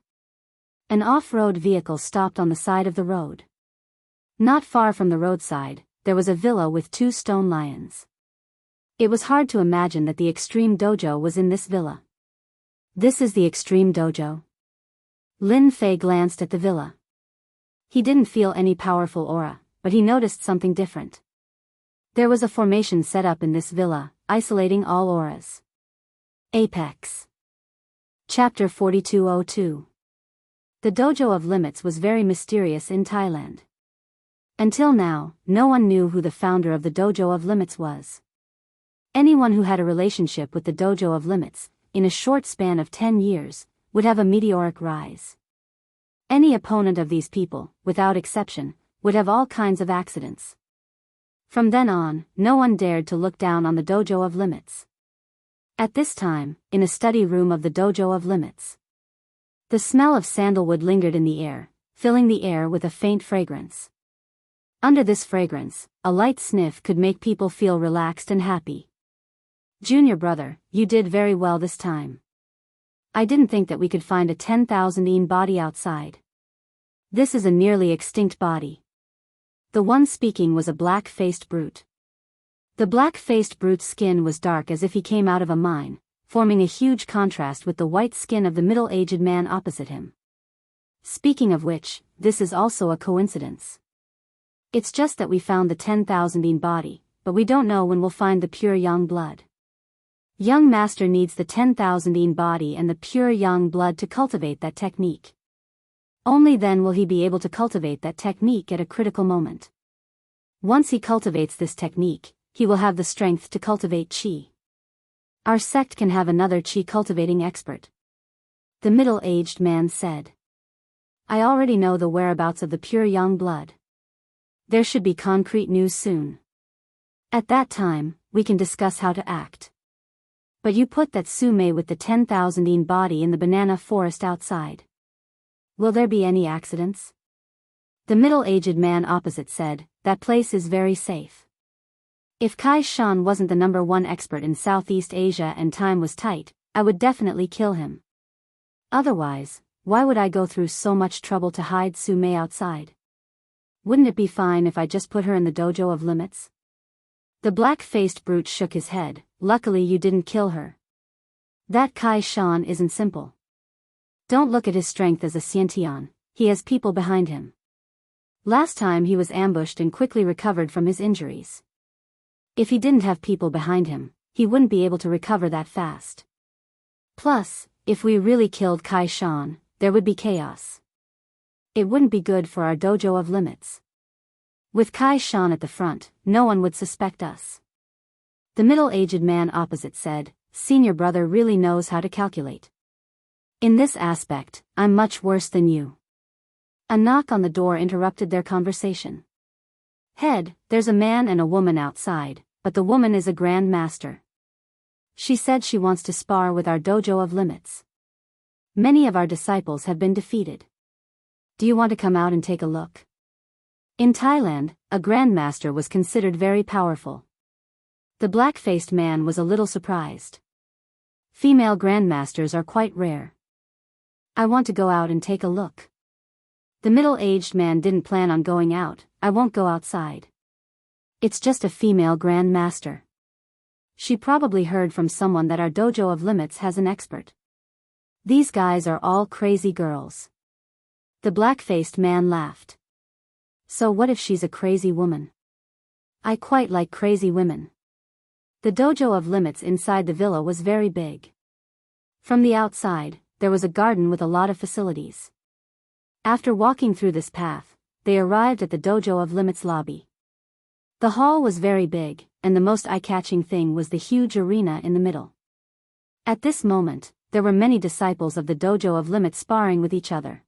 An off-road vehicle stopped on the side of the road. Not far from the roadside, there was a villa with 2 stone lions. It was hard to imagine that the extreme dojo was in this villa. This is the extreme dojo. Lin Fei glanced at the villa. He didn't feel any powerful aura, but he noticed something different. There was a formation set up in this villa, isolating all auras. Apex. Chapter 4202. The Dojo of Limits was very mysterious in Thailand. Until now, no one knew who the founder of the Dojo of Limits was. Anyone who had a relationship with the Dojo of Limits, in a short span of 10 years, would have a meteoric rise. Any opponent of these people, without exception, would have all kinds of accidents. From then on, no one dared to look down on the Dojo of Limits. At this time, in a study room of the Dojo of Limits, the smell of sandalwood lingered in the air, filling the air with a faint fragrance. Under this fragrance, a light sniff could make people feel relaxed and happy. Junior brother, you did very well this time. I didn't think that we could find a 10,000-yen body outside. This is a nearly extinct body. The one speaking was a black-faced brute. The black-faced brute's skin was dark as if he came out of a mine, forming a huge contrast with the white skin of the middle-aged man opposite him. Speaking of which, this is also a coincidence. It's just that we found the 10,000-yen body, but we don't know when we'll find the pure young blood. Young master needs the 10,000-yen body and the pure young blood to cultivate that technique. Only then will he be able to cultivate that technique at a critical moment. Once he cultivates this technique, he will have the strength to cultivate chi. Our sect can have another chi cultivating expert. The middle-aged man said. I already know the whereabouts of the pure young blood. There should be concrete news soon. At that time, we can discuss how to act. But you put that Sume with the 10,000-yen body in the banana forest outside. Will there be any accidents? The middle-aged man opposite said, that place is very safe. If Kai Shan wasn't the #1 expert in Southeast Asia and time was tight, I would definitely kill him. Otherwise, why would I go through so much trouble to hide Sume outside? Wouldn't it be fine if I just put her in the Dojo of Limits? The black-faced brute shook his head. Luckily you didn't kill her. That Kai Shan isn't simple. Don't look at his strength as a Xiantian, he has people behind him. Last time he was ambushed and quickly recovered from his injuries. If he didn't have people behind him, he wouldn't be able to recover that fast. Plus, if we really killed Kai Shan, there would be chaos. It wouldn't be good for our Dojo of Limits. With Kai Shan at the front, no one would suspect us. The middle-aged man opposite said, Senior brother really knows how to calculate. In this aspect, I'm much worse than you. A knock on the door interrupted their conversation. Head, there's a man and a woman outside, but the woman is a grand master. She said she wants to spar with our Dojo of Limits. Many of our disciples have been defeated. Do you want to come out and take a look? In Thailand, a grandmaster was considered very powerful. The black-faced man was a little surprised. Female grandmasters are quite rare. I want to go out and take a look. The middle-aged man didn't plan on going out. I won't go outside. It's just a female grandmaster. She probably heard from someone that our Dojo of Limits has an expert. These guys are all crazy girls. The black-faced man laughed. So what if she's a crazy woman? I quite like crazy women. The Dojo of Limits inside the villa was very big. From the outside, there was a garden with a lot of facilities. After walking through this path, they arrived at the Dojo of Limits lobby. The hall was very big, and the most eye-catching thing was the huge arena in the middle. At this moment, there were many disciples of the Dojo of Limits sparring with each other.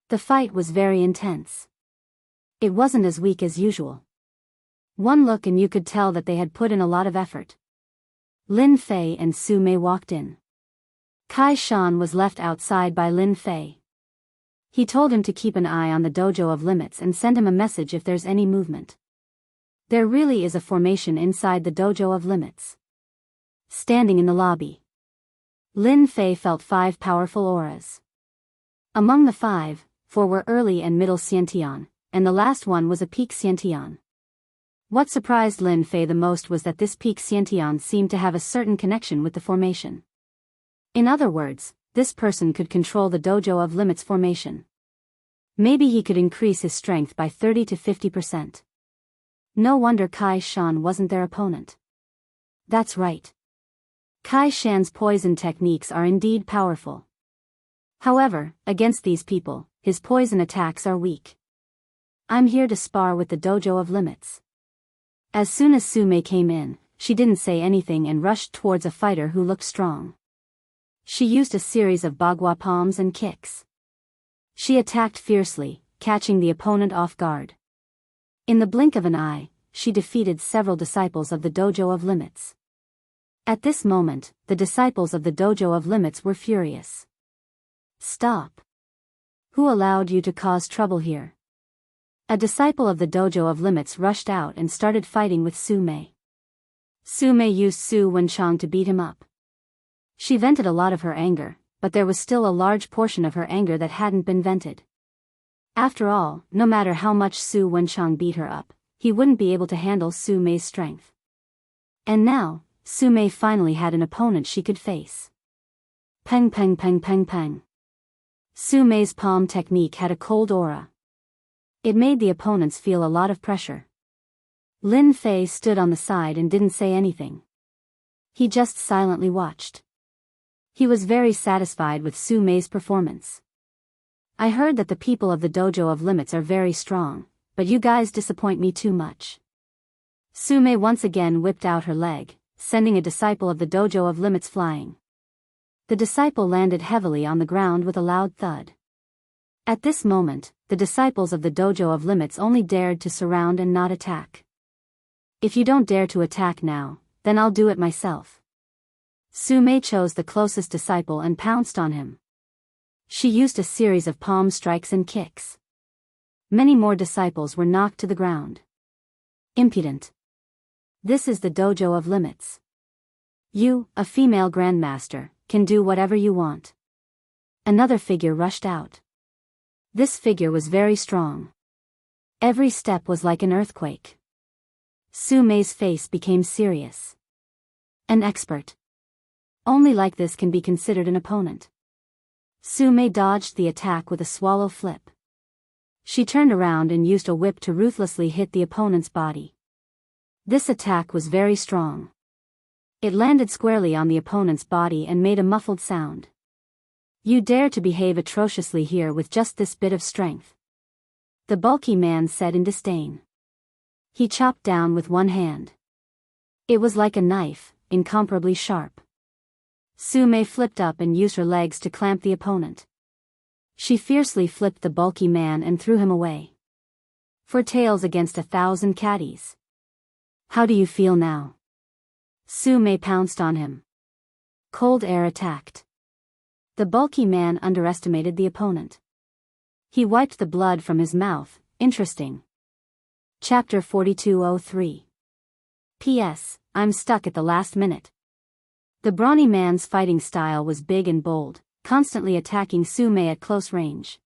The fight was very intense. It wasn't as weak as usual. One look and you could tell that they had put in a lot of effort. Lin Fei and Su Mei walked in. Kai Shan was left outside by Lin Fei. He told him to keep an eye on the Dojo of Limits and send him a message if there's any movement. There really is a formation inside the Dojo of Limits. Standing in the lobby, Lin Fei felt 5 powerful auras. Among the 5, 4 were early and middle Xiantian, and the last one was a peak Xiantian. What surprised Lin Fei the most was that this peak Xiantian seemed to have a certain connection with the formation. In other words, this person could control the Dojo of Limits formation. Maybe he could increase his strength by 30 to 50%. No wonder Kai Shan wasn't their opponent. That's right. Kai Shan's poison techniques are indeed powerful. However, against these people, his poison attacks are weak. I'm here to spar with the Dojo of Limits. As soon as Su Mei came in, she didn't say anything and rushed towards a fighter who looked strong. She used a series of bagua palms and kicks. She attacked fiercely, catching the opponent off guard. In the blink of an eye, she defeated several disciples of the Dojo of Limits. At this moment, the disciples of the Dojo of Limits were furious. Stop! Who allowed you to cause trouble here? A disciple of the Dojo of Limits rushed out and started fighting with Su-mei. Su-mei used Su Wenchang to beat him up. She vented a lot of her anger, but there was still a large portion of her anger that hadn't been vented. After all, no matter how much Su Wenchang beat her up, he wouldn't be able to handle Su-mei's strength. And now, Su-mei finally had an opponent she could face. Peng peng peng peng peng. Su-mei's palm technique had a cold aura. It made the opponents feel a lot of pressure. Lin Fei stood on the side and didn't say anything. He just silently watched. He was very satisfied with Su-mei's performance. I heard that the people of the Dojo of Limits are very strong, but you guys disappoint me too much. Su-mei once again whipped out her leg, sending a disciple of the Dojo of Limits flying. The disciple landed heavily on the ground with a loud thud. At this moment, the disciples of the Dojo of Limits only dared to surround and not attack. If you don't dare to attack now, then I'll do it myself. Su-mei chose the closest disciple and pounced on him. She used a series of palm strikes and kicks. Many more disciples were knocked to the ground. Impudent. This is the Dojo of Limits. You, a female grandmaster, can do whatever you want. Another figure rushed out. This figure was very strong. Every step was like an earthquake. Su-mei's face became serious. An expert. Only like this can be considered an opponent. Su-mei dodged the attack with a swallow flip. She turned around and used a whip to ruthlessly hit the opponent's body. This attack was very strong. It landed squarely on the opponent's body and made a muffled sound. You dare to behave atrociously here with just this bit of strength? The bulky man said in disdain. He chopped down with one hand. It was like a knife, incomparably sharp. Su-mei flipped up and used her legs to clamp the opponent. She fiercely flipped the bulky man and threw him away. For tails against 1,000 caddies. How do you feel now? Su-mei pounced on him. Cold air attacked. The bulky man underestimated the opponent. He wiped the blood from his mouth. Interesting. Chapter 4203. P.S. I'm stuck at the last minute. The brawny man's fighting style was big and bold, constantly attacking Su-mei at close range.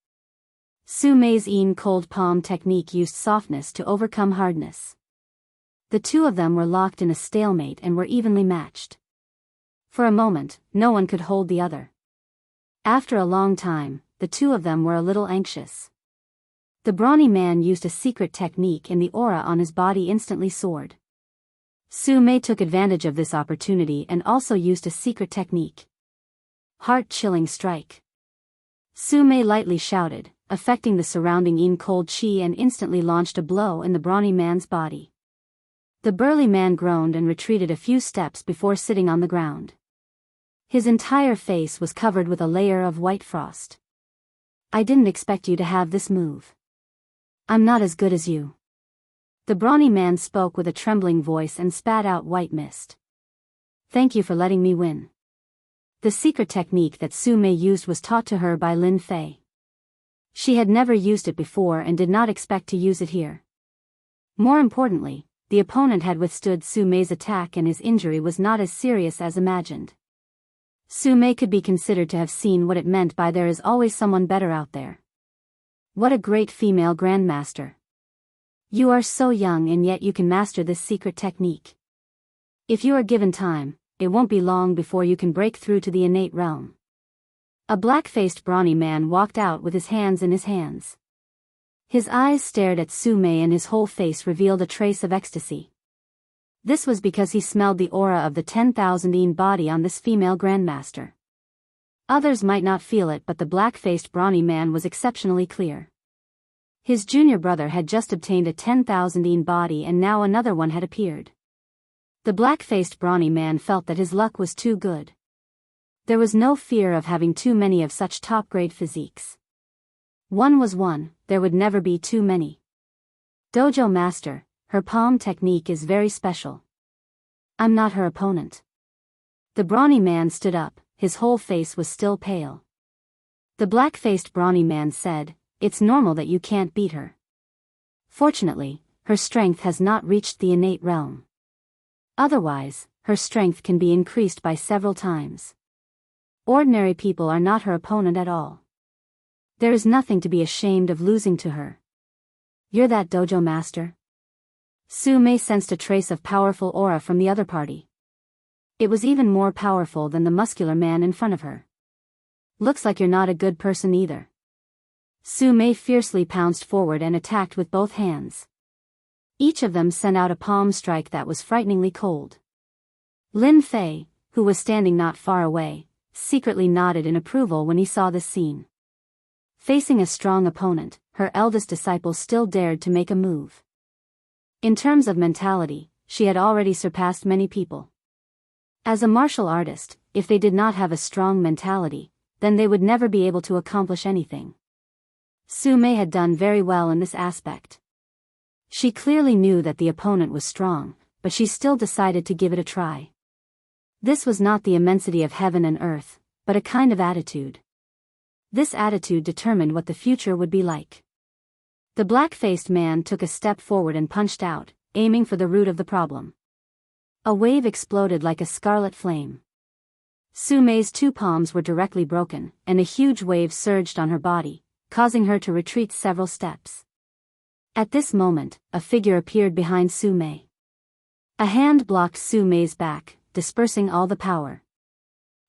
Su-mei's cold palm technique used softness to overcome hardness. The two of them were locked in a stalemate and were evenly matched. For a moment, no one could hold the other. After a long time, the two of them were a little anxious. The brawny man used a secret technique and the aura on his body instantly soared. Su-mei took advantage of this opportunity and also used a secret technique. Heart-chilling strike. Su-mei lightly shouted, affecting the surrounding cold chi, and instantly launched a blow in the brawny man's body. The burly man groaned and retreated a few steps before sitting on the ground. His entire face was covered with a layer of white frost. I didn't expect you to have this move. I'm not as good as you. The brawny man spoke with a trembling voice and spat out white mist. Thank you for letting me win. The secret technique that Su-mei used was taught to her by Lin Fei. She had never used it before and did not expect to use it here. More importantly, the opponent had withstood Su-mei's attack and his injury was not as serious as imagined. Su-mei could be considered to have seen what it meant by there is always someone better out there. What a great female grandmaster. You are so young and yet you can master this secret technique. If you are given time, it won't be long before you can break through to the innate realm. A black-faced brawny man walked out with his hands in his hands. His eyes stared at Su-mei and his whole face revealed a trace of ecstasy. This was because he smelled the aura of the 10,000 body on this female grandmaster. Others might not feel it, but the black-faced brawny man was exceptionally clear. His junior brother had just obtained a 10,000 body and now another one had appeared. The black-faced brawny man felt that his luck was too good. There was no fear of having too many of such top-grade physiques. One was one, there would never be too many. Dojo master, her palm technique is very special. I'm not her opponent. The brawny man stood up, his whole face was still pale. The black-faced brawny man said, "It's normal that you can't beat her. Fortunately, her strength has not reached the innate realm. Otherwise, her strength can be increased by several times. Ordinary people are not her opponent at all. There is nothing to be ashamed of losing to her." "You're that dojo master?" Su-mei sensed a trace of powerful aura from the other party. It was even more powerful than the muscular man in front of her. "Looks like you're not a good person either." Su-mei fiercely pounced forward and attacked with both hands. Each of them sent out a palm strike that was frighteningly cold. Lin Fei, who was standing not far away, secretly nodded in approval when he saw this scene. Facing a strong opponent, her eldest disciple still dared to make a move. In terms of mentality, she had already surpassed many people. As a martial artist, if they did not have a strong mentality, then they would never be able to accomplish anything. Su-mei had done very well in this aspect. She clearly knew that the opponent was strong, but she still decided to give it a try. This was not the immensity of heaven and earth, but a kind of attitude. This attitude determined what the future would be like. The black-faced man took a step forward and punched out, aiming for the root of the problem. A wave exploded like a scarlet flame. Su-mei's two palms were directly broken, and a huge wave surged on her body, causing her to retreat several steps. At this moment, a figure appeared behind Su-mei. A hand blocked Su-mei's back, dispersing all the power.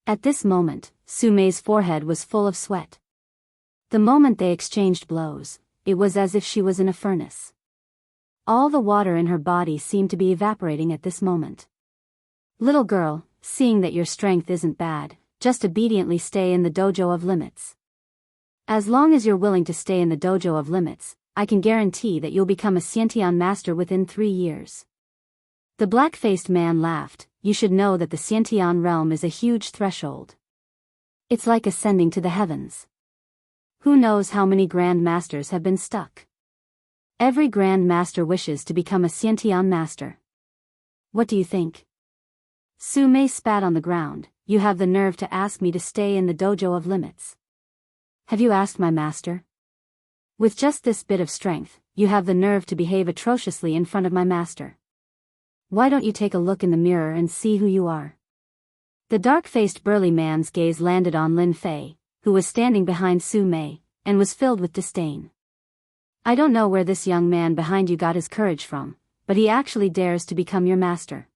At this moment, Su-mei's forehead was full of sweat. The moment they exchanged blows, it was as if she was in a furnace. All the water in her body seemed to be evaporating at this moment. "Little girl, seeing that your strength isn't bad, just obediently stay in the dojo of limits. As long as you're willing to stay in the dojo of limits, I can guarantee that you'll become a Xiantian master within 3 years." The black-faced man laughed. "You should know that the Xiantian realm is a huge threshold. It's like ascending to the heavens. Who knows how many Grand Masters have been stuck? Every Grand Master wishes to become a Xiantian master. What do you think?" Su-mei spat on the ground. "You have the nerve to ask me to stay in the dojo of limits. Have you asked my master? With just this bit of strength, you have the nerve to behave atrociously in front of my master. Why don't you take a look in the mirror and see who you are?" The dark-faced burly man's gaze landed on Lin Fei, who was standing behind Su-mei, and was filled with disdain. "I don't know where this young man behind you got his courage from, but he actually dares to become your master.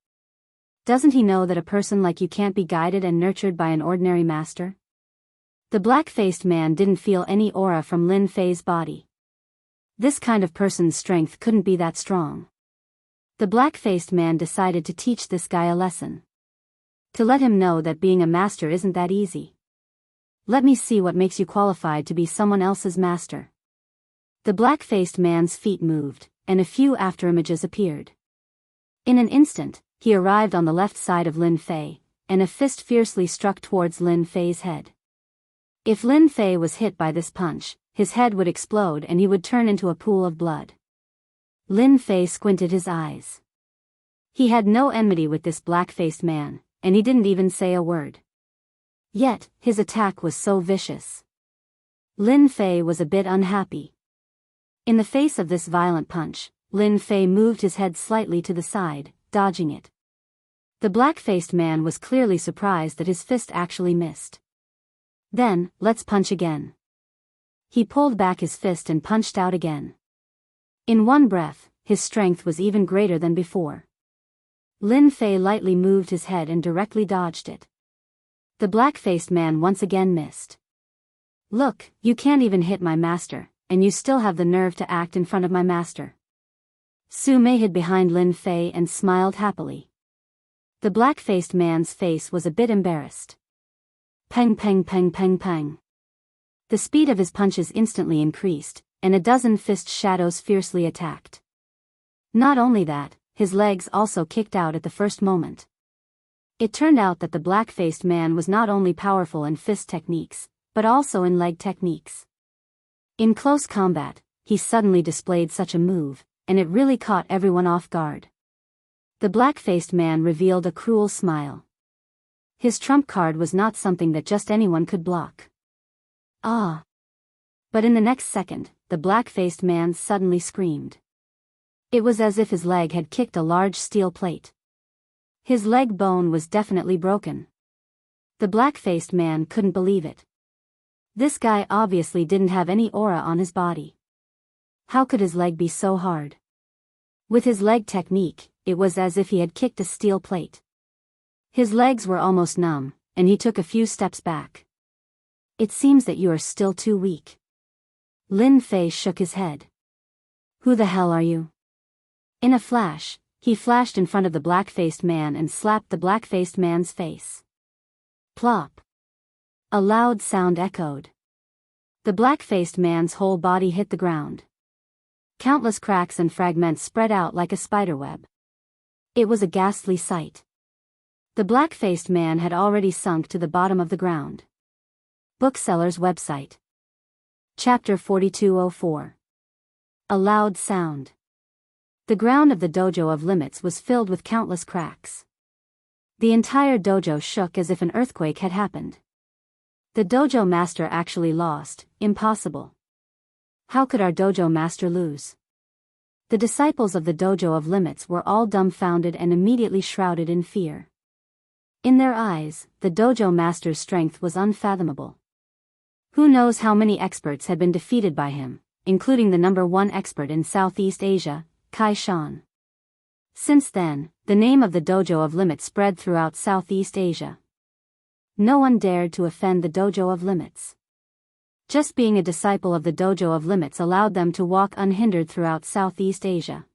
Doesn't he know that a person like you can't be guided and nurtured by an ordinary master?" The black-faced man didn't feel any aura from Lin Fei's body. This kind of person's strength couldn't be that strong. The black-faced man decided to teach this guy a lesson. To let him know that being a master isn't that easy. "Let me see what makes you qualified to be someone else's master." The black-faced man's feet moved, and a few afterimages appeared. In an instant, he arrived on the left side of Lin Fei, and a fist fiercely struck towards Lin Fei's head. If Lin Fei was hit by this punch, his head would explode and he would turn into a pool of blood. Lin Fei squinted his eyes. He had no enmity with this black-faced man, and he didn't even say a word. Yet, his attack was so vicious. Lin Fei was a bit unhappy. In the face of this violent punch, Lin Fei moved his head slightly to the side, dodging it. The black-faced man was clearly surprised that his fist actually missed. "Then, let's punch again." He pulled back his fist and punched out again. In one breath, his strength was even greater than before. Lin Fei lightly moved his head and directly dodged it. The black-faced man once again missed. "Look, you can't even hit my master, and you still have the nerve to act in front of my master." Su-mei hid behind Lin Fei and smiled happily. The black-faced man's face was a bit embarrassed. Peng peng peng peng peng. The speed of his punches instantly increased, and a dozen fist shadows fiercely attacked. Not only that, his legs also kicked out at the first moment. It turned out that the black-faced man was not only powerful in fist techniques, but also in leg techniques. In close combat, he suddenly displayed such a move, and it really caught everyone off guard. The black-faced man revealed a cruel smile. His trump card was not something that just anyone could block. Ah! But in the next second, the black-faced man suddenly screamed. It was as if his leg had kicked a large steel plate. His leg bone was definitely broken. The black-faced man couldn't believe it. This guy obviously didn't have any aura on his body. How could his leg be so hard? With his leg technique, it was as if he had kicked a steel plate. His legs were almost numb, and he took a few steps back. It seems that you are still too weak. Lin Fei shook his head. Who the hell are you? In a flash, he flashed in front of the black-faced man and slapped the black-faced man's face. Plop. A loud sound echoed. The black-faced man's whole body hit the ground. Countless cracks and fragments spread out like a spiderweb. It was a ghastly sight. The black-faced man had already sunk to the bottom of the ground. Bookseller's website. Chapter 4204. A loud sound. The ground of the dojo of limits was filled with countless cracks. The entire dojo shook as if an earthquake had happened. The dojo master actually lost. Impossible. How could our dojo master lose? The disciples of the dojo of limits were all dumbfounded and immediately shrouded in fear. In their eyes, the dojo master's strength was unfathomable. Who knows how many experts had been defeated by him, including the #1 expert in Southeast Asia, Kai Shan. Since then, the name of the dojo of limits spread throughout Southeast Asia. No one dared to offend the dojo of limits. Just being a disciple of the dojo of limits allowed them to walk unhindered throughout Southeast Asia.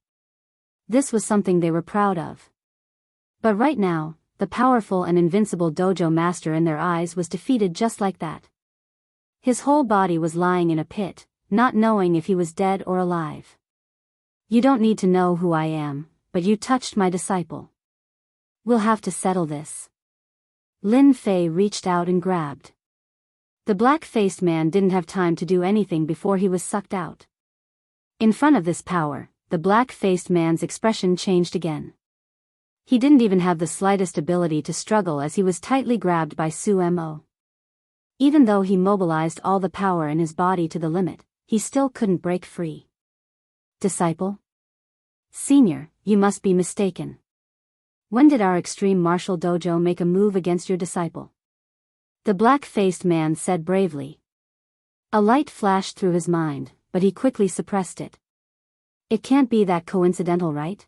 This was something they were proud of. But right now, the powerful and invincible dojo master in their eyes was defeated just like that. His whole body was lying in a pit, not knowing if he was dead or alive. You don't need to know who I am, but you touched my disciple. We'll have to settle this. Lin Fei reached out and grabbed. The black-faced man didn't have time to do anything before he was sucked out. In front of this power, the black-faced man's expression changed again. He didn't even have the slightest ability to struggle as he was tightly grabbed by Su Mo. Even though he mobilized all the power in his body to the limit, he still couldn't break free. Disciple? Senior, you must be mistaken. When did our extreme martial dojo make a move against your disciple? The black-faced man said bravely. A light flashed through his mind, but he quickly suppressed it. It can't be that coincidental, right?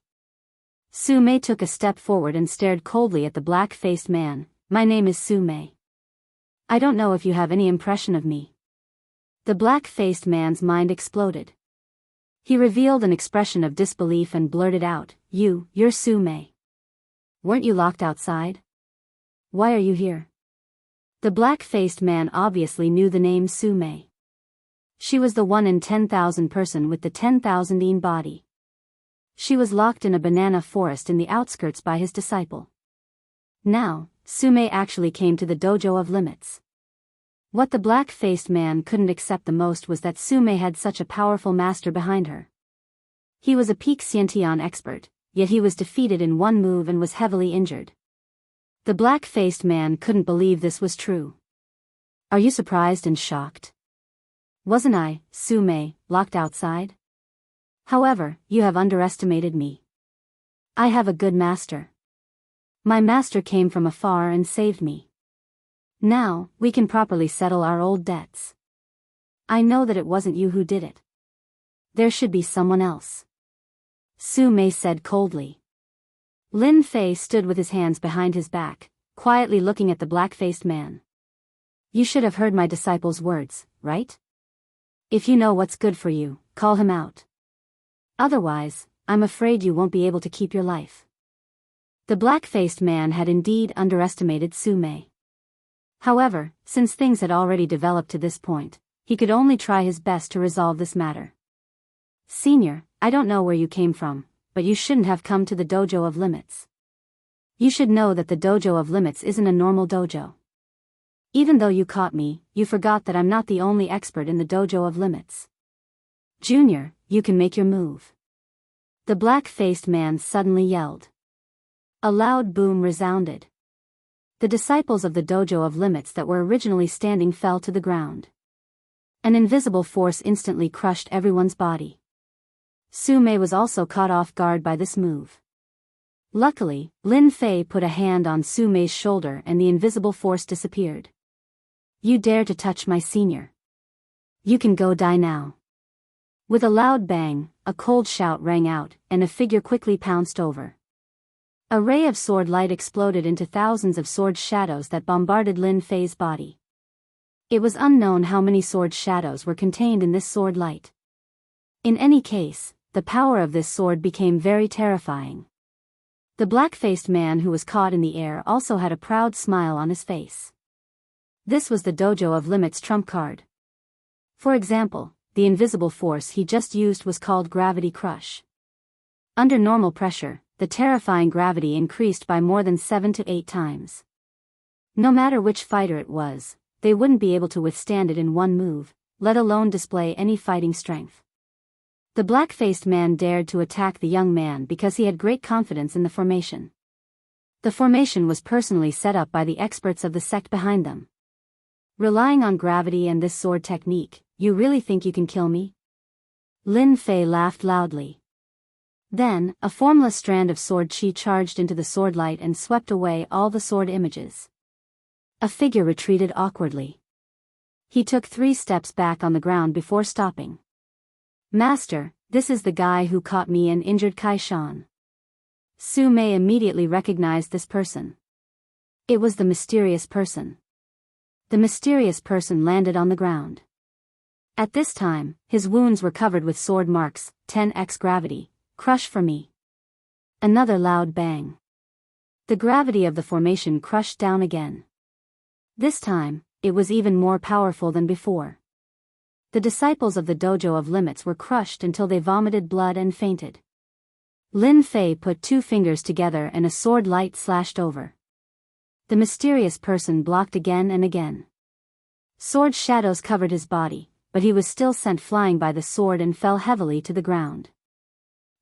Su Mei took a step forward and stared coldly at the black-faced man. My name is Su Mei. I don't know if you have any impression of me. The black-faced man's mind exploded. He revealed an expression of disbelief and blurted out, You're Su Mei. Weren't you locked outside? Why are you here? The black-faced man obviously knew the name Su Mei. She was the 1 in 10,000 person with the 10,000 yen body. She was locked in a banana forest in the outskirts by his disciple. Now, Su Mei actually came to the dojo of limits. What the black-faced man couldn't accept the most was that Su Mei had such a powerful master behind her. He was a peak Xiantian expert, yet he was defeated in one move and was heavily injured. The black-faced man couldn't believe this was true. Are you surprised and shocked? Wasn't I, Su Mei, locked outside? However, you have underestimated me. I have a good master. My master came from afar and saved me. Now, we can properly settle our old debts. I know that it wasn't you who did it. There should be someone else. Su Mei said coldly. Lin Fei stood with his hands behind his back, quietly looking at the black-faced man. You should have heard my disciple's words, right? If you know what's good for you, call him out. Otherwise, I'm afraid you won't be able to keep your life. The black-faced man had indeed underestimated Su Mei. However, since things had already developed to this point, he could only try his best to resolve this matter. Senior, I don't know where you came from, but you shouldn't have come to the dojo of limits. You should know that the dojo of limits isn't a normal dojo. Even though you caught me, you forgot that I'm not the only expert in the dojo of limits. Junior, you can make your move. The black-faced man suddenly yelled. A loud boom resounded. The disciples of the dojo of limits that were originally standing fell to the ground. An invisible force instantly crushed everyone's body. Su-mei was also caught off guard by this move. Luckily, Lin Fei put a hand on Su-mei's shoulder and the invisible force disappeared. "You dare to touch my senior? You can go die now." With a loud bang, a cold shout rang out, and a figure quickly pounced over. A ray of sword light exploded into thousands of sword shadows that bombarded Lin Fei's body. It was unknown how many sword shadows were contained in this sword light. In any case, the power of this sword became very terrifying. The black-faced man who was caught in the air also had a proud smile on his face. This was the dojo of limits trump card. For example, the invisible force he just used was called gravity crush. Under normal pressure, the terrifying gravity increased by more than 7 to 8 times. No matter which fighter it was, they wouldn't be able to withstand it in one move, let alone display any fighting strength. The black-faced man dared to attack the young man because he had great confidence in the formation. The formation was personally set up by the experts of the sect behind them. "Relying on gravity and this sword technique, you really think you can kill me?" Lin Fei laughed loudly. Then, a formless strand of sword chi charged into the sword light and swept away all the sword images. A figure retreated awkwardly. He took 3 steps back on the ground before stopping. "Master, this is the guy who caught me and injured Kai Shan." Su-mei immediately recognized this person. It was the mysterious person. The mysterious person landed on the ground. At this time, his wounds were covered with sword marks. 10x gravity, crush for me. Another loud bang. The gravity of the formation crushed down again. This time, it was even more powerful than before. The disciples of the dojo of limits were crushed until they vomited blood and fainted. Lin Fei put 2 fingers together and a sword light slashed over. The mysterious person blocked again and again. Sword shadows covered his body, but he was still sent flying by the sword and fell heavily to the ground.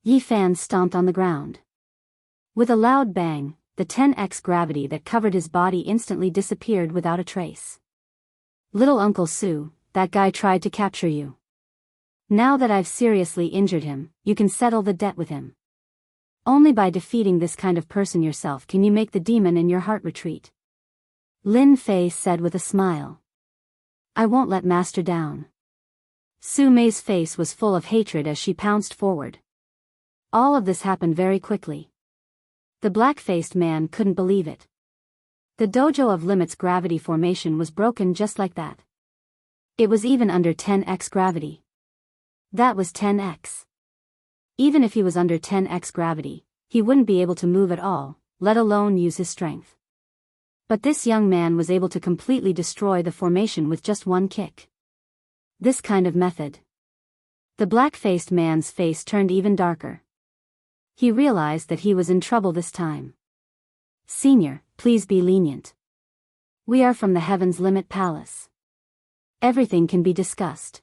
Yi Fan stomped on the ground. With a loud bang, the 10x gravity that covered his body instantly disappeared without a trace. "Little Uncle Su, that guy tried to capture you. Now that I've seriously injured him, you can settle the debt with him. Only by defeating this kind of person yourself can you make the demon in your heart retreat." Lin Fei said with a smile. "I won't let Master down." Su-mei's face was full of hatred as she pounced forward. All of this happened very quickly. The black-faced man couldn't believe it. The dojo of limits gravity formation was broken just like that. It was even under 10x gravity. That was 10x. Even if he was under 10x gravity, he wouldn't be able to move at all, let alone use his strength. But this young man was able to completely destroy the formation with just one kick. This kind of method. The black-faced man's face turned even darker. He realized that he was in trouble this time. "Senior, please be lenient. We are from the Heaven's Limit Palace. Everything can be discussed."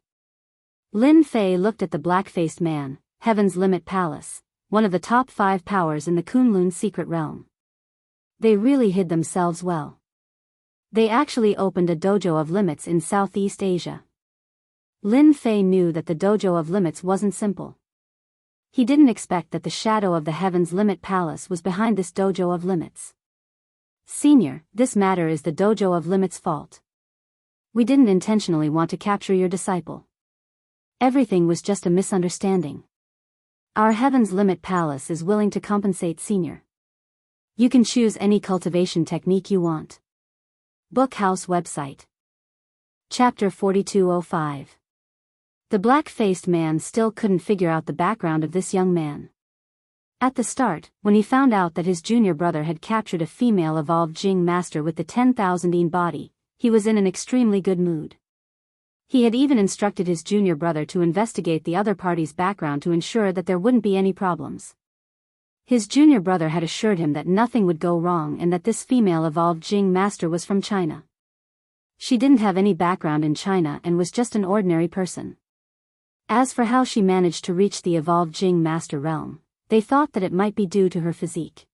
Lin Fei looked at the black-faced man. Heaven's Limit Palace, one of the top 5 powers in the Kunlun secret realm. They really hid themselves well. They actually opened a dojo of limits in Southeast Asia. Lin Fei knew that the dojo of limits wasn't simple. He didn't expect that the shadow of the Heaven's Limit Palace was behind this dojo of limits. "Senior, this matter is the dojo of limits' fault. We didn't intentionally want to capture your disciple. Everything was just a misunderstanding. Our Heaven's Limit Palace is willing to compensate Senior. You can choose any cultivation technique you want." Book House website. Chapter 4205. The black-faced man still couldn't figure out the background of this young man. At the start, when he found out that his junior brother had captured a female evolved Jing master with the 10,000 yin body, he was in an extremely good mood. He had even instructed his junior brother to investigate the other party's background to ensure that there wouldn't be any problems. His junior brother had assured him that nothing would go wrong and that this female evolved Jing master was from China. She didn't have any background in China and was just an ordinary person. As for how she managed to reach the evolved Jing master realm, they thought that it might be due to her physique.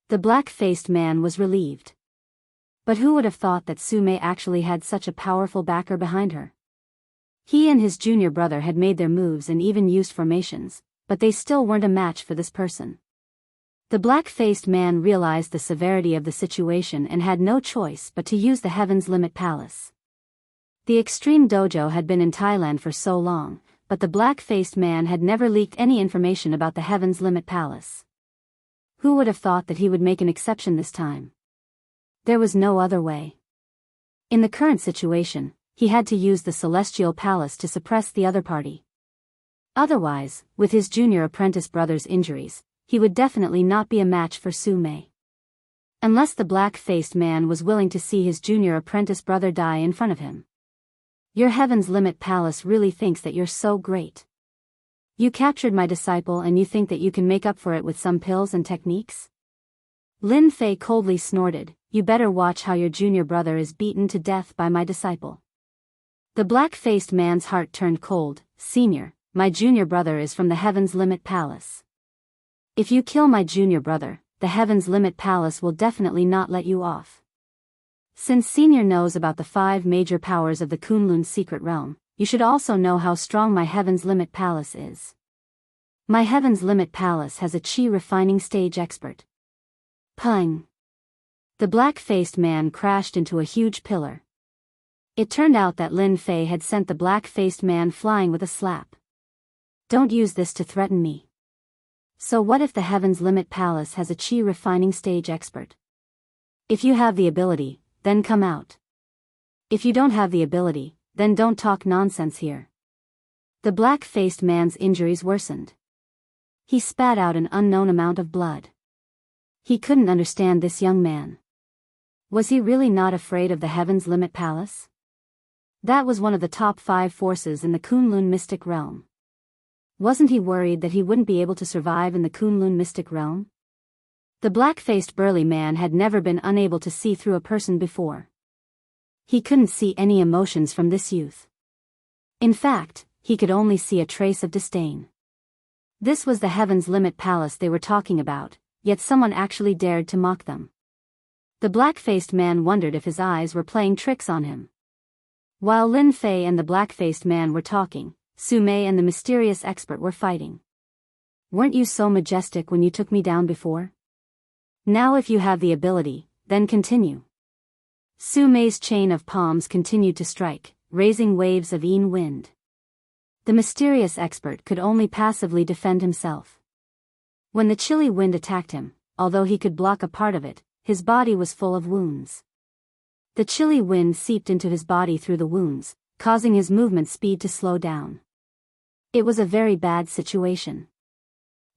The black-faced man was relieved. But who would have thought that Sume actually had such a powerful backer behind her? He and his junior brother had made their moves and even used formations, but they still weren't a match for this person. The black-faced man realized the severity of the situation and had no choice but to use the Heaven's Limit Palace. The Extreme Dojo had been in Thailand for so long, but the black-faced man had never leaked any information about the Heaven's Limit Palace. Who would have thought that he would make an exception this time? There was no other way. In the current situation, he had to use the Celestial Palace to suppress the other party. Otherwise, with his junior apprentice brother's injuries, he would definitely not be a match for Sume. Unless the black-faced man was willing to see his junior apprentice brother die in front of him. Your Heaven's Limit Palace really thinks that you're so great. You captured my disciple and you think that you can make up for it with some pills and techniques? Lin Fei coldly snorted, "You better watch how your junior brother is beaten to death by my disciple." The black-faced man's heart turned cold. "Senior, my junior brother is from the Heaven's Limit Palace. If you kill my junior brother, the Heaven's Limit Palace will definitely not let you off. Since Senior knows about the 5 major powers of the Kunlun secret realm, you should also know how strong my Heaven's Limit Palace is. My Heaven's Limit Palace has a chi refining stage expert." Pung! The black-faced man crashed into a huge pillar. It turned out that Lin Fei had sent the black-faced man flying with a slap. "Don't use this to threaten me. So what if the Heaven's Limit Palace has a chi refining stage expert? If you have the ability, then come out. If you don't have the ability, then don't talk nonsense here." The black-faced man's injuries worsened. He spat out an unknown amount of blood. He couldn't understand this young man. Was he really not afraid of the Heaven's Limit Palace? That was one of the top 5 forces in the Kunlun mystic realm. Wasn't he worried that he wouldn't be able to survive in the Kunlun mystic realm? The black-faced burly man had never been unable to see through a person before. He couldn't see any emotions from this youth. In fact, he could only see a trace of disdain. This was the Heaven's Limit Palace they were talking about, yet someone actually dared to mock them. The black-faced man wondered if his eyes were playing tricks on him. While Lin Fei and the black-faced man were talking, Sume and the mysterious expert were fighting. "Weren't you so majestic when you took me down before? Now if you have the ability, then continue." Sume's chain of palms continued to strike, raising waves of yin wind. The mysterious expert could only passively defend himself. When the chilly wind attacked him, although he could block a part of it, his body was full of wounds. The chilly wind seeped into his body through the wounds, causing his movement speed to slow down. It was a very bad situation.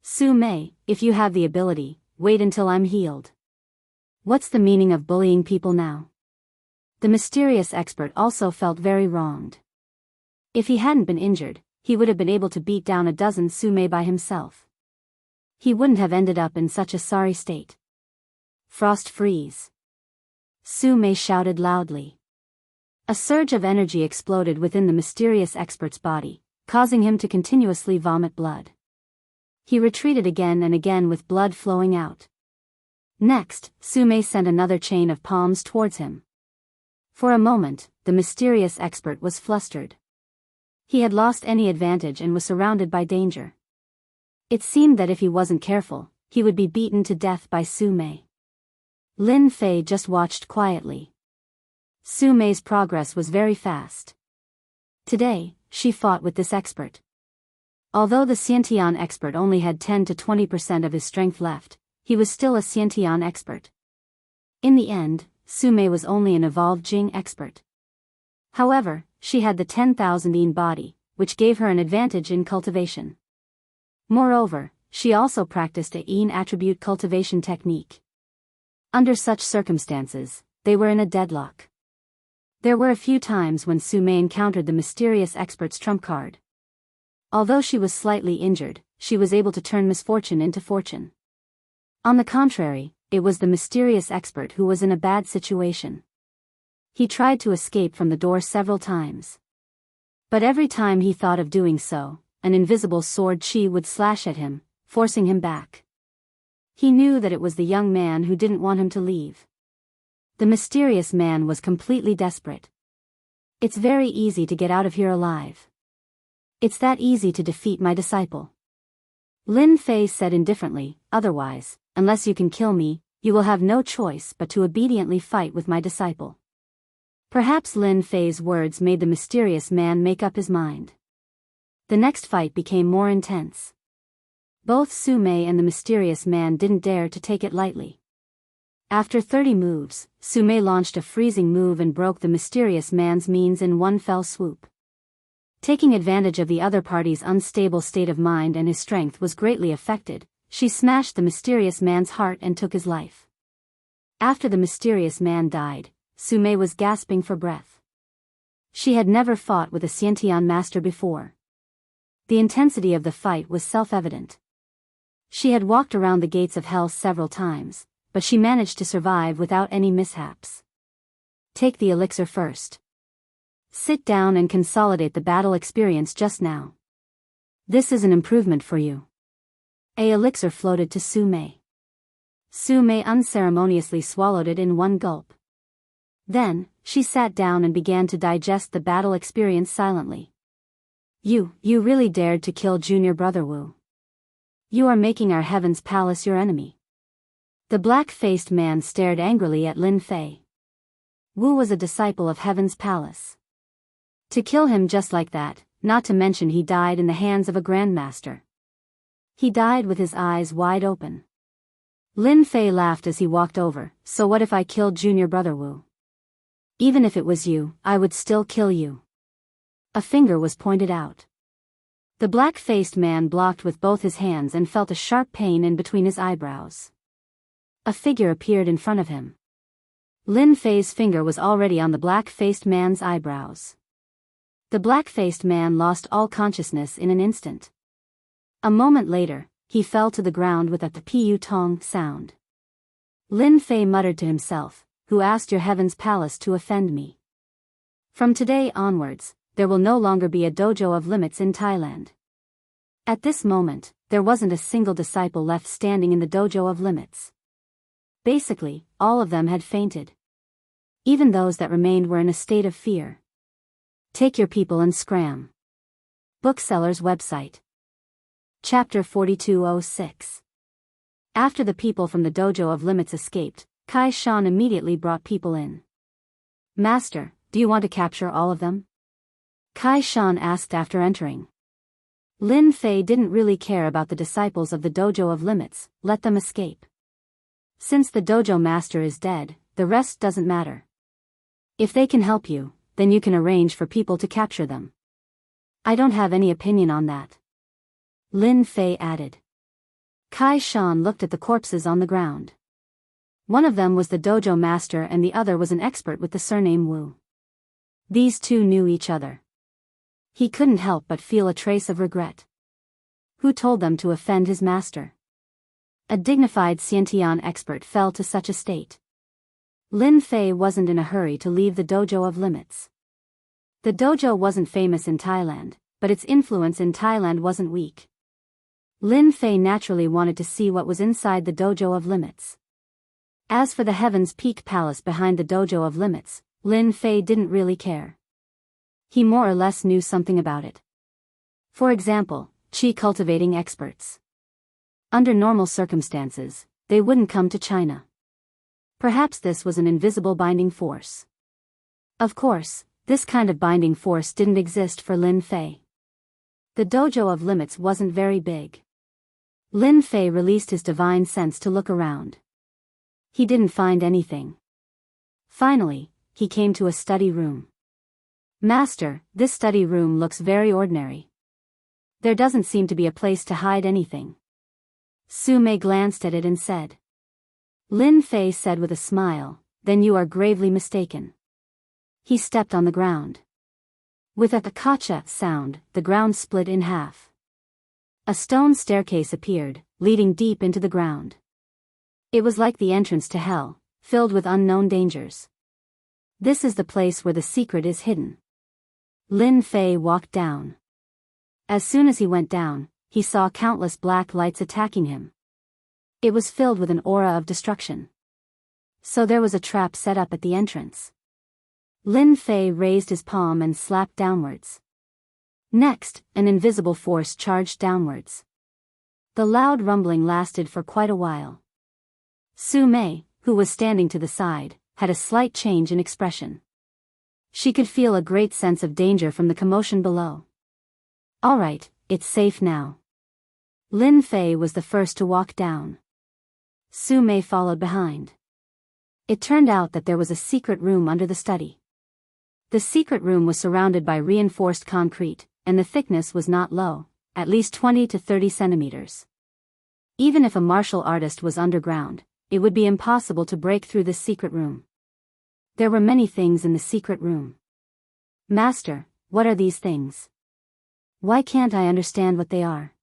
"Sume, if you have the ability, wait until I'm healed. What's the meaning of bullying people now?" The mysterious expert also felt very wronged. If he hadn't been injured, he would have been able to beat down a dozen Sume by himself. He wouldn't have ended up in such a sorry state. "Frost freeze!" Sume shouted loudly. A surge of energy exploded within the mysterious expert's body, causing him to continuously vomit blood. He retreated again and again with blood flowing out. Next, Sume sent another chain of palms towards him. For a moment, the mysterious expert was flustered. He had lost any advantage and was surrounded by danger. It seemed that if he wasn't careful, he would be beaten to death by Sume. Lin Fei just watched quietly. Sume's progress was very fast. Today, she fought with this expert. Although the Xiantian expert only had 10 to 20% of his strength left, he was still a Xiantian expert. In the end, Sume was only an evolved Jing expert. However, she had the 10,000 yin body, which gave her an advantage in cultivation. Moreover, she also practiced a yin attribute cultivation technique. Under such circumstances, they were in a deadlock. There were a few times when Sume encountered the mysterious expert's trump card. Although she was slightly injured, she was able to turn misfortune into fortune. On the contrary, it was the mysterious expert who was in a bad situation. He tried to escape from the door several times. But every time he thought of doing so, an invisible sword chi would slash at him, forcing him back. He knew that it was the young man who didn't want him to leave. The mysterious man was completely desperate. It's very easy to get out of here alive. It's that easy to defeat my disciple. Lin Fei said indifferently, otherwise, unless you can kill me, you will have no choice but to obediently fight with my disciple. Perhaps Lin Fei's words made the mysterious man make up his mind. The next fight became more intense. Both Su Mei and the mysterious man didn't dare to take it lightly. After 30 moves, Su Mei launched a freezing move and broke the mysterious man's means in one fell swoop. Taking advantage of the other party's unstable state of mind and his strength was greatly affected, she smashed the mysterious man's heart and took his life. After the mysterious man died, Su Mei was gasping for breath. She had never fought with a Xiantian master before. The intensity of the fight was self-evident. She had walked around the gates of hell several times, but she managed to survive without any mishaps. Take the elixir first. Sit down and consolidate the battle experience just now. This is an improvement for you. A elixir floated to Su Mei. Su Mei unceremoniously swallowed it in one gulp. Then, she sat down and began to digest the battle experience silently. You really dared to kill Junior Brother Wu. You are making our Heaven's Palace your enemy. The black-faced man stared angrily at Lin Fei. Wu was a disciple of Heaven's Palace. To kill him just like that, not to mention he died in the hands of a grandmaster. He died with his eyes wide open. Lin Fei laughed as he walked over. So what if I killed Junior Brother Wu? Even if it was you, I would still kill you. A finger was pointed out. The black-faced man blocked with both his hands and felt a sharp pain in between his eyebrows. A figure appeared in front of him. Lin Fei's finger was already on the black-faced man's eyebrows. The black-faced man lost all consciousness in an instant. A moment later, he fell to the ground with a pu tong sound. Lin Fei muttered to himself, "Who asked your Heaven's Palace to offend me? From today onwards, there will no longer be a dojo of limits in Thailand." At this moment, there wasn't a single disciple left standing in the dojo of limits. Basically, all of them had fainted. Even those that remained were in a state of fear. Take your people and scram. Bookseller's website. Chapter 4206. After the people from the dojo of limits escaped, Kai Shan immediately brought people in. "Master, do you want to capture all of them?" Kai Shan asked after entering. Lin Fei didn't really care about the disciples of the dojo of limits, let them escape. Since the dojo master is dead, the rest doesn't matter. If they can help you, then you can arrange for people to capture them. I don't have any opinion on that. Lin Fei added. Kai Shan looked at the corpses on the ground. One of them was the dojo master and the other was an expert with the surname Wu. These two knew each other. He couldn't help but feel a trace of regret. Who told them to offend his master? A dignified Xiantian expert fell to such a state. Lin Fei wasn't in a hurry to leave the dojo of limits. The dojo wasn't famous in Thailand, but its influence in Thailand wasn't weak. Lin Fei naturally wanted to see what was inside the dojo of limits. As for the Heaven's Peak Palace behind the dojo of limits, Lin Fei didn't really care. He more or less knew something about it. For example, qi cultivating experts. Under normal circumstances, they wouldn't come to China. Perhaps this was an invisible binding force. Of course, this kind of binding force didn't exist for Lin Fei. The dojo of limits wasn't very big. Lin Fei released his divine sense to look around. He didn't find anything. Finally, he came to a study room. "Master, this study room looks very ordinary. There doesn't seem to be a place to hide anything." Su Mei glanced at it and said. Lin Fei said with a smile, "Then you are gravely mistaken." He stepped on the ground. With a kacha sound, the ground split in half. A stone staircase appeared, leading deep into the ground. It was like the entrance to hell, filled with unknown dangers. This is the place where the secret is hidden. Lin Fei walked down. As soon as he went down, he saw countless black lights attacking him. It was filled with an aura of destruction. So there was a trap set up at the entrance. Lin Fei raised his palm and slapped downwards. Next, an invisible force charged downwards. The loud rumbling lasted for quite a while. Su Mei, who was standing to the side, had a slight change in expression. She could feel a great sense of danger from the commotion below. All right, it's safe now. Lin Fei was the first to walk down. Su Mei followed behind. It turned out that there was a secret room under the study. The secret room was surrounded by reinforced concrete, and the thickness was not low, at least 20 to 30 centimeters. Even if a martial artist was underground, it would be impossible to break through this secret room. There were many things in the secret room. Master, what are these things? Why can't I understand what they are?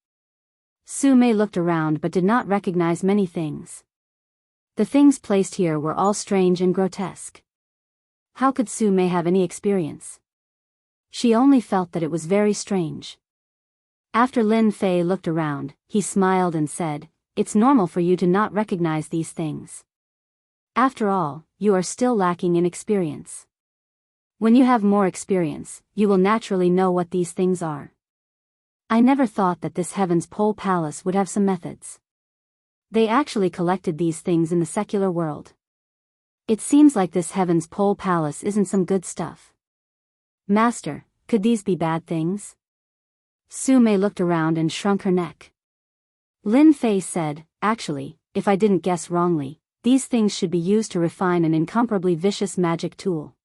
Su Mei looked around but did not recognize many things. The things placed here were all strange and grotesque. How could Su Mei have any experience? She only felt that it was very strange. After Lin Fei looked around, he smiled and said, "It's normal for you to not recognize these things. After all, you are still lacking in experience. When you have more experience, you will naturally know what these things are. I never thought that this Heaven's Pole Palace would have some methods. They actually collected these things in the secular world. It seems like this Heaven's Pole Palace isn't some good stuff. Master, could these be bad things?" Su Mei looked around and shrunk her neck. Lin Fei said, "Actually, if I didn't guess wrongly, these things should be used to refine an incomparably vicious magic tool.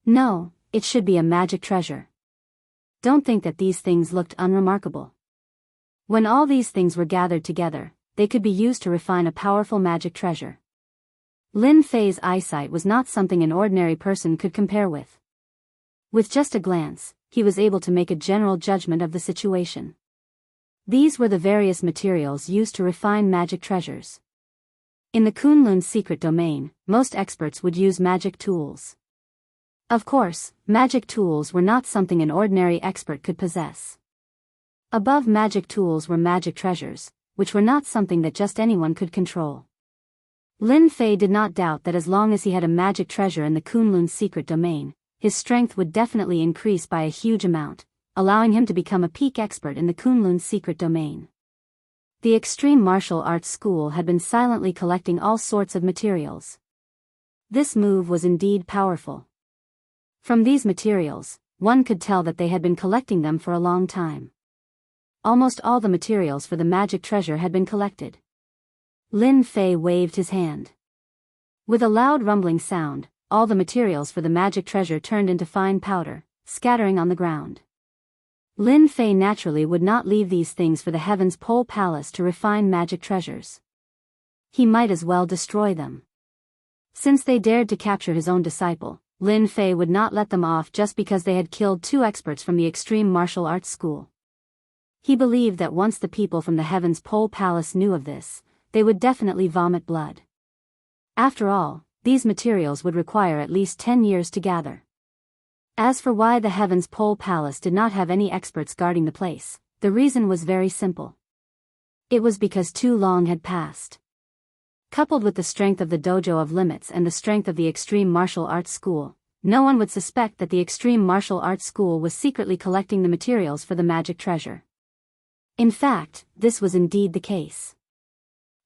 No, it should be a magic treasure. Don't think that these things looked unremarkable. When all these things were gathered together, they could be used to refine a powerful magic treasure." Lin Fei's eyesight was not something an ordinary person could compare with. With just a glance, he was able to make a general judgment of the situation. These were the various materials used to refine magic treasures. In the Kunlun's secret domain, most experts would use magic tools. Of course, magic tools were not something an ordinary expert could possess. Above magic tools were magic treasures, which were not something that just anyone could control. Lin Fei did not doubt that as long as he had a magic treasure in the Kunlun's secret domain, his strength would definitely increase by a huge amount, allowing him to become a peak expert in the Kunlun's secret domain. The Extreme Martial Arts School had been silently collecting all sorts of materials. This move was indeed powerful. From these materials, one could tell that they had been collecting them for a long time. Almost all the materials for the magic treasure had been collected. Lin Fei waved his hand. With a loud rumbling sound, all the materials for the magic treasure turned into fine powder, scattering on the ground. Lin Fei naturally would not leave these things for the Heaven's Pole Palace to refine magic treasures. He might as well destroy them. Since they dared to capture his own disciple, Lin Fei would not let them off just because they had killed 2 experts from the Extreme Martial Arts School. He believed that once the people from the Heaven's Pole Palace knew of this, they would definitely vomit blood. After all, these materials would require at least 10 years to gather. As for why the Heaven's Pole Palace did not have any experts guarding the place, the reason was very simple. It was because too long had passed. Coupled with the strength of the Dojo of Limits and the strength of the Extreme Martial Arts School, no one would suspect that the Extreme Martial Arts School was secretly collecting the materials for the magic treasure. In fact, this was indeed the case.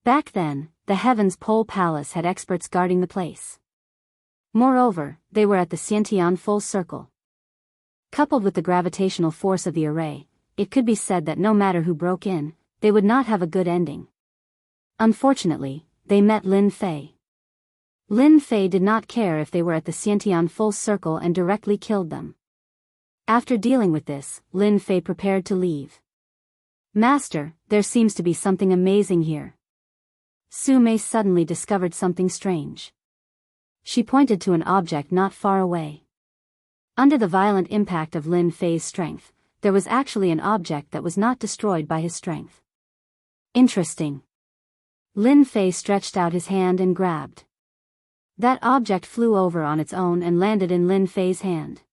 Back then, the Heaven's Pole Palace had experts guarding the place. Moreover, they were at the Xiantian full circle. Coupled with the gravitational force of the array, it could be said that no matter who broke in, they would not have a good ending. Unfortunately, they met Lin Fei. Lin Fei did not care if they were at the Xiantian full circle and directly killed them. After dealing with this, Lin Fei prepared to leave. "Master, there seems to be something amazing here." Su Mei suddenly discovered something strange. She pointed to an object not far away. Under the violent impact of Lin Fei's strength, there was actually an object that was not destroyed by his strength. Interesting. Lin Fei stretched out his hand and grabbed. That object flew over on its own and landed in Lin Fei's hand.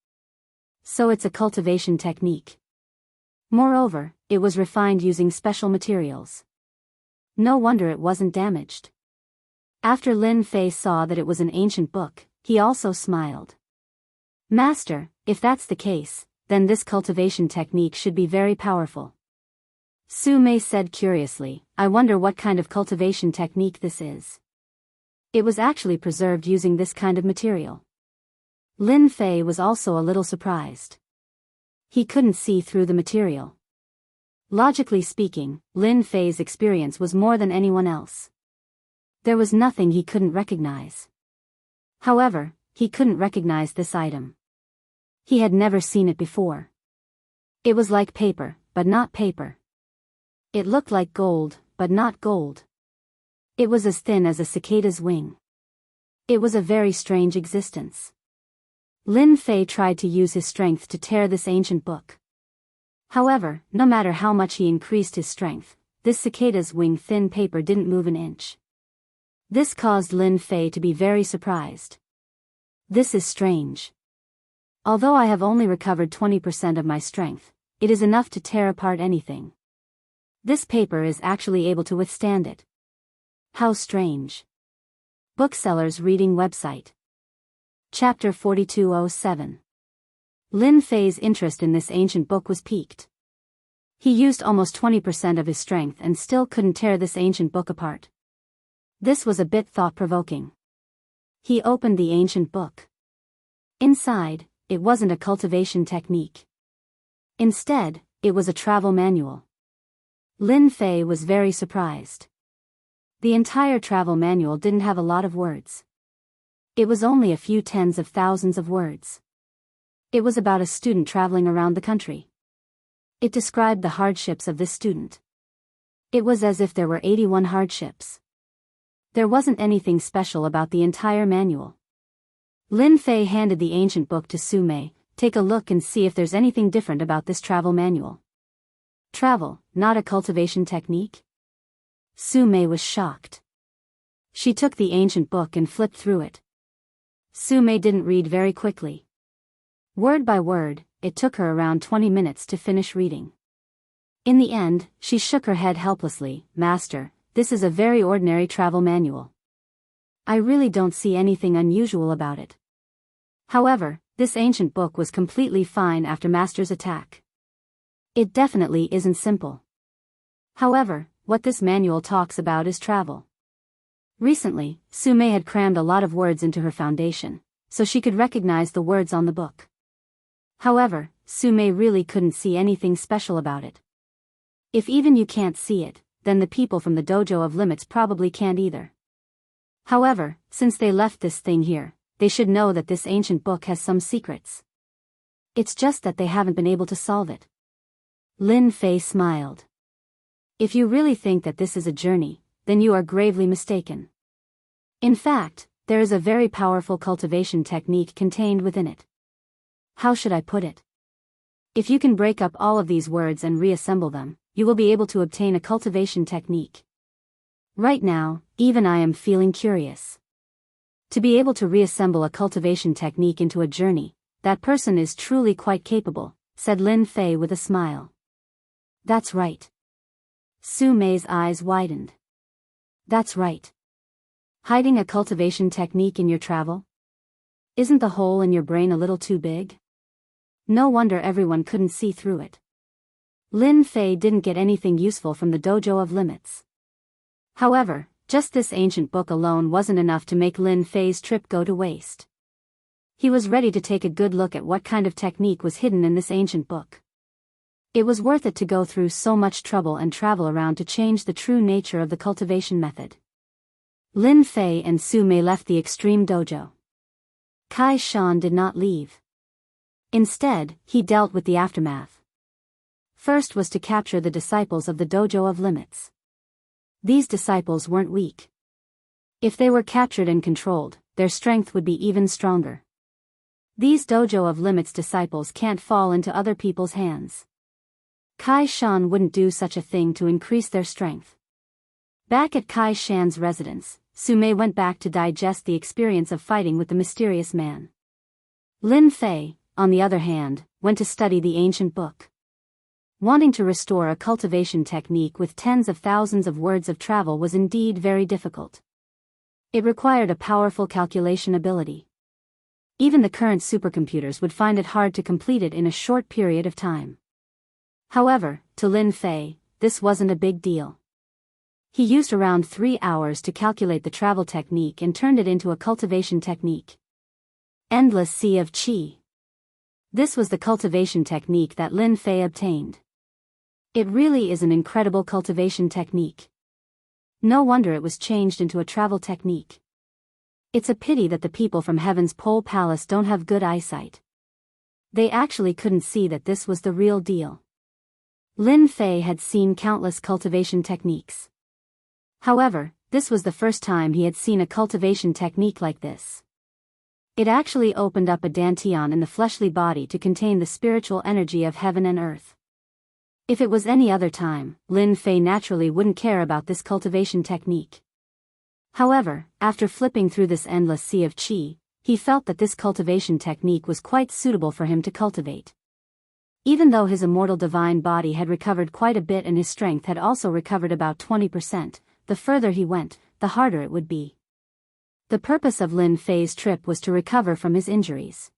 So it's a cultivation technique. Moreover, it was refined using special materials. No wonder it wasn't damaged. After Lin Fei saw that it was an ancient book, he also smiled. Master, if that's the case, then this cultivation technique should be very powerful. Su Mei said curiously, I wonder what kind of cultivation technique this is. It was actually preserved using this kind of material. Lin Fei was also a little surprised. He couldn't see through the material. Logically speaking, Lin Fei's experience was more than anyone else. There was nothing he couldn't recognize. However, he couldn't recognize this item. He had never seen it before. It was like paper, but not paper. It looked like gold, but not gold. It was as thin as a cicada's wing. It was a very strange existence. Lin Fei tried to use his strength to tear this ancient book. However, no matter how much he increased his strength, this cicada's wing thin paper didn't move an inch. This caused Lin Fei to be very surprised. This is strange. Although I have only recovered 20% of my strength, it is enough to tear apart anything. This paper is actually able to withstand it. How strange. Booksellers Reading Website. Chapter 4207. Lin Fei's interest in this ancient book was piqued. He used almost 20% of his strength and still couldn't tear this ancient book apart. This was a bit thought-provoking. He opened the ancient book. Inside, it wasn't a cultivation technique. Instead, it was a travel manual. Lin Fei was very surprised. The entire travel manual didn't have a lot of words. It was only a few tens of thousands of words. It was about a student traveling around the country. It described the hardships of this student. It was as if there were 81 hardships. There wasn't anything special about the entire manual. Lin Fei handed the ancient book to Su Mei. Take a look and see if there's anything different about this travel manual. Travel, not a cultivation technique? Su Mei was shocked. She took the ancient book and flipped through it. Su Mei didn't read very quickly. Word by word, it took her around 20 minutes to finish reading. In the end, she shook her head helplessly. Master, this is a very ordinary travel manual. I really don't see anything unusual about it. However, this ancient book was completely fine after Master's attack. It definitely isn't simple. However, what this manual talks about is travel. Recently, Su Mei had crammed a lot of words into her foundation, so she could recognize the words on the book. However, Su Mei really couldn't see anything special about it. If even you can't see it, then the people from the Dojo of Limits probably can't either. However, since they left this thing here, they should know that this ancient book has some secrets. It's just that they haven't been able to solve it. Lin Fei smiled. If you really think that this is a journey, then you are gravely mistaken. In fact, there is a very powerful cultivation technique contained within it. How should I put it? If you can break up all of these words and reassemble them, you will be able to obtain a cultivation technique. Right now, even I am feeling curious. To be able to reassemble a cultivation technique into a journey, that person is truly quite capable, said Lin Fei with a smile. That's right. Su Mei's eyes widened. That's right. Hiding a cultivation technique in your travel? Isn't the hole in your brain a little too big? No wonder everyone couldn't see through it. Lin Fei didn't get anything useful from the Dojo of Limits. However, just this ancient book alone wasn't enough to make Lin Fei's trip go to waste. He was ready to take a good look at what kind of technique was hidden in this ancient book. It was worth it to go through so much trouble and travel around to change the true nature of the cultivation method. Lin Fei and Su Mei left the extreme dojo. Kai Shan did not leave. Instead, he dealt with the aftermath. First was to capture the disciples of the Dojo of Limits. These disciples weren't weak. If they were captured and controlled, their strength would be even stronger. These Dojo of Limits disciples can't fall into other people's hands. Kai Shan wouldn't do such a thing to increase their strength. Back at Kai Shan's residence, Su Mei went back to digest the experience of fighting with the mysterious man. Lin Fei, on the other hand, went to study the ancient book. Wanting to restore a cultivation technique with tens of thousands of words of travel was indeed very difficult. It required a powerful calculation ability. Even the current supercomputers would find it hard to complete it in a short period of time. However, to Lin Fei, this wasn't a big deal. He used around 3 hours to calculate the travel technique and turned it into a cultivation technique. Endless Sea of Qi. This was the cultivation technique that Lin Fei obtained. It really is an incredible cultivation technique. No wonder it was changed into a travel technique. It's a pity that the people from Heaven's Pole Palace don't have good eyesight. They actually couldn't see that this was the real deal. Lin Fei had seen countless cultivation techniques. However, this was the first time he had seen a cultivation technique like this. It actually opened up a dantian in the fleshly body to contain the spiritual energy of heaven and earth. If it was any other time, Lin Fei naturally wouldn't care about this cultivation technique. However, after flipping through this endless sea of qi, he felt that this cultivation technique was quite suitable for him to cultivate. Even though his immortal divine body had recovered quite a bit and his strength had also recovered about 20%, the further he went, the harder it would be. The purpose of Lin Fei's trip was to recover from his injuries.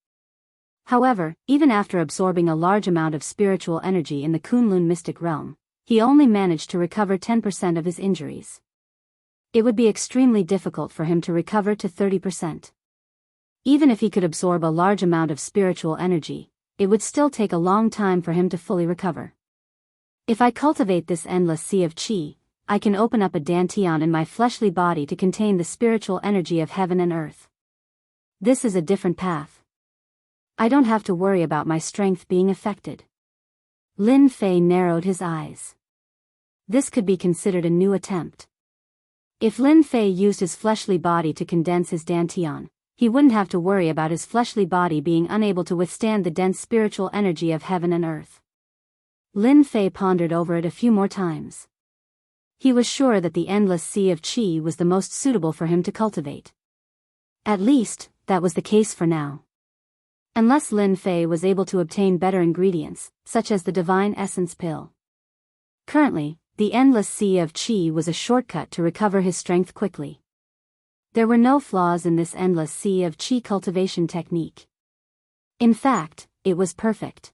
However, even after absorbing a large amount of spiritual energy in the Kunlun mystic realm, he only managed to recover 10% of his injuries. It would be extremely difficult for him to recover to 30%. Even if he could absorb a large amount of spiritual energy, it would still take a long time for him to fully recover. If I cultivate this endless sea of qi, I can open up a dantian in my fleshly body to contain the spiritual energy of heaven and earth. This is a different path. I don't have to worry about my strength being affected. Lin Fei narrowed his eyes. This could be considered a new attempt. If Lin Fei used his fleshly body to condense his dantian, he wouldn't have to worry about his fleshly body being unable to withstand the dense spiritual energy of heaven and earth. Lin Fei pondered over it a few more times. He was sure that the endless sea of qi was the most suitable for him to cultivate. At least, that was the case for now. Unless Lin Fei was able to obtain better ingredients, such as the divine essence pill. Currently, the endless sea of qi was a shortcut to recover his strength quickly. There were no flaws in this endless sea of qi cultivation technique. In fact, it was perfect.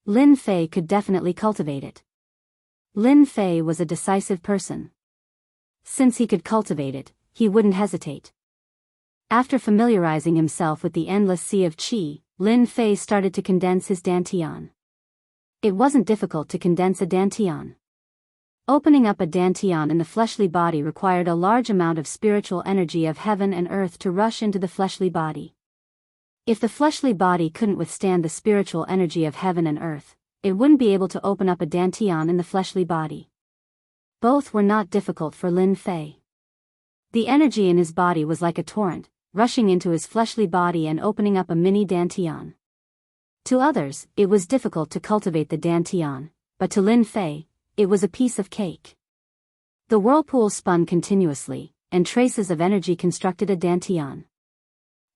Lin Fei could definitely cultivate it. Lin Fei was a decisive person. Since he could cultivate it, he wouldn't hesitate. After familiarizing himself with the endless sea of qi, Lin Fei started to condense his dantian. It wasn't difficult to condense a dantian. Opening up a dantian in the fleshly body required a large amount of spiritual energy of heaven and earth to rush into the fleshly body. If the fleshly body couldn't withstand the spiritual energy of heaven and earth, it wouldn't be able to open up a dantian in the fleshly body. Both were not difficult for Lin Fei. The energy in his body was like a torrent, rushing into his fleshly body and opening up a mini dantian. To others, it was difficult to cultivate the dantian, but to Lin Fei, it was a piece of cake. The whirlpool spun continuously, and traces of energy constructed a dantian.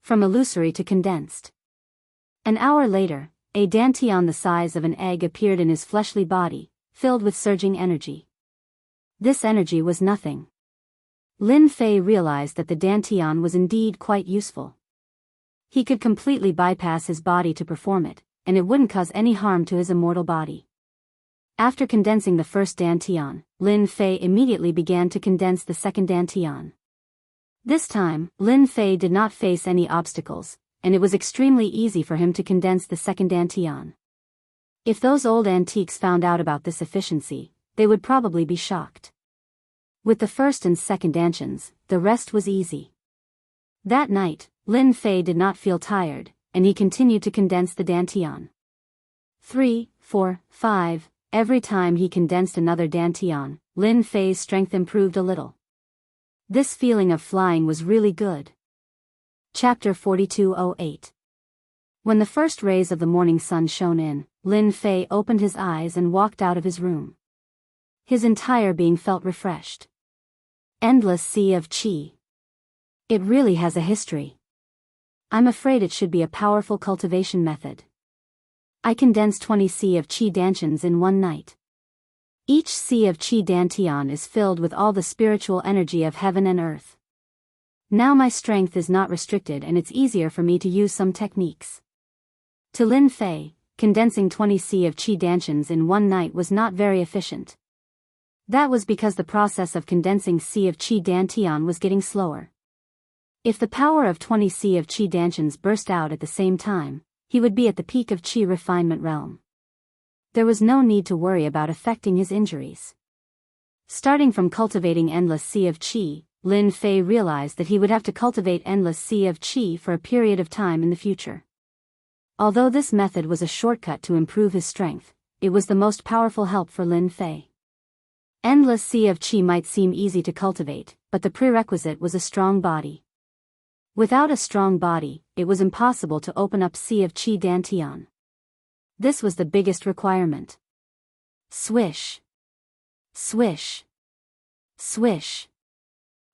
From illusory to condensed. An hour later, a dantian the size of an egg appeared in his fleshly body, filled with surging energy. This energy was nothing. Lin Fei realized that the dantian was indeed quite useful. He could completely bypass his body to perform it, and it wouldn't cause any harm to his immortal body. After condensing the first dantian, Lin Fei immediately began to condense the second dantian. This time, Lin Fei did not face any obstacles, and it was extremely easy for him to condense the second dantian. If those old antiques found out about this efficiency, they would probably be shocked. With the first and second dantians, the rest was easy. That night, Lin Fei did not feel tired, and he continued to condense the dantian. 3, 4, 5, every time he condensed another dantian, Lin Fei's strength improved a little. This feeling of flying was really good. Chapter 4208. When the first rays of the morning sun shone in, Lin Fei opened his eyes and walked out of his room. His entire being felt refreshed. Endless sea of qi. It really has a history. I'm afraid it should be a powerful cultivation method. I condensed 20 sea of qi dantians in one night. Each sea of qi dantian is filled with all the spiritual energy of heaven and earth. Now my strength is not restricted and it's easier for me to use some techniques. To Lin Fei, condensing 20 C of qi dantians in one night was not very efficient. That was because the process of condensing C of qi dantian was getting slower. If the power of 20 C of qi dantians burst out at the same time, he would be at the peak of qi refinement realm. There was no need to worry about affecting his injuries. Starting from cultivating endless C of qi, Lin Fei realized that he would have to cultivate endless C of qi for a period of time in the future. Although this method was a shortcut to improve his strength, it was the most powerful help for Lin Fei. Endless C of qi might seem easy to cultivate, but the prerequisite was a strong body. Without a strong body, it was impossible to open up C of qi dantian. This was the biggest requirement. Swish. Swish. Swish.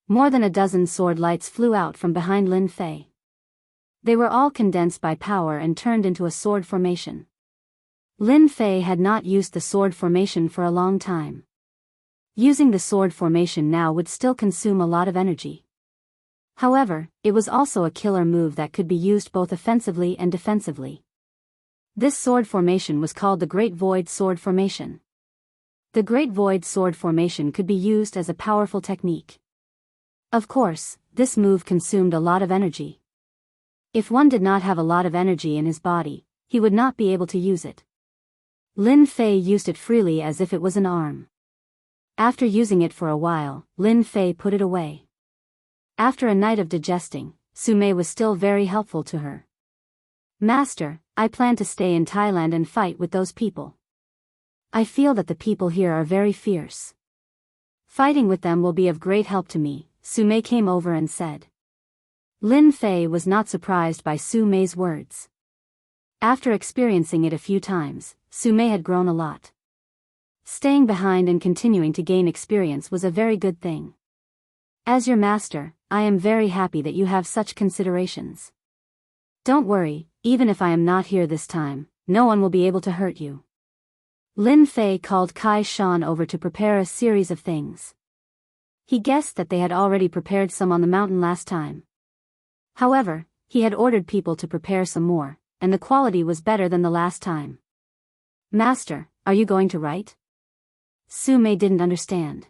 More than a dozen sword lights flew out from behind Lin Fei. They were all condensed by power and turned into a sword formation. Lin Fei had not used the sword formation for a long time. Using the sword formation now would still consume a lot of energy. However, it was also a killer move that could be used both offensively and defensively. This sword formation was called the Great Void Sword Formation. The Great Void Sword Formation could be used as a powerful technique. Of course, this move consumed a lot of energy. If one did not have a lot of energy in his body, he would not be able to use it. Lin Fei used it freely as if it was an arm. After using it for a while, Lin Fei put it away. After a night of digesting, Sumei was still very helpful to her. Master, I plan to stay in Thailand and fight with those people. I feel that the people here are very fierce. Fighting with them will be of great help to me, Sumei came over and said. Lin Fei was not surprised by Sumei's words. After experiencing it a few times, Sumei had grown a lot. Staying behind and continuing to gain experience was a very good thing. As your master, I am very happy that you have such considerations. Don't worry, even if I am not here this time, no one will be able to hurt you. Lin Fei called Kai Shan over to prepare a series of things. He guessed that they had already prepared some on the mountain last time. However, he had ordered people to prepare some more, and the quality was better than the last time. Master, are you going to write? Sumei didn't understand.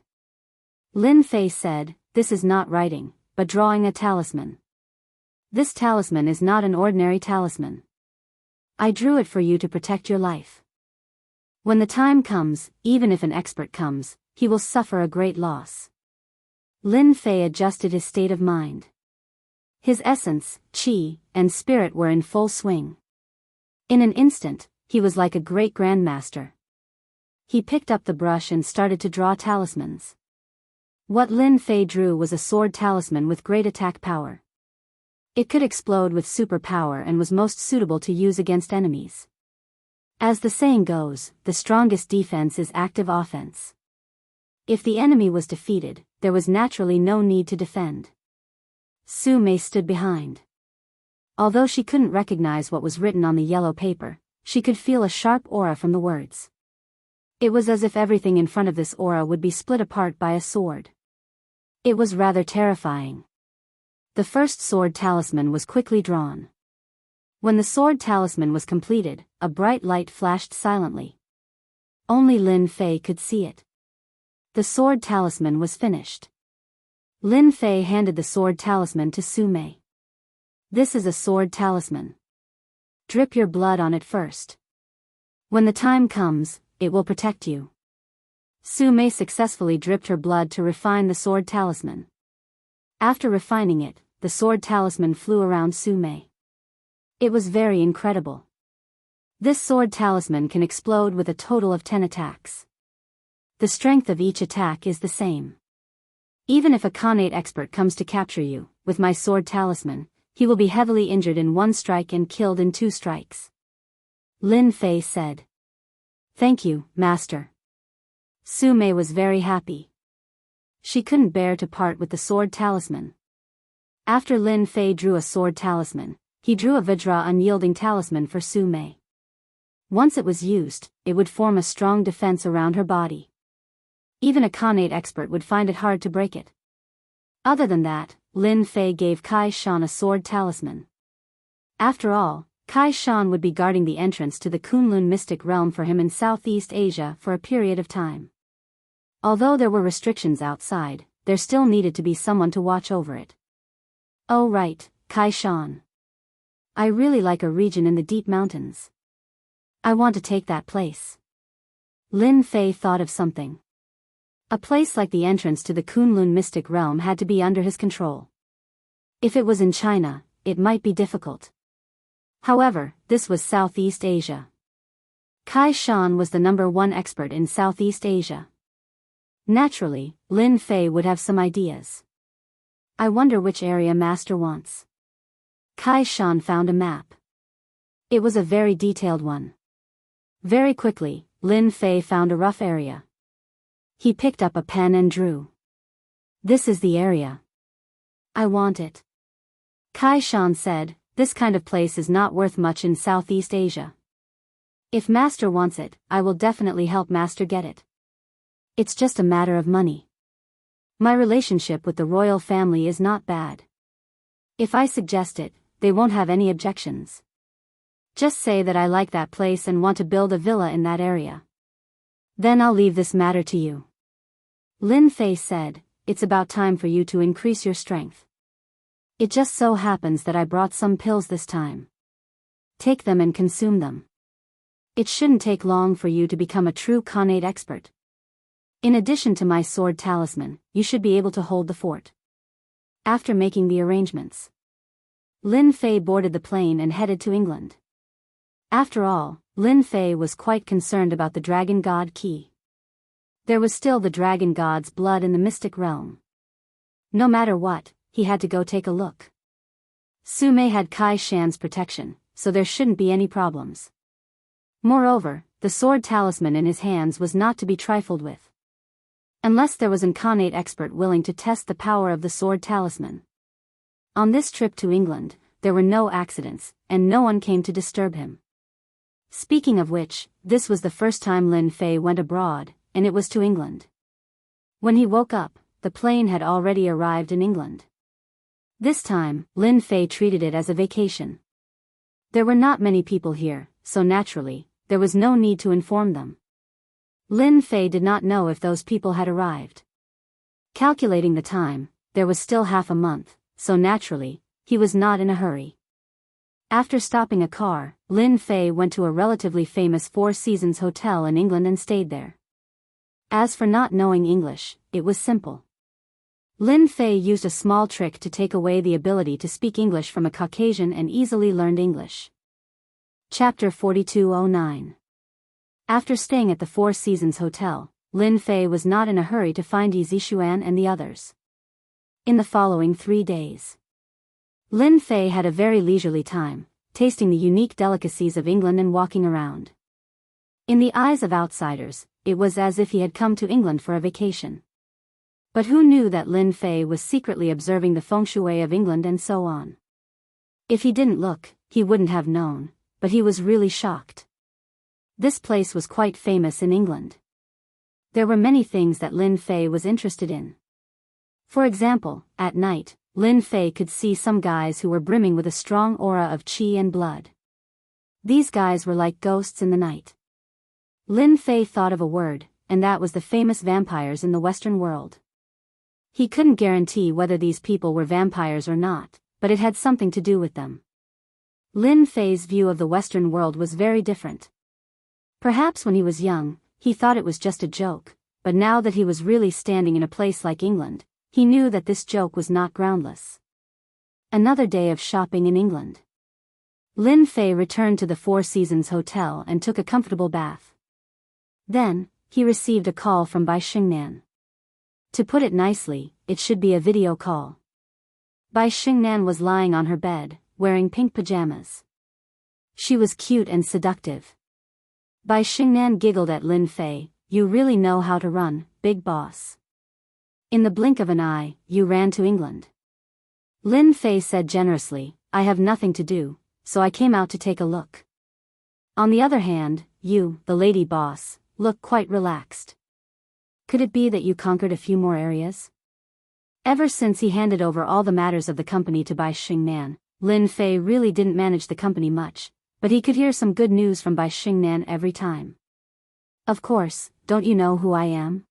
Lin Fei said, this is not writing, but drawing a talisman. This talisman is not an ordinary talisman. I drew it for you to protect your life. When the time comes, even if an expert comes, he will suffer a great loss. Lin Fei adjusted his state of mind. His essence, qi, and spirit were in full swing. In an instant, he was like a great grandmaster. He picked up the brush and started to draw talismans. What Lin Fei drew was a sword talisman with great attack power. It could explode with superpower and was most suitable to use against enemies. As the saying goes, the strongest defense is active offense. If the enemy was defeated, there was naturally no need to defend. Sumei stood behind. Although she couldn't recognize what was written on the yellow paper, she could feel a sharp aura from the words. It was as if everything in front of this aura would be split apart by a sword. It was rather terrifying. The first sword talisman was quickly drawn. When the sword talisman was completed, a bright light flashed silently. Only Lin Fei could see it. The sword talisman was finished. Lin Fei handed the sword talisman to Sumei. This is a sword talisman. Drip your blood on it first. When the time comes, it will protect you. Sumei successfully dripped her blood to refine the sword talisman. After refining it, the sword talisman flew around Sumei. It was very incredible. This sword talisman can explode with a total of 10 attacks. The strength of each attack is the same. Even if a Khanate expert comes to capture you, with my sword talisman, he will be heavily injured in 1 strike and killed in 2 strikes. Lin Fei said. Thank you, Master. Sumei was very happy. She couldn't bear to part with the sword talisman. After Lin Fei drew a sword talisman, he drew a Vajra unyielding talisman for Sumei. Once it was used, it would form a strong defense around her body. Even a Khanate expert would find it hard to break it. Other than that, Lin Fei gave Kai Shan a sword talisman. After all, Kai Shan would be guarding the entrance to the Kunlun mystic realm for him in Southeast Asia for a period of time. Although there were restrictions outside, there still needed to be someone to watch over it. Oh right, Kai Shan. I really like a region in the deep mountains. I want to take that place. Lin Fei thought of something. A place like the entrance to the Kunlun mystic realm had to be under his control. If it was in China, it might be difficult. However, this was Southeast Asia. Kai Shan was the #1 expert in Southeast Asia. Naturally, Lin Fei would have some ideas. I wonder which area Master wants. Kai Shan found a map. It was a very detailed one. Very quickly, Lin Fei found a rough area. He picked up a pen and drew. This is the area. I want it. Kai Shan said, this kind of place is not worth much in Southeast Asia. If Master wants it, I will definitely help Master get it. It's just a matter of money. My relationship with the royal family is not bad. If I suggest it, they won't have any objections. Just say that I like that place and want to build a villa in that area. Then I'll leave this matter to you. Lin Fei said, it's about time for you to increase your strength. It just so happens that I brought some pills this time. Take them and consume them. It shouldn't take long for you to become a true Khanate expert. In addition to my sword talisman, you should be able to hold the fort. After making the arrangements, Lin Fei boarded the plane and headed to England. After all, Lin Fei was quite concerned about the Dragon God key. There was still the Dragon God's blood in the mystic realm. No matter what, he had to go take a look. Sume had Kai Shan's protection, so there shouldn't be any problems. Moreover, the sword talisman in his hands was not to be trifled with. Unless there was an Khanate expert willing to test the power of the sword talisman. On this trip to England, there were no accidents, and no one came to disturb him. Speaking of which, this was the first time Lin Fei went abroad, and it was to England. When he woke up, the plane had already arrived in England. This time, Lin Fei treated it as a vacation. There were not many people here, so naturally, there was no need to inform them. Lin Fei did not know if those people had arrived. Calculating the time, there was still half a month, so naturally, he was not in a hurry. After stopping a car, Lin Fei went to a relatively famous Four Seasons hotel in England and stayed there. As for not knowing English, it was simple. Lin Fei used a small trick to take away the ability to speak English from a Caucasian and easily learned English. Chapter 4209. After staying at the Four Seasons Hotel, Lin Fei was not in a hurry to find Yi Zixuan and the others. In the following 3 days, Lin Fei had a very leisurely time, tasting the unique delicacies of England and walking around. In the eyes of outsiders, it was as if he had come to England for a vacation. But who knew that Lin Fei was secretly observing the feng shui of England and so on? If he didn't look, he wouldn't have known, but he was really shocked. This place was quite famous in England. There were many things that Lin Fei was interested in. For example, at night, Lin Fei could see some guys who were brimming with a strong aura of qi and blood. These guys were like ghosts in the night. Lin Fei thought of a word, and that was the famous vampires in the Western world. He couldn't guarantee whether these people were vampires or not, but it had something to do with them. Lin Fei's view of the Western world was very different. Perhaps when he was young, he thought it was just a joke, but now that he was really standing in a place like England, he knew that this joke was not groundless. Another day of shopping in England. Lin Fei returned to the Four Seasons Hotel and took a comfortable bath. Then, he received a call from Bai Xingnan. To put it nicely, it should be a video call. Bai Xingnan was lying on her bed, wearing pink pajamas. She was cute and seductive. Bai Xingnan giggled at Lin Fei, "You really know how to run, big boss." In the blink of an eye, you ran to England. Lin Fei said generously, "I have nothing to do, so I came out to take a look." On the other hand, you, the lady boss, look quite relaxed. Could it be that you conquered a few more areas? Ever since he handed over all the matters of the company to Bai Xingnan, Lin Fei really didn't manage the company much, but he could hear some good news from Bai Xingnan every time. Of course, don't you know who I am?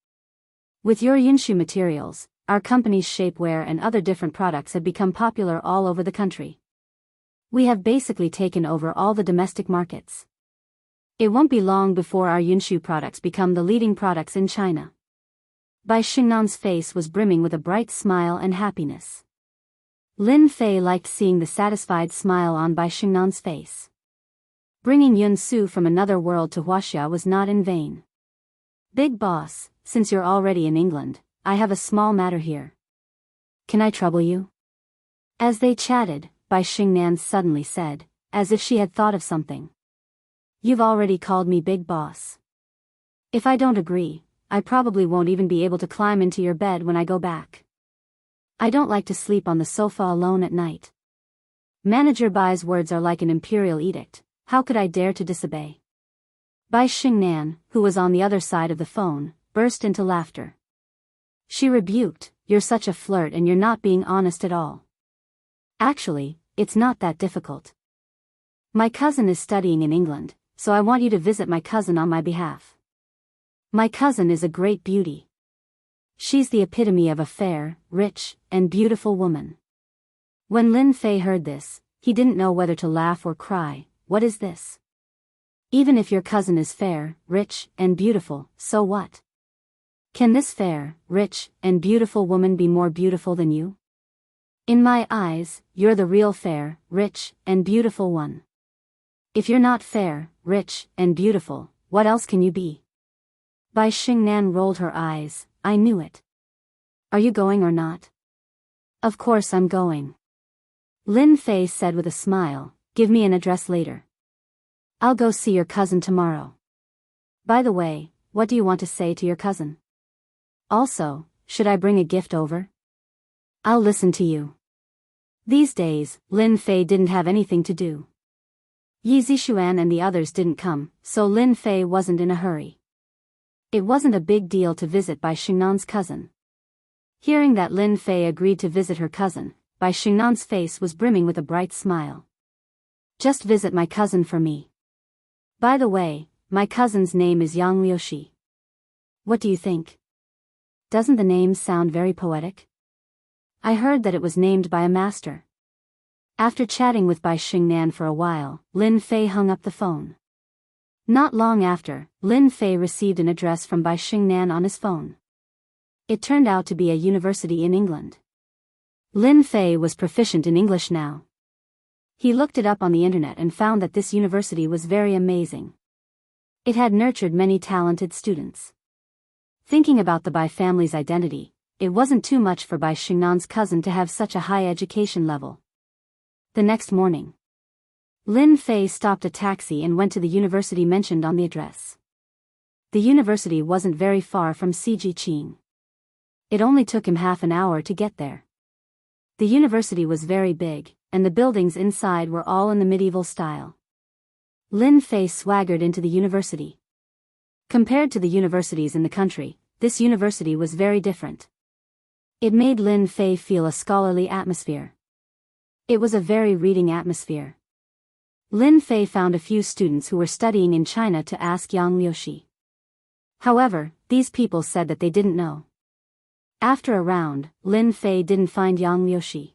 With your Yunshu materials, our company's shapewear and other different products have become popular all over the country. We have basically taken over all the domestic markets. It won't be long before our Yunshu products become the leading products in China. Bai Xingnan's face was brimming with a bright smile and happiness. Lin Fei liked seeing the satisfied smile on Bai Xingnan's face. Bringing Yun Su from another world to Huaxia was not in vain. Big boss, since you're already in England, I have a small matter here. Can I trouble you? As they chatted, Bai Xingnan suddenly said, as if she had thought of something. You've already called me big boss. If I don't agree, I probably won't even be able to climb into your bed when I go back. I don't like to sleep on the sofa alone at night. Manager Bai's words are like an imperial edict. How could I dare to disobey? Bai Xingnan, who was on the other side of the phone, burst into laughter. She rebuked, "You're such a flirt and you're not being honest at all. Actually, it's not that difficult. My cousin is studying in England, so I want you to visit my cousin on my behalf. My cousin is a great beauty. She's the epitome of a fair, rich, and beautiful woman." When Lin Fei heard this, he didn't know whether to laugh or cry. What is this? Even if your cousin is fair, rich, and beautiful, so what? Can this fair, rich, and beautiful woman be more beautiful than you? In my eyes, you're the real fair, rich, and beautiful one. If you're not fair, rich, and beautiful, what else can you be? Bai Xingnan rolled her eyes. I knew it. Are you going or not? Of course I'm going. Lin Fei said with a smile, give me an address later. I'll go see your cousin tomorrow. By the way, what do you want to say to your cousin? Also, should I bring a gift over? I'll listen to you. These days, Lin Fei didn't have anything to do. Yi Zixuan and the others didn't come, so Lin Fei wasn't in a hurry. It wasn't a big deal to visit Bai Xingnan's cousin. Hearing that Lin Fei agreed to visit her cousin, Bai Xingnan's face was brimming with a bright smile. Just visit my cousin for me. By the way, my cousin's name is Yang Liuxi. What do you think? Doesn't the name sound very poetic? I heard that it was named by a master. After chatting with Bai Xingnan for a while, Lin Fei hung up the phone. Not long after, Lin Fei received an address from Bai Xingnan on his phone. It turned out to be a university in England. Lin Fei was proficient in English now. He looked it up on the internet and found that this university was very amazing. It had nurtured many talented students. Thinking about the Bai family's identity, it wasn't too much for Bai Xingnan's cousin to have such a high education level. The next morning, Lin Fei stopped a taxi and went to the university mentioned on the address. The university wasn't very far from Sijiqing. It only took him half an hour to get there. The university was very big, and the buildings inside were all in the medieval style. Lin Fei swaggered into the university. Compared to the universities in the country, this university was very different. It made Lin Fei feel a scholarly atmosphere. It was a very reading atmosphere. Lin Fei found a few students who were studying in China to ask Yang Liuxi. However, these people said that they didn't know. After a round, Lin Fei didn't find Yang Liuxi.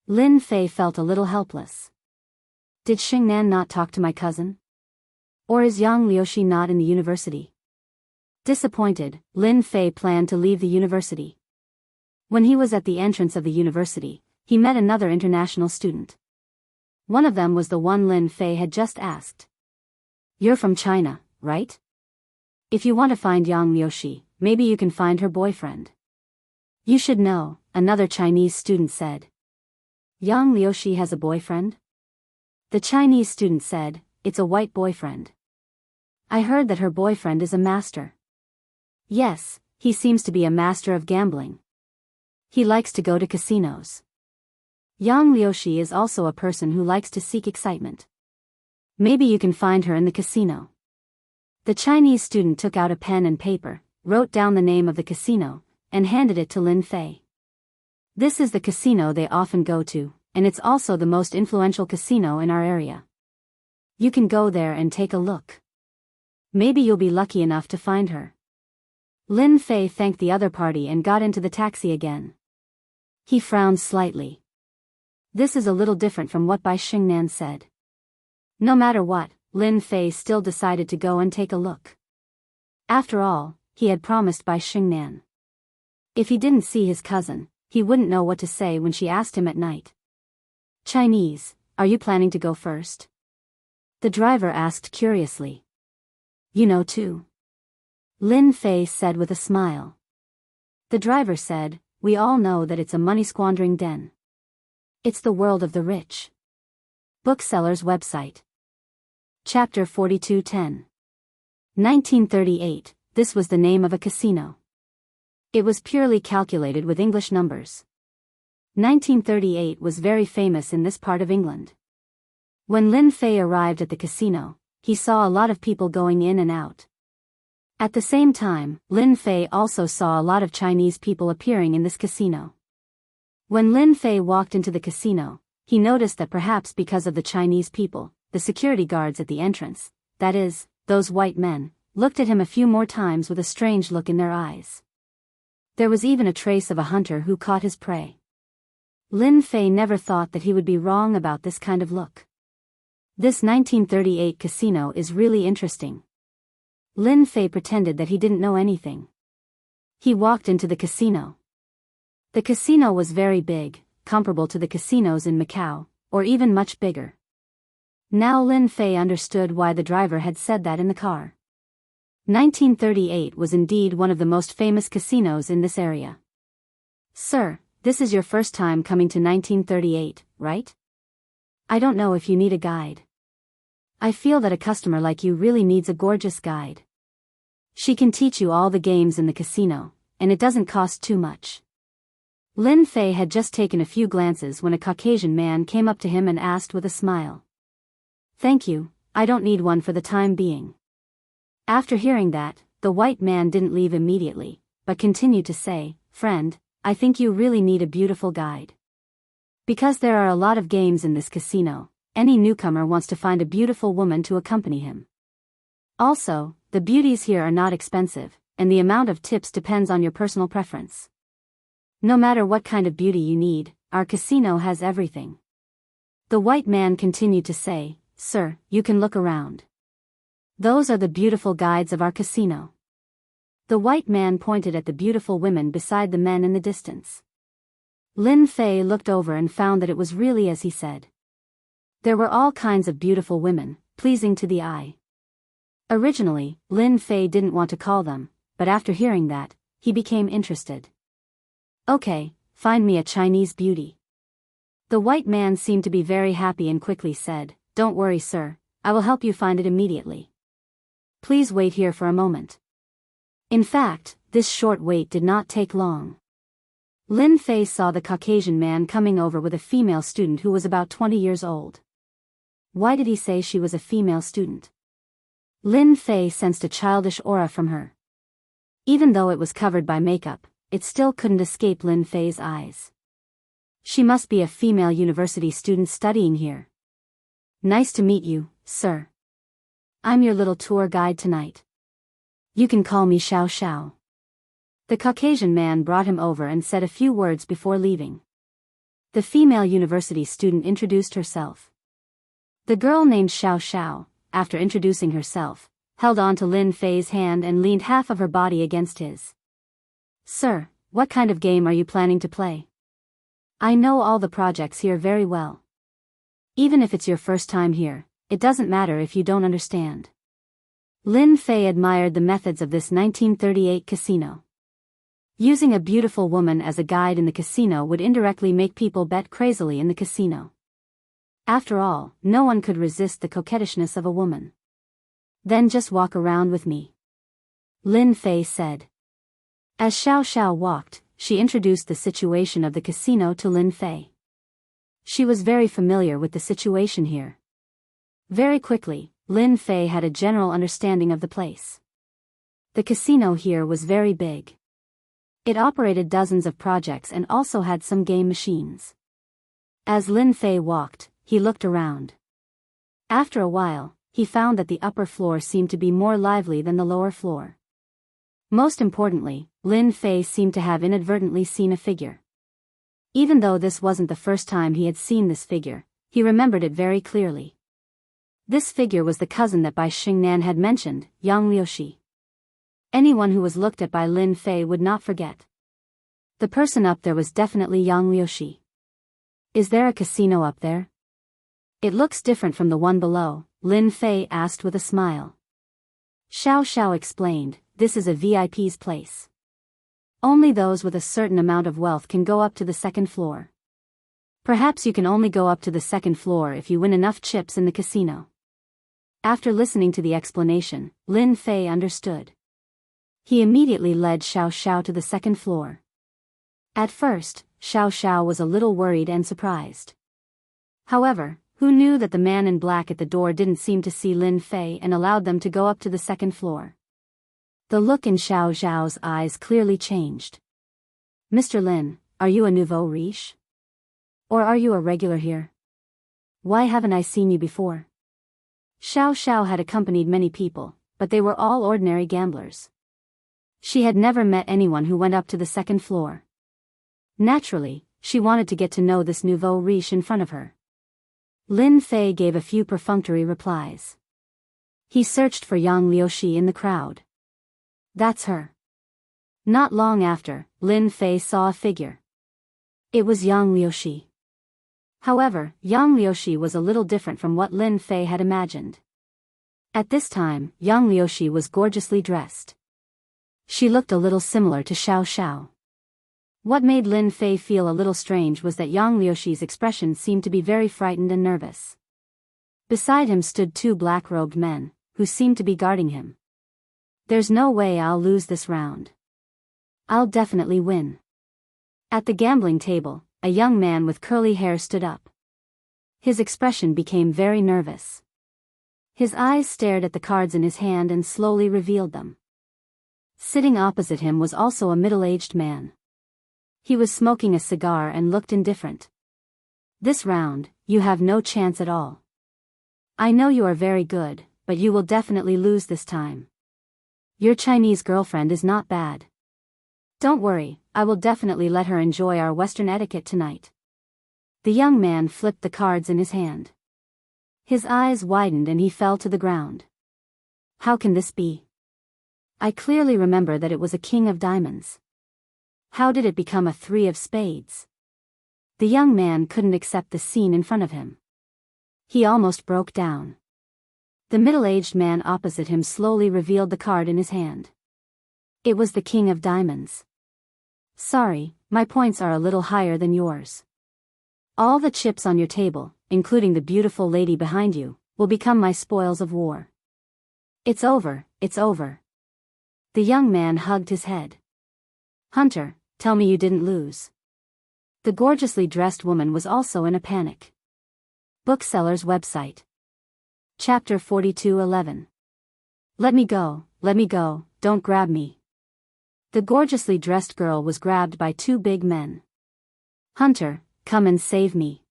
Lin Fei felt a little helpless. Did Xingnan not talk to my cousin? Or is Yang Liuxi not in the university? Disappointed, Lin Fei planned to leave the university. When he was at the entrance of the university, he met another international student. One of them was the one Lin Fei had just asked. You're from China, right? If you want to find Yang Liuxi, maybe you can find her boyfriend. You should know, another Chinese student said. Yang Liuxi has a boyfriend? The Chinese student said, it's a white boyfriend. I heard that her boyfriend is a master. Yes, he seems to be a master of gambling. He likes to go to casinos. Yang Liuxi is also a person who likes to seek excitement. Maybe you can find her in the casino. The Chinese student took out a pen and paper, wrote down the name of the casino, and handed it to Lin Fei. This is the casino they often go to, and it's also the most influential casino in our area. You can go there and take a look. Maybe you'll be lucky enough to find her. Lin Fei thanked the other party and got into the taxi again. He frowned slightly. This is a little different from what Bai Xingnan said. No matter what, Lin Fei still decided to go and take a look. After all, he had promised Bai Xingnan. If he didn't see his cousin, he wouldn't know what to say when she asked him at night. Chinese, are you planning to go first? The driver asked curiously. You know too. Lin Fei said with a smile. The driver said, we all know that it's a money-squandering den. It's the world of the rich. Bookseller's website. Chapter 4210. 1938, this was the name of a casino. It was purely calculated with English numbers. 1938 was very famous in this part of England. When Lin Fei arrived at the casino, he saw a lot of people going in and out. At the same time, Lin Fei also saw a lot of Chinese people appearing in this casino. When Lin Fei walked into the casino, he noticed that perhaps because of the Chinese people, the security guards at the entrance, that is, those white men, looked at him a few more times with a strange look in their eyes. There was even a trace of a hunter who caught his prey. Lin Fei never thought that he would be wrong about this kind of look. This 1938 casino is really interesting. Lin Fei pretended that he didn't know anything. He walked into the casino. The casino was very big, comparable to the casinos in Macau, or even much bigger. Now Lin Fei understood why the driver had said that in the car. 1938 was indeed one of the most famous casinos in this area. Sir, this is your first time coming to 1938, right? I don't know if you need a guide. I feel that a customer like you really needs a gorgeous guide. She can teach you all the games in the casino, and it doesn't cost too much. Lin Fei had just taken a few glances when a Caucasian man came up to him and asked with a smile. Thank you, I don't need one for the time being. After hearing that, the white man didn't leave immediately, but continued to say, Friend, I think you really need a beautiful guide. Because there are a lot of games in this casino, any newcomer wants to find a beautiful woman to accompany him. Also, the beauties here are not expensive, and the amount of tips depends on your personal preference. No matter what kind of beauty you need, our casino has everything. The white man continued to say, Sir, you can look around. Those are the beautiful guides of our casino. The white man pointed at the beautiful women beside the men in the distance. Lin Fei looked over and found that it was really as he said. There were all kinds of beautiful women, pleasing to the eye. Originally, Lin Fei didn't want to call them, but after hearing that, he became interested. Okay, find me a Chinese beauty. The white man seemed to be very happy and quickly said, Don't worry, sir, I will help you find it immediately. Please wait here for a moment. In fact, this short wait did not take long. Lin Fei saw the Caucasian man coming over with a female student who was about 20 years old. Why did he say she was a female student? Lin Fei sensed a childish aura from her. Even though it was covered by makeup, it still couldn't escape Lin Fei's eyes. She must be a female university student studying here. Nice to meet you, sir. I'm your little tour guide tonight. You can call me Xiao Xiao. The Caucasian man brought him over and said a few words before leaving. The female university student introduced herself. The girl named Xiao Xiao, after introducing herself, held on to Lin Fei's hand and leaned half of her body against his. Sir, what kind of game are you planning to play? I know all the projects here very well. Even if it's your first time here, it doesn't matter if you don't understand. Lin Fei admired the methods of this 1938 casino. Using a beautiful woman as a guide in the casino would indirectly make people bet crazily in the casino. After all, no one could resist the coquettishness of a woman. Then just walk around with me. Lin Fei said. As Xiao Xiao walked, she introduced the situation of the casino to Lin Fei. She was very familiar with the situation here. Very quickly, Lin Fei had a general understanding of the place. The casino here was very big. It operated dozens of projects and also had some game machines. As Lin Fei walked, he looked around. After a while, he found that the upper floor seemed to be more lively than the lower floor. Most importantly, Lin Fei seemed to have inadvertently seen a figure. Even though this wasn't the first time he had seen this figure, he remembered it very clearly. This figure was the cousin that Bai Xingnan had mentioned, Yang Liuxi. Anyone who was looked at by Lin Fei would not forget. The person up there was definitely Yang Liuxi. Is there a casino up there? It looks different from the one below, Lin Fei asked with a smile. Xiao Xiao explained, this is a VIP's place. Only those with a certain amount of wealth can go up to the second floor. Perhaps you can only go up to the second floor if you win enough chips in the casino. After listening to the explanation, Lin Fei understood. He immediately led Xiao Xiao to the second floor. At first, Xiao Xiao was a little worried and surprised. However, who knew that the man in black at the door didn't seem to see Lin Fei and allowed them to go up to the second floor. The look in Xiao Xiao's eyes clearly changed. Mr. Lin, are you a nouveau riche? Or are you a regular here? Why haven't I seen you before? Xiao Xiao had accompanied many people, but they were all ordinary gamblers. She had never met anyone who went up to the second floor. Naturally, she wanted to get to know this nouveau riche in front of her. Lin Fei gave a few perfunctory replies. He searched for Yang Liuxi in the crowd. That's her. Not long after, Lin Fei saw a figure. It was Yang Liuxi. However, Yang Liuxi was a little different from what Lin Fei had imagined. At this time, Yang Liuxi was gorgeously dressed. She looked a little similar to Xiao Xiao. What made Lin Fei feel a little strange was that Yang Liuxi's expression seemed to be very frightened and nervous. Beside him stood two black-robed men, who seemed to be guarding him. There's no way I'll lose this round. I'll definitely win. At the gambling table, a young man with curly hair stood up. His expression became very nervous. His eyes stared at the cards in his hand and slowly revealed them. Sitting opposite him was also a middle-aged man. He was smoking a cigar and looked indifferent. This round, you have no chance at all. I know you are very good, but you will definitely lose this time. Your Chinese girlfriend is not bad. Don't worry, I will definitely let her enjoy our Western etiquette tonight. The young man flipped the cards in his hand. His eyes widened and he fell to the ground. How can this be? I clearly remember that it was a king of diamonds. How did it become a three of spades? The young man couldn't accept the scene in front of him. He almost broke down. The middle-aged man opposite him slowly revealed the card in his hand. It was the king of diamonds. Sorry, my points are a little higher than yours. All the chips on your table, including the beautiful lady behind you, will become my spoils of war. It's over, it's over. The young man hugged his head. Hunter, tell me you didn't lose. The gorgeously dressed woman was also in a panic. Bookseller's website. Chapter 42:11. Let me go, don't grab me. The gorgeously dressed girl was grabbed by two big men. Hunter, come and save me.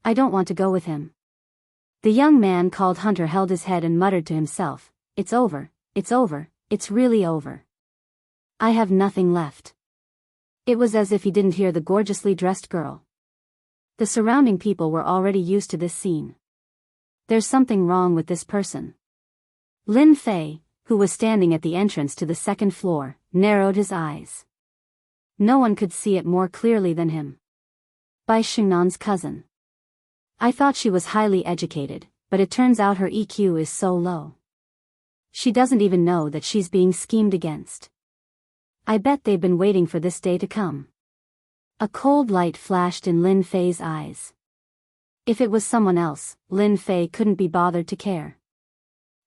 I don't want to go with him. The young man called Hunter held his head and muttered to himself, it's over, it's really over. I have nothing left. It was as if he didn't hear the gorgeously dressed girl. The surrounding people were already used to this scene. There's something wrong with this person. Lin Fei, who was standing at the entrance to the second floor, narrowed his eyes. No one could see it more clearly than him. Bai Xingnan's cousin. I thought she was highly educated, but it turns out her EQ is so low. She doesn't even know that she's being schemed against. I bet they've been waiting for this day to come. A cold light flashed in Lin Fei's eyes. If it was someone else, Lin Fei couldn't be bothered to care.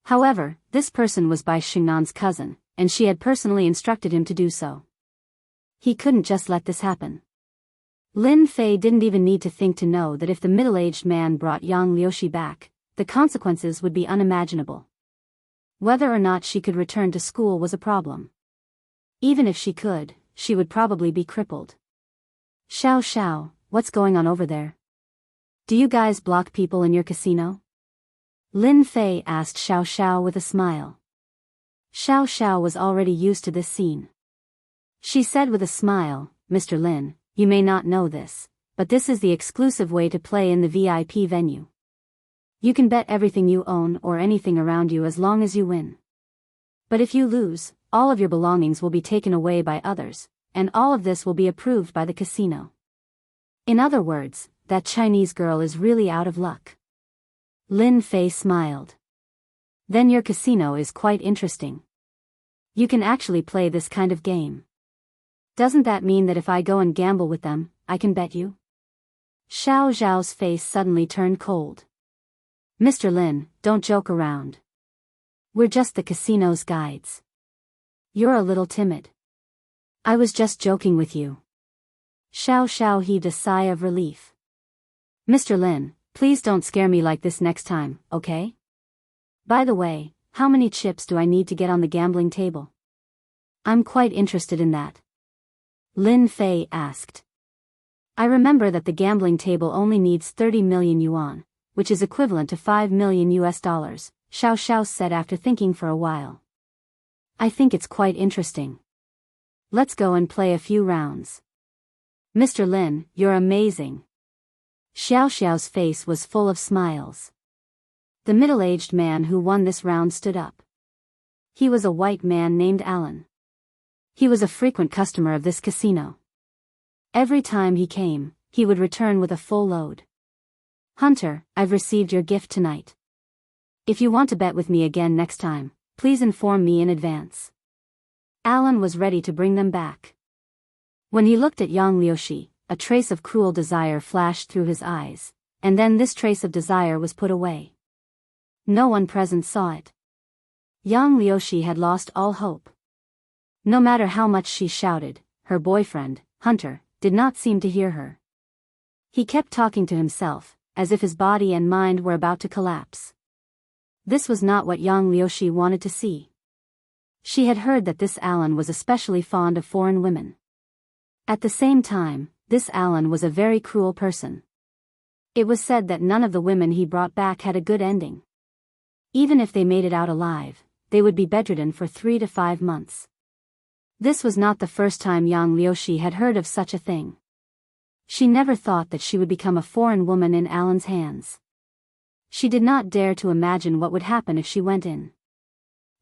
However, this person was Bai Xingnan's cousin, and she had personally instructed him to do so. He couldn't just let this happen. Lin Fei didn't even need to think to know that if the middle-aged man brought Yang Liuxi back, the consequences would be unimaginable. Whether or not she could return to school was a problem. Even if she could, she would probably be crippled. Xiao Xiao, what's going on over there? Do you guys block people in your casino? Lin Fei asked Xiao Xiao with a smile. Xiao Xiao was already used to this scene. She said with a smile, Mr. Lin, you may not know this, but this is the exclusive way to play in the VIP venue. You can bet everything you own or anything around you as long as you win. But if you lose, all of your belongings will be taken away by others, and all of this will be approved by the casino. In other words, that Chinese girl is really out of luck. Lin Fei smiled. Then your casino is quite interesting. You can actually play this kind of game. Doesn't that mean that if I go and gamble with them, I can bet you? Xiao Zhao's face suddenly turned cold. Mr. Lin, don't joke around. We're just the casino's guides. You're a little timid. I was just joking with you. Xiao Xiao heaved a sigh of relief. Mr. Lin, please don't scare me like this next time, okay? By the way, how many chips do I need to get on the gambling table? I'm quite interested in that. Lin Fei asked. I remember that the gambling table only needs 30 million yuan, which is equivalent to 5 million US dollars, Xiao Xiao said after thinking for a while. I think it's quite interesting. Let's go and play a few rounds. Mr. Lin, you're amazing. Xiao Xiao's face was full of smiles. The middle-aged man who won this round stood up. He was a white man named Alan. He was a frequent customer of this casino. Every time he came, he would return with a full load. Hunter, I've received your gift tonight. If you want to bet with me again next time, please inform me in advance. Alan was ready to bring them back. When he looked at Yang Liushi, a trace of cruel desire flashed through his eyes, and then this trace of desire was put away. No one present saw it. Yang Liushi had lost all hope. No matter how much she shouted, her boyfriend, Hunter, did not seem to hear her. He kept talking to himself, as if his body and mind were about to collapse. This was not what Yang Liushi wanted to see. She had heard that this Alan was especially fond of foreign women. At the same time, this Alan was a very cruel person. It was said that none of the women he brought back had a good ending. Even if they made it out alive, they would be bedridden for 3 to 5 months. This was not the first time Yang Liushi had heard of such a thing. She never thought that she would become a foreign woman in Alan's hands. She did not dare to imagine what would happen if she went in.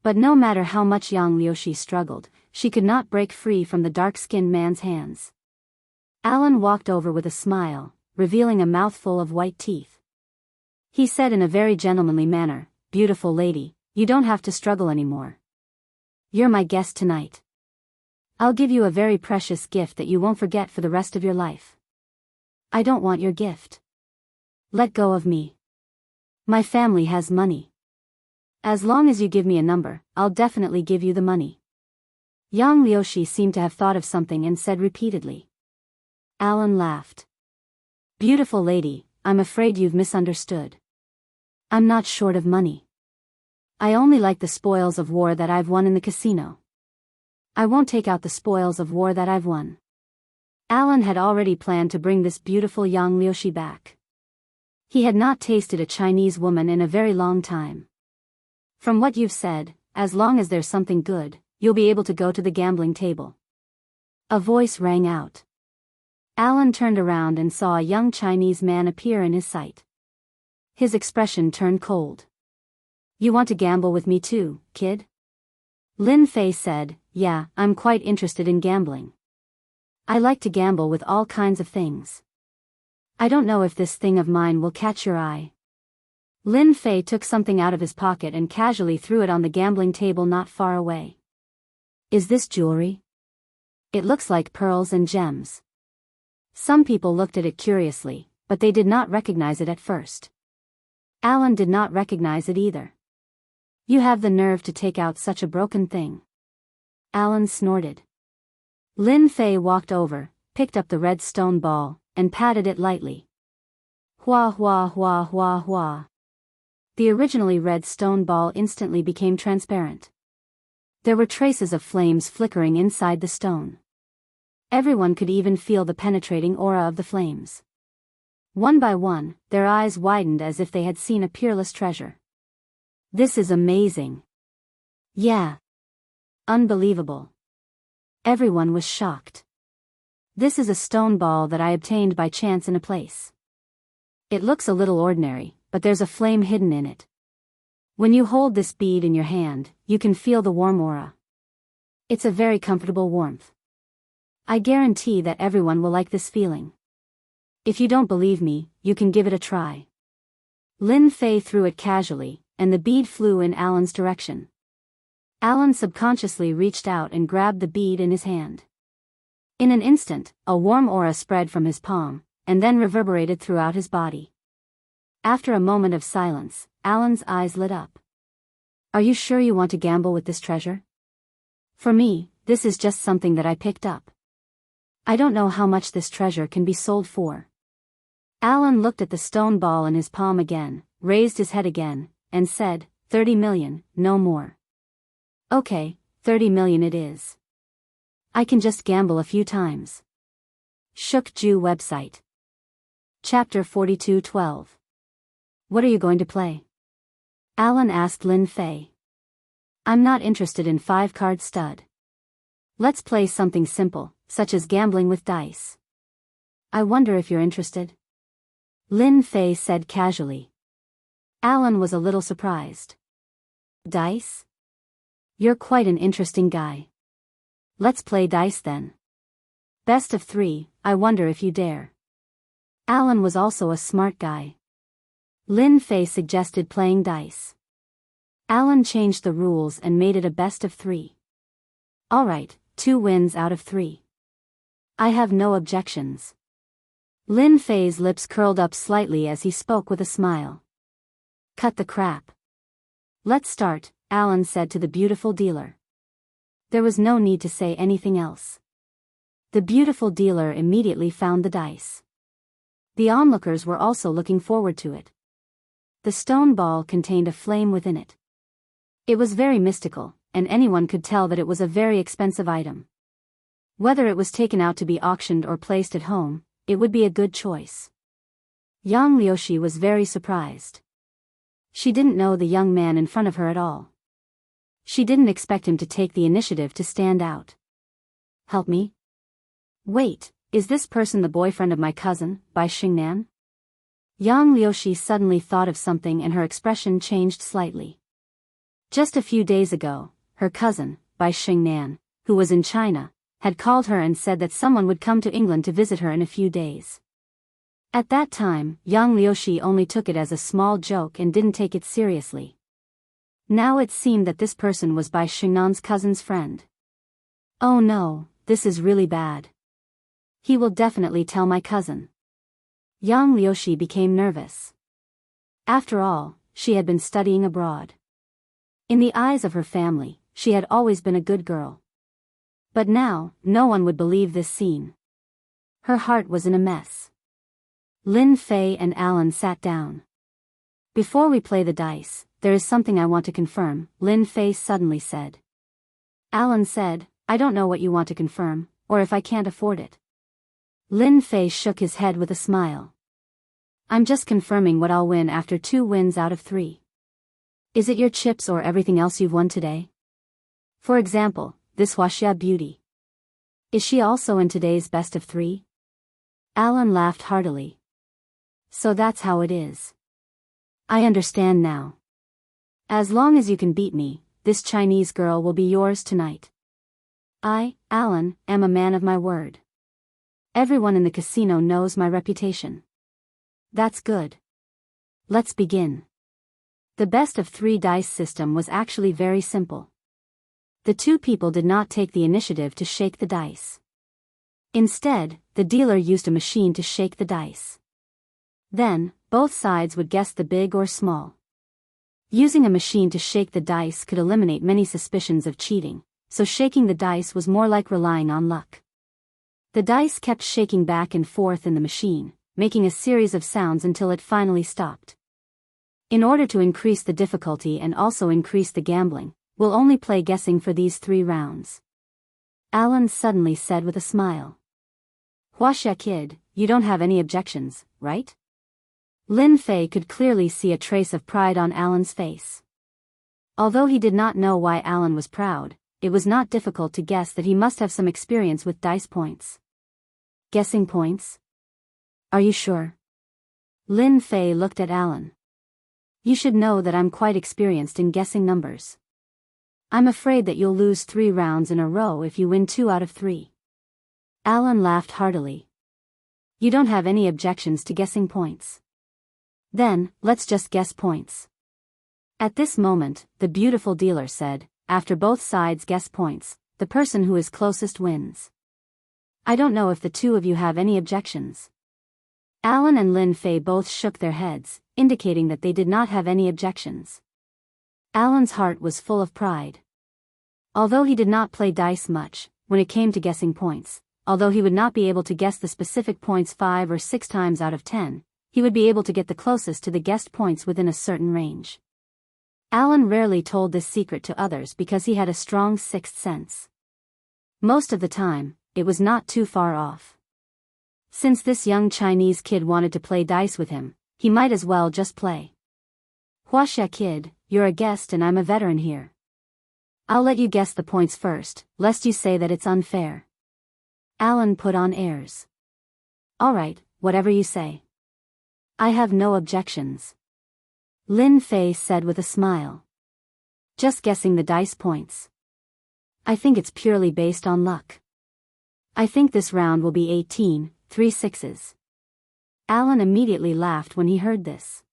But no matter how much Yang Liushi struggled, she could not break free from the dark-skinned man's hands. Alan walked over with a smile, revealing a mouthful of white teeth. He said in a very gentlemanly manner, "Beautiful lady, you don't have to struggle anymore. You're my guest tonight. I'll give you a very precious gift that you won't forget for the rest of your life." "I don't want your gift. Let go of me. My family has money. As long as you give me a number, I'll definitely give you the money." Yang Liushi seemed to have thought of something and said repeatedly. Alan laughed. "Beautiful lady, I'm afraid you've misunderstood. I'm not short of money. I only like the spoils of war that I've won in the casino. I won't take out the spoils of war that I've won." Alan had already planned to bring this beautiful Yang Liushi back. He had not tasted a Chinese woman in a very long time. "From what you've said, as long as there's something good, you'll be able to go to the gambling table." A voice rang out. Alan turned around and saw a young Chinese man appear in his sight. His expression turned cold. "You want to gamble with me too, kid?" Lin Fei said, "Yeah, I'm quite interested in gambling. I like to gamble with all kinds of things. I don't know if this thing of mine will catch your eye." Lin Fei took something out of his pocket and casually threw it on the gambling table not far away. "Is this jewelry? It looks like pearls and gems." Some people looked at it curiously, but they did not recognize it at first. Alan did not recognize it either. "You have the nerve to take out such a broken thing." Alan snorted. Lin Fei walked over, picked up the red stone ball, and patted it lightly. Hua hua hua hua hua. The originally red stone ball instantly became transparent. There were traces of flames flickering inside the stone. Everyone could even feel the penetrating aura of the flames. One by one, their eyes widened as if they had seen a peerless treasure. This is amazing. Yeah. Unbelievable. Everyone was shocked. This is a stone ball that I obtained by chance in a place. It looks a little ordinary, but there's a flame hidden in it. When you hold this bead in your hand, you can feel the warm aura. It's a very comfortable warmth. I guarantee that everyone will like this feeling. If you don't believe me, you can give it a try. Lin Fei threw it casually, and the bead flew in Alan's direction. Alan subconsciously reached out and grabbed the bead in his hand. In an instant, a warm aura spread from his palm, and then reverberated throughout his body. After a moment of silence, Alan's eyes lit up. Are you sure you want to gamble with this treasure? For me, this is just something that I picked up. I don't know how much this treasure can be sold for. Alan looked at the stone ball in his palm again, raised his head again, and said, 30 million, no more. Okay, 30 million it is. I can just gamble a few times. Shook Ju website. Chapter 42:12. What are you going to play? Alan asked Lin Fei. I'm not interested in 5-card stud. Let's play something simple, such as gambling with dice. I wonder if you're interested. Lin Fei said casually. Alan was a little surprised. Dice? You're quite an interesting guy. Let's play dice then. Best of 3, I wonder if you dare. Alan was also a smart guy. Lin Fei suggested playing dice. Alan changed the rules and made it a best of 3. Alright, 2 wins out of 3. I have no objections. Lin Fei's lips curled up slightly as he spoke with a smile. Cut the crap. Let's start, Alan said to the beautiful dealer. There was no need to say anything else. The beautiful dealer immediately found the dice. The onlookers were also looking forward to it. The stone ball contained a flame within it. It was very mystical, and anyone could tell that it was a very expensive item. Whether it was taken out to be auctioned or placed at home, it would be a good choice. Yang Liushi was very surprised. She didn't know the young man in front of her at all. She didn't expect him to take the initiative to stand out. Help me? Wait, is this person the boyfriend of my cousin, Bai Xingnan? Yang Liushi suddenly thought of something and her expression changed slightly. Just a few days ago, her cousin, Bai Xingnan, who was in China, had called her and said that someone would come to England to visit her in a few days. At that time, Yang Liushi only took it as a small joke and didn't take it seriously. Now it seemed that this person was Bai Xingnan's cousin's friend. Oh no, this is really bad. He will definitely tell my cousin. Yang Liushi became nervous. After all, she had been studying abroad. In the eyes of her family, she had always been a good girl. But now, no one would believe this scene. Her heart was in a mess. Lin Fei and Alan sat down. Before we play the dice, there is something I want to confirm, Lin Fei suddenly said. Alan said, I don't know what you want to confirm, or if I can't afford it. Lin Fei shook his head with a smile. I'm just confirming what I'll win after 2 wins out of 3. Is it your chips or everything else you've won today? For example, this Huaxia beauty. Is she also in today's best of 3? Alan laughed heartily. So that's how it is. I understand now. As long as you can beat me, this Chinese girl will be yours tonight. I, Alan, am a man of my word. Everyone in the casino knows my reputation. That's good. Let's begin. The best of 3 dice system was actually very simple. The 2 people did not take the initiative to shake the dice. Instead, the dealer used a machine to shake the dice. Then, both sides would guess the big or small. Using a machine to shake the dice could eliminate many suspicions of cheating, so shaking the dice was more like relying on luck. The dice kept shaking back and forth in the machine, making a series of sounds until it finally stopped. In order to increase the difficulty and also increase the gambling, we'll only play guessing for these 3 rounds. Alan suddenly said with a smile. Huaxia kid, you don't have any objections, right? Lin Fei could clearly see a trace of pride on Alan's face. Although he did not know why Alan was proud, it was not difficult to guess that he must have some experience with dice points. Guessing points? Are you sure? Lin Fei looked at Alan. You should know that I'm quite experienced in guessing numbers. I'm afraid that you'll lose 3 rounds in a row if you win 2 out of 3. Alan laughed heartily. You don't have any objections to guessing points. Then, let's just guess points. At this moment, the beautiful dealer said, after both sides guess points, the person who is closest wins. I don't know if the two of you have any objections. Alan and Lin Fei both shook their heads, indicating that they did not have any objections. Alan's heart was full of pride. Although he did not play dice much, when it came to guessing points, although he would not be able to guess the specific points 5 or 6 times out of 10, he would be able to get the closest to the guessed points within a certain range. Alan rarely told this secret to others because he had a strong sixth sense. Most of the time, it was not too far off. Since this young Chinese kid wanted to play dice with him, he might as well just play. Huaxia kid, you're a guest and I'm a veteran here. I'll let you guess the points first, lest you say that it's unfair. Alan put on airs. All right, whatever you say. I have no objections. Lin Fei said with a smile. Just guessing the dice points. I think it's purely based on luck. I think this round will be 18, 3 sixes. Alan immediately laughed when he heard this.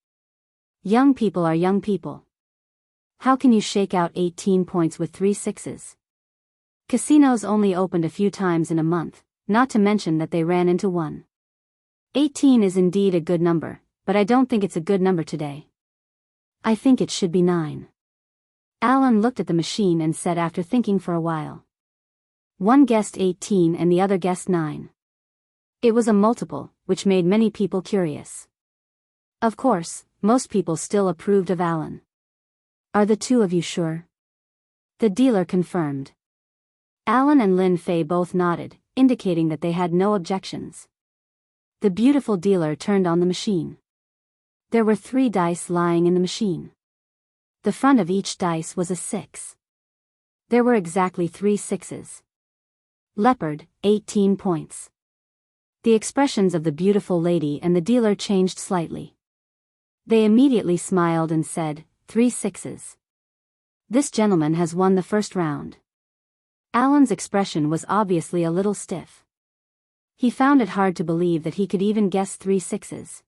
Young people are young people. How can you shake out 18 points with 3 sixes? Casinos only opened a few times in a month, not to mention that they ran into one. 18 is indeed a good number, but I don't think it's a good number today. I think it should be 9. Alan looked at the machine and said after thinking for a while. One guessed 18 and the other guessed 9. It was a multiple, which made many people curious. Of course, most people still approved of Alan. Are the two of you sure? The dealer confirmed. Alan and Lin Fei both nodded, indicating that they had no objections. The beautiful dealer turned on the machine. There were 3 dice lying in the machine. The front of each dice was a 6. There were exactly 3 sixes. Leopard, 18 points. The expressions of the beautiful lady and the dealer changed slightly. They immediately smiled and said, 3 sixes. This gentleman has won the first round. Alan's expression was obviously a little stiff. He found it hard to believe that he could even guess 3 sixes.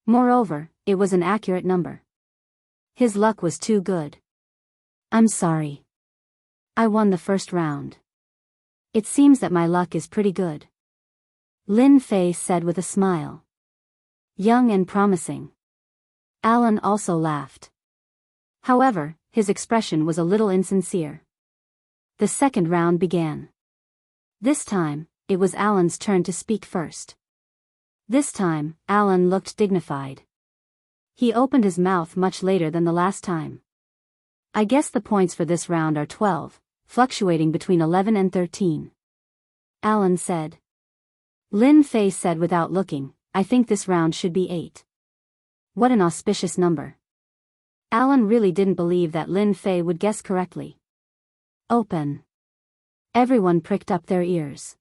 Moreover, it was an accurate number. His luck was too good. I'm sorry. I won the first round. It seems that my luck is pretty good. Lin Fei said with a smile. Young and promising. Alan also laughed. However, his expression was a little insincere. The second round began. This time, it was Alan's turn to speak first. This time, Alan looked dignified. He opened his mouth much later than the last time. I guess the points for this round are 12, fluctuating between 11 and 13. Alan said. Lin Fei said without looking, I think this round should be 8. What an auspicious number. Alan really didn't believe that Lin Fei would guess correctly. Open. Everyone pricked up their ears.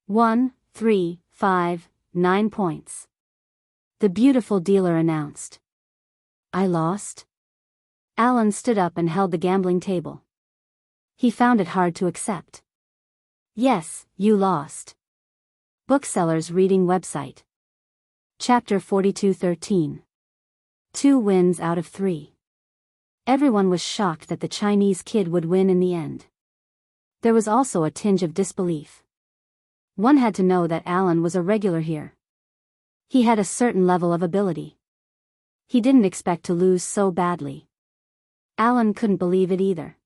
1, 3, 5, 9 points. The beautiful dealer announced. I lost? Alan stood up and held the gambling table. He found it hard to accept. Yes, you lost. Booksellers Reading Website. Chapter 42:13. 2 wins out of 3. Everyone was shocked that the Chinese kid would win in the end. There was also a tinge of disbelief. One had to know that Alan was a regular here. He had a certain level of ability. He didn't expect to lose so badly. Alan couldn't believe it either.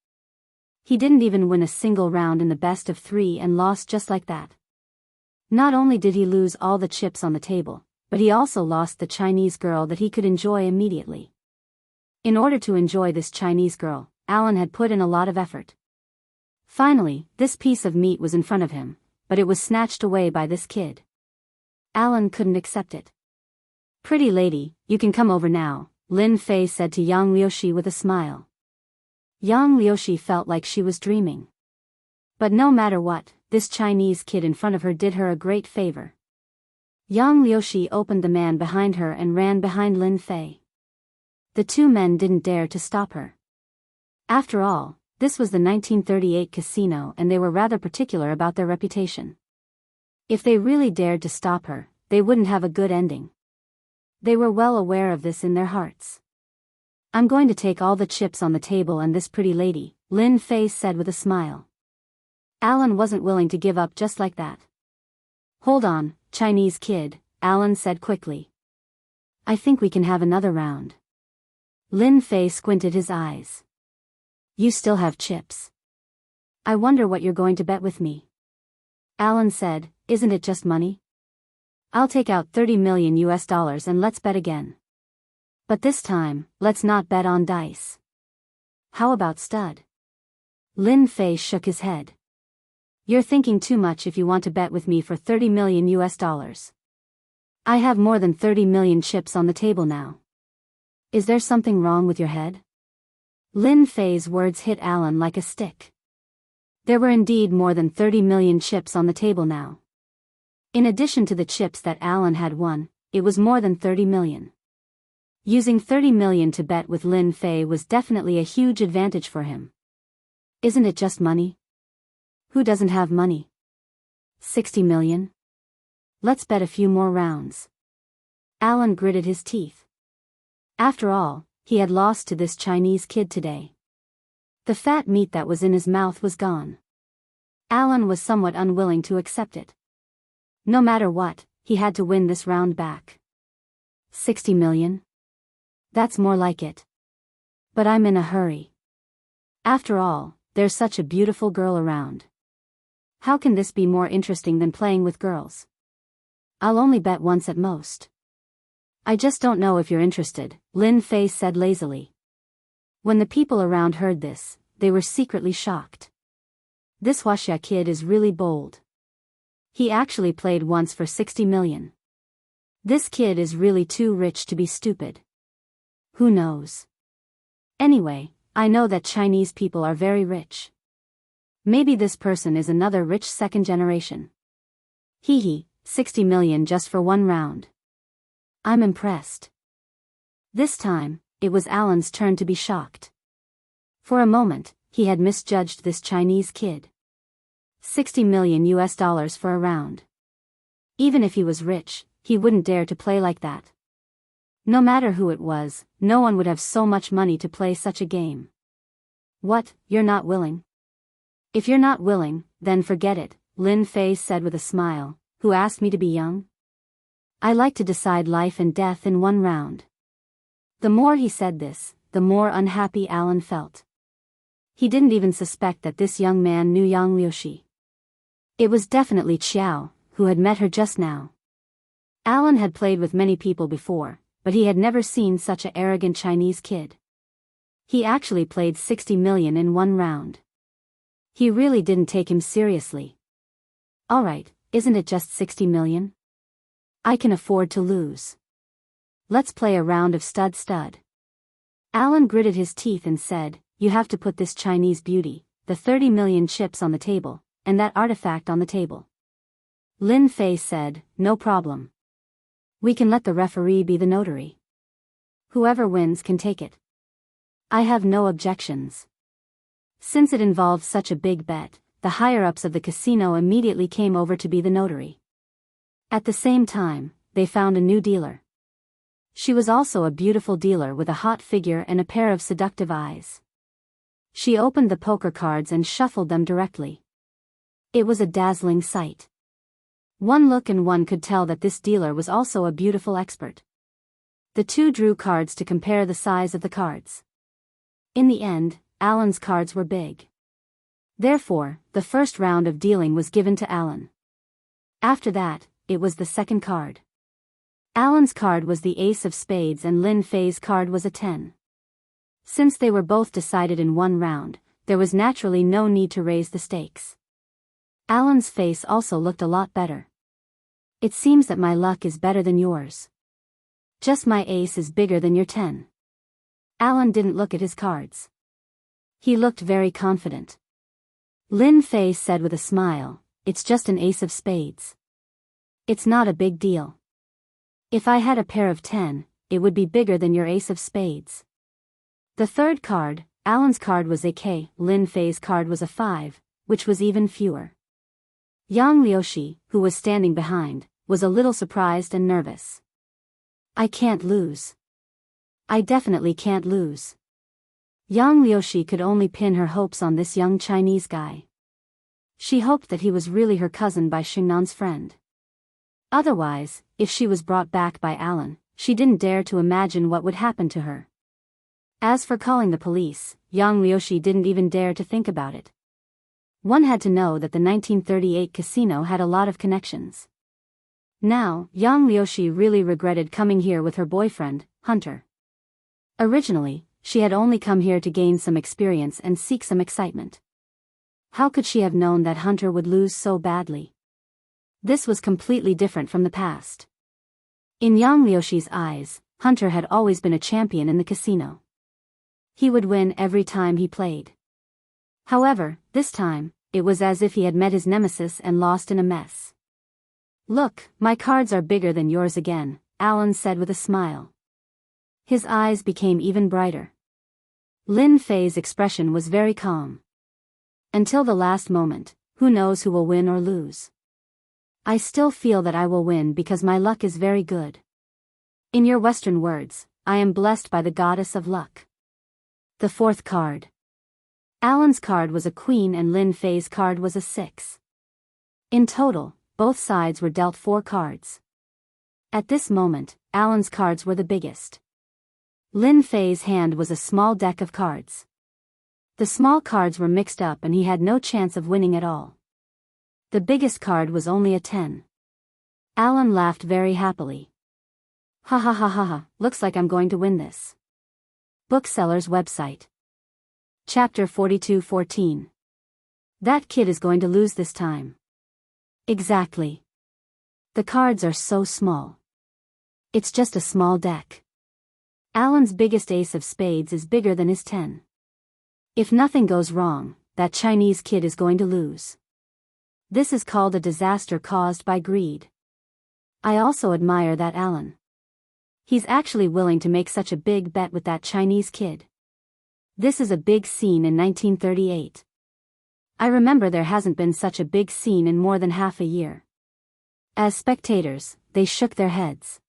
He didn't even win a single round in the best of 3 and lost just like that. Not only did he lose all the chips on the table, but he also lost the Chinese girl that he could enjoy immediately. In order to enjoy this Chinese girl, Alan had put in a lot of effort. Finally, this piece of meat was in front of him, but it was snatched away by this kid. Alan couldn't accept it. "Pretty lady, you can come over now," Lin Fei said to Yang Liushi with a smile. Yang Liushi felt like she was dreaming. But no matter what, this Chinese kid in front of her did her a great favor. Yang Liushi opened the man behind her and ran behind Lin Fei. The two men didn't dare to stop her. After all, this was the 1938 casino and they were rather particular about their reputation. If they really dared to stop her, they wouldn't have a good ending. They were well aware of this in their hearts. "I'm going to take all the chips on the table and this pretty lady," Lin Fei said with a smile. Alan wasn't willing to give up just like that. "Hold on, Chinese kid," Alan said quickly. "I think we can have another round." Lin Fei squinted his eyes. "You still have chips. I wonder what you're going to bet with me." Alan said, "Isn't it just money? I'll take out $30 million and let's bet again. But this time, let's not bet on dice. How about stud?" Lin Fei shook his head. "You're thinking too much if you want to bet with me for $30 million. I have more than 30 million chips on the table now. Is there something wrong with your head?" Lin Fei's words hit Alan like a stick. There were indeed more than 30 million chips on the table now. In addition to the chips that Alan had won, it was more than 30 million. Using 30 million to bet with Lin Fei was definitely a huge advantage for him. Isn't it just money? Who doesn't have money? 60 million? Let's bet a few more rounds. Alan gritted his teeth. After all, he had lost to this Chinese kid today. The fat meat that was in his mouth was gone. Alan was somewhat unwilling to accept it. No matter what, he had to win this round back. 60 million? That's more like it. But I'm in a hurry. After all, there's such a beautiful girl around. How can this be more interesting than playing with girls? I'll only bet once at most. I just don't know if you're interested, Lin Fei said lazily. When the people around heard this, they were secretly shocked. This Huaxia kid is really bold. He actually played once for 60 million. This kid is really too rich to be stupid. Who knows? Anyway, I know that Chinese people are very rich. Maybe this person is another rich second generation. Hee hee, 60 million just for one round. I'm impressed. This time, it was Alan's turn to be shocked. For a moment, he had misjudged this Chinese kid. $60 million for a round. Even if he was rich, he wouldn't dare to play like that. No matter who it was, no one would have so much money to play such a game. What, you're not willing? If you're not willing, then forget it, Lin Fei said with a smile. Who asked me to be young? I like to decide life and death in one round. The more he said this, the more unhappy Alan felt. He didn't even suspect that this young man knew Yang Liushi. It was definitely Qiao, who had met her just now. Alan had played with many people before, but he had never seen such an arrogant Chinese kid. He actually played 60 million in one round. He really didn't take him seriously. Alright, isn't it just 60 million? I can afford to lose. Let's play a round of stud. Alan gritted his teeth and said, you have to put this Chinese beauty, the 30 million chips on the table, and that artifact on the table. Lin Fei said, no problem. We can let the referee be the notary. Whoever wins can take it. I have no objections. Since it involved such a big bet, the higher-ups of the casino immediately came over to be the notary. At the same time, they found a new dealer. She was also a beautiful dealer with a hot figure and a pair of seductive eyes. She opened the poker cards and shuffled them directly. It was a dazzling sight. One look and one could tell that this dealer was also a beautiful expert. The two drew cards to compare the size of the cards. In the end, Alan's cards were big. Therefore, the first round of dealing was given to Alan. After that, it was the second card. Alan's card was the ace of spades and Lin Fei's card was a 10. Since they were both decided in one round, there was naturally no need to raise the stakes. Alan's face also looked a lot better. It seems that my luck is better than yours. Just my ace is bigger than your 10. Alan didn't look at his cards. He looked very confident. Lin Fei said with a smile, "It's just an ace of spades. It's not a big deal. If I had a pair of 10, it would be bigger than your ace of spades." The third card, Alan's card, was a K, Lin Fei's card was a 5, which was even fewer. Yang Liushi, who was standing behind, was a little surprised and nervous. "I can't lose. I definitely can't lose." Yang Liushi could only pin her hopes on this young Chinese guy. She hoped that he was really her cousin by Xingnan's friend. Otherwise, if she was brought back by Alan, she didn't dare to imagine what would happen to her. As for calling the police, Yang Liushi didn't even dare to think about it. One had to know that the 1938 casino had a lot of connections. Now, Yang Liushi really regretted coming here with her boyfriend, Hunter. Originally, she had only come here to gain some experience and seek some excitement. How could she have known that Hunter would lose so badly? This was completely different from the past. In Yang Liushi's eyes, Hunter had always been a champion in the casino. He would win every time he played. However, this time, it was as if he had met his nemesis and lost in a mess. "Look, my cards are bigger than yours again," Alan said with a smile. His eyes became even brighter. Lin Fei's expression was very calm. "Until the last moment, who knows who will win or lose? I still feel that I will win because my luck is very good. In your Western words, I am blessed by the goddess of luck." The fourth card. Alan's card was a queen and Lin Fei's card was a 6. In total, both sides were dealt 4 cards. At this moment, Alan's cards were the biggest. Lin Fei's hand was a small deck of cards. The small cards were mixed up and he had no chance of winning at all. The biggest card was only a 10. Alan laughed very happily. "Ha ha ha ha ha, looks like I'm going to win this." Bookseller's website. Chapter 42:14. That kid is going to lose this time. Exactly. The cards are so small. It's just a small deck. Alan's biggest ace of spades is bigger than his 10. If nothing goes wrong, that Chinese kid is going to lose. This is called a disaster caused by greed. I also admire that Alan. He's actually willing to make such a big bet with that Chinese kid. This is a big scene in 1938. I remember there hasn't been such a big scene in more than half a year. As spectators, they shook their heads.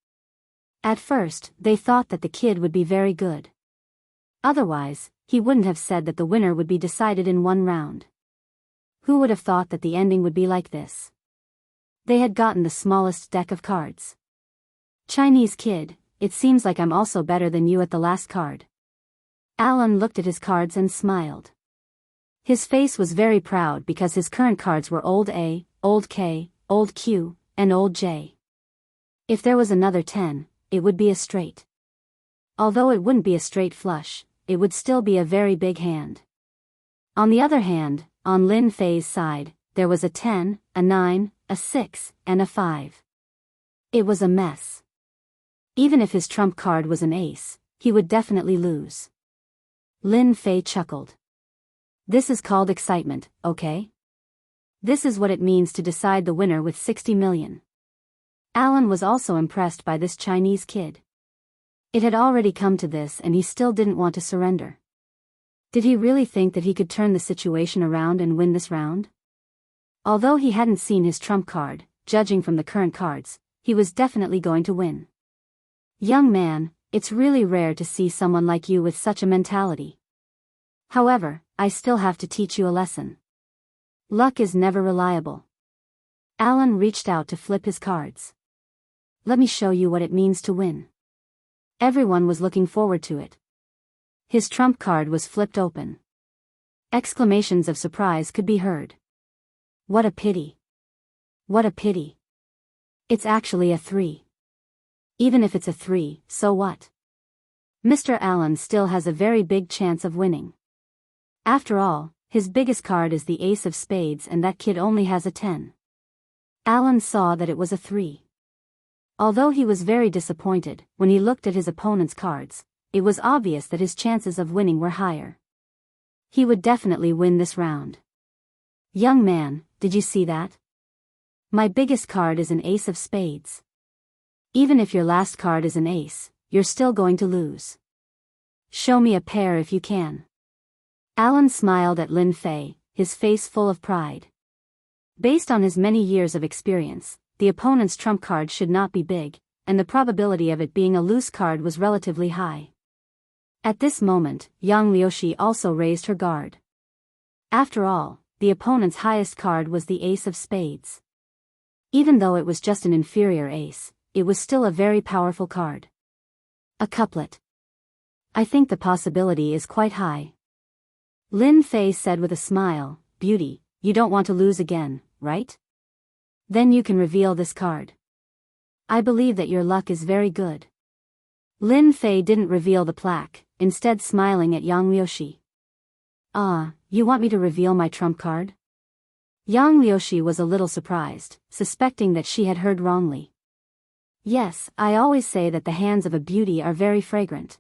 At first, they thought that the kid would be very good. Otherwise, he wouldn't have said that the winner would be decided in 1 round. Who would have thought that the ending would be like this? They had gotten the smallest deck of cards. "Chinese kid, it seems like I'm also better than you at the last card." Alan looked at his cards and smiled. His face was very proud because his current cards were Old A, Old K, Old Q, and Old J. If there was another 10, it would be a straight. Although it wouldn't be a straight flush, it would still be a very big hand. On the other hand, on Lin Fei's side, there was a 10, a 9, a 6, and a 5. It was a mess. Even if his trump card was an ace, he would definitely lose. Lin Fei chuckled. "This is called excitement, okay? This is what it means to decide the winner with 60 million. Alan was also impressed by this Chinese kid. It had already come to this and he still didn't want to surrender. Did he really think that he could turn the situation around and win this round? Although he hadn't seen his trump card, judging from the current cards, he was definitely going to win. "Young man, it's really rare to see someone like you with such a mentality. However, I still have to teach you a lesson. Luck is never reliable." Alan reached out to flip his cards. "Let me show you what it means to win." Everyone was looking forward to it. His trump card was flipped open. Exclamations of surprise could be heard. "What a pity. What a pity. It's actually a 3. Even if it's a 3, so what? Mr. Allen still has a very big chance of winning. After all, his biggest card is the ace of spades and that kid only has a 10. Alan saw that it was a 3. Although he was very disappointed, when he looked at his opponent's cards, it was obvious that his chances of winning were higher. He would definitely win this round. Young man, did you see that? My biggest card is an ace of spades. Even if your last card is an ace, you're still going to lose. Show me a pair if you can. Alan smiled at Lin Fei, his face full of pride. Based on his many years of experience, the opponent's trump card should not be big, and the probability of it being a loose card was relatively high. At this moment, Yang Liushi also raised her guard. After all, the opponent's highest card was the ace of spades. Even though it was just an inferior ace, it was still a very powerful card. A couplet. I think the possibility is quite high. Lin Fei said with a smile, Beauty, you don't want to lose again, right? Then you can reveal this card. I believe that your luck is very good. Lin Fei didn't reveal the plaque, instead smiling at Yang Liushi. Ah, you want me to reveal my trump card? Yang Liushi was a little surprised, suspecting that she had heard wrongly. Yes, I always say that the hands of a beauty are very fragrant.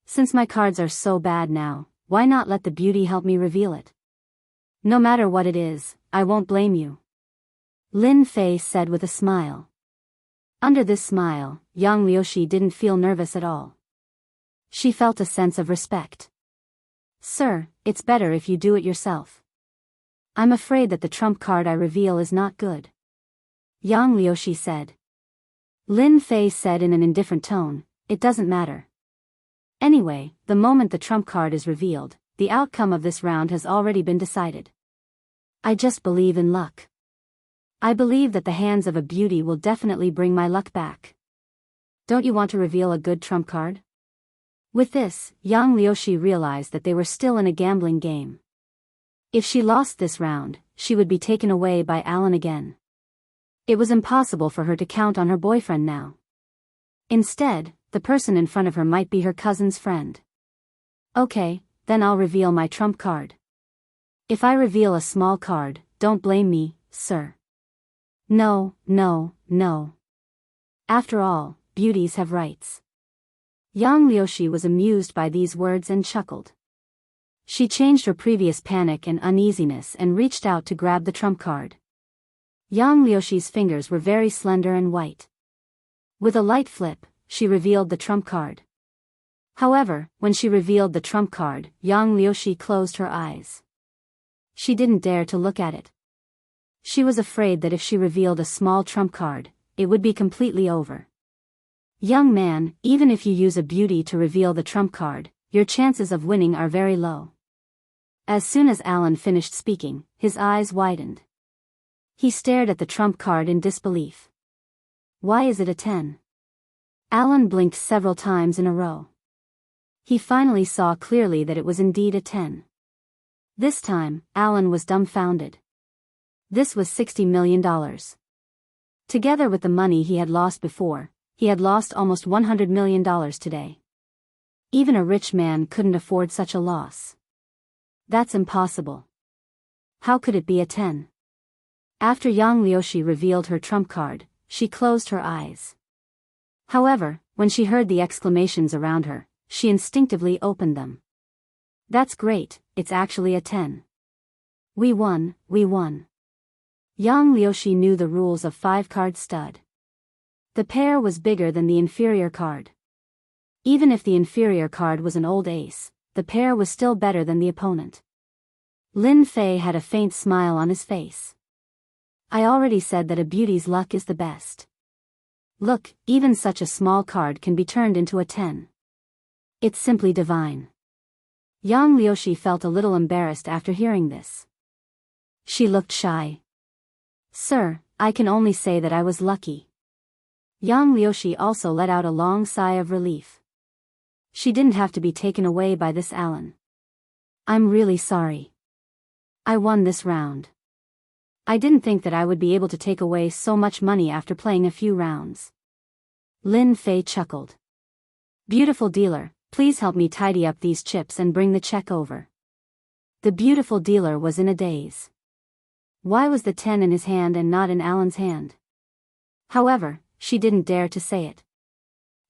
Since my cards are so bad now, why not let the beauty help me reveal it? No matter what it is, I won't blame you. Lin Fei said with a smile. Under this smile, Yang Liushi didn't feel nervous at all. She felt a sense of respect. Sir, it's better if you do it yourself. I'm afraid that the trump card I reveal is not good. Yang Liushi said. Lin Fei said in an indifferent tone, it doesn't matter. Anyway, the moment the trump card is revealed, the outcome of this round has already been decided. I just believe in luck. I believe that the hands of a beauty will definitely bring my luck back. Don't you want to reveal a good trump card? With this, Yang Liushi realized that they were still in a gambling game. If she lost this round, she would be taken away by Alan again. It was impossible for her to count on her boyfriend now. Instead, the person in front of her might be her cousin's friend. Okay, then I'll reveal my trump card. If I reveal a small card, don't blame me, sir. No, no, no. After all, beauties have rights. Yang Liushi was amused by these words and chuckled. She changed her previous panic and uneasiness and reached out to grab the trump card. Yang Liushi's fingers were very slender and white. With a light flip, she revealed the trump card. However, when she revealed the trump card, Yang Liushi closed her eyes. She didn't dare to look at it. She was afraid that if she revealed a small trump card, it would be completely over. Young man, even if you use a beauty to reveal the trump card, your chances of winning are very low. As soon as Alan finished speaking, his eyes widened. He stared at the trump card in disbelief. Why is it a 10? Alan blinked several times in a row. He finally saw clearly that it was indeed a 10. This time, Alan was dumbfounded. This was $60 million. Together with the money he had lost before, he had lost almost $100 million today. Even a rich man couldn't afford such a loss. That's impossible. How could it be a 10? After Yang Liushi revealed her trump card, she closed her eyes. However, when she heard the exclamations around her, she instinctively opened them. That's great, it's actually a 10. We won, we won. Yang Liushi knew the rules of 5-card stud. The pair was bigger than the inferior card. Even if the inferior card was an old ace, the pair was still better than the opponent. Lin Fei had a faint smile on his face. I already said that a beauty's luck is the best. Look, even such a small card can be turned into a 10. It's simply divine. Yang Liushi felt a little embarrassed after hearing this. She looked shy. Sir, I can only say that I was lucky. Yang Liushi also let out a long sigh of relief. She didn't have to be taken away by this Alan. I'm really sorry. I won this round. I didn't think that I would be able to take away so much money after playing a few rounds. Lin Fei chuckled. Beautiful dealer, please help me tidy up these chips and bring the check over. The beautiful dealer was in a daze. Why was the 10 in his hand and not in Alan's hand? However, she didn't dare to say it.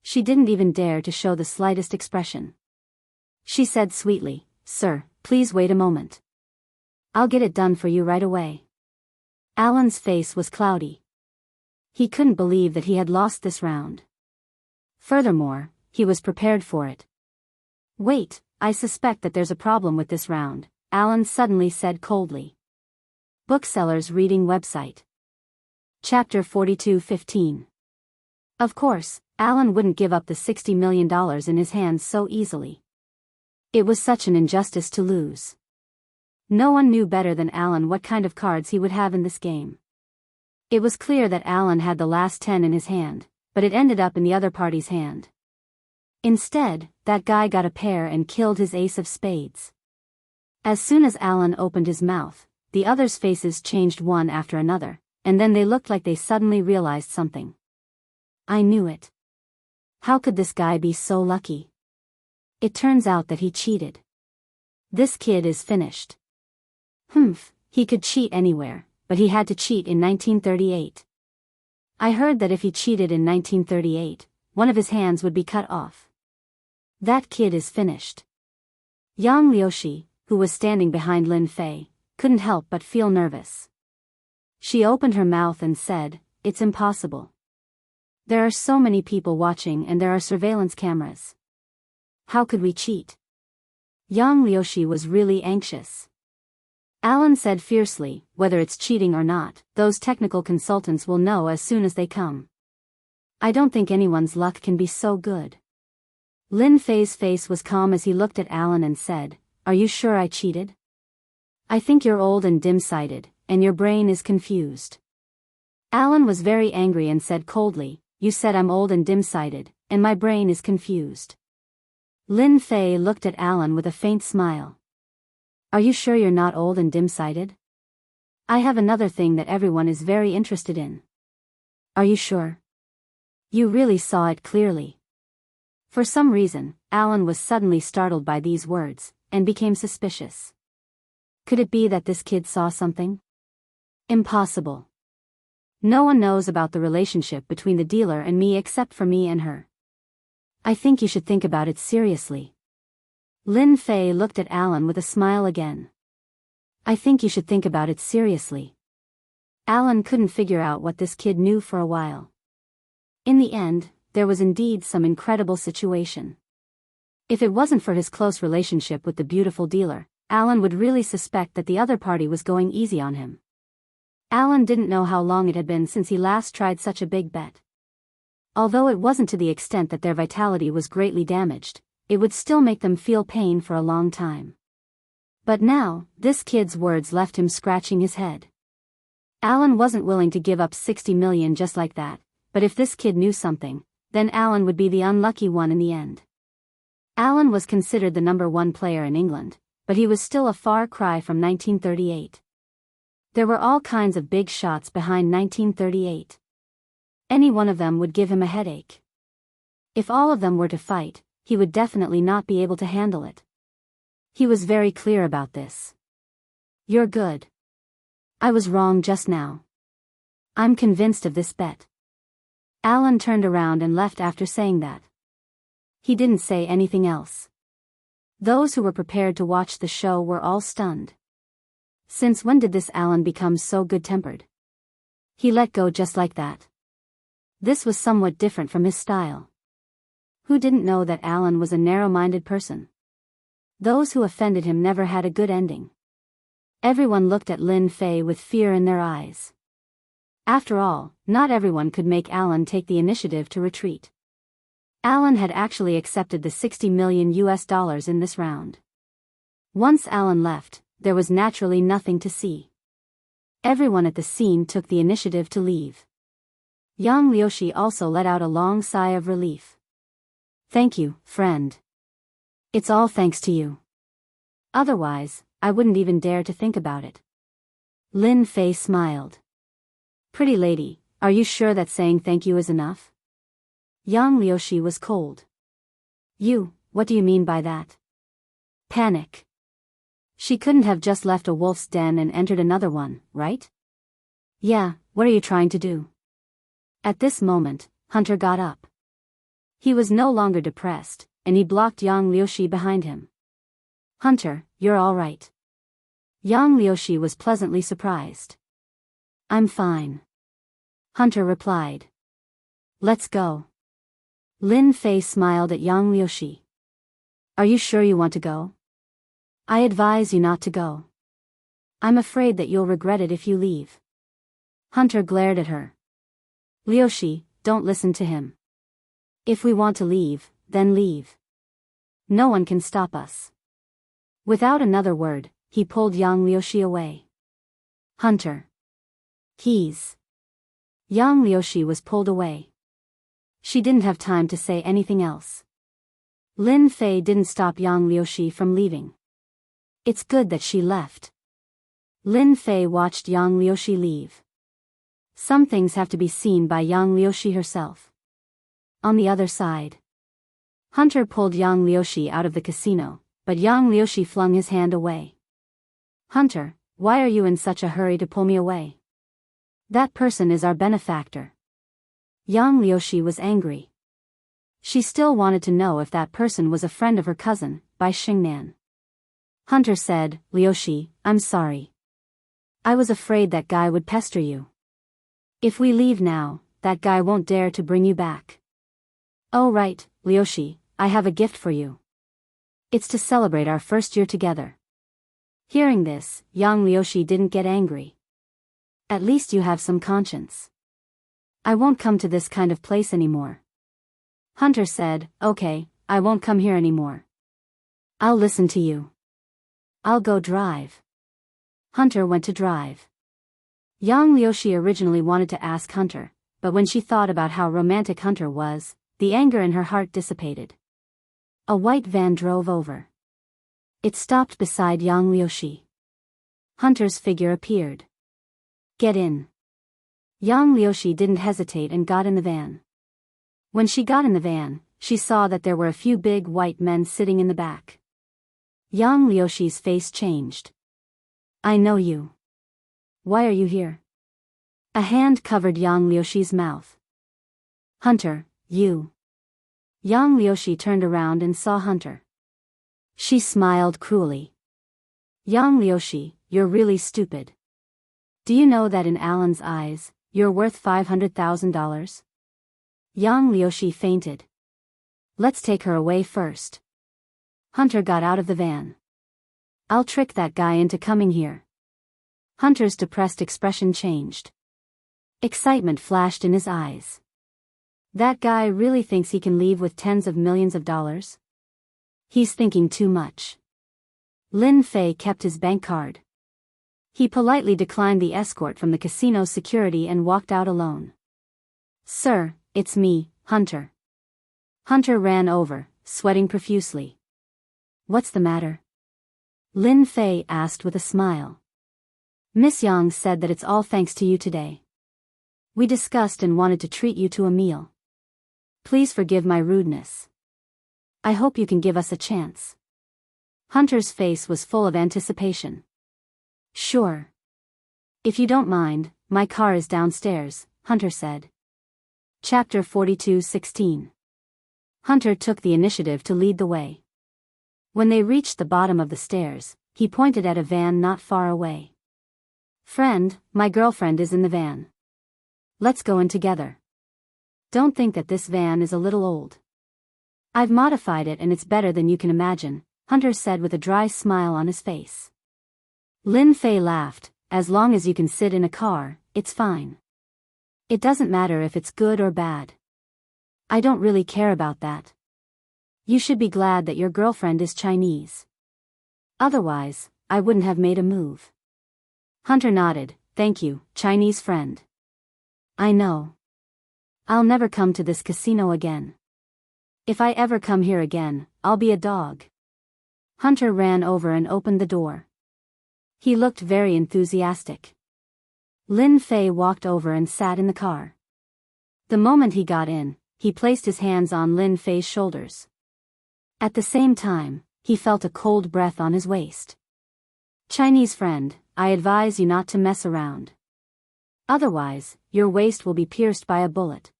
She didn't even dare to show the slightest expression. She said sweetly, "Sir, please wait a moment. I'll get it done for you right away." Alan's face was cloudy. He couldn't believe that he had lost this round. Furthermore, he was prepared for it. "Wait, I suspect that there's a problem with this round," Alan suddenly said coldly. Booksellers Reading Website. Chapter 42:15. Of course, Alan wouldn't give up the $60 million in his hands so easily. It was such an injustice to lose. No one knew better than Alan what kind of cards he would have in this game. It was clear that Alan had the last 10 in his hand, but it ended up in the other party's hand. Instead, that guy got a pair and killed his ace of spades. As soon as Alan opened his mouth, the others' faces changed one after another, and then they looked like they suddenly realized something. "I knew it. How could this guy be so lucky? It turns out that he cheated. This kid is finished. Humph, he could cheat anywhere, but he had to cheat in 1938. I heard that if he cheated in 1938, one of his hands would be cut off. That kid is finished." Yang Liushi, who was standing behind Lin Fei, couldn't help but feel nervous. She opened her mouth and said, "It's impossible. There are so many people watching and there are surveillance cameras. How could we cheat?" Yang Liushi was really anxious. Alan said fiercely, "Whether it's cheating or not, those technical consultants will know as soon as they come. I don't think anyone's luck can be so good." Lin Fei's face was calm as he looked at Alan and said, "Are you sure I cheated? I think you're old and dim-sighted, and your brain is confused." Alan was very angry and said coldly, "You said I'm old and dim-sighted, and my brain is confused." Lin Fei looked at Alan with a faint smile. "Are you sure you're not old and dim-sighted? I have another thing that everyone is very interested in." "Are you sure? You really saw it clearly." For some reason, Alan was suddenly startled by these words, and became suspicious. Could it be that this kid saw something? Impossible. No one knows about the relationship between the dealer and me except for me and her. I think you should think about it seriously. Lin Fei looked at Alan with a smile again. "I think you should think about it seriously." Alan couldn't figure out what this kid knew for a while. In the end, there was indeed some incredible situation. If it wasn't for his close relationship with the beautiful dealer, Alan would really suspect that the other party was going easy on him. Alan didn't know how long it had been since he last tried such a big bet. Although it wasn't to the extent that their vitality was greatly damaged, it would still make them feel pain for a long time. But now, this kid's words left him scratching his head. Alan wasn't willing to give up 60 million just like that, but if this kid knew something, then Alan would be the unlucky one in the end. Alan was considered the #1 player in England, but he was still a far cry from 1938. There were all kinds of big shots behind 1938. Any one of them would give him a headache. If all of them were to fight, he would definitely not be able to handle it. He was very clear about this. "You're good. I was wrong just now. I'm convinced of this bet." Alan turned around and left after saying that. He didn't say anything else. Those who were prepared to watch the show were all stunned. Since when did this Alan become so good-tempered? He let go just like that. This was somewhat different from his style. Who didn't know that Alan was a narrow-minded person? Those who offended him never had a good ending. Everyone looked at Lin Fei with fear in their eyes. After all, not everyone could make Alan take the initiative to retreat. Alan had actually accepted the $60 million in this round. Once Alan left, there was naturally nothing to see. Everyone at the scene took the initiative to leave. Yang Liushi also let out a long sigh of relief. "Thank you, friend. It's all thanks to you. Otherwise, I wouldn't even dare to think about it." Lin Fei smiled. "Pretty lady, are you sure that saying thank you is enough?" Yang Liushi was cold. What do you mean by that?" "Panic. She couldn't have just left a wolf's den and entered another one, right? Yeah, what are you trying to do? At this moment, Hunter got up. He was no longer depressed, and he blocked Yang Liushi behind him. Hunter, you're all right. Yang Liushi was pleasantly surprised. I'm fine. Hunter replied. Let's go. Lin Fei smiled at Yang Liushi. Are you sure you want to go? I advise you not to go. I'm afraid that you'll regret it if you leave. Hunter glared at her. Liushi, don't listen to him. If we want to leave, then leave. No one can stop us. Without another word, he pulled Yang Liushi away. Hunter. Keys. Yang Liushi was pulled away. She didn't have time to say anything else. Lin Fei didn't stop Yang Liushi from leaving. It's good that she left. Lin Fei watched Yang Liushi leave. Some things have to be seen by Yang Liushi herself. On the other side, Hunter pulled Yang Liushi out of the casino, but Yang Liushi flung his hand away. Hunter, why are you in such a hurry to pull me away? That person is our benefactor. Yang Liushi was angry. She still wanted to know if that person was a friend of her cousin, Bai Xingnan. Hunter said, Liushi, I'm sorry. I was afraid that guy would pester you. If we leave now, that guy won't dare to bring you back. Oh right, Liushi, I have a gift for you. It's to celebrate our first year together. Hearing this, Yang Liushi didn't get angry. At least you have some conscience. I won't come to this kind of place anymore. Hunter said, okay, I won't come here anymore. I'll listen to you. I'll go drive. Hunter went to drive. Yang Liushi originally wanted to ask Hunter, but when she thought about how romantic Hunter was, the anger in her heart dissipated. A white van drove over. It stopped beside Yang Liushi. Hunter's figure appeared. Get in. Yang Liushi didn't hesitate and got in the van. When she got in the van, she saw that there were a few big white men sitting in the back. Yang Liushi's face changed. I know you. Why are you here? A hand covered Yang Liushi's mouth. Hunter, you. Yang Liushi turned around and saw Hunter. She smiled cruelly. Yang Liushi, you're really stupid. Do you know that in Alan's eyes, you're worth $500,000? Yang Liushi fainted. Let's take her away first. Hunter got out of the van. I'll trick that guy into coming here. Hunter's depressed expression changed. Excitement flashed in his eyes. That guy really thinks he can leave with tens of millions of dollars? He's thinking too much. Lin Fei kept his bank card. He politely declined the escort from the casino security and walked out alone. Sir, it's me, Hunter. Hunter ran over, sweating profusely. What's the matter? Lin Fei asked with a smile. Miss Yang said that it's all thanks to you today. We discussed and wanted to treat you to a meal. Please forgive my rudeness. I hope you can give us a chance. Hunter's face was full of anticipation. Sure. If you don't mind, my car is downstairs, Hunter said. Chapter 42:16. Hunter took the initiative to lead the way. When they reached the bottom of the stairs, he pointed at a van not far away. Friend, my girlfriend is in the van. Let's go in together. Don't think that this van is a little old. I've modified it and it's better than you can imagine, Hunter said with a dry smile on his face. Lin Fei laughed, as long as you can sit in a car, it's fine. It doesn't matter if it's good or bad. I don't really care about that. You should be glad that your girlfriend is Chinese. Otherwise, I wouldn't have made a move. Hunter nodded, thank you, Chinese friend. I know. I'll never come to this casino again. If I ever come here again, I'll be a dog. Hunter ran over and opened the door. He looked very enthusiastic. Lin Fei walked over and sat in the car. The moment he got in, he placed his hands on Lin Fei's shoulders. At the same time, he felt a cold breath on his waist. Chinese friend, I advise you not to mess around. Otherwise, your waist will be pierced by a bullet.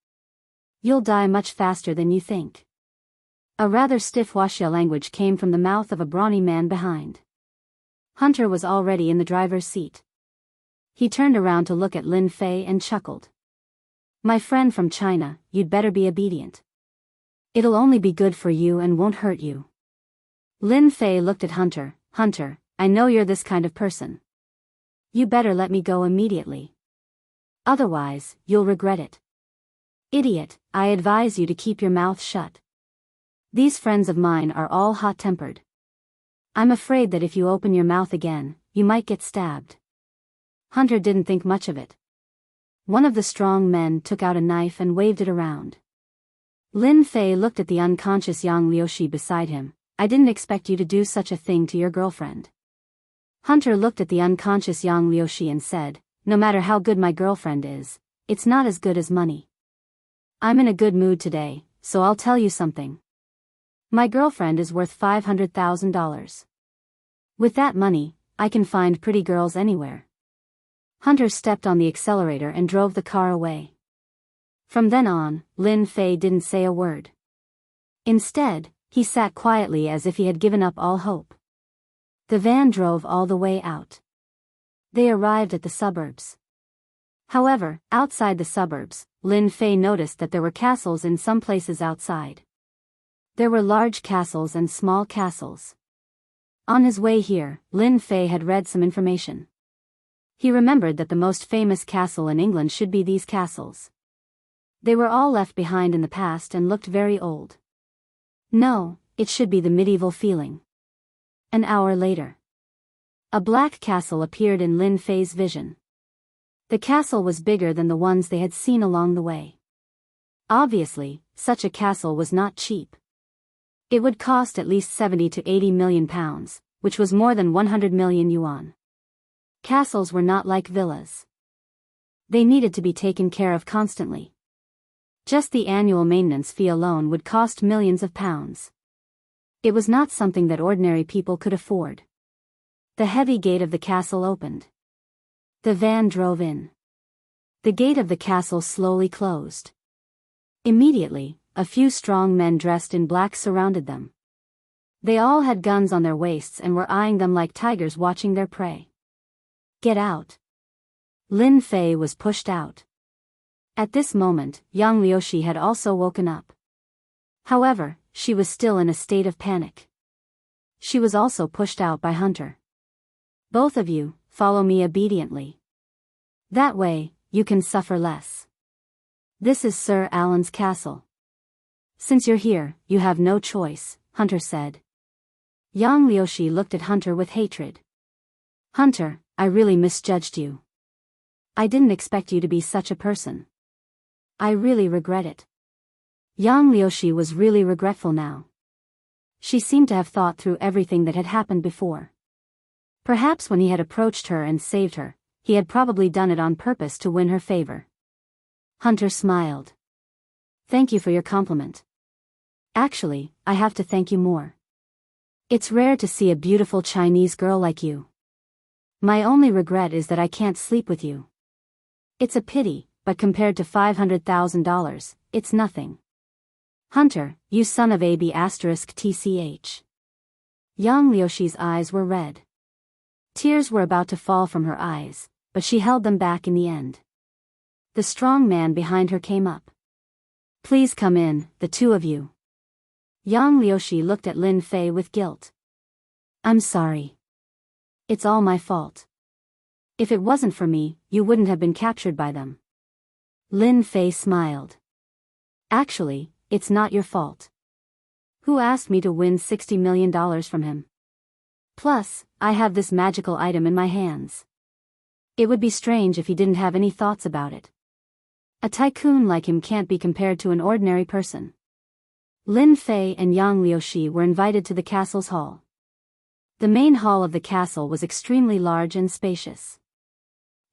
You'll die much faster than you think. A rather stiff Wuxia language came from the mouth of a brawny man behind. Hunter was already in the driver's seat. He turned around to look at Lin Fei and chuckled. My friend from China, you'd better be obedient. It'll only be good for you and won't hurt you. Lin Fei looked at Hunter. Hunter, I know you're this kind of person. You better let me go immediately. Otherwise, you'll regret it. Idiot, I advise you to keep your mouth shut. These friends of mine are all hot-tempered. I'm afraid that if you open your mouth again, you might get stabbed. Hunter didn't think much of it. One of the strong men took out a knife and waved it around. Lin Fei looked at the unconscious Yang Liushi beside him. I didn't expect you to do such a thing to your girlfriend. Hunter looked at the unconscious Yang Liushi and said, no matter how good my girlfriend is, it's not as good as money. I'm in a good mood today, so I'll tell you something. My girlfriend is worth $500,000. With that money, I can find pretty girls anywhere. Hunter stepped on the accelerator and drove the car away. From then on, Lin Fei didn't say a word. Instead, he sat quietly as if he had given up all hope. The van drove all the way out. They arrived at the suburbs. However, outside the suburbs, Lin Fei noticed that there were castles in some places outside. There were large castles and small castles. On his way here, Lin Fei had read some information. He remembered that the most famous castle in England should be these castles. They were all left behind in the past and looked very old. No, it should be the medieval feeling. An hour later, a black castle appeared in Lin Fei's vision. The castle was bigger than the ones they had seen along the way. Obviously, such a castle was not cheap. It would cost at least 70 to 80 million pounds, which was more than 100 million yuan. Castles were not like villas. They needed to be taken care of constantly. Just the annual maintenance fee alone would cost millions of pounds. It was not something that ordinary people could afford. The heavy gate of the castle opened. The van drove in. The gate of the castle slowly closed. Immediately, a few strong men dressed in black surrounded them. They all had guns on their waists and were eyeing them like tigers watching their prey. Get out. Lin Fei was pushed out. At this moment, Yang Liushi had also woken up. However, she was still in a state of panic. She was also pushed out by Hunter. Both of you, follow me obediently. That way, you can suffer less. This is Sir Alan's castle. Since you're here, you have no choice, Hunter said. Yang Liushi looked at Hunter with hatred. Hunter, I really misjudged you. I didn't expect you to be such a person. I really regret it. Yang Liushi was really regretful now. She seemed to have thought through everything that had happened before. Perhaps when he had approached her and saved her, he had probably done it on purpose to win her favor. Hunter smiled. Thank you for your compliment. Actually, I have to thank you more. It's rare to see a beautiful Chinese girl like you. My only regret is that I can't sleep with you. It's a pity, but compared to $500,000, it's nothing. Hunter, you son of AB*TCH. Yang Liushi's eyes were red. Tears were about to fall from her eyes, but she held them back in the end. The strong man behind her came up. Please come in, the two of you. Yang Liushi looked at Lin Fei with guilt. I'm sorry. It's all my fault. If it wasn't for me, you wouldn't have been captured by them. Lin Fei smiled. Actually, it's not your fault. Who asked me to win $60 million from him? Plus, I have this magical item in my hands. It would be strange if he didn't have any thoughts about it. A tycoon like him can't be compared to an ordinary person. Lin Fei and Yang Liushi were invited to the castle's hall. The main hall of the castle was extremely large and spacious.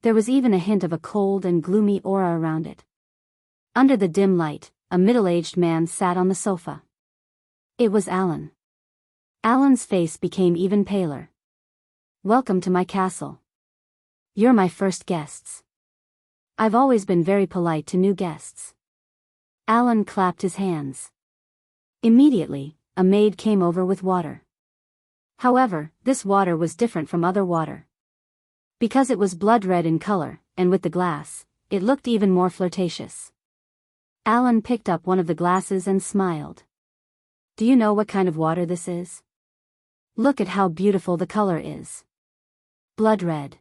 There was even a hint of a cold and gloomy aura around it. Under the dim light, a middle-aged man sat on the sofa. It was Alan. Alan's face became even paler. Welcome to my castle. You're my first guests. I've always been very polite to new guests. Alan clapped his hands. Immediately, a maid came over with water. However, this water was different from other water. Because it was blood red in color, and with the glass, it looked even more flirtatious. Alan picked up one of the glasses and smiled. Do you know what kind of water this is? Look at how beautiful the color is. Blood red.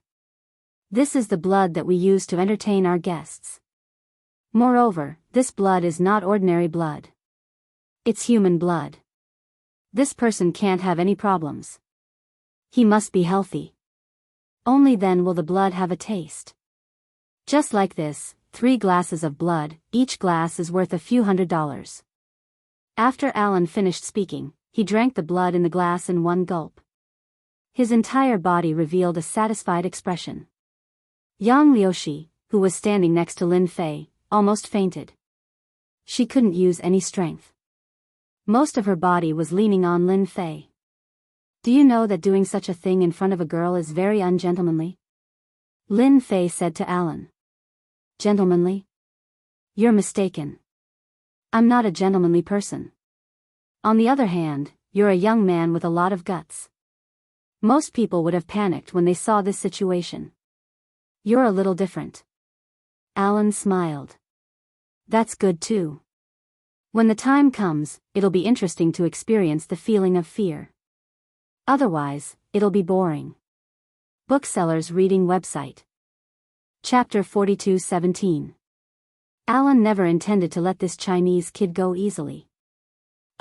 This is the blood that we use to entertain our guests. Moreover, this blood is not ordinary blood. It's human blood. This person can't have any problems. He must be healthy. Only then will the blood have a taste. Just like this, 3 glasses of blood, each glass is worth a few $100s. After Alan finished speaking, he drank the blood in the glass in one gulp. His entire body revealed a satisfied expression. Yang Liushi, who was standing next to Lin Fei, almost fainted. She couldn't use any strength. Most of her body was leaning on Lin Fei. Do you know that doing such a thing in front of a girl is very ungentlemanly? Lin Fei said to Alan. Gentlemanly? You're mistaken. I'm not a gentlemanly person. On the other hand, you're a young man with a lot of guts. Most people would have panicked when they saw this situation. You're a little different. Alan smiled. That's good too. When the time comes, it'll be interesting to experience the feeling of fear. Otherwise, it'll be boring. Bookseller's reading website. Chapter 42:17. Alan never intended to let this Chinese kid go easily.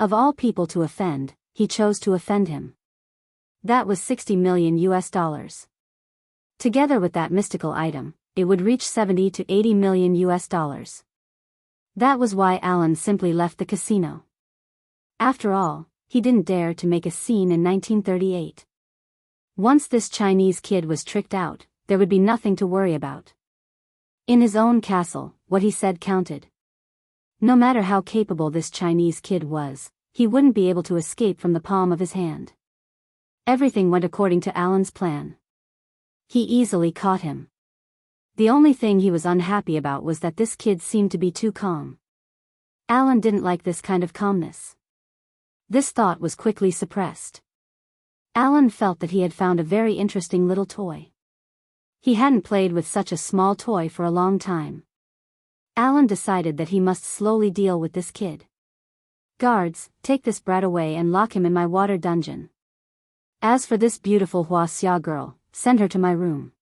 Of all people to offend, he chose to offend him. That was $60 million. Together with that mystical item, it would reach $70 to $80 million. That was why Alan simply left the casino. After all, he didn't dare to make a scene in 1938. Once this Chinese kid was tricked out, there would be nothing to worry about. In his own castle, what he said counted. No matter how capable this Chinese kid was, he wouldn't be able to escape from the palm of his hand. Everything went according to Alan's plan. He easily caught him. The only thing he was unhappy about was that this kid seemed to be too calm. Alan didn't like this kind of calmness. This thought was quickly suppressed. Alan felt that he had found a very interesting little toy. He hadn't played with such a small toy for a long time. Alan decided that he must slowly deal with this kid. Guards, take this brat away and lock him in my water dungeon. As for this beautiful Huaxia girl, send her to my room.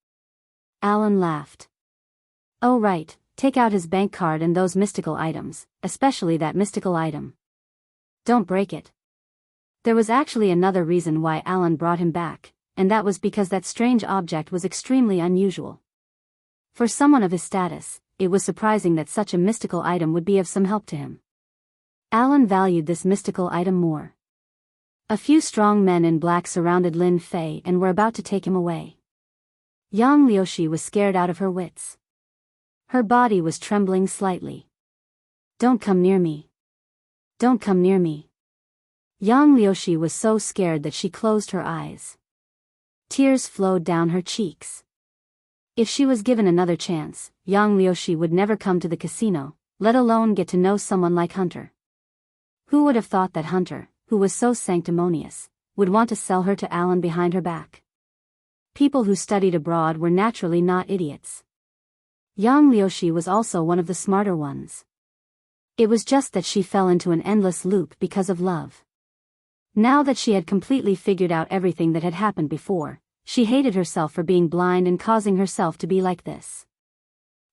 Alan laughed. Oh right, take out his bank card and those mystical items, especially that mystical item. Don't break it. There was actually another reason why Alan brought him back, and that was because that strange object was extremely unusual. For someone of his status, it was surprising that such a mystical item would be of some help to him. Alan valued this mystical item more. A few strong men in black surrounded Lin Fei and were about to take him away. Yang Liushi was scared out of her wits. Her body was trembling slightly. Don't come near me. Don't come near me. Yang Liushi was so scared that she closed her eyes. Tears flowed down her cheeks. If she was given another chance, Yang Liushi would never come to the casino, let alone get to know someone like Hunter. Who would have thought that Hunter, who was so sanctimonious, would want to sell her to Alan behind her back? People who studied abroad were naturally not idiots. Yang Liushi was also one of the smarter ones. It was just that she fell into an endless loop because of love. Now that she had completely figured out everything that had happened before, she hated herself for being blind and causing herself to be like this.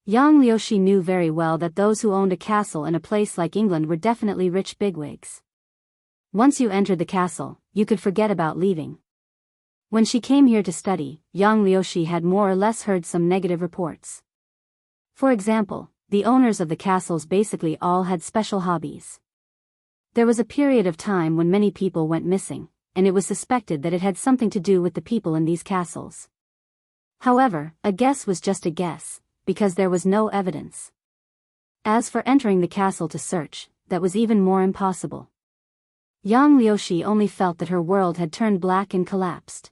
Yang Liushi knew very well that those who owned a castle in a place like England were definitely rich bigwigs. Once you entered the castle, you could forget about leaving. When she came here to study, Yang Liushi had more or less heard some negative reports. For example, the owners of the castles basically all had special hobbies. There was a period of time when many people went missing, and it was suspected that it had something to do with the people in these castles. However, a guess was just a guess, because there was no evidence. As for entering the castle to search, that was even more impossible. Yang Liushi only felt that her world had turned black and collapsed.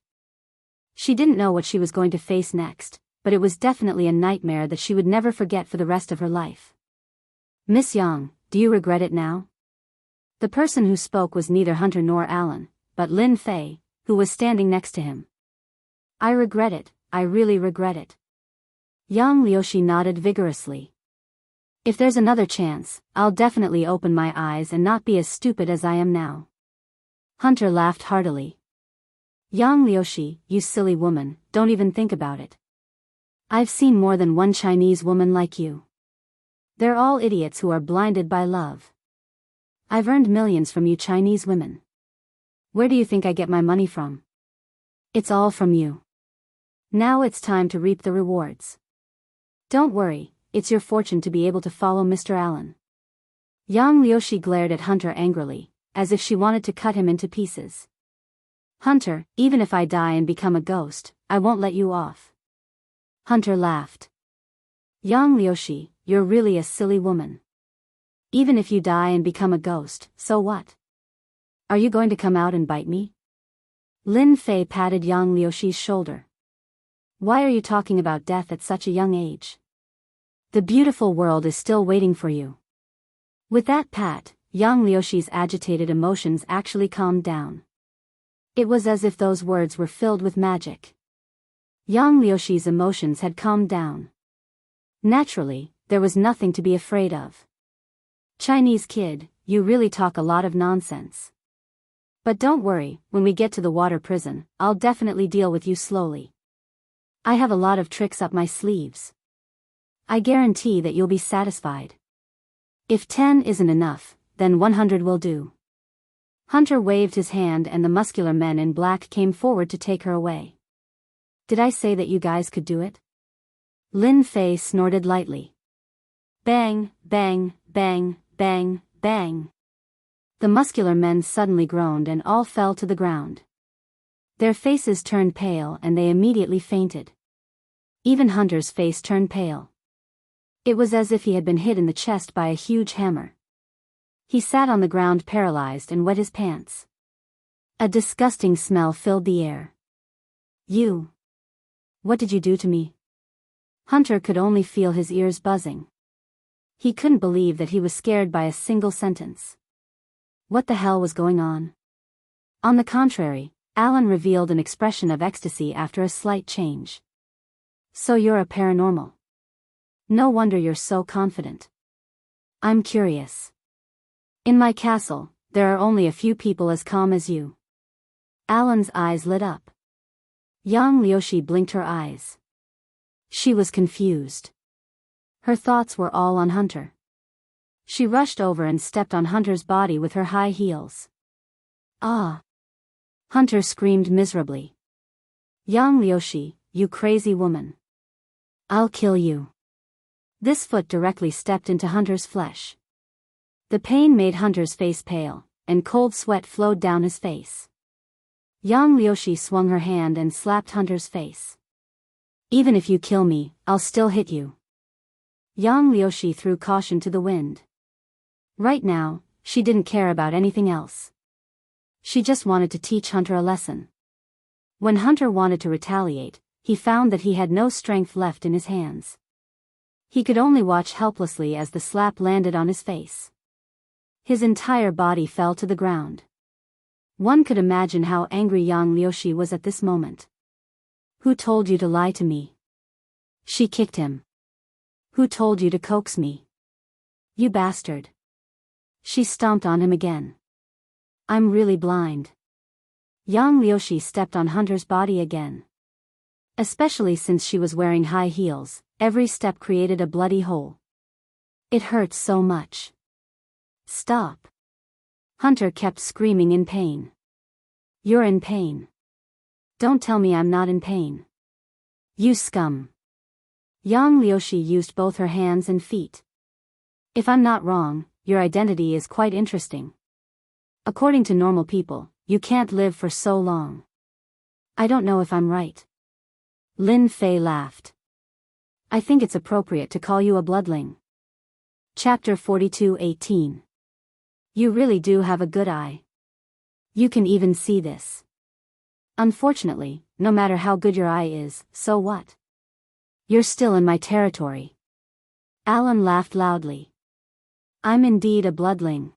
She didn't know what she was going to face next, but it was definitely a nightmare that she would never forget for the rest of her life. Miss Yang, do you regret it now? The person who spoke was neither Hunter nor Alan, but Lin Fei, who was standing next to him. I regret it, I really regret it. Yang Liushi nodded vigorously. If there's another chance, I'll definitely open my eyes and not be as stupid as I am now. Hunter laughed heartily. Yang Liushi, you silly woman, don't even think about it. I've seen more than one Chinese woman like you. They're all idiots who are blinded by love. I've earned millions from you Chinese women. Where do you think I get my money from? It's all from you. Now it's time to reap the rewards. Don't worry, it's your fortune to be able to follow Mr. Allen. Yang Liushi glared at Hunter angrily, as if she wanted to cut him into pieces. Hunter, even if I die and become a ghost, I won't let you off. Hunter laughed. Yang Liushi, you're really a silly woman. Even if you die and become a ghost, so what? Are you going to come out and bite me? Lin Fei patted Yang Liushi's shoulder. Why are you talking about death at such a young age? The beautiful world is still waiting for you. With that pat, Yang Liushi's agitated emotions actually calmed down. It was as if those words were filled with magic. Yang Liushi's emotions had calmed down. Naturally, there was nothing to be afraid of. Chinese kid, you really talk a lot of nonsense. But don't worry, when we get to the water prison, I'll definitely deal with you slowly. I have a lot of tricks up my sleeves. I guarantee that you'll be satisfied. If 10 isn't enough, then 100 will do. Hunter waved his hand and the muscular men in black came forward to take her away. Did I say that you guys could do it? Lin Fei snorted lightly. Bang, bang, bang, bang, bang. The muscular men suddenly groaned and all fell to the ground. Their faces turned pale and they immediately fainted. Even Hunter's face turned pale. It was as if he had been hit in the chest by a huge hammer. He sat on the ground paralyzed and wet his pants. A disgusting smell filled the air. You. What did you do to me? Hunter could only feel his ears buzzing. He couldn't believe that he was scared by a single sentence. What the hell was going on? On the contrary, Alan revealed an expression of ecstasy after a slight change. So you're a paranormal. No wonder you're so confident. I'm curious. In my castle, there are only a few people as calm as you. Alan's eyes lit up. Yang Liushi blinked her eyes. She was confused. Her thoughts were all on Hunter. She rushed over and stepped on Hunter's body with her high heels. Ah! Hunter screamed miserably. Yang Liushi, you crazy woman. I'll kill you. This foot directly stepped into Hunter's flesh. The pain made Hunter's face pale, and cold sweat flowed down his face. Yang Liushi swung her hand and slapped Hunter's face. Even if you kill me, I'll still hit you. Yang Liushi threw caution to the wind. Right now, she didn't care about anything else. She just wanted to teach Hunter a lesson. When Hunter wanted to retaliate, he found that he had no strength left in his hands. He could only watch helplessly as the slap landed on his face. His entire body fell to the ground. One could imagine how angry Yang Liushi was at this moment. Who told you to lie to me? She kicked him. Who told you to coax me? You bastard. She stomped on him again. I'm really blind. Yang Liushi stepped on Hunter's body again. Especially since she was wearing high heels, every step created a bloody hole. It hurt so much. Stop. Hunter kept screaming in pain. You're in pain. Don't tell me I'm not in pain. You scum. Yang Liushi used both her hands and feet. If I'm not wrong, your identity is quite interesting. According to normal people, you can't live for so long. I don't know if I'm right. Lin Fei laughed. I think it's appropriate to call you a bloodling. Chapter 42:18. You really do have a good eye. You can even see this. Unfortunately, no matter how good your eye is, so what? You're still in my territory. Alan laughed loudly. I'm indeed a bloodling.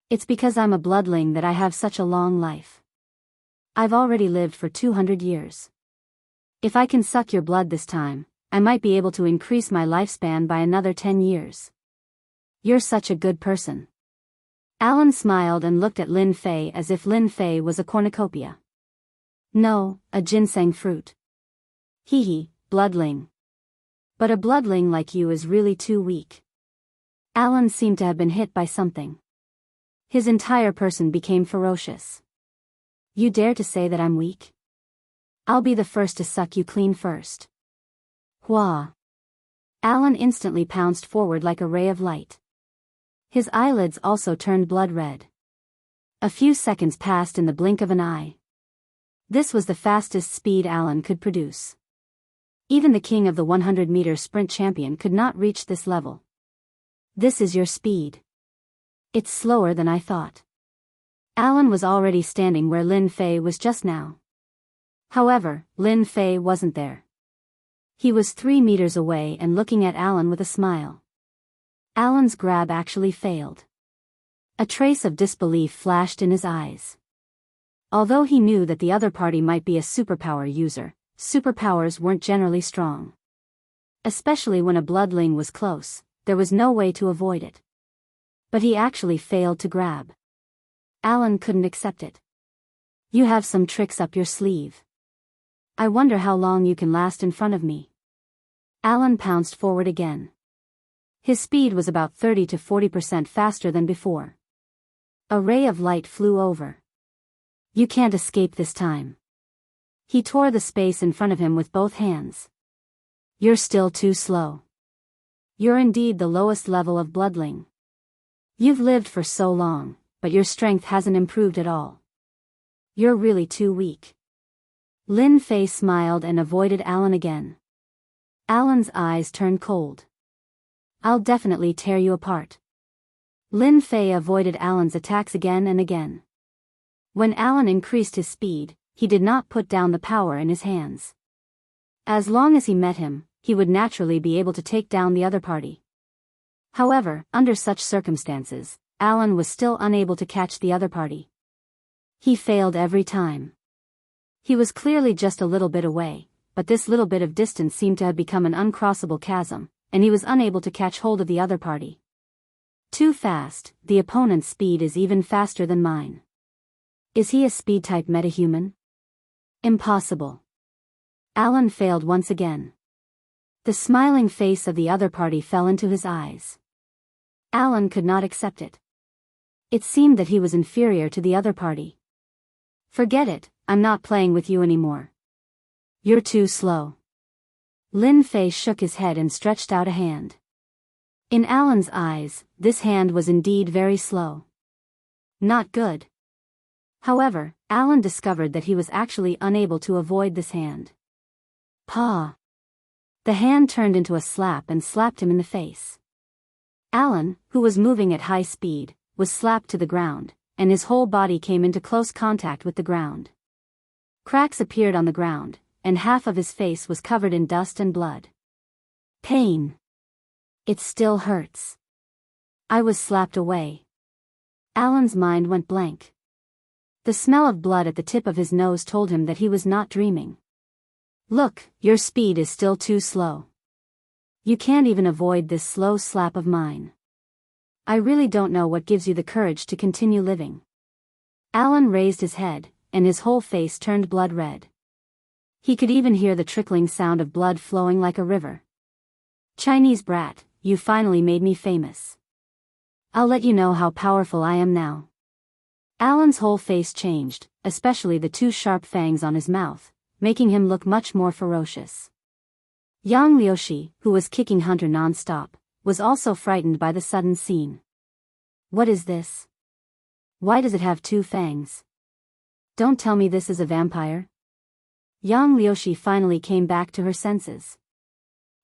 It's because I'm a bloodling that I have such a long life. I've already lived for 200 years. If I can suck your blood this time, I might be able to increase my lifespan by another 10 years. You're such a good person. Alan smiled and looked at Lin Fei as if Lin Fei was a cornucopia. No, a ginseng fruit. Hee, bloodling. But a bloodling like you is really too weak. Alan seemed to have been hit by something. His entire person became ferocious. You dare to say that I'm weak? I'll be the first to suck you clean first. Hua. Alan instantly pounced forward like a ray of light. His eyelids also turned blood red. A few seconds passed in the blink of an eye. This was the fastest speed Alan could produce. Even the king of the 100-meter sprint champion could not reach this level. This is your speed. It's slower than I thought. Alan was already standing where Lin Fei was just now. However, Lin Fei wasn't there. He was 3 meters away and looking at Alan with a smile. Alan's grab actually failed. A trace of disbelief flashed in his eyes. Although he knew that the other party might be a superpower user, superpowers weren't generally strong. Especially when a bloodling was close, there was no way to avoid it. But he actually failed to grab. Alan couldn't accept it. You have some tricks up your sleeve. I wonder how long you can last in front of me. Alan pounced forward again. His speed was about 30 to 40% faster than before. A ray of light flew over. You can't escape this time. He tore the space in front of him with both hands. You're still too slow. You're indeed the lowest level of bloodling. You've lived for so long, but your strength hasn't improved at all. You're really too weak. Lin Fei smiled and avoided Alan again. Alan's eyes turned cold. I'll definitely tear you apart. Lin Fei avoided Alan's attacks again and again. When Alan increased his speed, he did not put down the power in his hands. As long as he met him, he would naturally be able to take down the other party. However, under such circumstances, Alan was still unable to catch the other party. He failed every time. He was clearly just a little bit away, but this little bit of distance seemed to have become an uncrossable chasm, and he was unable to catch hold of the other party. Too fast, the opponent's speed is even faster than mine. Is he a speed-type metahuman? Impossible. Alan failed once again. The smiling face of the other party fell into his eyes. Alan could not accept it. It seemed that he was inferior to the other party. Forget it, I'm not playing with you anymore. You're too slow. Lin Fei shook his head and stretched out a hand. In Alan's eyes, this hand was indeed very slow. Not good. However, Alan discovered that he was actually unable to avoid this hand. Paw. The hand turned into a slap and slapped him in the face. Alan, who was moving at high speed, was slapped to the ground, and his whole body came into close contact with the ground. Cracks appeared on the ground, and half of his face was covered in dust and blood. Pain. It still hurts. I was slapped away. Alan's mind went blank. The smell of blood at the tip of his nose told him that he was not dreaming. Look, your speed is still too slow. You can't even avoid this slow slap of mine. I really don't know what gives you the courage to continue living. Alan raised his head, and his whole face turned blood red. He could even hear the trickling sound of blood flowing like a river. Chinese brat, you finally made me famous. I'll let you know how powerful I am now. Alan's whole face changed, especially the 2 sharp fangs on his mouth, making him look much more ferocious. Yang Liushi, who was kicking Hunter non-stop, was also frightened by the sudden scene. What is this? Why does it have 2 fangs? Don't tell me this is a vampire. Yang Liushi finally came back to her senses.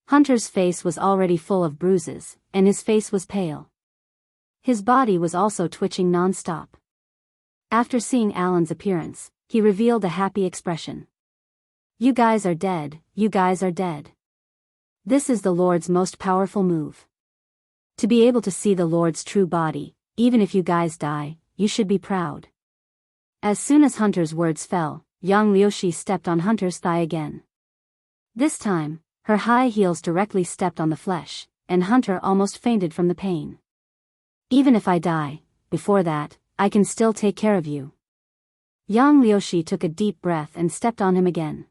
Hunter's face was already full of bruises, and his face was pale. His body was also twitching non-stop. After seeing Alan's appearance, he revealed a happy expression. You guys are dead, you guys are dead. This is the Lord's most powerful move. To be able to see the Lord's true body, even if you guys die, you should be proud. As soon as Hunter's words fell, young Ryoshi stepped on Hunter's thigh again. This time, her high heels directly stepped on the flesh, and Hunter almost fainted from the pain. Even if I die, before that, I can still take care of you. Young Ryoshi took a deep breath and stepped on him again.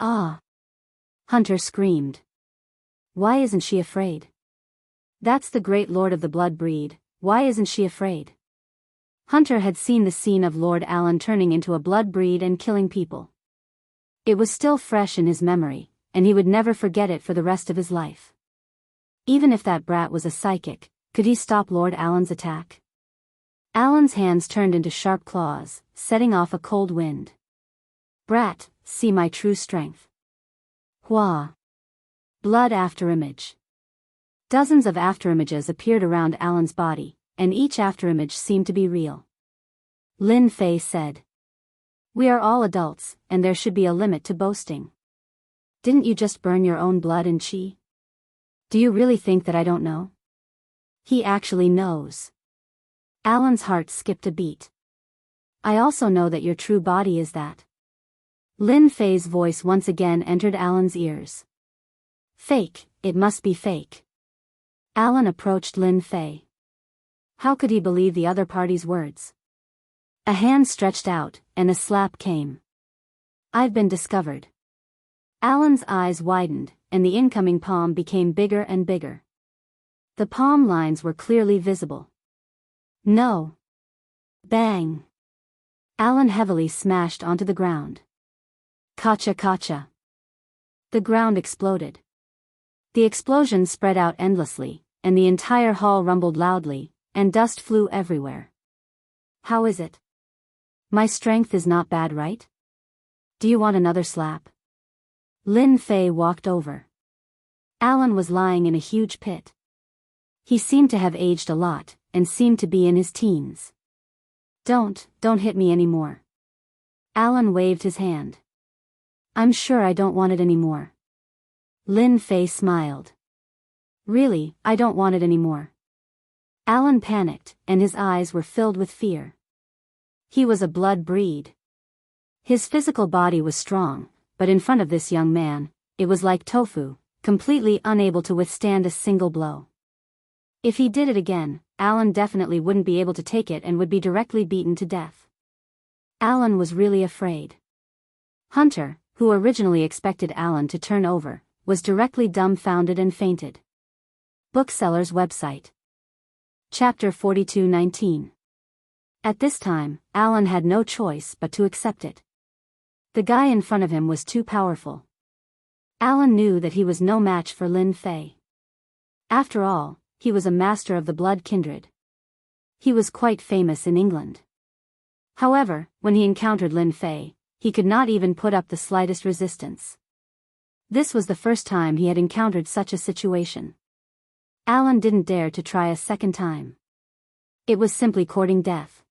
Ah! Hunter screamed. Why isn't she afraid? That's the great lord of the blood breed, why isn't she afraid? Hunter had seen the scene of Lord Alan turning into a blood breed and killing people. It was still fresh in his memory, and he would never forget it for the rest of his life. Even if that brat was a psychic, could he stop Lord Alan's attack? Alan's hands turned into sharp claws, setting off a cold wind. Brat, see my true strength. Hua! Blood afterimage. Dozens of afterimages appeared around Alan's body, and each afterimage seemed to be real. Lin Fei said. We are all adults, and there should be a limit to boasting. Didn't you just burn your own blood and chi? Do you really think that I don't know? He actually knows. Alan's heart skipped a beat. I also know that your true body is that. Lin Fei's voice once again entered Alan's ears. Fake, it must be fake. Alan approached Lin Fei. How could he believe the other party's words? A hand stretched out, and a slap came. I've been discovered. Alan's eyes widened, and the incoming palm became bigger and bigger. The palm lines were clearly visible. No. Bang. Alan heavily smashed onto the ground. Kacha kacha. The ground exploded. The explosion spread out endlessly, and the entire hall rumbled loudly, and dust flew everywhere. How is it? My strength is not bad, right? Do you want another slap? Lin Fei walked over. Alan was lying in a huge pit. He seemed to have aged a lot, and seemed to be in his teens. Don't hit me anymore. Alan waved his hand. I'm sure I don't want it anymore. Lin Fei smiled. Really, I don't want it anymore. Alan panicked, and his eyes were filled with fear. He was a blood breed. His physical body was strong, but in front of this young man, it was like tofu, completely unable to withstand a single blow. If he did it again, Alan definitely wouldn't be able to take it and would be directly beaten to death. Alan was really afraid. Hunter, who originally expected Alan to turn over, was directly dumbfounded and fainted. Bookseller's website. Chapter 42:19. At this time, Alan had no choice but to accept it. The guy in front of him was too powerful. Alan knew that he was no match for Lin Fei. After all, he was a master of the blood kindred. He was quite famous in England. However, when he encountered Lin Fei, he could not even put up the slightest resistance. This was the first time he had encountered such a situation. Alan didn't dare to try a second time. It was simply courting death.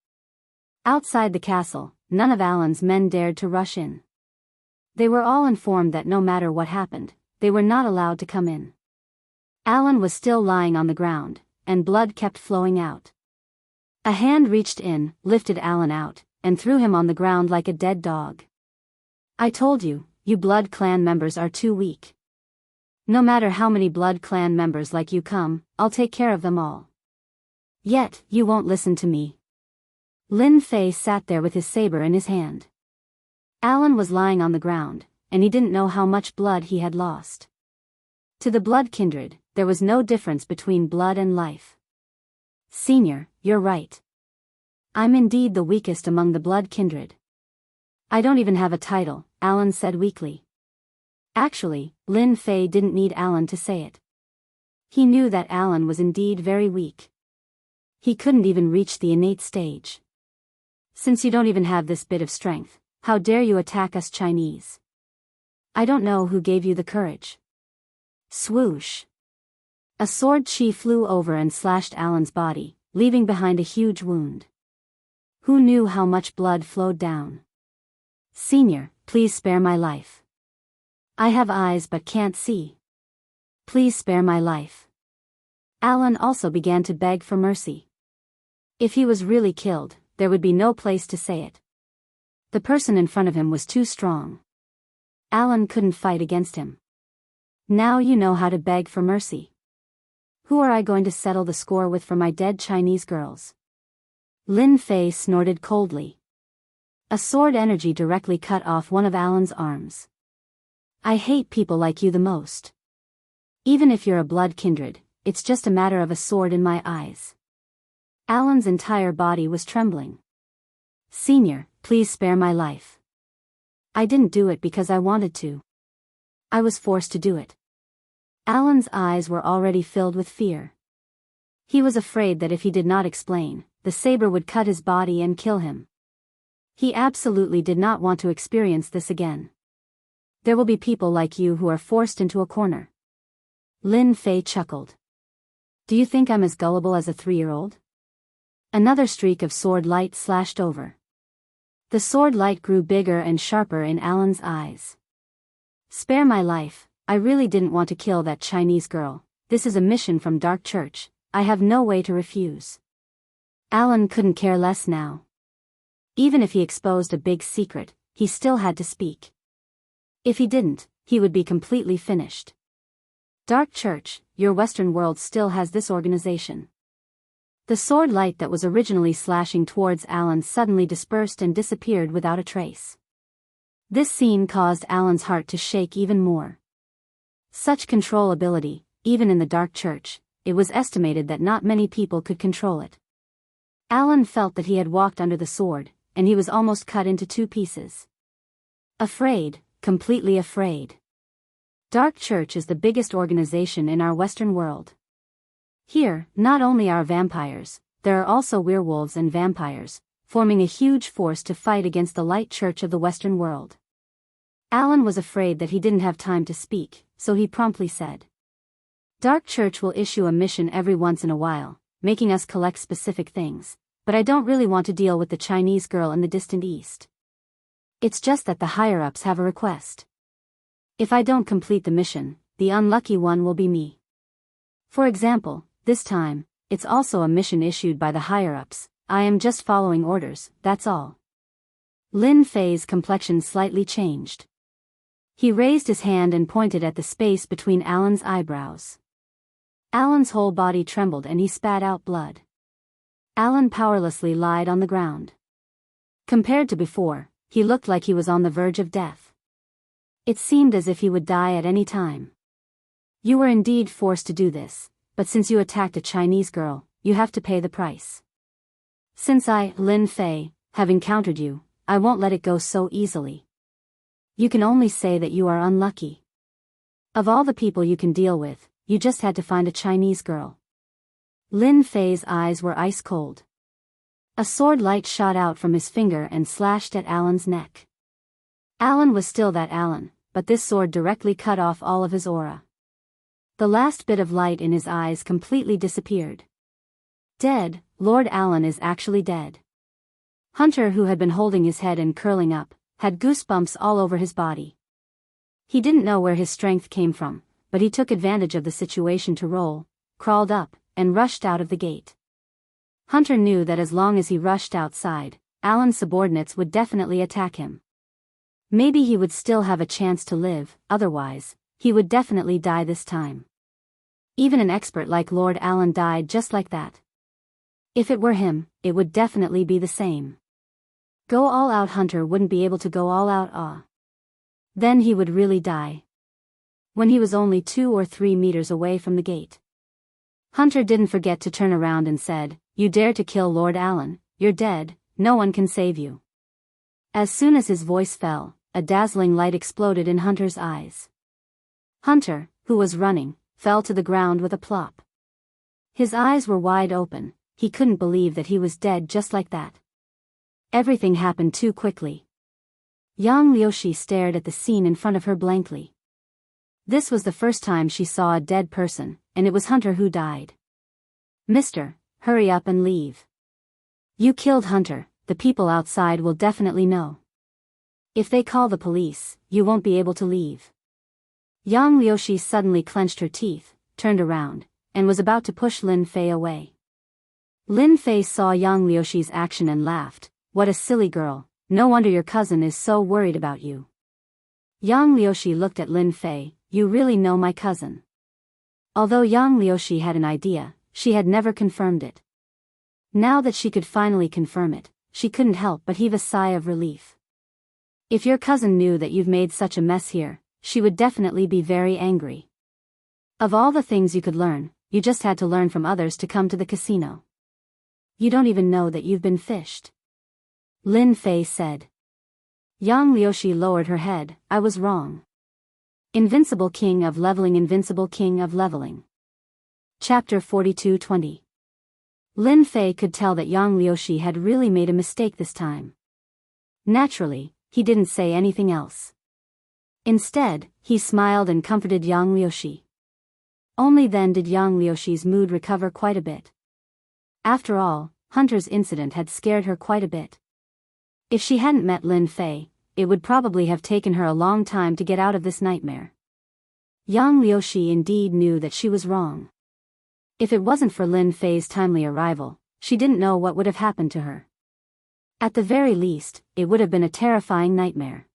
Outside the castle, none of Alan's men dared to rush in. They were all informed that no matter what happened, they were not allowed to come in. Alan was still lying on the ground, and blood kept flowing out. A hand reached in, lifted Alan out, and threw him on the ground like a dead dog. I told you, you Blood Clan members are too weak. No matter how many Blood Clan members like you come, I'll take care of them all. Yet, you won't listen to me. Lin Fei sat there with his saber in his hand. Alan was lying on the ground, and he didn't know how much blood he had lost. To the blood kindred, there was no difference between blood and life. Senior, you're right. I'm indeed the weakest among the blood kindred. I don't even have a title, Alan said weakly. Actually, Lin Fei didn't need Alan to say it. He knew that Alan was indeed very weak. He couldn't even reach the innate stage. Since you don't even have this bit of strength, how dare you attack us Chinese? I don't know who gave you the courage. Swoosh. A sword chi flew over and slashed Alan's body, leaving behind a huge wound. Who knew how much blood flowed down? Senior, please spare my life. I have eyes but can't see. Please spare my life. Alan also began to beg for mercy. If he was really killed, there would be no place to say it. The person in front of him was too strong. Alan couldn't fight against him. Now you know how to beg for mercy. Who are I going to settle the score with for my dead Chinese girls? Lin Fei snorted coldly. A sword energy directly cut off one of Alan's arms. I hate people like you the most. Even if you're a blood kindred, it's just a matter of a sword in my eyes. Alan's entire body was trembling. Senior, please spare my life. I didn't do it because I wanted to. I was forced to do it. Alan's eyes were already filled with fear. He was afraid that if he did not explain, the saber would cut his body and kill him. He absolutely did not want to experience this again. There will be people like you who are forced into a corner. Lin Fei chuckled. Do you think I'm as gullible as a 3-year-old? Another streak of sword light slashed over. The sword light grew bigger and sharper in Alan's eyes. Spare my life, I really didn't want to kill that Chinese girl. This is a mission from Dark Church, I have no way to refuse. Alan couldn't care less now. Even if he exposed a big secret, he still had to speak. If he didn't, he would be completely finished. Dark Church, your Western world still has this organization. The sword light that was originally slashing towards Alan suddenly dispersed and disappeared without a trace. This scene caused Alan's heart to shake even more. Such control ability, even in the Dark Church, it was estimated that not many people could control it. Alan felt that he had walked under the sword, and he was almost cut into 2 pieces. Afraid, completely afraid. Dark Church is the biggest organization in our Western world. Here, not only are vampires, there are also werewolves and vampires, forming a huge force to fight against the Light Church of the Western world. Alan was afraid that he didn't have time to speak, so he promptly said, Dark Church will issue a mission every once in a while, making us collect specific things, but I don't really want to deal with the Chinese girl in the distant east. It's just that the higher-ups have a request. If I don't complete the mission, the unlucky one will be me. For example, this time, it's also a mission issued by the higher-ups. I am just following orders, that's all. Lin Fei's complexion slightly changed. He raised his hand and pointed at the space between Alan's eyebrows. Alan's whole body trembled and he spat out blood. Alan powerlessly lied on the ground. Compared to before, he looked like he was on the verge of death. It seemed as if he would die at any time. You were indeed forced to do this, but since you attacked a Chinese girl, you have to pay the price. Since I, Lin Fei, have encountered you, I won't let it go so easily. You can only say that you are unlucky. Of all the people you can deal with, you just had to find a Chinese girl. Lin Fei's eyes were ice cold. A sword light shot out from his finger and slashed at Alan's neck. Alan was still that Alan, but this sword directly cut off all of his aura. The last bit of light in his eyes completely disappeared. Dead, Lord Alan is actually dead. Hunter, who had been holding his head and curling up, had goosebumps all over his body. He didn't know where his strength came from, but he took advantage of the situation to crawled up, and rushed out of the gate. Hunter knew that as long as he rushed outside, Alan's subordinates would definitely attack him. Maybe he would still have a chance to live, otherwise, he would definitely die this time. Even an expert like Lord Alan died just like that. If it were him, it would definitely be the same. Go all out. Hunter wouldn't be able to go all out. Then he would really die. When he was only 2 or 3 meters away from the gate, Hunter didn't forget to turn around and said, "You dare to kill Lord Alan, you're dead, no one can save you." As soon as his voice fell, a dazzling light exploded in Hunter's eyes. Hunter, who was running, fell to the ground with a plop. His eyes were wide open, he couldn't believe that he was dead just like that. Everything happened too quickly. Yang Liushi stared at the scene in front of her blankly. This was the first time she saw a dead person, and it was Hunter who died. "Mister, hurry up and leave. You killed Hunter, the people outside will definitely know. If they call the police, you won't be able to leave." Yang Liushi suddenly clenched her teeth, turned around, and was about to push Lin Fei away. Lin Fei saw Yang Liushi's action and laughed. What a silly girl, no wonder your cousin is so worried about you. Yang Liushi looked at Lin Fei. You really know my cousin. Although Yang Liushi had an idea, she had never confirmed it. Now that she could finally confirm it, she couldn't help but heave a sigh of relief. If your cousin knew that you've made such a mess here, she would definitely be very angry. Of all the things you could learn, you just had to learn from others to come to the casino. You don't even know that you've been fished. Lin Fei said. Yang Liushi lowered her head. I was wrong. Invincible King of Leveling, Invincible King of Leveling. Chapter 42-20. Lin Fei could tell that Yang Liushi had really made a mistake this time. Naturally, he didn't say anything else. Instead, he smiled and comforted Yang Liushi. Only then did Yang Liushi's mood recover quite a bit. After all, Hunter's incident had scared her quite a bit. If she hadn't met Lin Fei, it would probably have taken her a long time to get out of this nightmare. Yang Liushi indeed knew that she was wrong. If it wasn't for Lin Fei's timely arrival, she didn't know what would have happened to her. At the very least, it would have been a terrifying nightmare.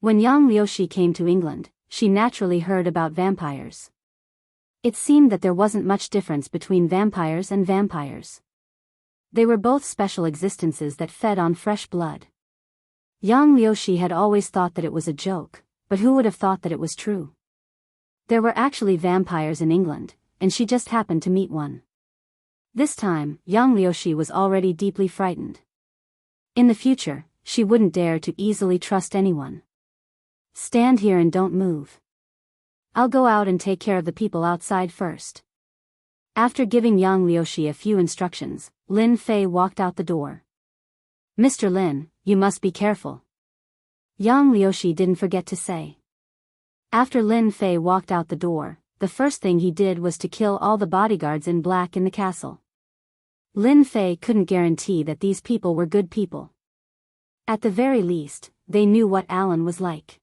When Yang Liushi came to England, she naturally heard about vampires. It seemed that there wasn't much difference between vampires and vampires. They were both special existences that fed on fresh blood. Yang Liushi had always thought that it was a joke, but who would have thought that it was true? There were actually vampires in England, and she just happened to meet one. This time, Yang Liushi was already deeply frightened. In the future, she wouldn't dare to easily trust anyone. Stand here and don't move. I'll go out and take care of the people outside first. After giving Yang Liushi a few instructions, Lin Fei walked out the door. Mr. Lin, you must be careful. Yang Liushi didn't forget to say. After Lin Fei walked out the door, the first thing he did was to kill all the bodyguards in black in the castle. Lin Fei couldn't guarantee that these people were good people. At the very least, they knew what Alan was like.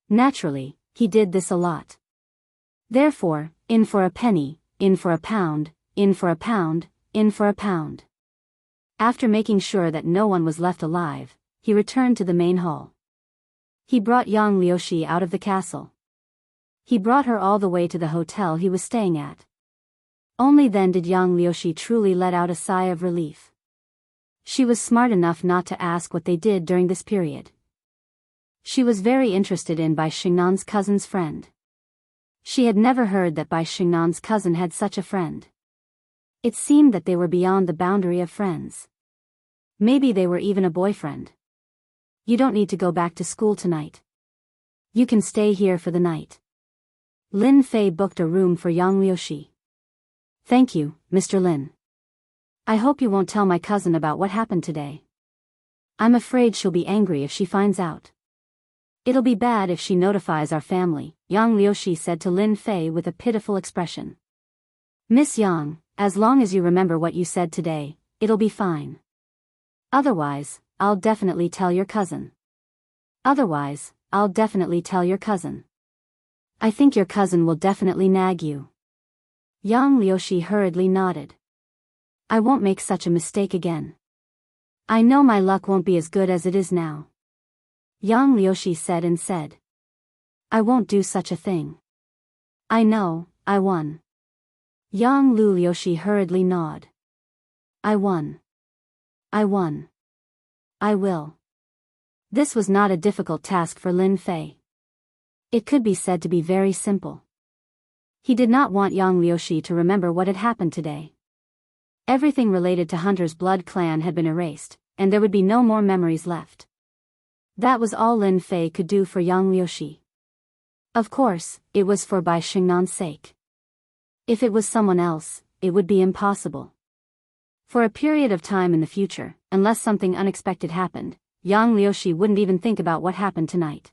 Naturally, he did this a lot. Therefore, in for a penny, in for a pound, in for a pound, in for a pound. After making sure that no one was left alive, he returned to the main hall. He brought Yang Liushi out of the castle. He brought her all the way to the hotel he was staying at. Only then did Yang Liushi truly let out a sigh of relief. She was smart enough not to ask what they did during this period. She was very interested in Bai Xingnan's cousin's friend. She had never heard that Bai Xingnan's cousin had such a friend. It seemed that they were beyond the boundary of friends. Maybe they were even a boyfriend. You don't need to go back to school tonight. You can stay here for the night. Lin Fei booked a room for Yang Liushi. Thank you, Mr. Lin. I hope you won't tell my cousin about what happened today. I'm afraid she'll be angry if she finds out. It'll be bad if she notifies our family, Yang Liushi said to Lin Fei with a pitiful expression. Miss Yang, as long as you remember what you said today, it'll be fine. Otherwise, I'll definitely tell your cousin. Otherwise, I'll definitely tell your cousin. I think your cousin will definitely nag you. Yang Liushi hurriedly nodded. I won't make such a mistake again. I know my luck won't be as good as it is now. Yang Liushi said. I won't do such a thing. I know, I won. Yang Liushi hurriedly nodded. I won. I won. I will. This was not a difficult task for Lin Fei. It could be said to be very simple. He did not want Yang Liushi to remember what had happened today. Everything related to Hunter's blood clan had been erased, and there would be no more memories left. That was all Lin Fei could do for Yang Liushi. Of course, it was for Bai Xingnan's sake. If it was someone else, it would be impossible. For a period of time in the future, unless something unexpected happened, Yang Liushi wouldn't even think about what happened tonight.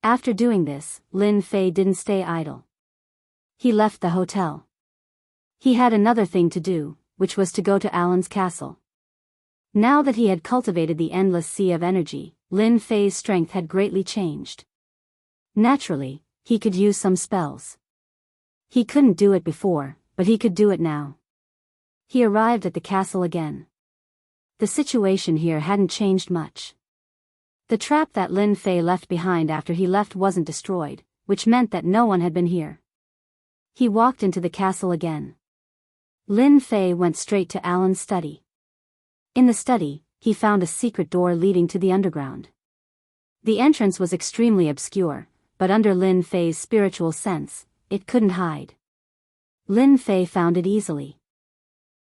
After doing this, Lin Fei didn't stay idle. He left the hotel. He had another thing to do, which was to go to Alan's castle. Now that he had cultivated the endless sea of energy, Lin Fei's strength had greatly changed. Naturally, he could use some spells. He couldn't do it before, but he could do it now. He arrived at the castle again. The situation here hadn't changed much. The trap that Lin Fei left behind after he left wasn't destroyed, which meant that no one had been here. He walked into the castle again. Lin Fei went straight to Alan's study. In the study, he found a secret door leading to the underground. The entrance was extremely obscure, but under Lin Fei's spiritual sense, it couldn't hide. Lin Fei found it easily.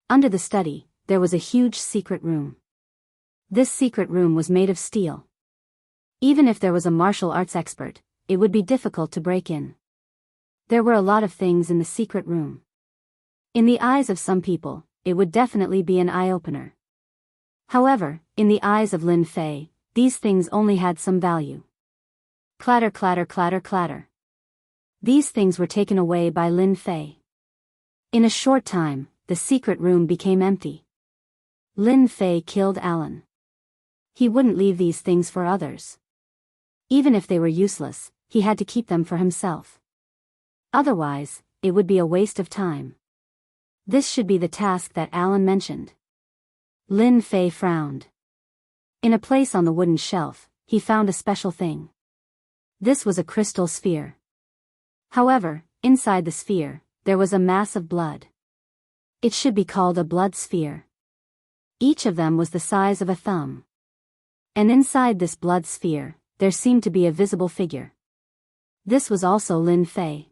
Under the study, there was a huge secret room. This secret room was made of steel. Even if there was a martial arts expert, it would be difficult to break in. There were a lot of things in the secret room. In the eyes of some people, it would definitely be an eye-opener. However, in the eyes of Lin Fei, these things only had some value. Clatter, clatter, clatter, clatter. These things were taken away by Lin Fei. In a short time, the secret room became empty. Lin Fei killed Alan. He wouldn't leave these things for others. Even if they were useless, he had to keep them for himself. Otherwise, it would be a waste of time. This should be the task that Alan mentioned. Lin Fei frowned. In a place on the wooden shelf, he found a special thing. This was a crystal sphere. However, inside the sphere, there was a mass of blood. It should be called a blood sphere. Each of them was the size of a thumb. And inside this blood sphere, there seemed to be a visible figure. This was also Lin Fei.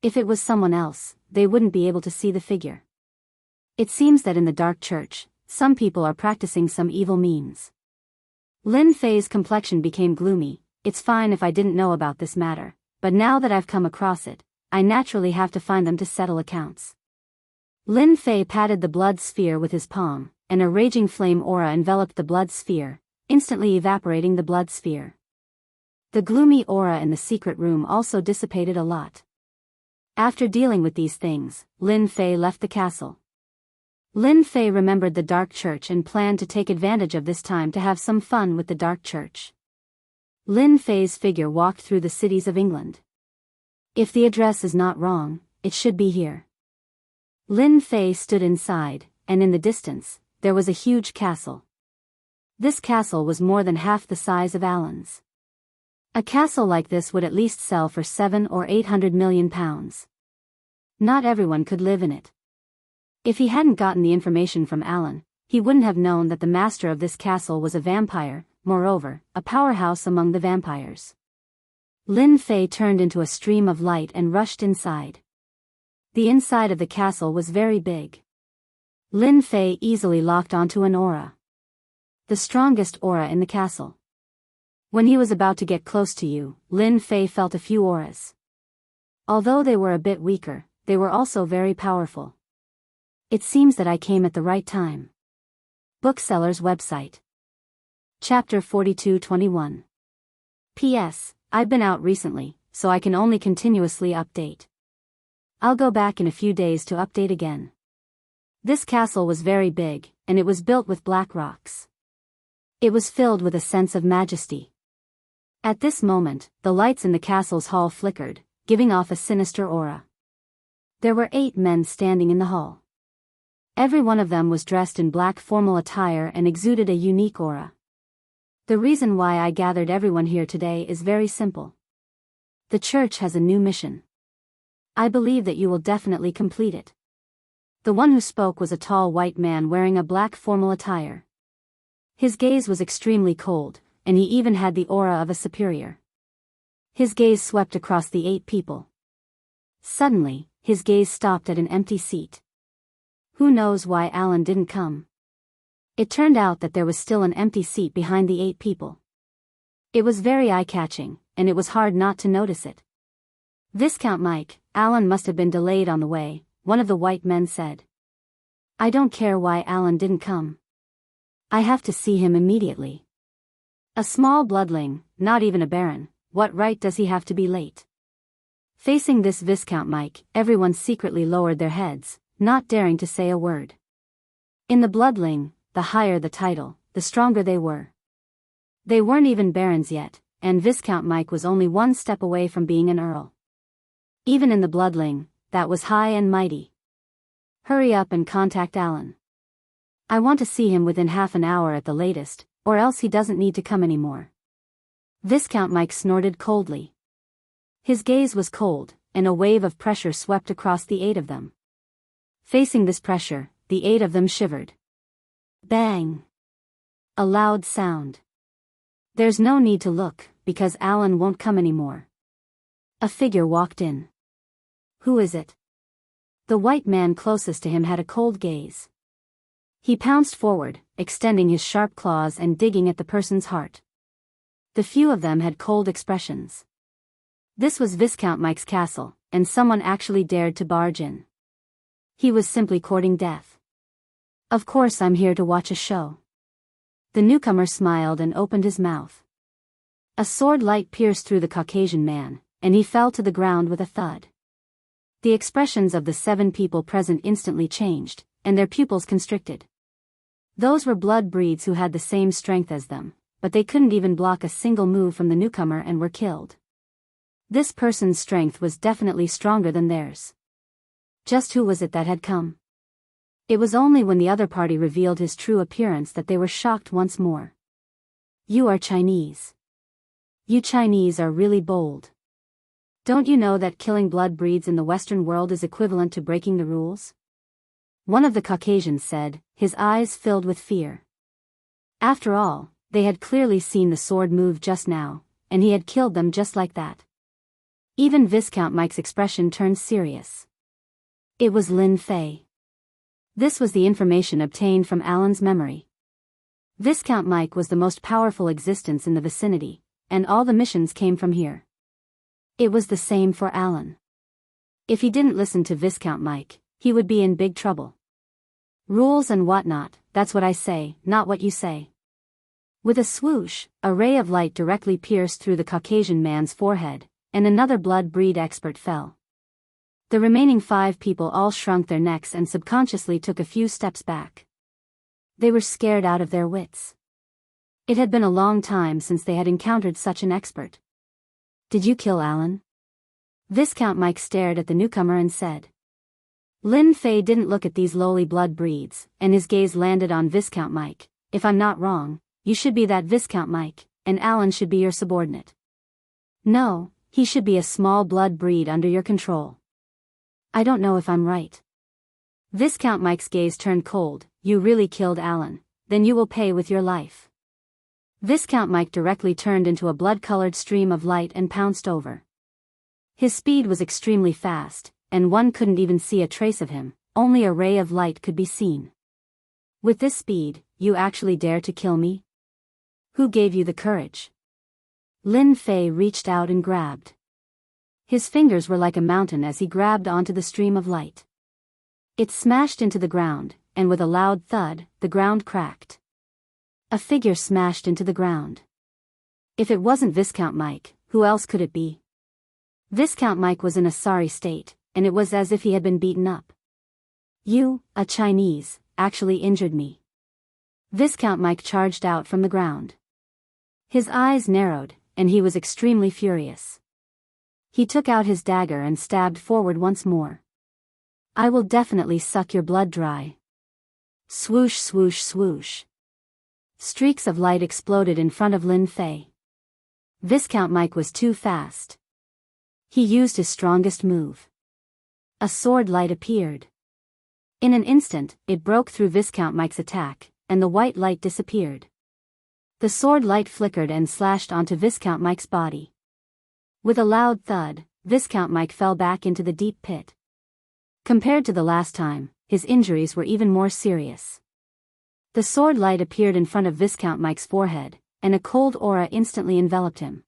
If it was someone else, they wouldn't be able to see the figure. It seems that in the dark church, some people are practicing some evil means. Lin Fei's complexion became gloomy. It's fine if I didn't know about this matter, but now that I've come across it, I naturally have to find them to settle accounts. Lin Fei patted the blood sphere with his palm, and a raging flame aura enveloped the blood sphere, instantly evaporating the blood sphere. The gloomy aura in the secret room also dissipated a lot. After dealing with these things, Lin Fei left the castle. Lin Fei remembered the dark church and planned to take advantage of this time to have some fun with the dark church. Lin Fei's figure walked through the cities of England. If the address is not wrong, it should be here. Lin Fei stood inside, and in the distance, there was a huge castle. This castle was more than half the size of Alan's. A castle like this would at least sell for 700 or 800 million pounds. Not everyone could live in it. If he hadn't gotten the information from Alan, he wouldn't have known that the master of this castle was a vampire, moreover, a powerhouse among the vampires. Lin Fei turned into a stream of light and rushed inside. The inside of the castle was very big. Lin Fei easily locked onto an aura. The strongest aura in the castle. When he was about to get close to you, Lin Fei felt a few auras. Although they were a bit weaker, they were also very powerful. It seems that I came at the right time. Bookseller's website. Chapter 42:21. P.S. I've been out recently, so I can only continuously update. I'll go back in a few days to update again. This castle was very big, and it was built with black rocks. It was filled with a sense of majesty. At this moment, the lights in the castle's hall flickered, giving off a sinister aura. There were 8 men standing in the hall. Every one of them was dressed in black formal attire and exuded a unique aura. The reason why I gathered everyone here today is very simple. The church has a new mission. I believe that you will definitely complete it. The one who spoke was a tall white man wearing a black formal attire. His gaze was extremely cold, and he even had the aura of a superior. His gaze swept across the 8 people. Suddenly, his gaze stopped at an empty seat. Who knows why Alan didn't come? It turned out that there was still an empty seat behind the 8 people. It was very eye-catching, and it was hard not to notice it. Viscount Mike, Alan must have been delayed on the way, one of the white men said. I don't care why Alan didn't come. I have to see him immediately. A small bloodling, not even a baron, what right does he have to be late? Facing this Viscount Mike, everyone secretly lowered their heads, not daring to say a word. In the bloodling, the higher the title, the stronger they were. They weren't even barons yet, and Viscount Mike was only one step away from being an earl. Even in the bloodling, that was high and mighty. Hurry up and contact Alan. I want to see him within half an hour at the latest, or else he doesn't need to come anymore. Viscount Mike snorted coldly. His gaze was cold, and a wave of pressure swept across the 8 of them. Facing this pressure, the 8 of them shivered. Bang! A loud sound. There's no need to look, because Alan won't come anymore. A figure walked in. Who is it? The white man closest to him had a cold gaze. He pounced forward, extending his sharp claws and digging at the person's heart. The few of them had cold expressions. This was Viscount Mike's castle, and someone actually dared to barge in. He was simply courting death. Of course I'm here to watch a show. The newcomer smiled and opened his mouth. A sword light pierced through the Caucasian man, and he fell to the ground with a thud. The expressions of the 7 people present instantly changed, and their pupils constricted. Those were blood breeds who had the same strength as them, but they couldn't even block a single move from the newcomer and were killed. This person's strength was definitely stronger than theirs. Just who was it that had come? It was only when the other party revealed his true appearance that they were shocked once more. You are Chinese. You Chinese are really bold. Don't you know that killing blood breeds in the Western world is equivalent to breaking the rules? One of the Caucasians said, his eyes filled with fear. After all, they had clearly seen the sword move just now, and he had killed them just like that. Even Viscount Mike's expression turned serious. It was Lin Fei. This was the information obtained from Alan's memory. Viscount Mike was the most powerful existence in the vicinity, and all the missions came from here. It was the same for Alan. If he didn't listen to Viscount Mike, he would be in big trouble. Rules and whatnot, that's what I say, not what you say. With a swoosh, a ray of light directly pierced through the Caucasian man's forehead, and another blood breed expert fell. The remaining 5 people all shrunk their necks and subconsciously took a few steps back. They were scared out of their wits. It had been a long time since they had encountered such an expert. Did you kill Alan? Viscount Mike stared at the newcomer and said. Lin Fei didn't look at these lowly blood breeds, and his gaze landed on Viscount Mike. If I'm not wrong, you should be that Viscount Mike, and Alan should be your subordinate. No, he should be a small blood breed under your control. I don't know if I'm right. Viscount Mike's gaze turned cold. You really killed Alan, then you will pay with your life. Viscount Mike directly turned into a blood-colored stream of light and pounced over. His speed was extremely fast, and one couldn't even see a trace of him, only a ray of light could be seen. With this speed, you actually dare to kill me? Who gave you the courage? Lin Fei reached out and grabbed. His fingers were like a mountain as he grabbed onto the stream of light. It smashed into the ground, and with a loud thud, the ground cracked. A figure smashed into the ground. If it wasn't Viscount Mike, who else could it be? Viscount Mike was in a sorry state, and it was as if he had been beaten up. You, a Chinese, actually injured me. Viscount Mike charged out from the ground. His eyes narrowed, and he was extremely furious. He took out his dagger and stabbed forward once more. I will definitely suck your blood dry. Swoosh, swoosh, swoosh. Streaks of light exploded in front of Lin Fei. Viscount Mike was too fast. He used his strongest move. A sword light appeared. In an instant, it broke through Viscount Mike's attack, and the white light disappeared. The sword light flickered and slashed onto Viscount Mike's body. With a loud thud, Viscount Mike fell back into the deep pit. Compared to the last time, his injuries were even more serious. The sword light appeared in front of Viscount Mike's forehead, and a cold aura instantly enveloped him.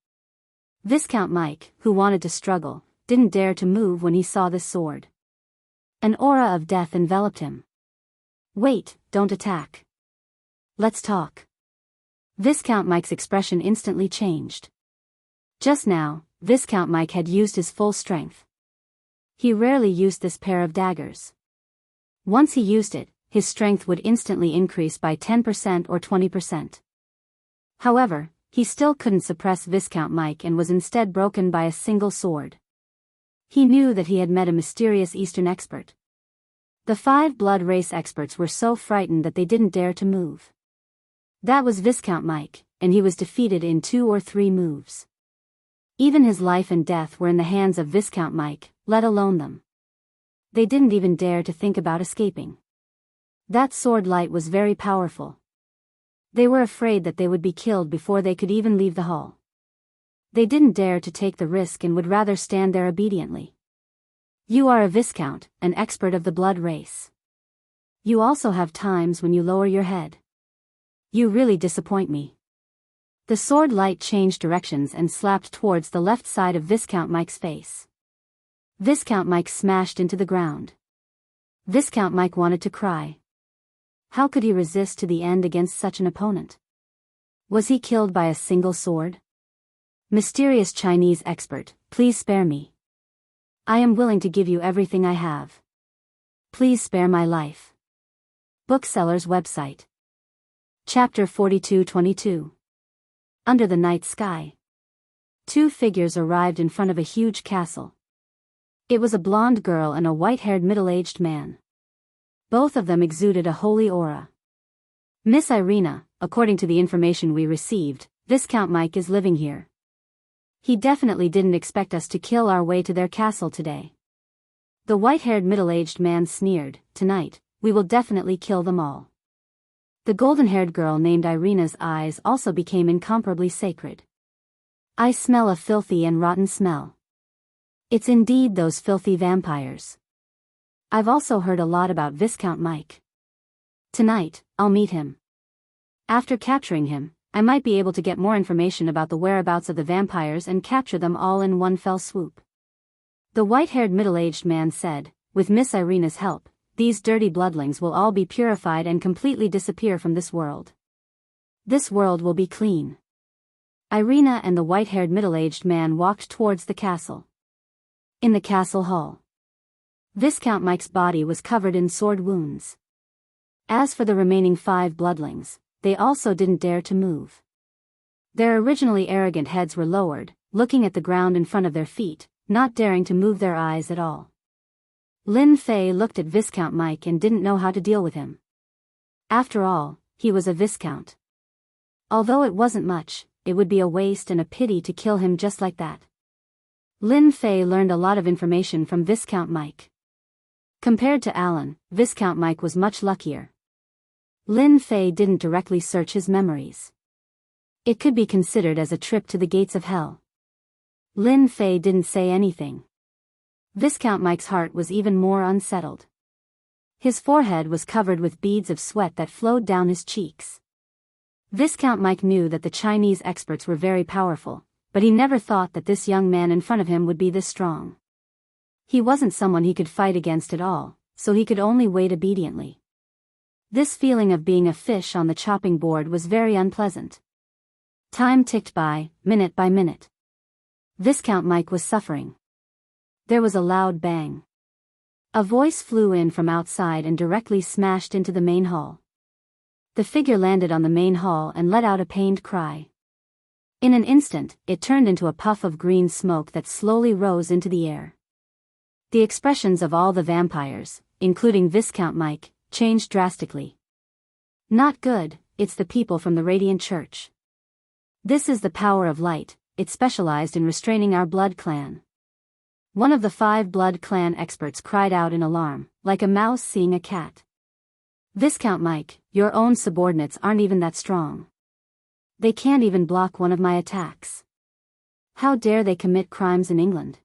Viscount Mike, who wanted to struggle, didn't dare to move when he saw this sword. An aura of death enveloped him. Wait, don't attack. Let's talk. Viscount Mike's expression instantly changed. Just now, Viscount Mike had used his full strength. He rarely used this pair of daggers. Once he used it, his strength would instantly increase by 10% or 20%. However, he still couldn't suppress Viscount Mike and was instead broken by a single sword. He knew that he had met a mysterious Eastern expert. The 5 blood race experts were so frightened that they didn't dare to move. That was Viscount Mike, and he was defeated in 2 or 3 moves. Even his life and death were in the hands of Viscount Mike, let alone them. They didn't even dare to think about escaping. That sword light was very powerful. They were afraid that they would be killed before they could even leave the hall. They didn't dare to take the risk and would rather stand there obediently. You are a Viscount, an expert of the blood race. You also have times when you lower your head. You really disappoint me. The sword light changed directions and slapped towards the left side of Viscount Mike's face. Viscount Mike smashed into the ground. Viscount Mike wanted to cry. How could he resist to the end against such an opponent? Was he killed by a single sword? Mysterious Chinese expert, please spare me. I am willing to give you everything I have. Please spare my life. Bookseller's website. Chapter 42-22. Under the night sky. 2 figures arrived in front of a huge castle. It was a blonde girl and a white-haired middle-aged man. Both of them exuded a holy aura. Miss Irina, according to the information we received, Viscount Mike is living here. He definitely didn't expect us to kill our way to their castle today. The white-haired middle-aged man sneered, tonight, we will definitely kill them all. The golden-haired girl named Irina's eyes also became incomparably sacred. I smell a filthy and rotten smell. It's indeed those filthy vampires. I've also heard a lot about Viscount Mike. Tonight, I'll meet him. After capturing him, I might be able to get more information about the whereabouts of the vampires and capture them all in one fell swoop. The white-haired middle-aged man said, with Miss Irina's help, these dirty bloodlings will all be purified and completely disappear from this world. This world will be clean. Irina and the white-haired middle-aged man walked towards the castle. In the castle hall, Viscount Mike's body was covered in sword wounds. As for the remaining 5 bloodlings, they also didn't dare to move. Their originally arrogant heads were lowered, looking at the ground in front of their feet, not daring to move their eyes at all. Lin Fei looked at Viscount Mike and didn't know how to deal with him. After all, he was a Viscount. Although it wasn't much, it would be a waste and a pity to kill him just like that. Lin Fei learned a lot of information from Viscount Mike. Compared to Alan, Viscount Mike was much luckier. Lin Fei didn't directly search his memories. It could be considered as a trip to the gates of hell. Lin Fei didn't say anything. Viscount Mike's heart was even more unsettled. His forehead was covered with beads of sweat that flowed down his cheeks. Viscount Mike knew that the Chinese experts were very powerful, but he never thought that this young man in front of him would be this strong. He wasn't someone he could fight against at all, so he could only wait obediently. This feeling of being a fish on the chopping board was very unpleasant. Time ticked by, minute by minute. Viscount Mike was suffering. There was a loud bang. A voice flew in from outside and directly smashed into the main hall. The figure landed on the main hall and let out a pained cry. In an instant, it turned into a puff of green smoke that slowly rose into the air. The expressions of all the vampires, including Viscount Mike, changed drastically. Not good, it's the people from the Radiant Church. This is the power of light, it specialized in restraining our blood clan. One of the 5 blood clan experts cried out in alarm, like a mouse seeing a cat. Viscount Mike, your own subordinates aren't even that strong. They can't even block one of my attacks. How dare they commit crimes in England?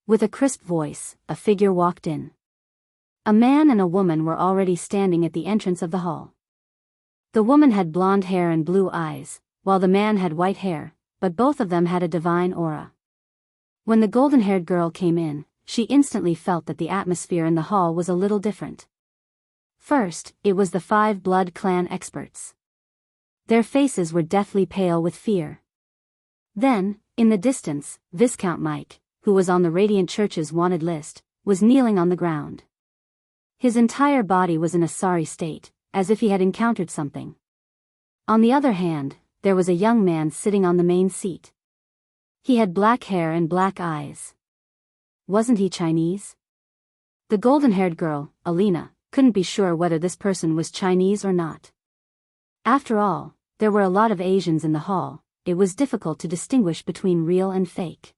With a crisp voice, a figure walked in. A man and a woman were already standing at the entrance of the hall. The woman had blonde hair and blue eyes, while the man had white hair, but both of them had a divine aura. When the golden-haired girl came in, she instantly felt that the atmosphere in the hall was a little different. First, it was the 5 blood clan experts. Their faces were deathly pale with fear. Then, in the distance, Viscount Mike, who was on the Radiant Church's wanted list, was kneeling on the ground. His entire body was in a sorry state, as if he had encountered something. On the other hand, there was a young man sitting on the main seat. He had black hair and black eyes. Wasn't he Chinese? The golden-haired girl, Alina, couldn't be sure whether this person was Chinese or not. After all, there were a lot of Asians in the hall. It was difficult to distinguish between real and fake.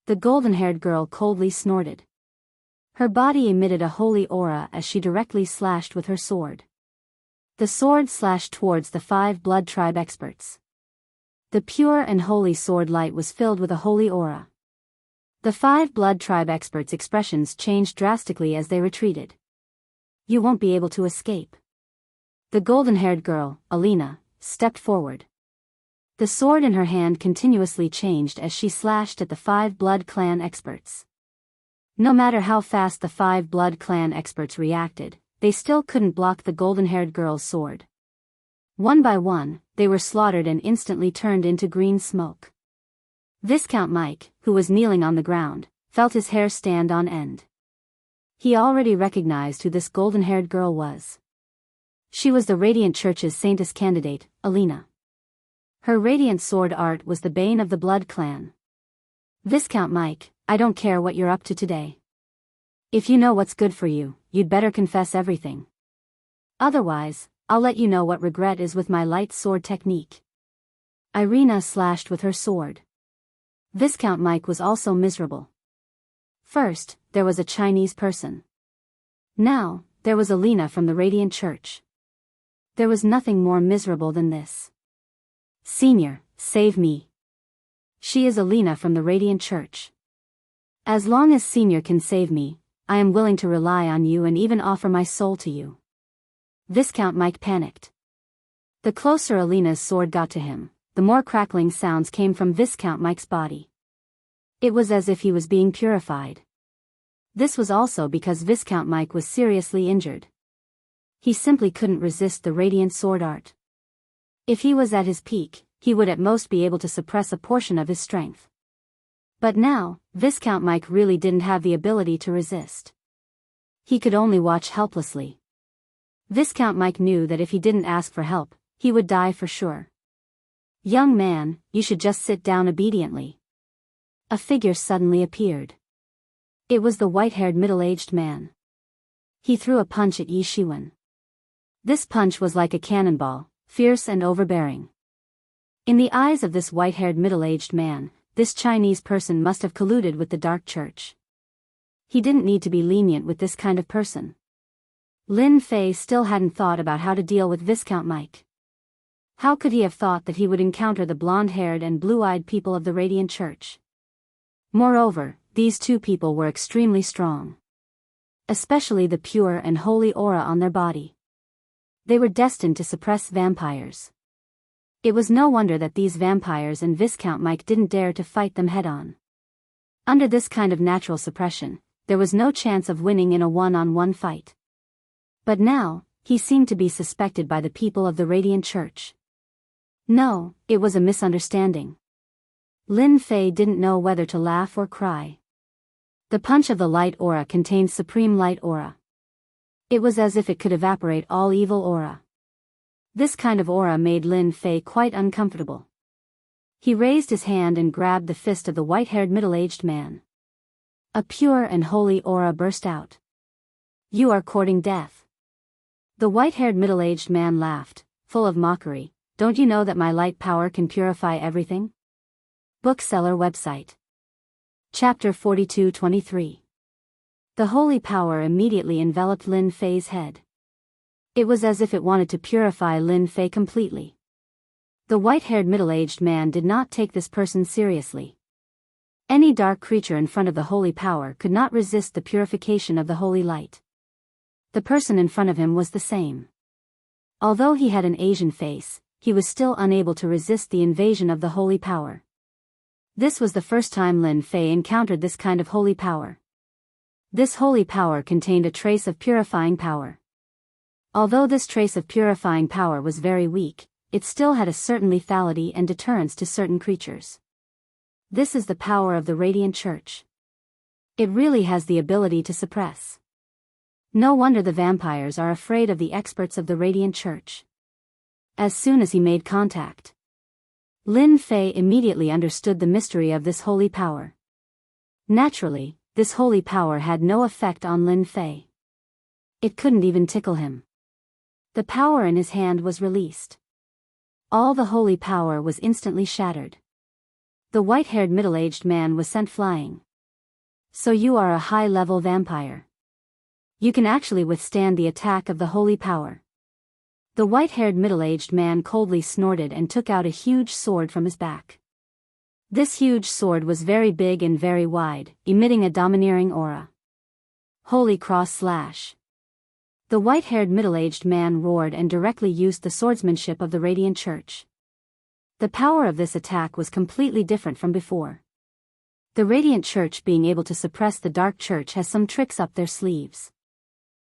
The golden-haired girl coldly snorted. Her body emitted a holy aura as she directly slashed with her sword. The sword slashed towards the 5 blood tribe experts. The pure and holy sword light was filled with a holy aura. The 5 blood tribe experts' expressions changed drastically as they retreated. You won't be able to escape. The golden-haired girl, Alina, stepped forward. The sword in her hand continuously changed as she slashed at the 5 blood clan experts. No matter how fast the 5 blood clan experts reacted, they still couldn't block the golden-haired girl's sword. One by one, they were slaughtered and instantly turned into green smoke. Viscount Mike, who was kneeling on the ground, felt his hair stand on end. He already recognized who this golden-haired girl was. She was the Radiant Church's Saintess candidate, Alina. Her radiant sword art was the bane of the Blood Clan. Viscount Mike, I don't care what you're up to today. If you know what's good for you, you'd better confess everything. Otherwise, I'll let you know what regret is with my light sword technique. Irina slashed with her sword. Viscount Mike was also miserable. First, there was a Chinese person. Now, there was Alina from the Radiant Church. There was nothing more miserable than this. Senior, save me. She is Alina from the Radiant Church. As long as Senior can save me, I am willing to rely on you and even offer my soul to you. Viscount Mike panicked. The closer Alina's sword got to him, the more crackling sounds came from Viscount Mike's body. It was as if he was being purified. This was also because Viscount Mike was seriously injured. He simply couldn't resist the radiant sword art. If he was at his peak, he would at most be able to suppress a portion of his strength. But now, Viscount Mike really didn't have the ability to resist. He could only watch helplessly. Viscount Mike knew that if he didn't ask for help, he would die for sure. Young man, you should just sit down obediently. A figure suddenly appeared. It was the white-haired middle-aged man. He threw a punch at Yi Shiwen. This punch was like a cannonball, fierce and overbearing. In the eyes of this white-haired middle-aged man, this Chinese person must have colluded with the Dark Church. He didn't need to be lenient with this kind of person. Lin Fei still hadn't thought about how to deal with Viscount Mike. How could he have thought that he would encounter the blonde-haired and blue-eyed people of the Radiant Church? Moreover, these two people were extremely strong. Especially the pure and holy aura on their body. They were destined to suppress vampires. It was no wonder that these vampires and Viscount Mike didn't dare to fight them head-on. Under this kind of natural suppression, there was no chance of winning in a one-on-one fight. But now, he seemed to be suspected by the people of the Radiant Church. No, it was a misunderstanding. Lin Fei didn't know whether to laugh or cry. The punch of the light aura contained supreme light aura. It was as if it could evaporate all evil aura. This kind of aura made Lin Fei quite uncomfortable. He raised his hand and grabbed the fist of the white-haired middle-aged man. A pure and holy aura burst out. You are courting death. The white-haired middle-aged man laughed, full of mockery. Don't you know that my light power can purify everything? Bookseller website. Chapter 42-23. The holy power immediately enveloped Lin Fei's head. It was as if it wanted to purify Lin Fei completely. The white-haired middle-aged man did not take this person seriously. Any dark creature in front of the holy power could not resist the purification of the holy light. The person in front of him was the same. Although he had an Asian face, he was still unable to resist the invasion of the holy power. This was the first time Lin Fei encountered this kind of holy power. This holy power contained a trace of purifying power. Although this trace of purifying power was very weak, it still had a certain lethality and deterrence to certain creatures. This is the power of the Radiant Church. It really has the ability to suppress. No wonder the vampires are afraid of the experts of the Radiant Church. As soon as he made contact, Lin Fei immediately understood the mystery of this holy power. Naturally, this holy power had no effect on Lin Fei. It couldn't even tickle him. The power in his hand was released. All the holy power was instantly shattered. The white-haired middle-aged man was sent flying. So you are a high-level vampire. You can actually withstand the attack of the holy power. The white-haired middle-aged man coldly snorted and took out a huge sword from his back. This huge sword was very big and very wide, emitting a domineering aura. Holy cross slash. The white-haired middle-aged man roared and directly used the swordsmanship of the Radiant Church. The power of this attack was completely different from before. The Radiant Church being able to suppress the Dark Church has some tricks up their sleeves.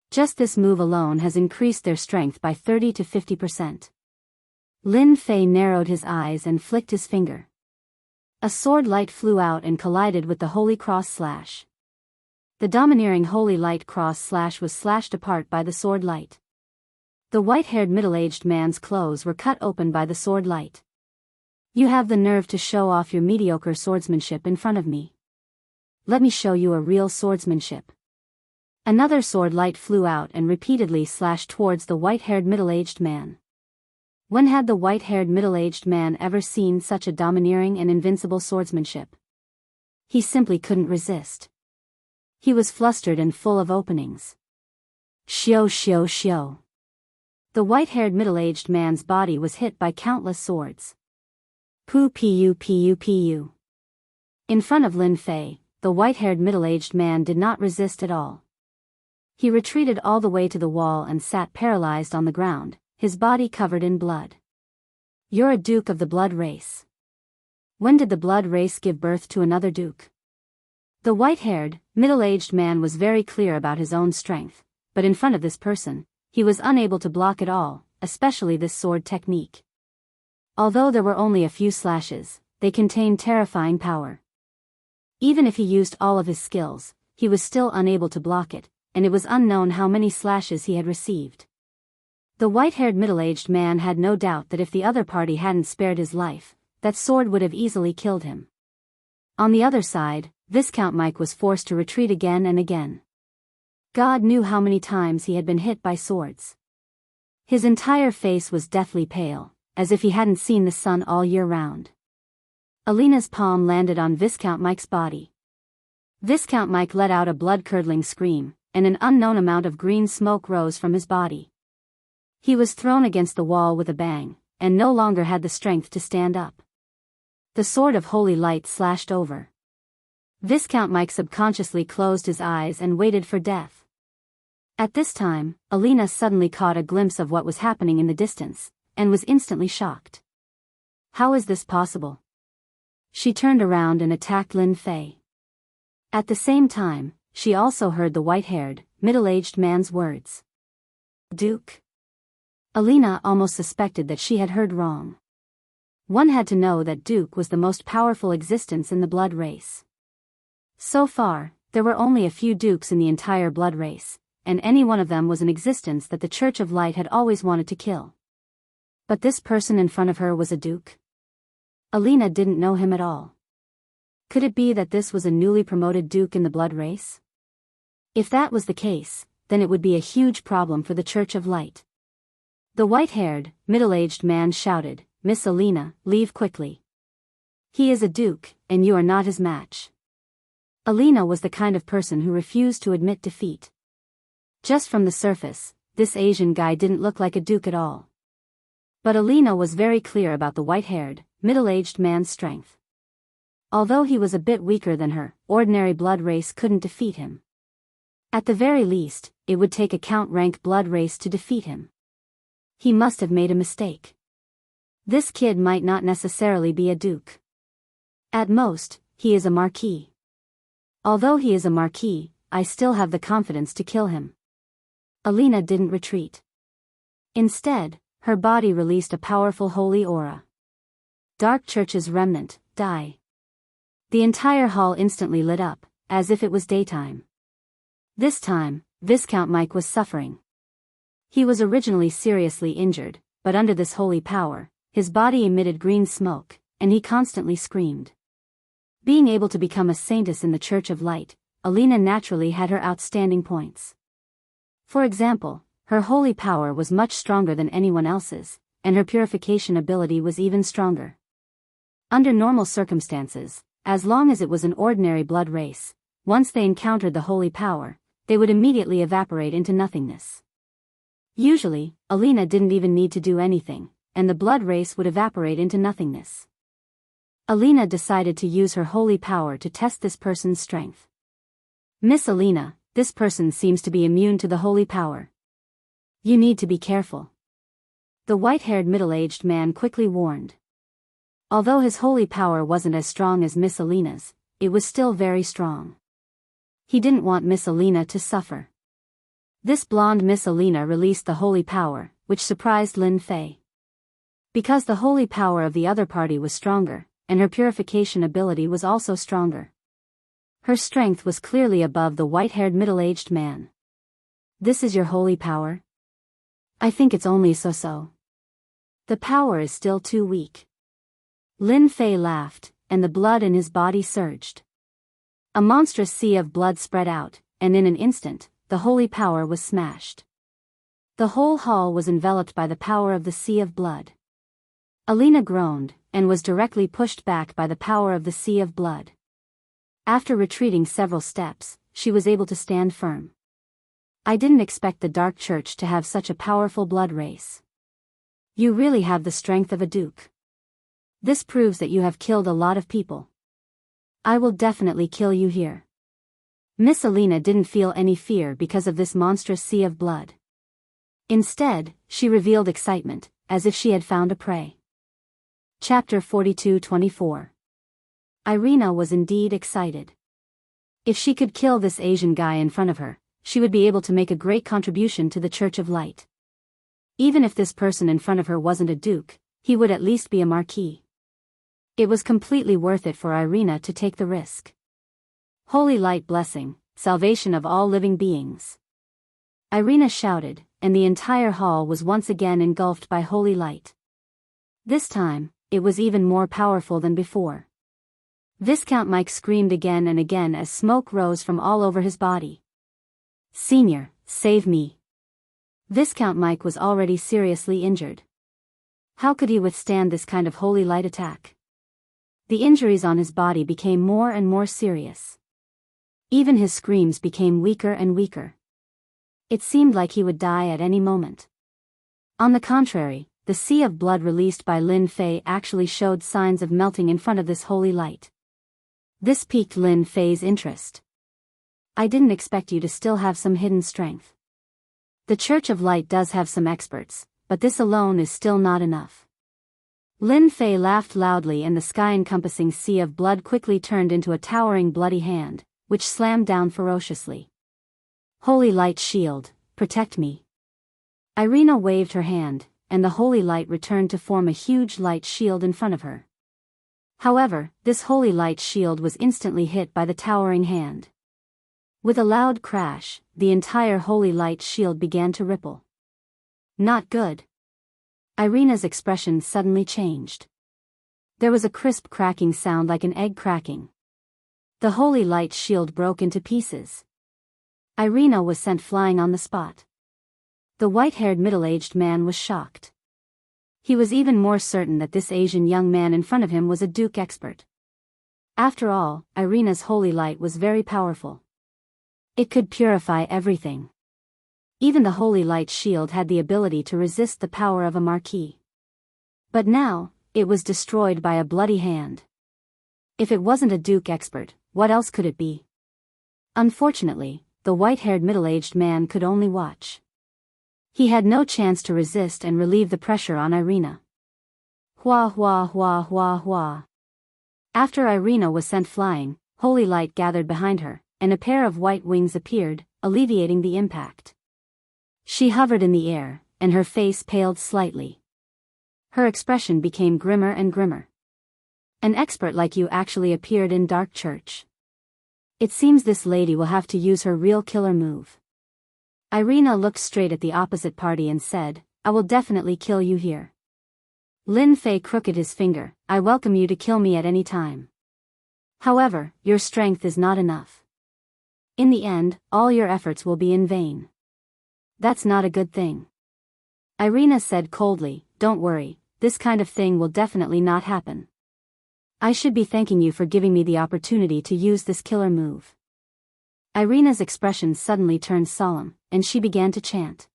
Just this move alone has increased their strength by 30 to 50%. Lin Fei narrowed his eyes and flicked his finger. A sword light flew out and collided with the holy cross slash. The domineering holy light cross slash was slashed apart by the sword light. The white-haired middle-aged man's clothes were cut open by the sword light. You have the nerve to show off your mediocre swordsmanship in front of me. Let me show you a real swordsmanship. Another sword light flew out and repeatedly slashed towards the white-haired middle-aged man. When had the white-haired middle-aged man ever seen such a domineering and invincible swordsmanship? He simply couldn't resist. He was flustered and full of openings. Shio shio shio. The white-haired middle-aged man's body was hit by countless swords. Pu pu pu pu. In front of Lin Fei, the white-haired middle-aged man did not resist at all. He retreated all the way to the wall and sat paralyzed on the ground, his body covered in blood. You're a duke of the blood race. When did the blood race give birth to another duke? The white-haired, middle-aged man was very clear about his own strength, but in front of this person, he was unable to block at all, especially this sword technique. Although there were only a few slashes, they contained terrifying power. Even if he used all of his skills, he was still unable to block it, and it was unknown how many slashes he had received. The white-haired middle-aged man had no doubt that if the other party hadn't spared his life, that sword would have easily killed him. On the other side, Viscount Mike was forced to retreat again and again. God knew how many times he had been hit by swords. His entire face was deathly pale, as if he hadn't seen the sun all year round. Alina's palm landed on Viscount Mike's body. Viscount Mike let out a blood-curdling scream, and an unknown amount of green smoke rose from his body. He was thrown against the wall with a bang, and no longer had the strength to stand up. The sword of holy light slashed over. Viscount Mike subconsciously closed his eyes and waited for death. At this time, Alina suddenly caught a glimpse of what was happening in the distance, and was instantly shocked. How is this possible? She turned around and attacked Lin Fei. At the same time, she also heard the white-haired, middle-aged man's words. Duke? Alina almost suspected that she had heard wrong. One had to know that Duke was the most powerful existence in the blood race. So far, there were only a few dukes in the entire blood race, and any one of them was an existence that the Church of Light had always wanted to kill. But this person in front of her was a duke? Alina didn't know him at all. Could it be that this was a newly promoted duke in the blood race? If that was the case, then it would be a huge problem for the Church of Light. The white-haired, middle-aged man shouted, "Miss Alina, leave quickly. He is a duke, and you are not his match." Alina was the kind of person who refused to admit defeat. Just from the surface, this Asian guy didn't look like a duke at all. But Alina was very clear about the white-haired, middle-aged man's strength. Although he was a bit weaker than her, ordinary blood race couldn't defeat him. At the very least, it would take a count-rank blood race to defeat him. He must have made a mistake. This kid might not necessarily be a duke. At most, he is a marquis. Although he is a marquis, I still have the confidence to kill him. Alina didn't retreat. Instead, her body released a powerful holy aura. Dark Church's remnant, die. The entire hall instantly lit up, as if it was daytime. This time, Viscount Mike was suffering. He was originally seriously injured, but under this holy power, his body emitted green smoke, and he constantly screamed. Being able to become a saintess in the Church of Light, Alina naturally had her outstanding points. For example, her holy power was much stronger than anyone else's, and her purification ability was even stronger. Under normal circumstances, as long as it was an ordinary blood race, once they encountered the holy power, they would immediately evaporate into nothingness. Usually, Alina didn't even need to do anything, and the blood race would evaporate into nothingness. Alina decided to use her holy power to test this person's strength. Miss Alina, this person seems to be immune to the holy power. You need to be careful. The white-haired middle-aged man quickly warned. Although his holy power wasn't as strong as Miss Alina's, it was still very strong. He didn't want Miss Alina to suffer. This blonde Miss Alina released the holy power, which surprised Lin Fei. Because the holy power of the other party was stronger, and her purification ability was also stronger. Her strength was clearly above the white-haired middle-aged man. This is your holy power? I think it's only so-so. The power is still too weak. Lin Fei laughed, and the blood in his body surged. A monstrous sea of blood spread out, and in an instant, the holy power was smashed. The whole hall was enveloped by the power of the sea of blood. Alina groaned, and was directly pushed back by the power of the sea of blood. After retreating several steps, she was able to stand firm. I didn't expect the Dark Church to have such a powerful blood race. You really have the strength of a duke. This proves that you have killed a lot of people. I will definitely kill you here. Miss Alina didn't feel any fear because of this monstrous sea of blood. Instead, she revealed excitement, as if she had found a prey. Chapter 42-24. Irina was indeed excited. If she could kill this Asian guy in front of her, she would be able to make a great contribution to the Church of Light. Even if this person in front of her wasn't a duke, he would at least be a marquis. It was completely worth it for Irina to take the risk. Holy light blessing, salvation of all living beings. Irina shouted, and the entire hall was once again engulfed by holy light. This time, it was even more powerful than before. Viscount Mike screamed again and again as smoke rose from all over his body. Senior, save me. Viscount Mike was already seriously injured. How could he withstand this kind of holy light attack? The injuries on his body became more and more serious. Even his screams became weaker and weaker. It seemed like he would die at any moment. On the contrary, the sea of blood released by Lin Fei actually showed signs of melting in front of this holy light. This piqued Lin Fei's interest. I didn't expect you to still have some hidden strength. The Church of Light does have some experts, but this alone is still not enough. Lin Fei laughed loudly and the sky-encompassing sea of blood quickly turned into a towering bloody hand, which slammed down ferociously. Holy light shield, protect me. Irina waved her hand, and the holy light returned to form a huge light shield in front of her. However, this holy light shield was instantly hit by the towering hand. With a loud crash, the entire holy light shield began to ripple. Not good. Irina's expression suddenly changed. There was a crisp cracking sound like an egg cracking. The holy light shield broke into pieces. Irina was sent flying on the spot. The white-haired middle-aged man was shocked. He was even more certain that this Asian young man in front of him was a duke expert. After all, Irina's holy light was very powerful. It could purify everything. Even the holy light shield had the ability to resist the power of a marquis. But now, it was destroyed by a bloody hand. If it wasn't a duke expert, what else could it be? Unfortunately, the white-haired middle-aged man could only watch. He had no chance to resist and relieve the pressure on Irina. Hua hua hua hua hua. After Irina was sent flying, holy light gathered behind her, and a pair of white wings appeared, alleviating the impact. She hovered in the air, and her face paled slightly. Her expression became grimmer and grimmer. An expert like you actually appeared in Dark Church. It seems this lady will have to use her real killer move. Irina looked straight at the opposite party and said, I will definitely kill you here. Lin Fei crooked his finger. I welcome you to kill me at any time. However, your strength is not enough. In the end, all your efforts will be in vain. That's not a good thing. Irina said coldly, don't worry, this kind of thing will definitely not happen. I should be thanking you for giving me the opportunity to use this killer move. Irina's expression suddenly turned solemn, and she began to chant.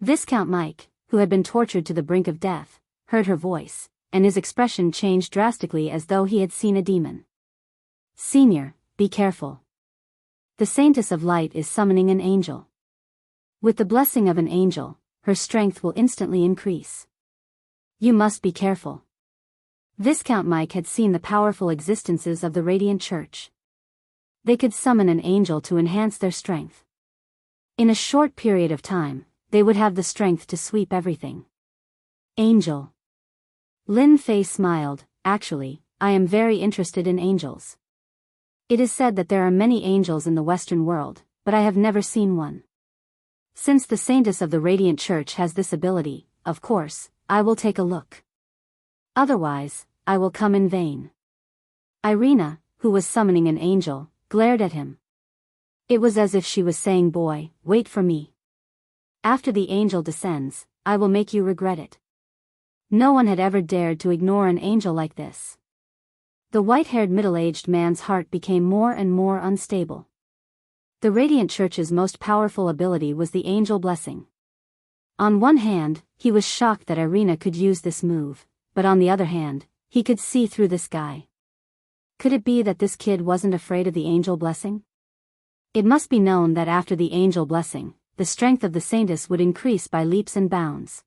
Viscount Mike, who had been tortured to the brink of death, heard her voice, and his expression changed drastically as though he had seen a demon. Senior, be careful. The Saintess of Light is summoning an angel. With the blessing of an angel, her strength will instantly increase. You must be careful. Viscount Mike had seen the powerful existences of the Radiant Church. They could summon an angel to enhance their strength. In a short period of time, they would have the strength to sweep everything. Angel. Lin Fei smiled. Actually, I am very interested in angels. It is said that there are many angels in the Western world, but I have never seen one. Since the Saintess of the Radiant Church has this ability, of course, I will take a look. Otherwise, I will come in vain. Irina, who was summoning an angel, glared at him. It was as if she was saying, boy, wait for me. After the angel descends, I will make you regret it. No one had ever dared to ignore an angel like this. The white-haired middle-aged man's heart became more and more unstable. The Radiant Church's most powerful ability was the angel blessing. On one hand, he was shocked that Irina could use this move, but on the other hand, he could see through this guy. Could it be that this kid wasn't afraid of the angel blessing? It must be known that after the angel blessing, the strength of the Saintess would increase by leaps and bounds.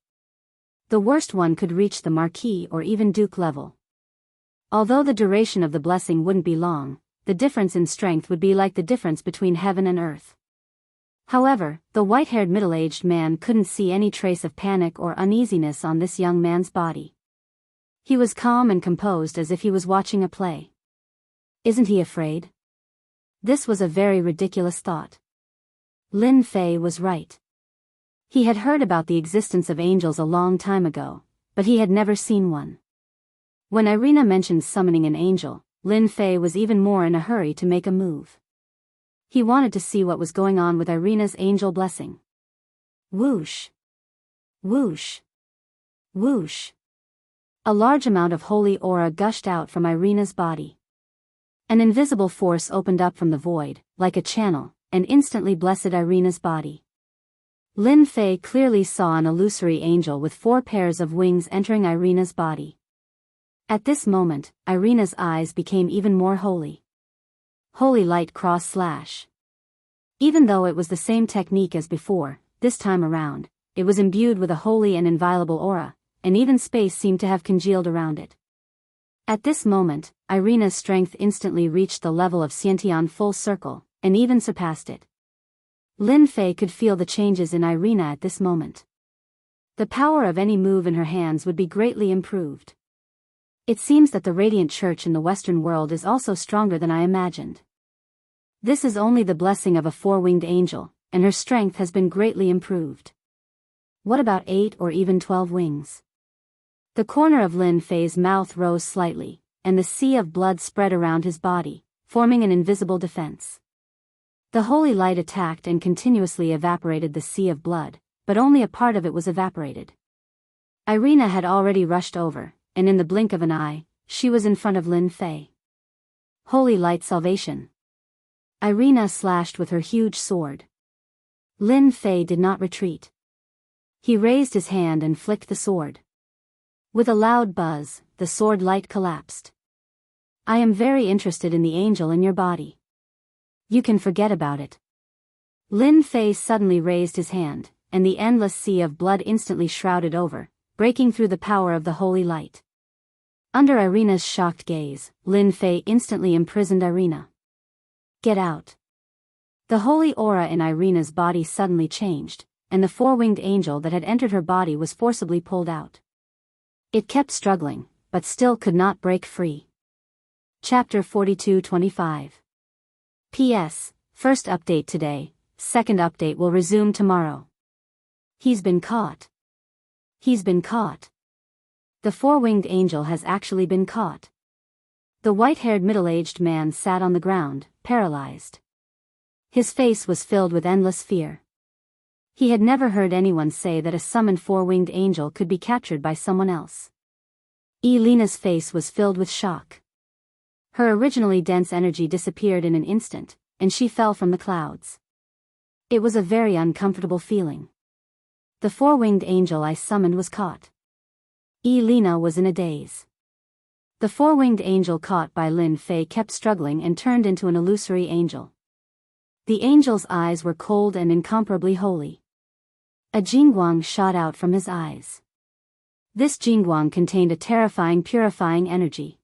The worst one could reach the Marquis or even Duke level. Although the duration of the blessing wouldn't be long, the difference in strength would be like the difference between heaven and earth. However, the white-haired middle-aged man couldn't see any trace of panic or uneasiness on this young man's body. He was calm and composed as if he was watching a play. Isn't he afraid? This was a very ridiculous thought. Lin Fei was right. He had heard about the existence of angels a long time ago, but he had never seen one. When Irina mentioned summoning an angel, Lin Fei was even more in a hurry to make a move. He wanted to see what was going on with Irina's angel blessing. Whoosh! Whoosh! Whoosh! A large amount of holy aura gushed out from Irina's body. An invisible force opened up from the void, like a channel, and instantly blessed Irina's body. Lin Fei clearly saw an illusory angel with 4 pairs of wings entering Irina's body. At this moment, Irina's eyes became even more holy. Holy light //. Even though it was the same technique as before, this time around, it was imbued with a holy and inviolable aura, and even space seemed to have congealed around it. At this moment, Irina's strength instantly reached the level of Xiantian full circle, and even surpassed it. Lin Fei could feel the changes in Irina at this moment. The power of any move in her hands would be greatly improved. It seems that the Radiant Church in the Western world is also stronger than I imagined. This is only the blessing of a 4-winged angel, and her strength has been greatly improved. What about 8 or even 12 wings? The corner of Lin Fei's mouth rose slightly, and the sea of blood spread around his body, forming an invisible defense. The holy light attacked and continuously evaporated the sea of blood, but only a part of it was evaporated. Irina had already rushed over, and in the blink of an eye, she was in front of Lin Fei. Holy light salvation. Irina slashed with her huge sword. Lin Fei did not retreat. He raised his hand and flicked the sword. With a loud buzz, the sword light collapsed. I am very interested in the angel in your body. You can forget about it. Lin Fei suddenly raised his hand, and the endless sea of blood instantly shrouded over, breaking through the power of the holy light. Under Irina's shocked gaze, Lin Fei instantly imprisoned Irina. Get out. The holy aura in Irina's body suddenly changed, and the 4-winged angel that had entered her body was forcibly pulled out. It kept struggling, but still could not break free. Chapter 42-25. P.S. First update today, second update will resume tomorrow. He's been caught. He's been caught. The four-winged angel has actually been caught. The white-haired middle-aged man sat on the ground, paralyzed. His face was filled with endless fear. He had never heard anyone say that a summoned four-winged angel could be captured by someone else. Elena's face was filled with shock. Her originally dense energy disappeared in an instant, and she fell from the clouds. It was a very uncomfortable feeling. The four-winged angel I summoned was caught. Elena was in a daze. The four-winged angel caught by Lin Fei kept struggling and turned into an illusory angel. The angel's eyes were cold and incomparably holy. A jingguang shot out from his eyes. This jingguang contained a terrifying purifying energy.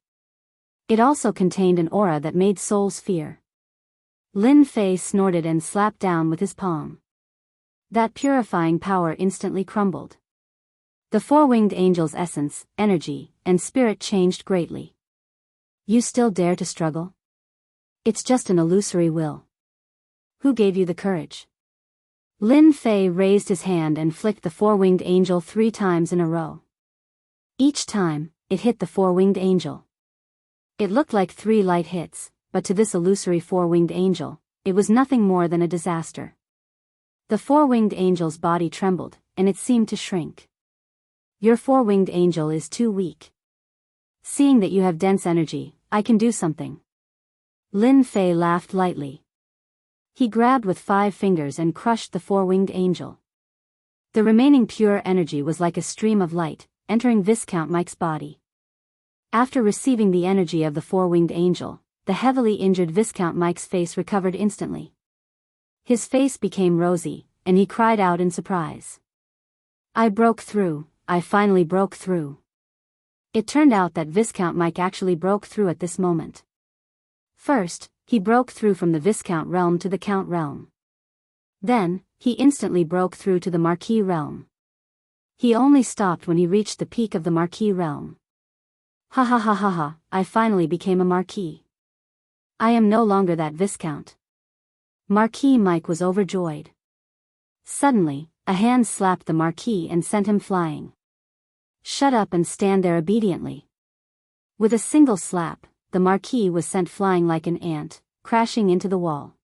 It also contained an aura that made souls fear. Lin Fei snorted and slapped down with his palm. That purifying power instantly crumbled. The four-winged angel's essence, energy, and spirit changed greatly. You still dare to struggle? It's just an illusory will. Who gave you the courage? Lin Fei raised his hand and flicked the four-winged angel 3 times in a row. Each time, it hit the four-winged angel. It looked like 3 light hits, but to this illusory four-winged angel, it was nothing more than a disaster. The four-winged angel's body trembled, and it seemed to shrink. Your four-winged angel is too weak. Seeing that you have dense energy, I can do something. Lin Fei laughed lightly. He grabbed with 5 fingers and crushed the four-winged angel. The remaining pure energy was like a stream of light, entering Viscount Mike's body. After receiving the energy of the four-winged angel, the heavily injured Viscount Mike's face recovered instantly. His face became rosy, and he cried out in surprise. I broke through, I finally broke through. It turned out that Viscount Mike actually broke through at this moment. First, he broke through from the Viscount realm to the Count realm. Then, he instantly broke through to the Marquis realm. He only stopped when he reached the peak of the Marquis realm. Ha ha ha ha ha, I finally became a Marquis. I am no longer that Viscount. Marquis Mike was overjoyed. Suddenly, a hand slapped the Marquis and sent him flying. Shut up and stand there obediently. With a single slap, the Marquis was sent flying like an ant, crashing into the wall.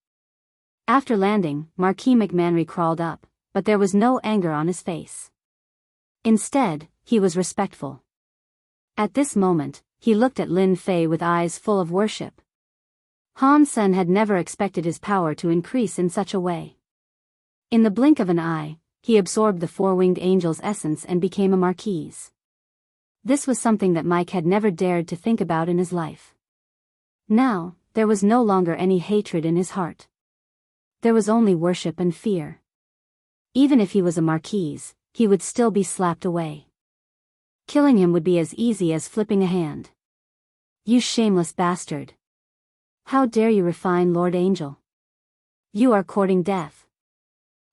After landing, Marquis McManry crawled up, but there was no anger on his face. Instead, he was respectful. At this moment, he looked at Lin Fei with eyes full of worship. Han Sen had never expected his power to increase in such a way. In the blink of an eye, he absorbed the four-winged angel's essence and became a Marquis. This was something that Mike had never dared to think about in his life. Now, there was no longer any hatred in his heart. There was only worship and fear. Even if he was a Marquis, he would still be slapped away. Killing him would be as easy as flipping a hand. You shameless bastard. How dare you refine Lord Angel? You are courting death.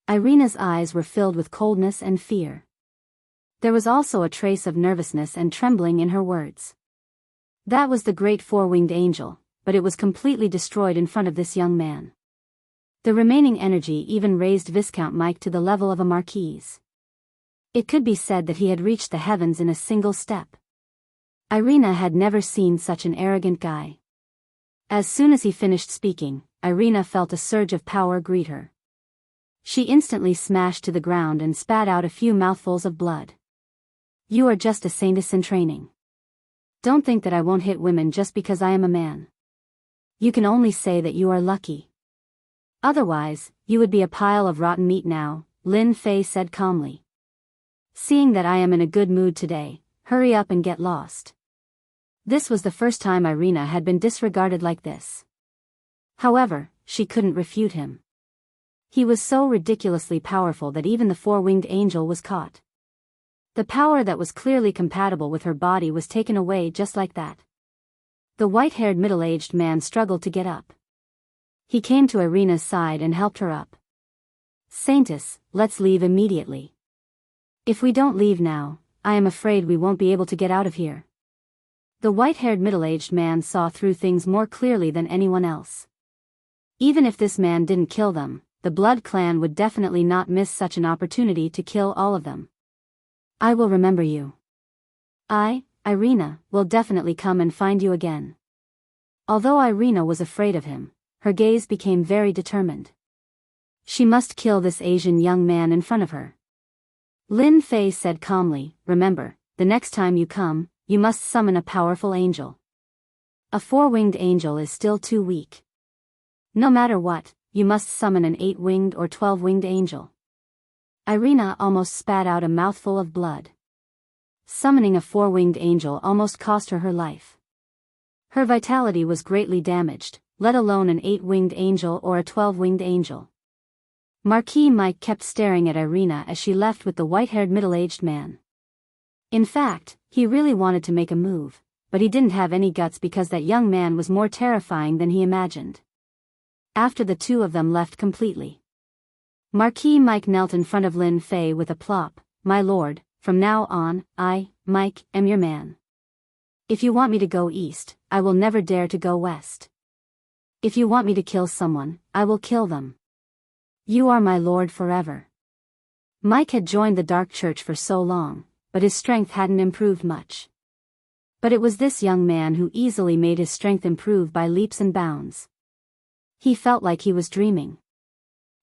Irina's eyes were filled with coldness and fear. There was also a trace of nervousness and trembling in her words. That was the great four-winged angel, but it was completely destroyed in front of this young man. The remaining energy even raised Viscount Mike to the level of a Marquis. It could be said that he had reached the heavens in a single step. Irina had never seen such an arrogant guy. As soon as he finished speaking, Irina felt a surge of power greet her. She instantly smashed to the ground and spat out a few mouthfuls of blood. You are just a saintess in training. Don't think that I won't hit women just because I am a man. You can only say that you are lucky. Otherwise, you would be a pile of rotten meat now, Lin Fei said calmly. Seeing that I am in a good mood today, hurry up and get lost. This was the first time Irina had been disregarded like this. However, she couldn't refute him. He was so ridiculously powerful that even the four-winged angel was caught. The power that was clearly compatible with her body was taken away just like that. The white-haired middle-aged man struggled to get up. He came to Irina's side and helped her up. Saintess, let's leave immediately. If we don't leave now, I am afraid we won't be able to get out of here. The white-haired middle-aged man saw through things more clearly than anyone else. Even if this man didn't kill them, the Blood Clan would definitely not miss such an opportunity to kill all of them. I will remember you. Irina, will definitely come and find you again. Although Irina was afraid of him, her gaze became very determined. She must kill this Asian young man in front of her. Lin Fei said calmly, remember, the next time you come, you must summon a powerful angel. A 4-winged angel is still too weak. No matter what, you must summon an 8-winged or 12-winged angel. Irina almost spat out a mouthful of blood. Summoning a 4-winged angel almost cost her her life. Her vitality was greatly damaged, let alone an 8-winged angel or a 12-winged angel. Marquis Mike kept staring at Irina as she left with the white-haired middle-aged man. In fact, he really wanted to make a move, but he didn't have any guts because that young man was more terrifying than he imagined. After the two of them left completely, Marquis Mike knelt in front of Lin Fei with a plop, "My lord, from now on, I, Mike, am your man. If you want me to go east, I will never dare to go west. If you want me to kill someone, I will kill them. You are my lord forever." Mike had joined the Dark Church for so long, but his strength hadn't improved much. But it was this young man who easily made his strength improve by leaps and bounds. He felt like he was dreaming.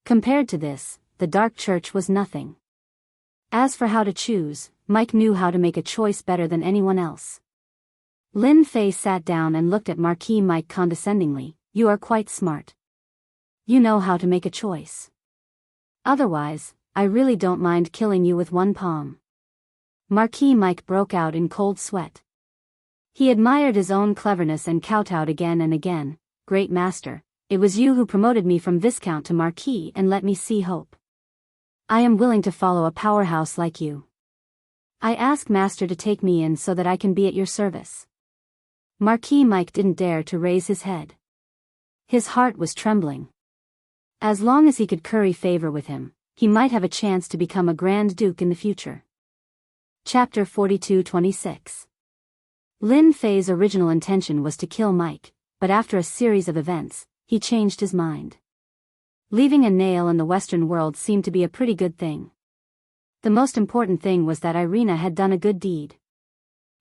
Compared to this, the Dark Church was nothing. As for how to choose, Mike knew how to make a choice better than anyone else. Lin Fei sat down and looked at Marquis Mike condescendingly, "You are quite smart. You know how to make a choice. Otherwise, I really don't mind killing you with one palm." Marquis Mike broke out in cold sweat. He admired his own cleverness and kowtowed again and again, "Great master, it was you who promoted me from Viscount to Marquis and let me see hope. I am willing to follow a powerhouse like you. I ask Master to take me in so that I can be at your service." Marquis Mike didn't dare to raise his head. His heart was trembling. As long as he could curry favor with him, he might have a chance to become a Grand Duke in the future. Chapter 42-26. Lin Fei's original intention was to kill Mike, but after a series of events, he changed his mind. Leaving a nail in the Western world seemed to be a pretty good thing. The most important thing was that Irina had done a good deed.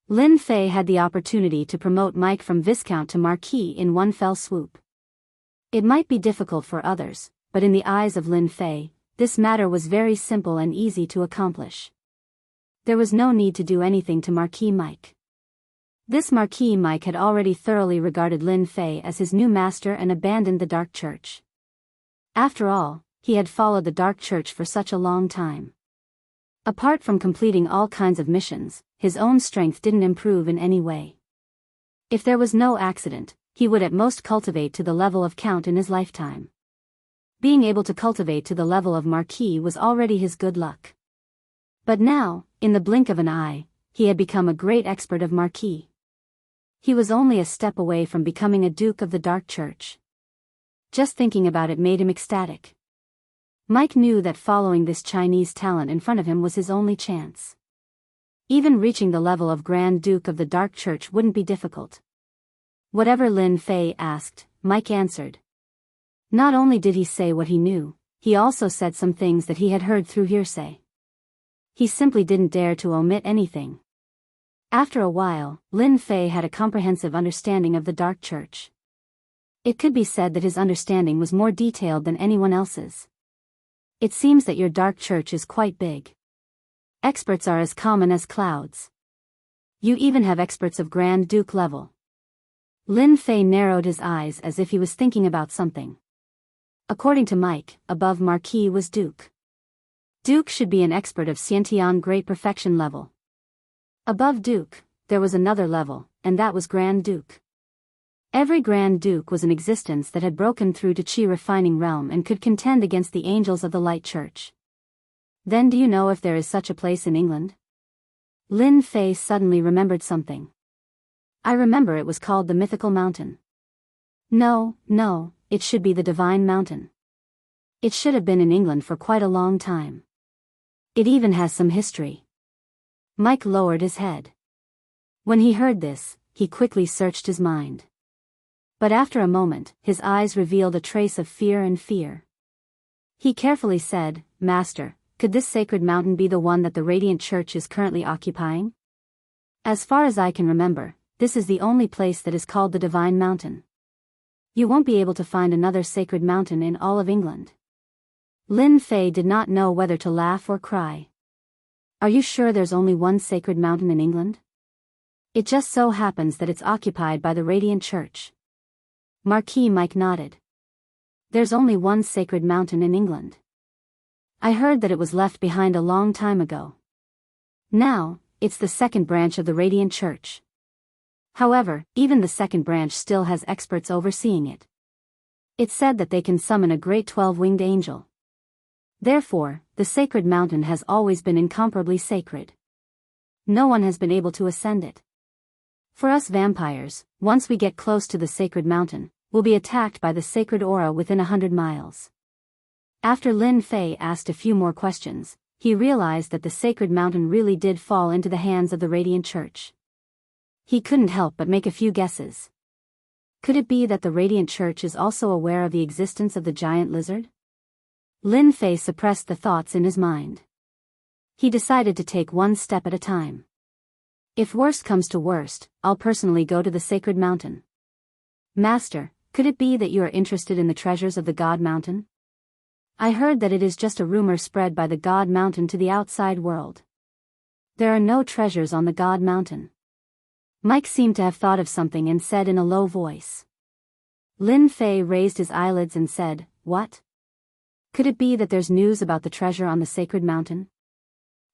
Lin Fei had the opportunity to promote Mike from Viscount to Marquis in one fell swoop. It might be difficult for others, but in the eyes of Lin Fei, this matter was very simple and easy to accomplish. There was no need to do anything to Marquis Mike. This Marquis Mike had already thoroughly regarded Lin Fei as his new master and abandoned the Dark Church. After all, he had followed the Dark Church for such a long time. Apart from completing all kinds of missions, his own strength didn't improve in any way. If there was no accident, he would at most cultivate to the level of Count in his lifetime. Being able to cultivate to the level of Marquis was already his good luck. But now, in the blink of an eye, he had become a great expert of Marquis. He was only a step away from becoming a Duke of the Dark Church. Just thinking about it made him ecstatic. Mike knew that following this Chinese talent in front of him was his only chance. Even reaching the level of Grand Duke of the Dark Church wouldn't be difficult. Whatever Lin Fei asked, Mike answered. Not only did he say what he knew, he also said some things that he had heard through hearsay. He simply didn't dare to omit anything. After a while, Lin Fei had a comprehensive understanding of the Dark Church. It could be said that his understanding was more detailed than anyone else's. It seems that your Dark Church is quite big. Experts are as common as clouds. You even have experts of Grand Duke level. Lin Fei narrowed his eyes as if he was thinking about something. According to Mike, above Marquis was Duke. Duke should be an expert of Xiantian Great Perfection level. Above Duke, there was another level, and that was Grand Duke. Every Grand Duke was an existence that had broken through to Qi refining realm and could contend against the angels of the Light Church. Then do you know if there is such a place in England? Lin Fei suddenly remembered something. I remember it was called the Mythical Mountain. No, it should be the Divine Mountain. It should have been in England for quite a long time. It even has some history. Mike lowered his head. When he heard this, he quickly searched his mind. But after a moment, his eyes revealed a trace of fear. He carefully said, Master, could this sacred mountain be the one that the Radiant Church is currently occupying? As far as I can remember, this is the only place that is called the Divine Mountain. You won't be able to find another sacred mountain in all of England. Lin Fei did not know whether to laugh or cry. Are you sure there's only one sacred mountain in England? It just so happens that it's occupied by the Radiant Church. Marquis Mike nodded. There's only one sacred mountain in England. I heard that it was left behind a long time ago. Now, it's the second branch of the Radiant Church. However, even the second branch still has experts overseeing it. It's said that they can summon a great 12-winged angel. Therefore, the sacred mountain has always been incomparably sacred. No one has been able to ascend it. For us vampires, once we get close to the sacred mountain, we'll be attacked by the sacred aura within 100 miles. After Lin Fei asked a few more questions, he realized that the sacred mountain really did fall into the hands of the Radiant Church. He couldn't help but make a few guesses. Could it be that the Radiant Church is also aware of the existence of the giant lizard? Lin Fei suppressed the thoughts in his mind. He decided to take one step at a time. If worst comes to worst, I'll personally go to the sacred mountain. Master, could it be that you are interested in the treasures of the God Mountain? I heard that it is just a rumor spread by the God Mountain to the outside world. There are no treasures on the God Mountain. Mike seemed to have thought of something and said in a low voice. Lin Fei raised his eyelids and said, "What? Could it be that there's news about the treasure on the sacred mountain?"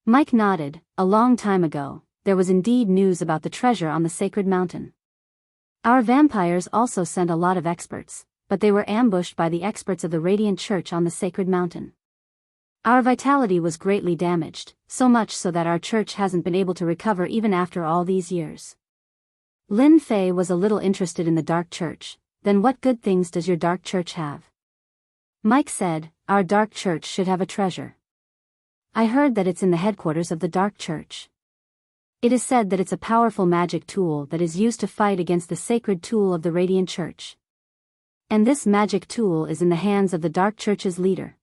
Mike nodded. A long time ago, there was indeed news about the treasure on the sacred mountain. Our vampires also sent a lot of experts, but they were ambushed by the experts of the Radiant Church on the sacred mountain. Our vitality was greatly damaged, so much so that our church hasn't been able to recover even after all these years. Lin Fei was a little interested in the Dark Church. Then what good things does your Dark Church have? Mike said, our Dark Church should have a treasure. I heard that it's in the headquarters of the Dark Church. It is said that it's a powerful magic tool that is used to fight against the sacred tool of the Radiant Church. And this magic tool is in the hands of the Dark Church's leader.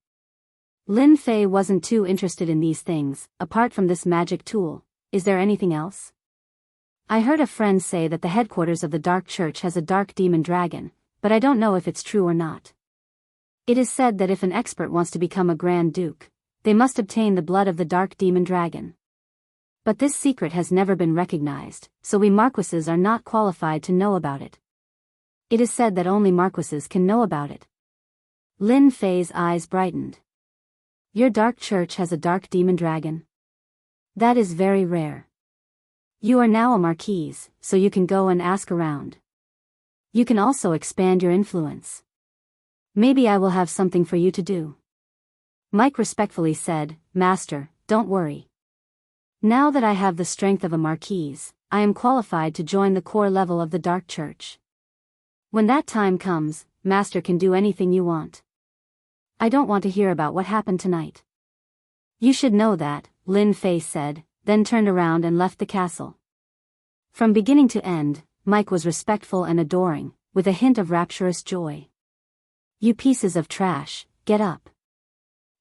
Lin Fei wasn't too interested in these things. Apart from this magic tool, is there anything else? I heard a friend say that the headquarters of the Dark Church has a dark demon dragon, but I don't know if it's true or not. It is said that if an expert wants to become a Grand Duke, they must obtain the blood of the dark demon dragon. But this secret has never been recognized, so we marquises are not qualified to know about it. It is said that only marquises can know about it. Lin Fei's eyes brightened. Your Dark Church has a dark demon dragon? That is very rare. You are now a marquise, so you can go and ask around. You can also expand your influence. Maybe I will have something for you to do. Mike respectfully said, Master, don't worry. Now that I have the strength of a marquise, I am qualified to join the core level of the Dark Church. When that time comes, Master can do anything you want. I don't want to hear about what happened tonight. You should know that, Lin Fei said, then turned around and left the castle. From beginning to end, Mike was respectful and adoring, with a hint of rapturous joy. You pieces of trash, get up.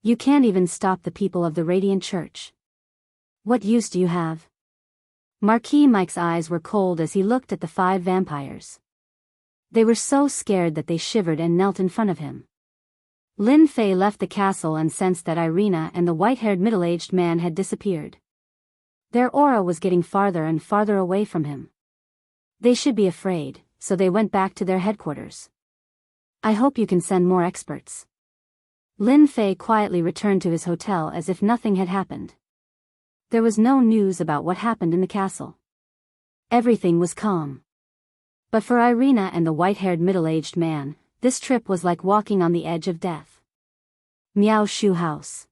You can't even stop the people of the Radiant Church. What use do you have? Marquis Mike's eyes were cold as he looked at the 5 vampires. They were so scared that they shivered and knelt in front of him. Lin Fei left the castle and sensed that Irina and the white-haired middle-aged man had disappeared. Their aura was getting farther and farther away from him. They should be afraid, so they went back to their headquarters. I hope you can send more experts. Lin Fei quietly returned to his hotel as if nothing had happened. There was no news about what happened in the castle. Everything was calm. But for Irina and the white-haired middle-aged man, this trip was like walking on the edge of death. Miao Shu House.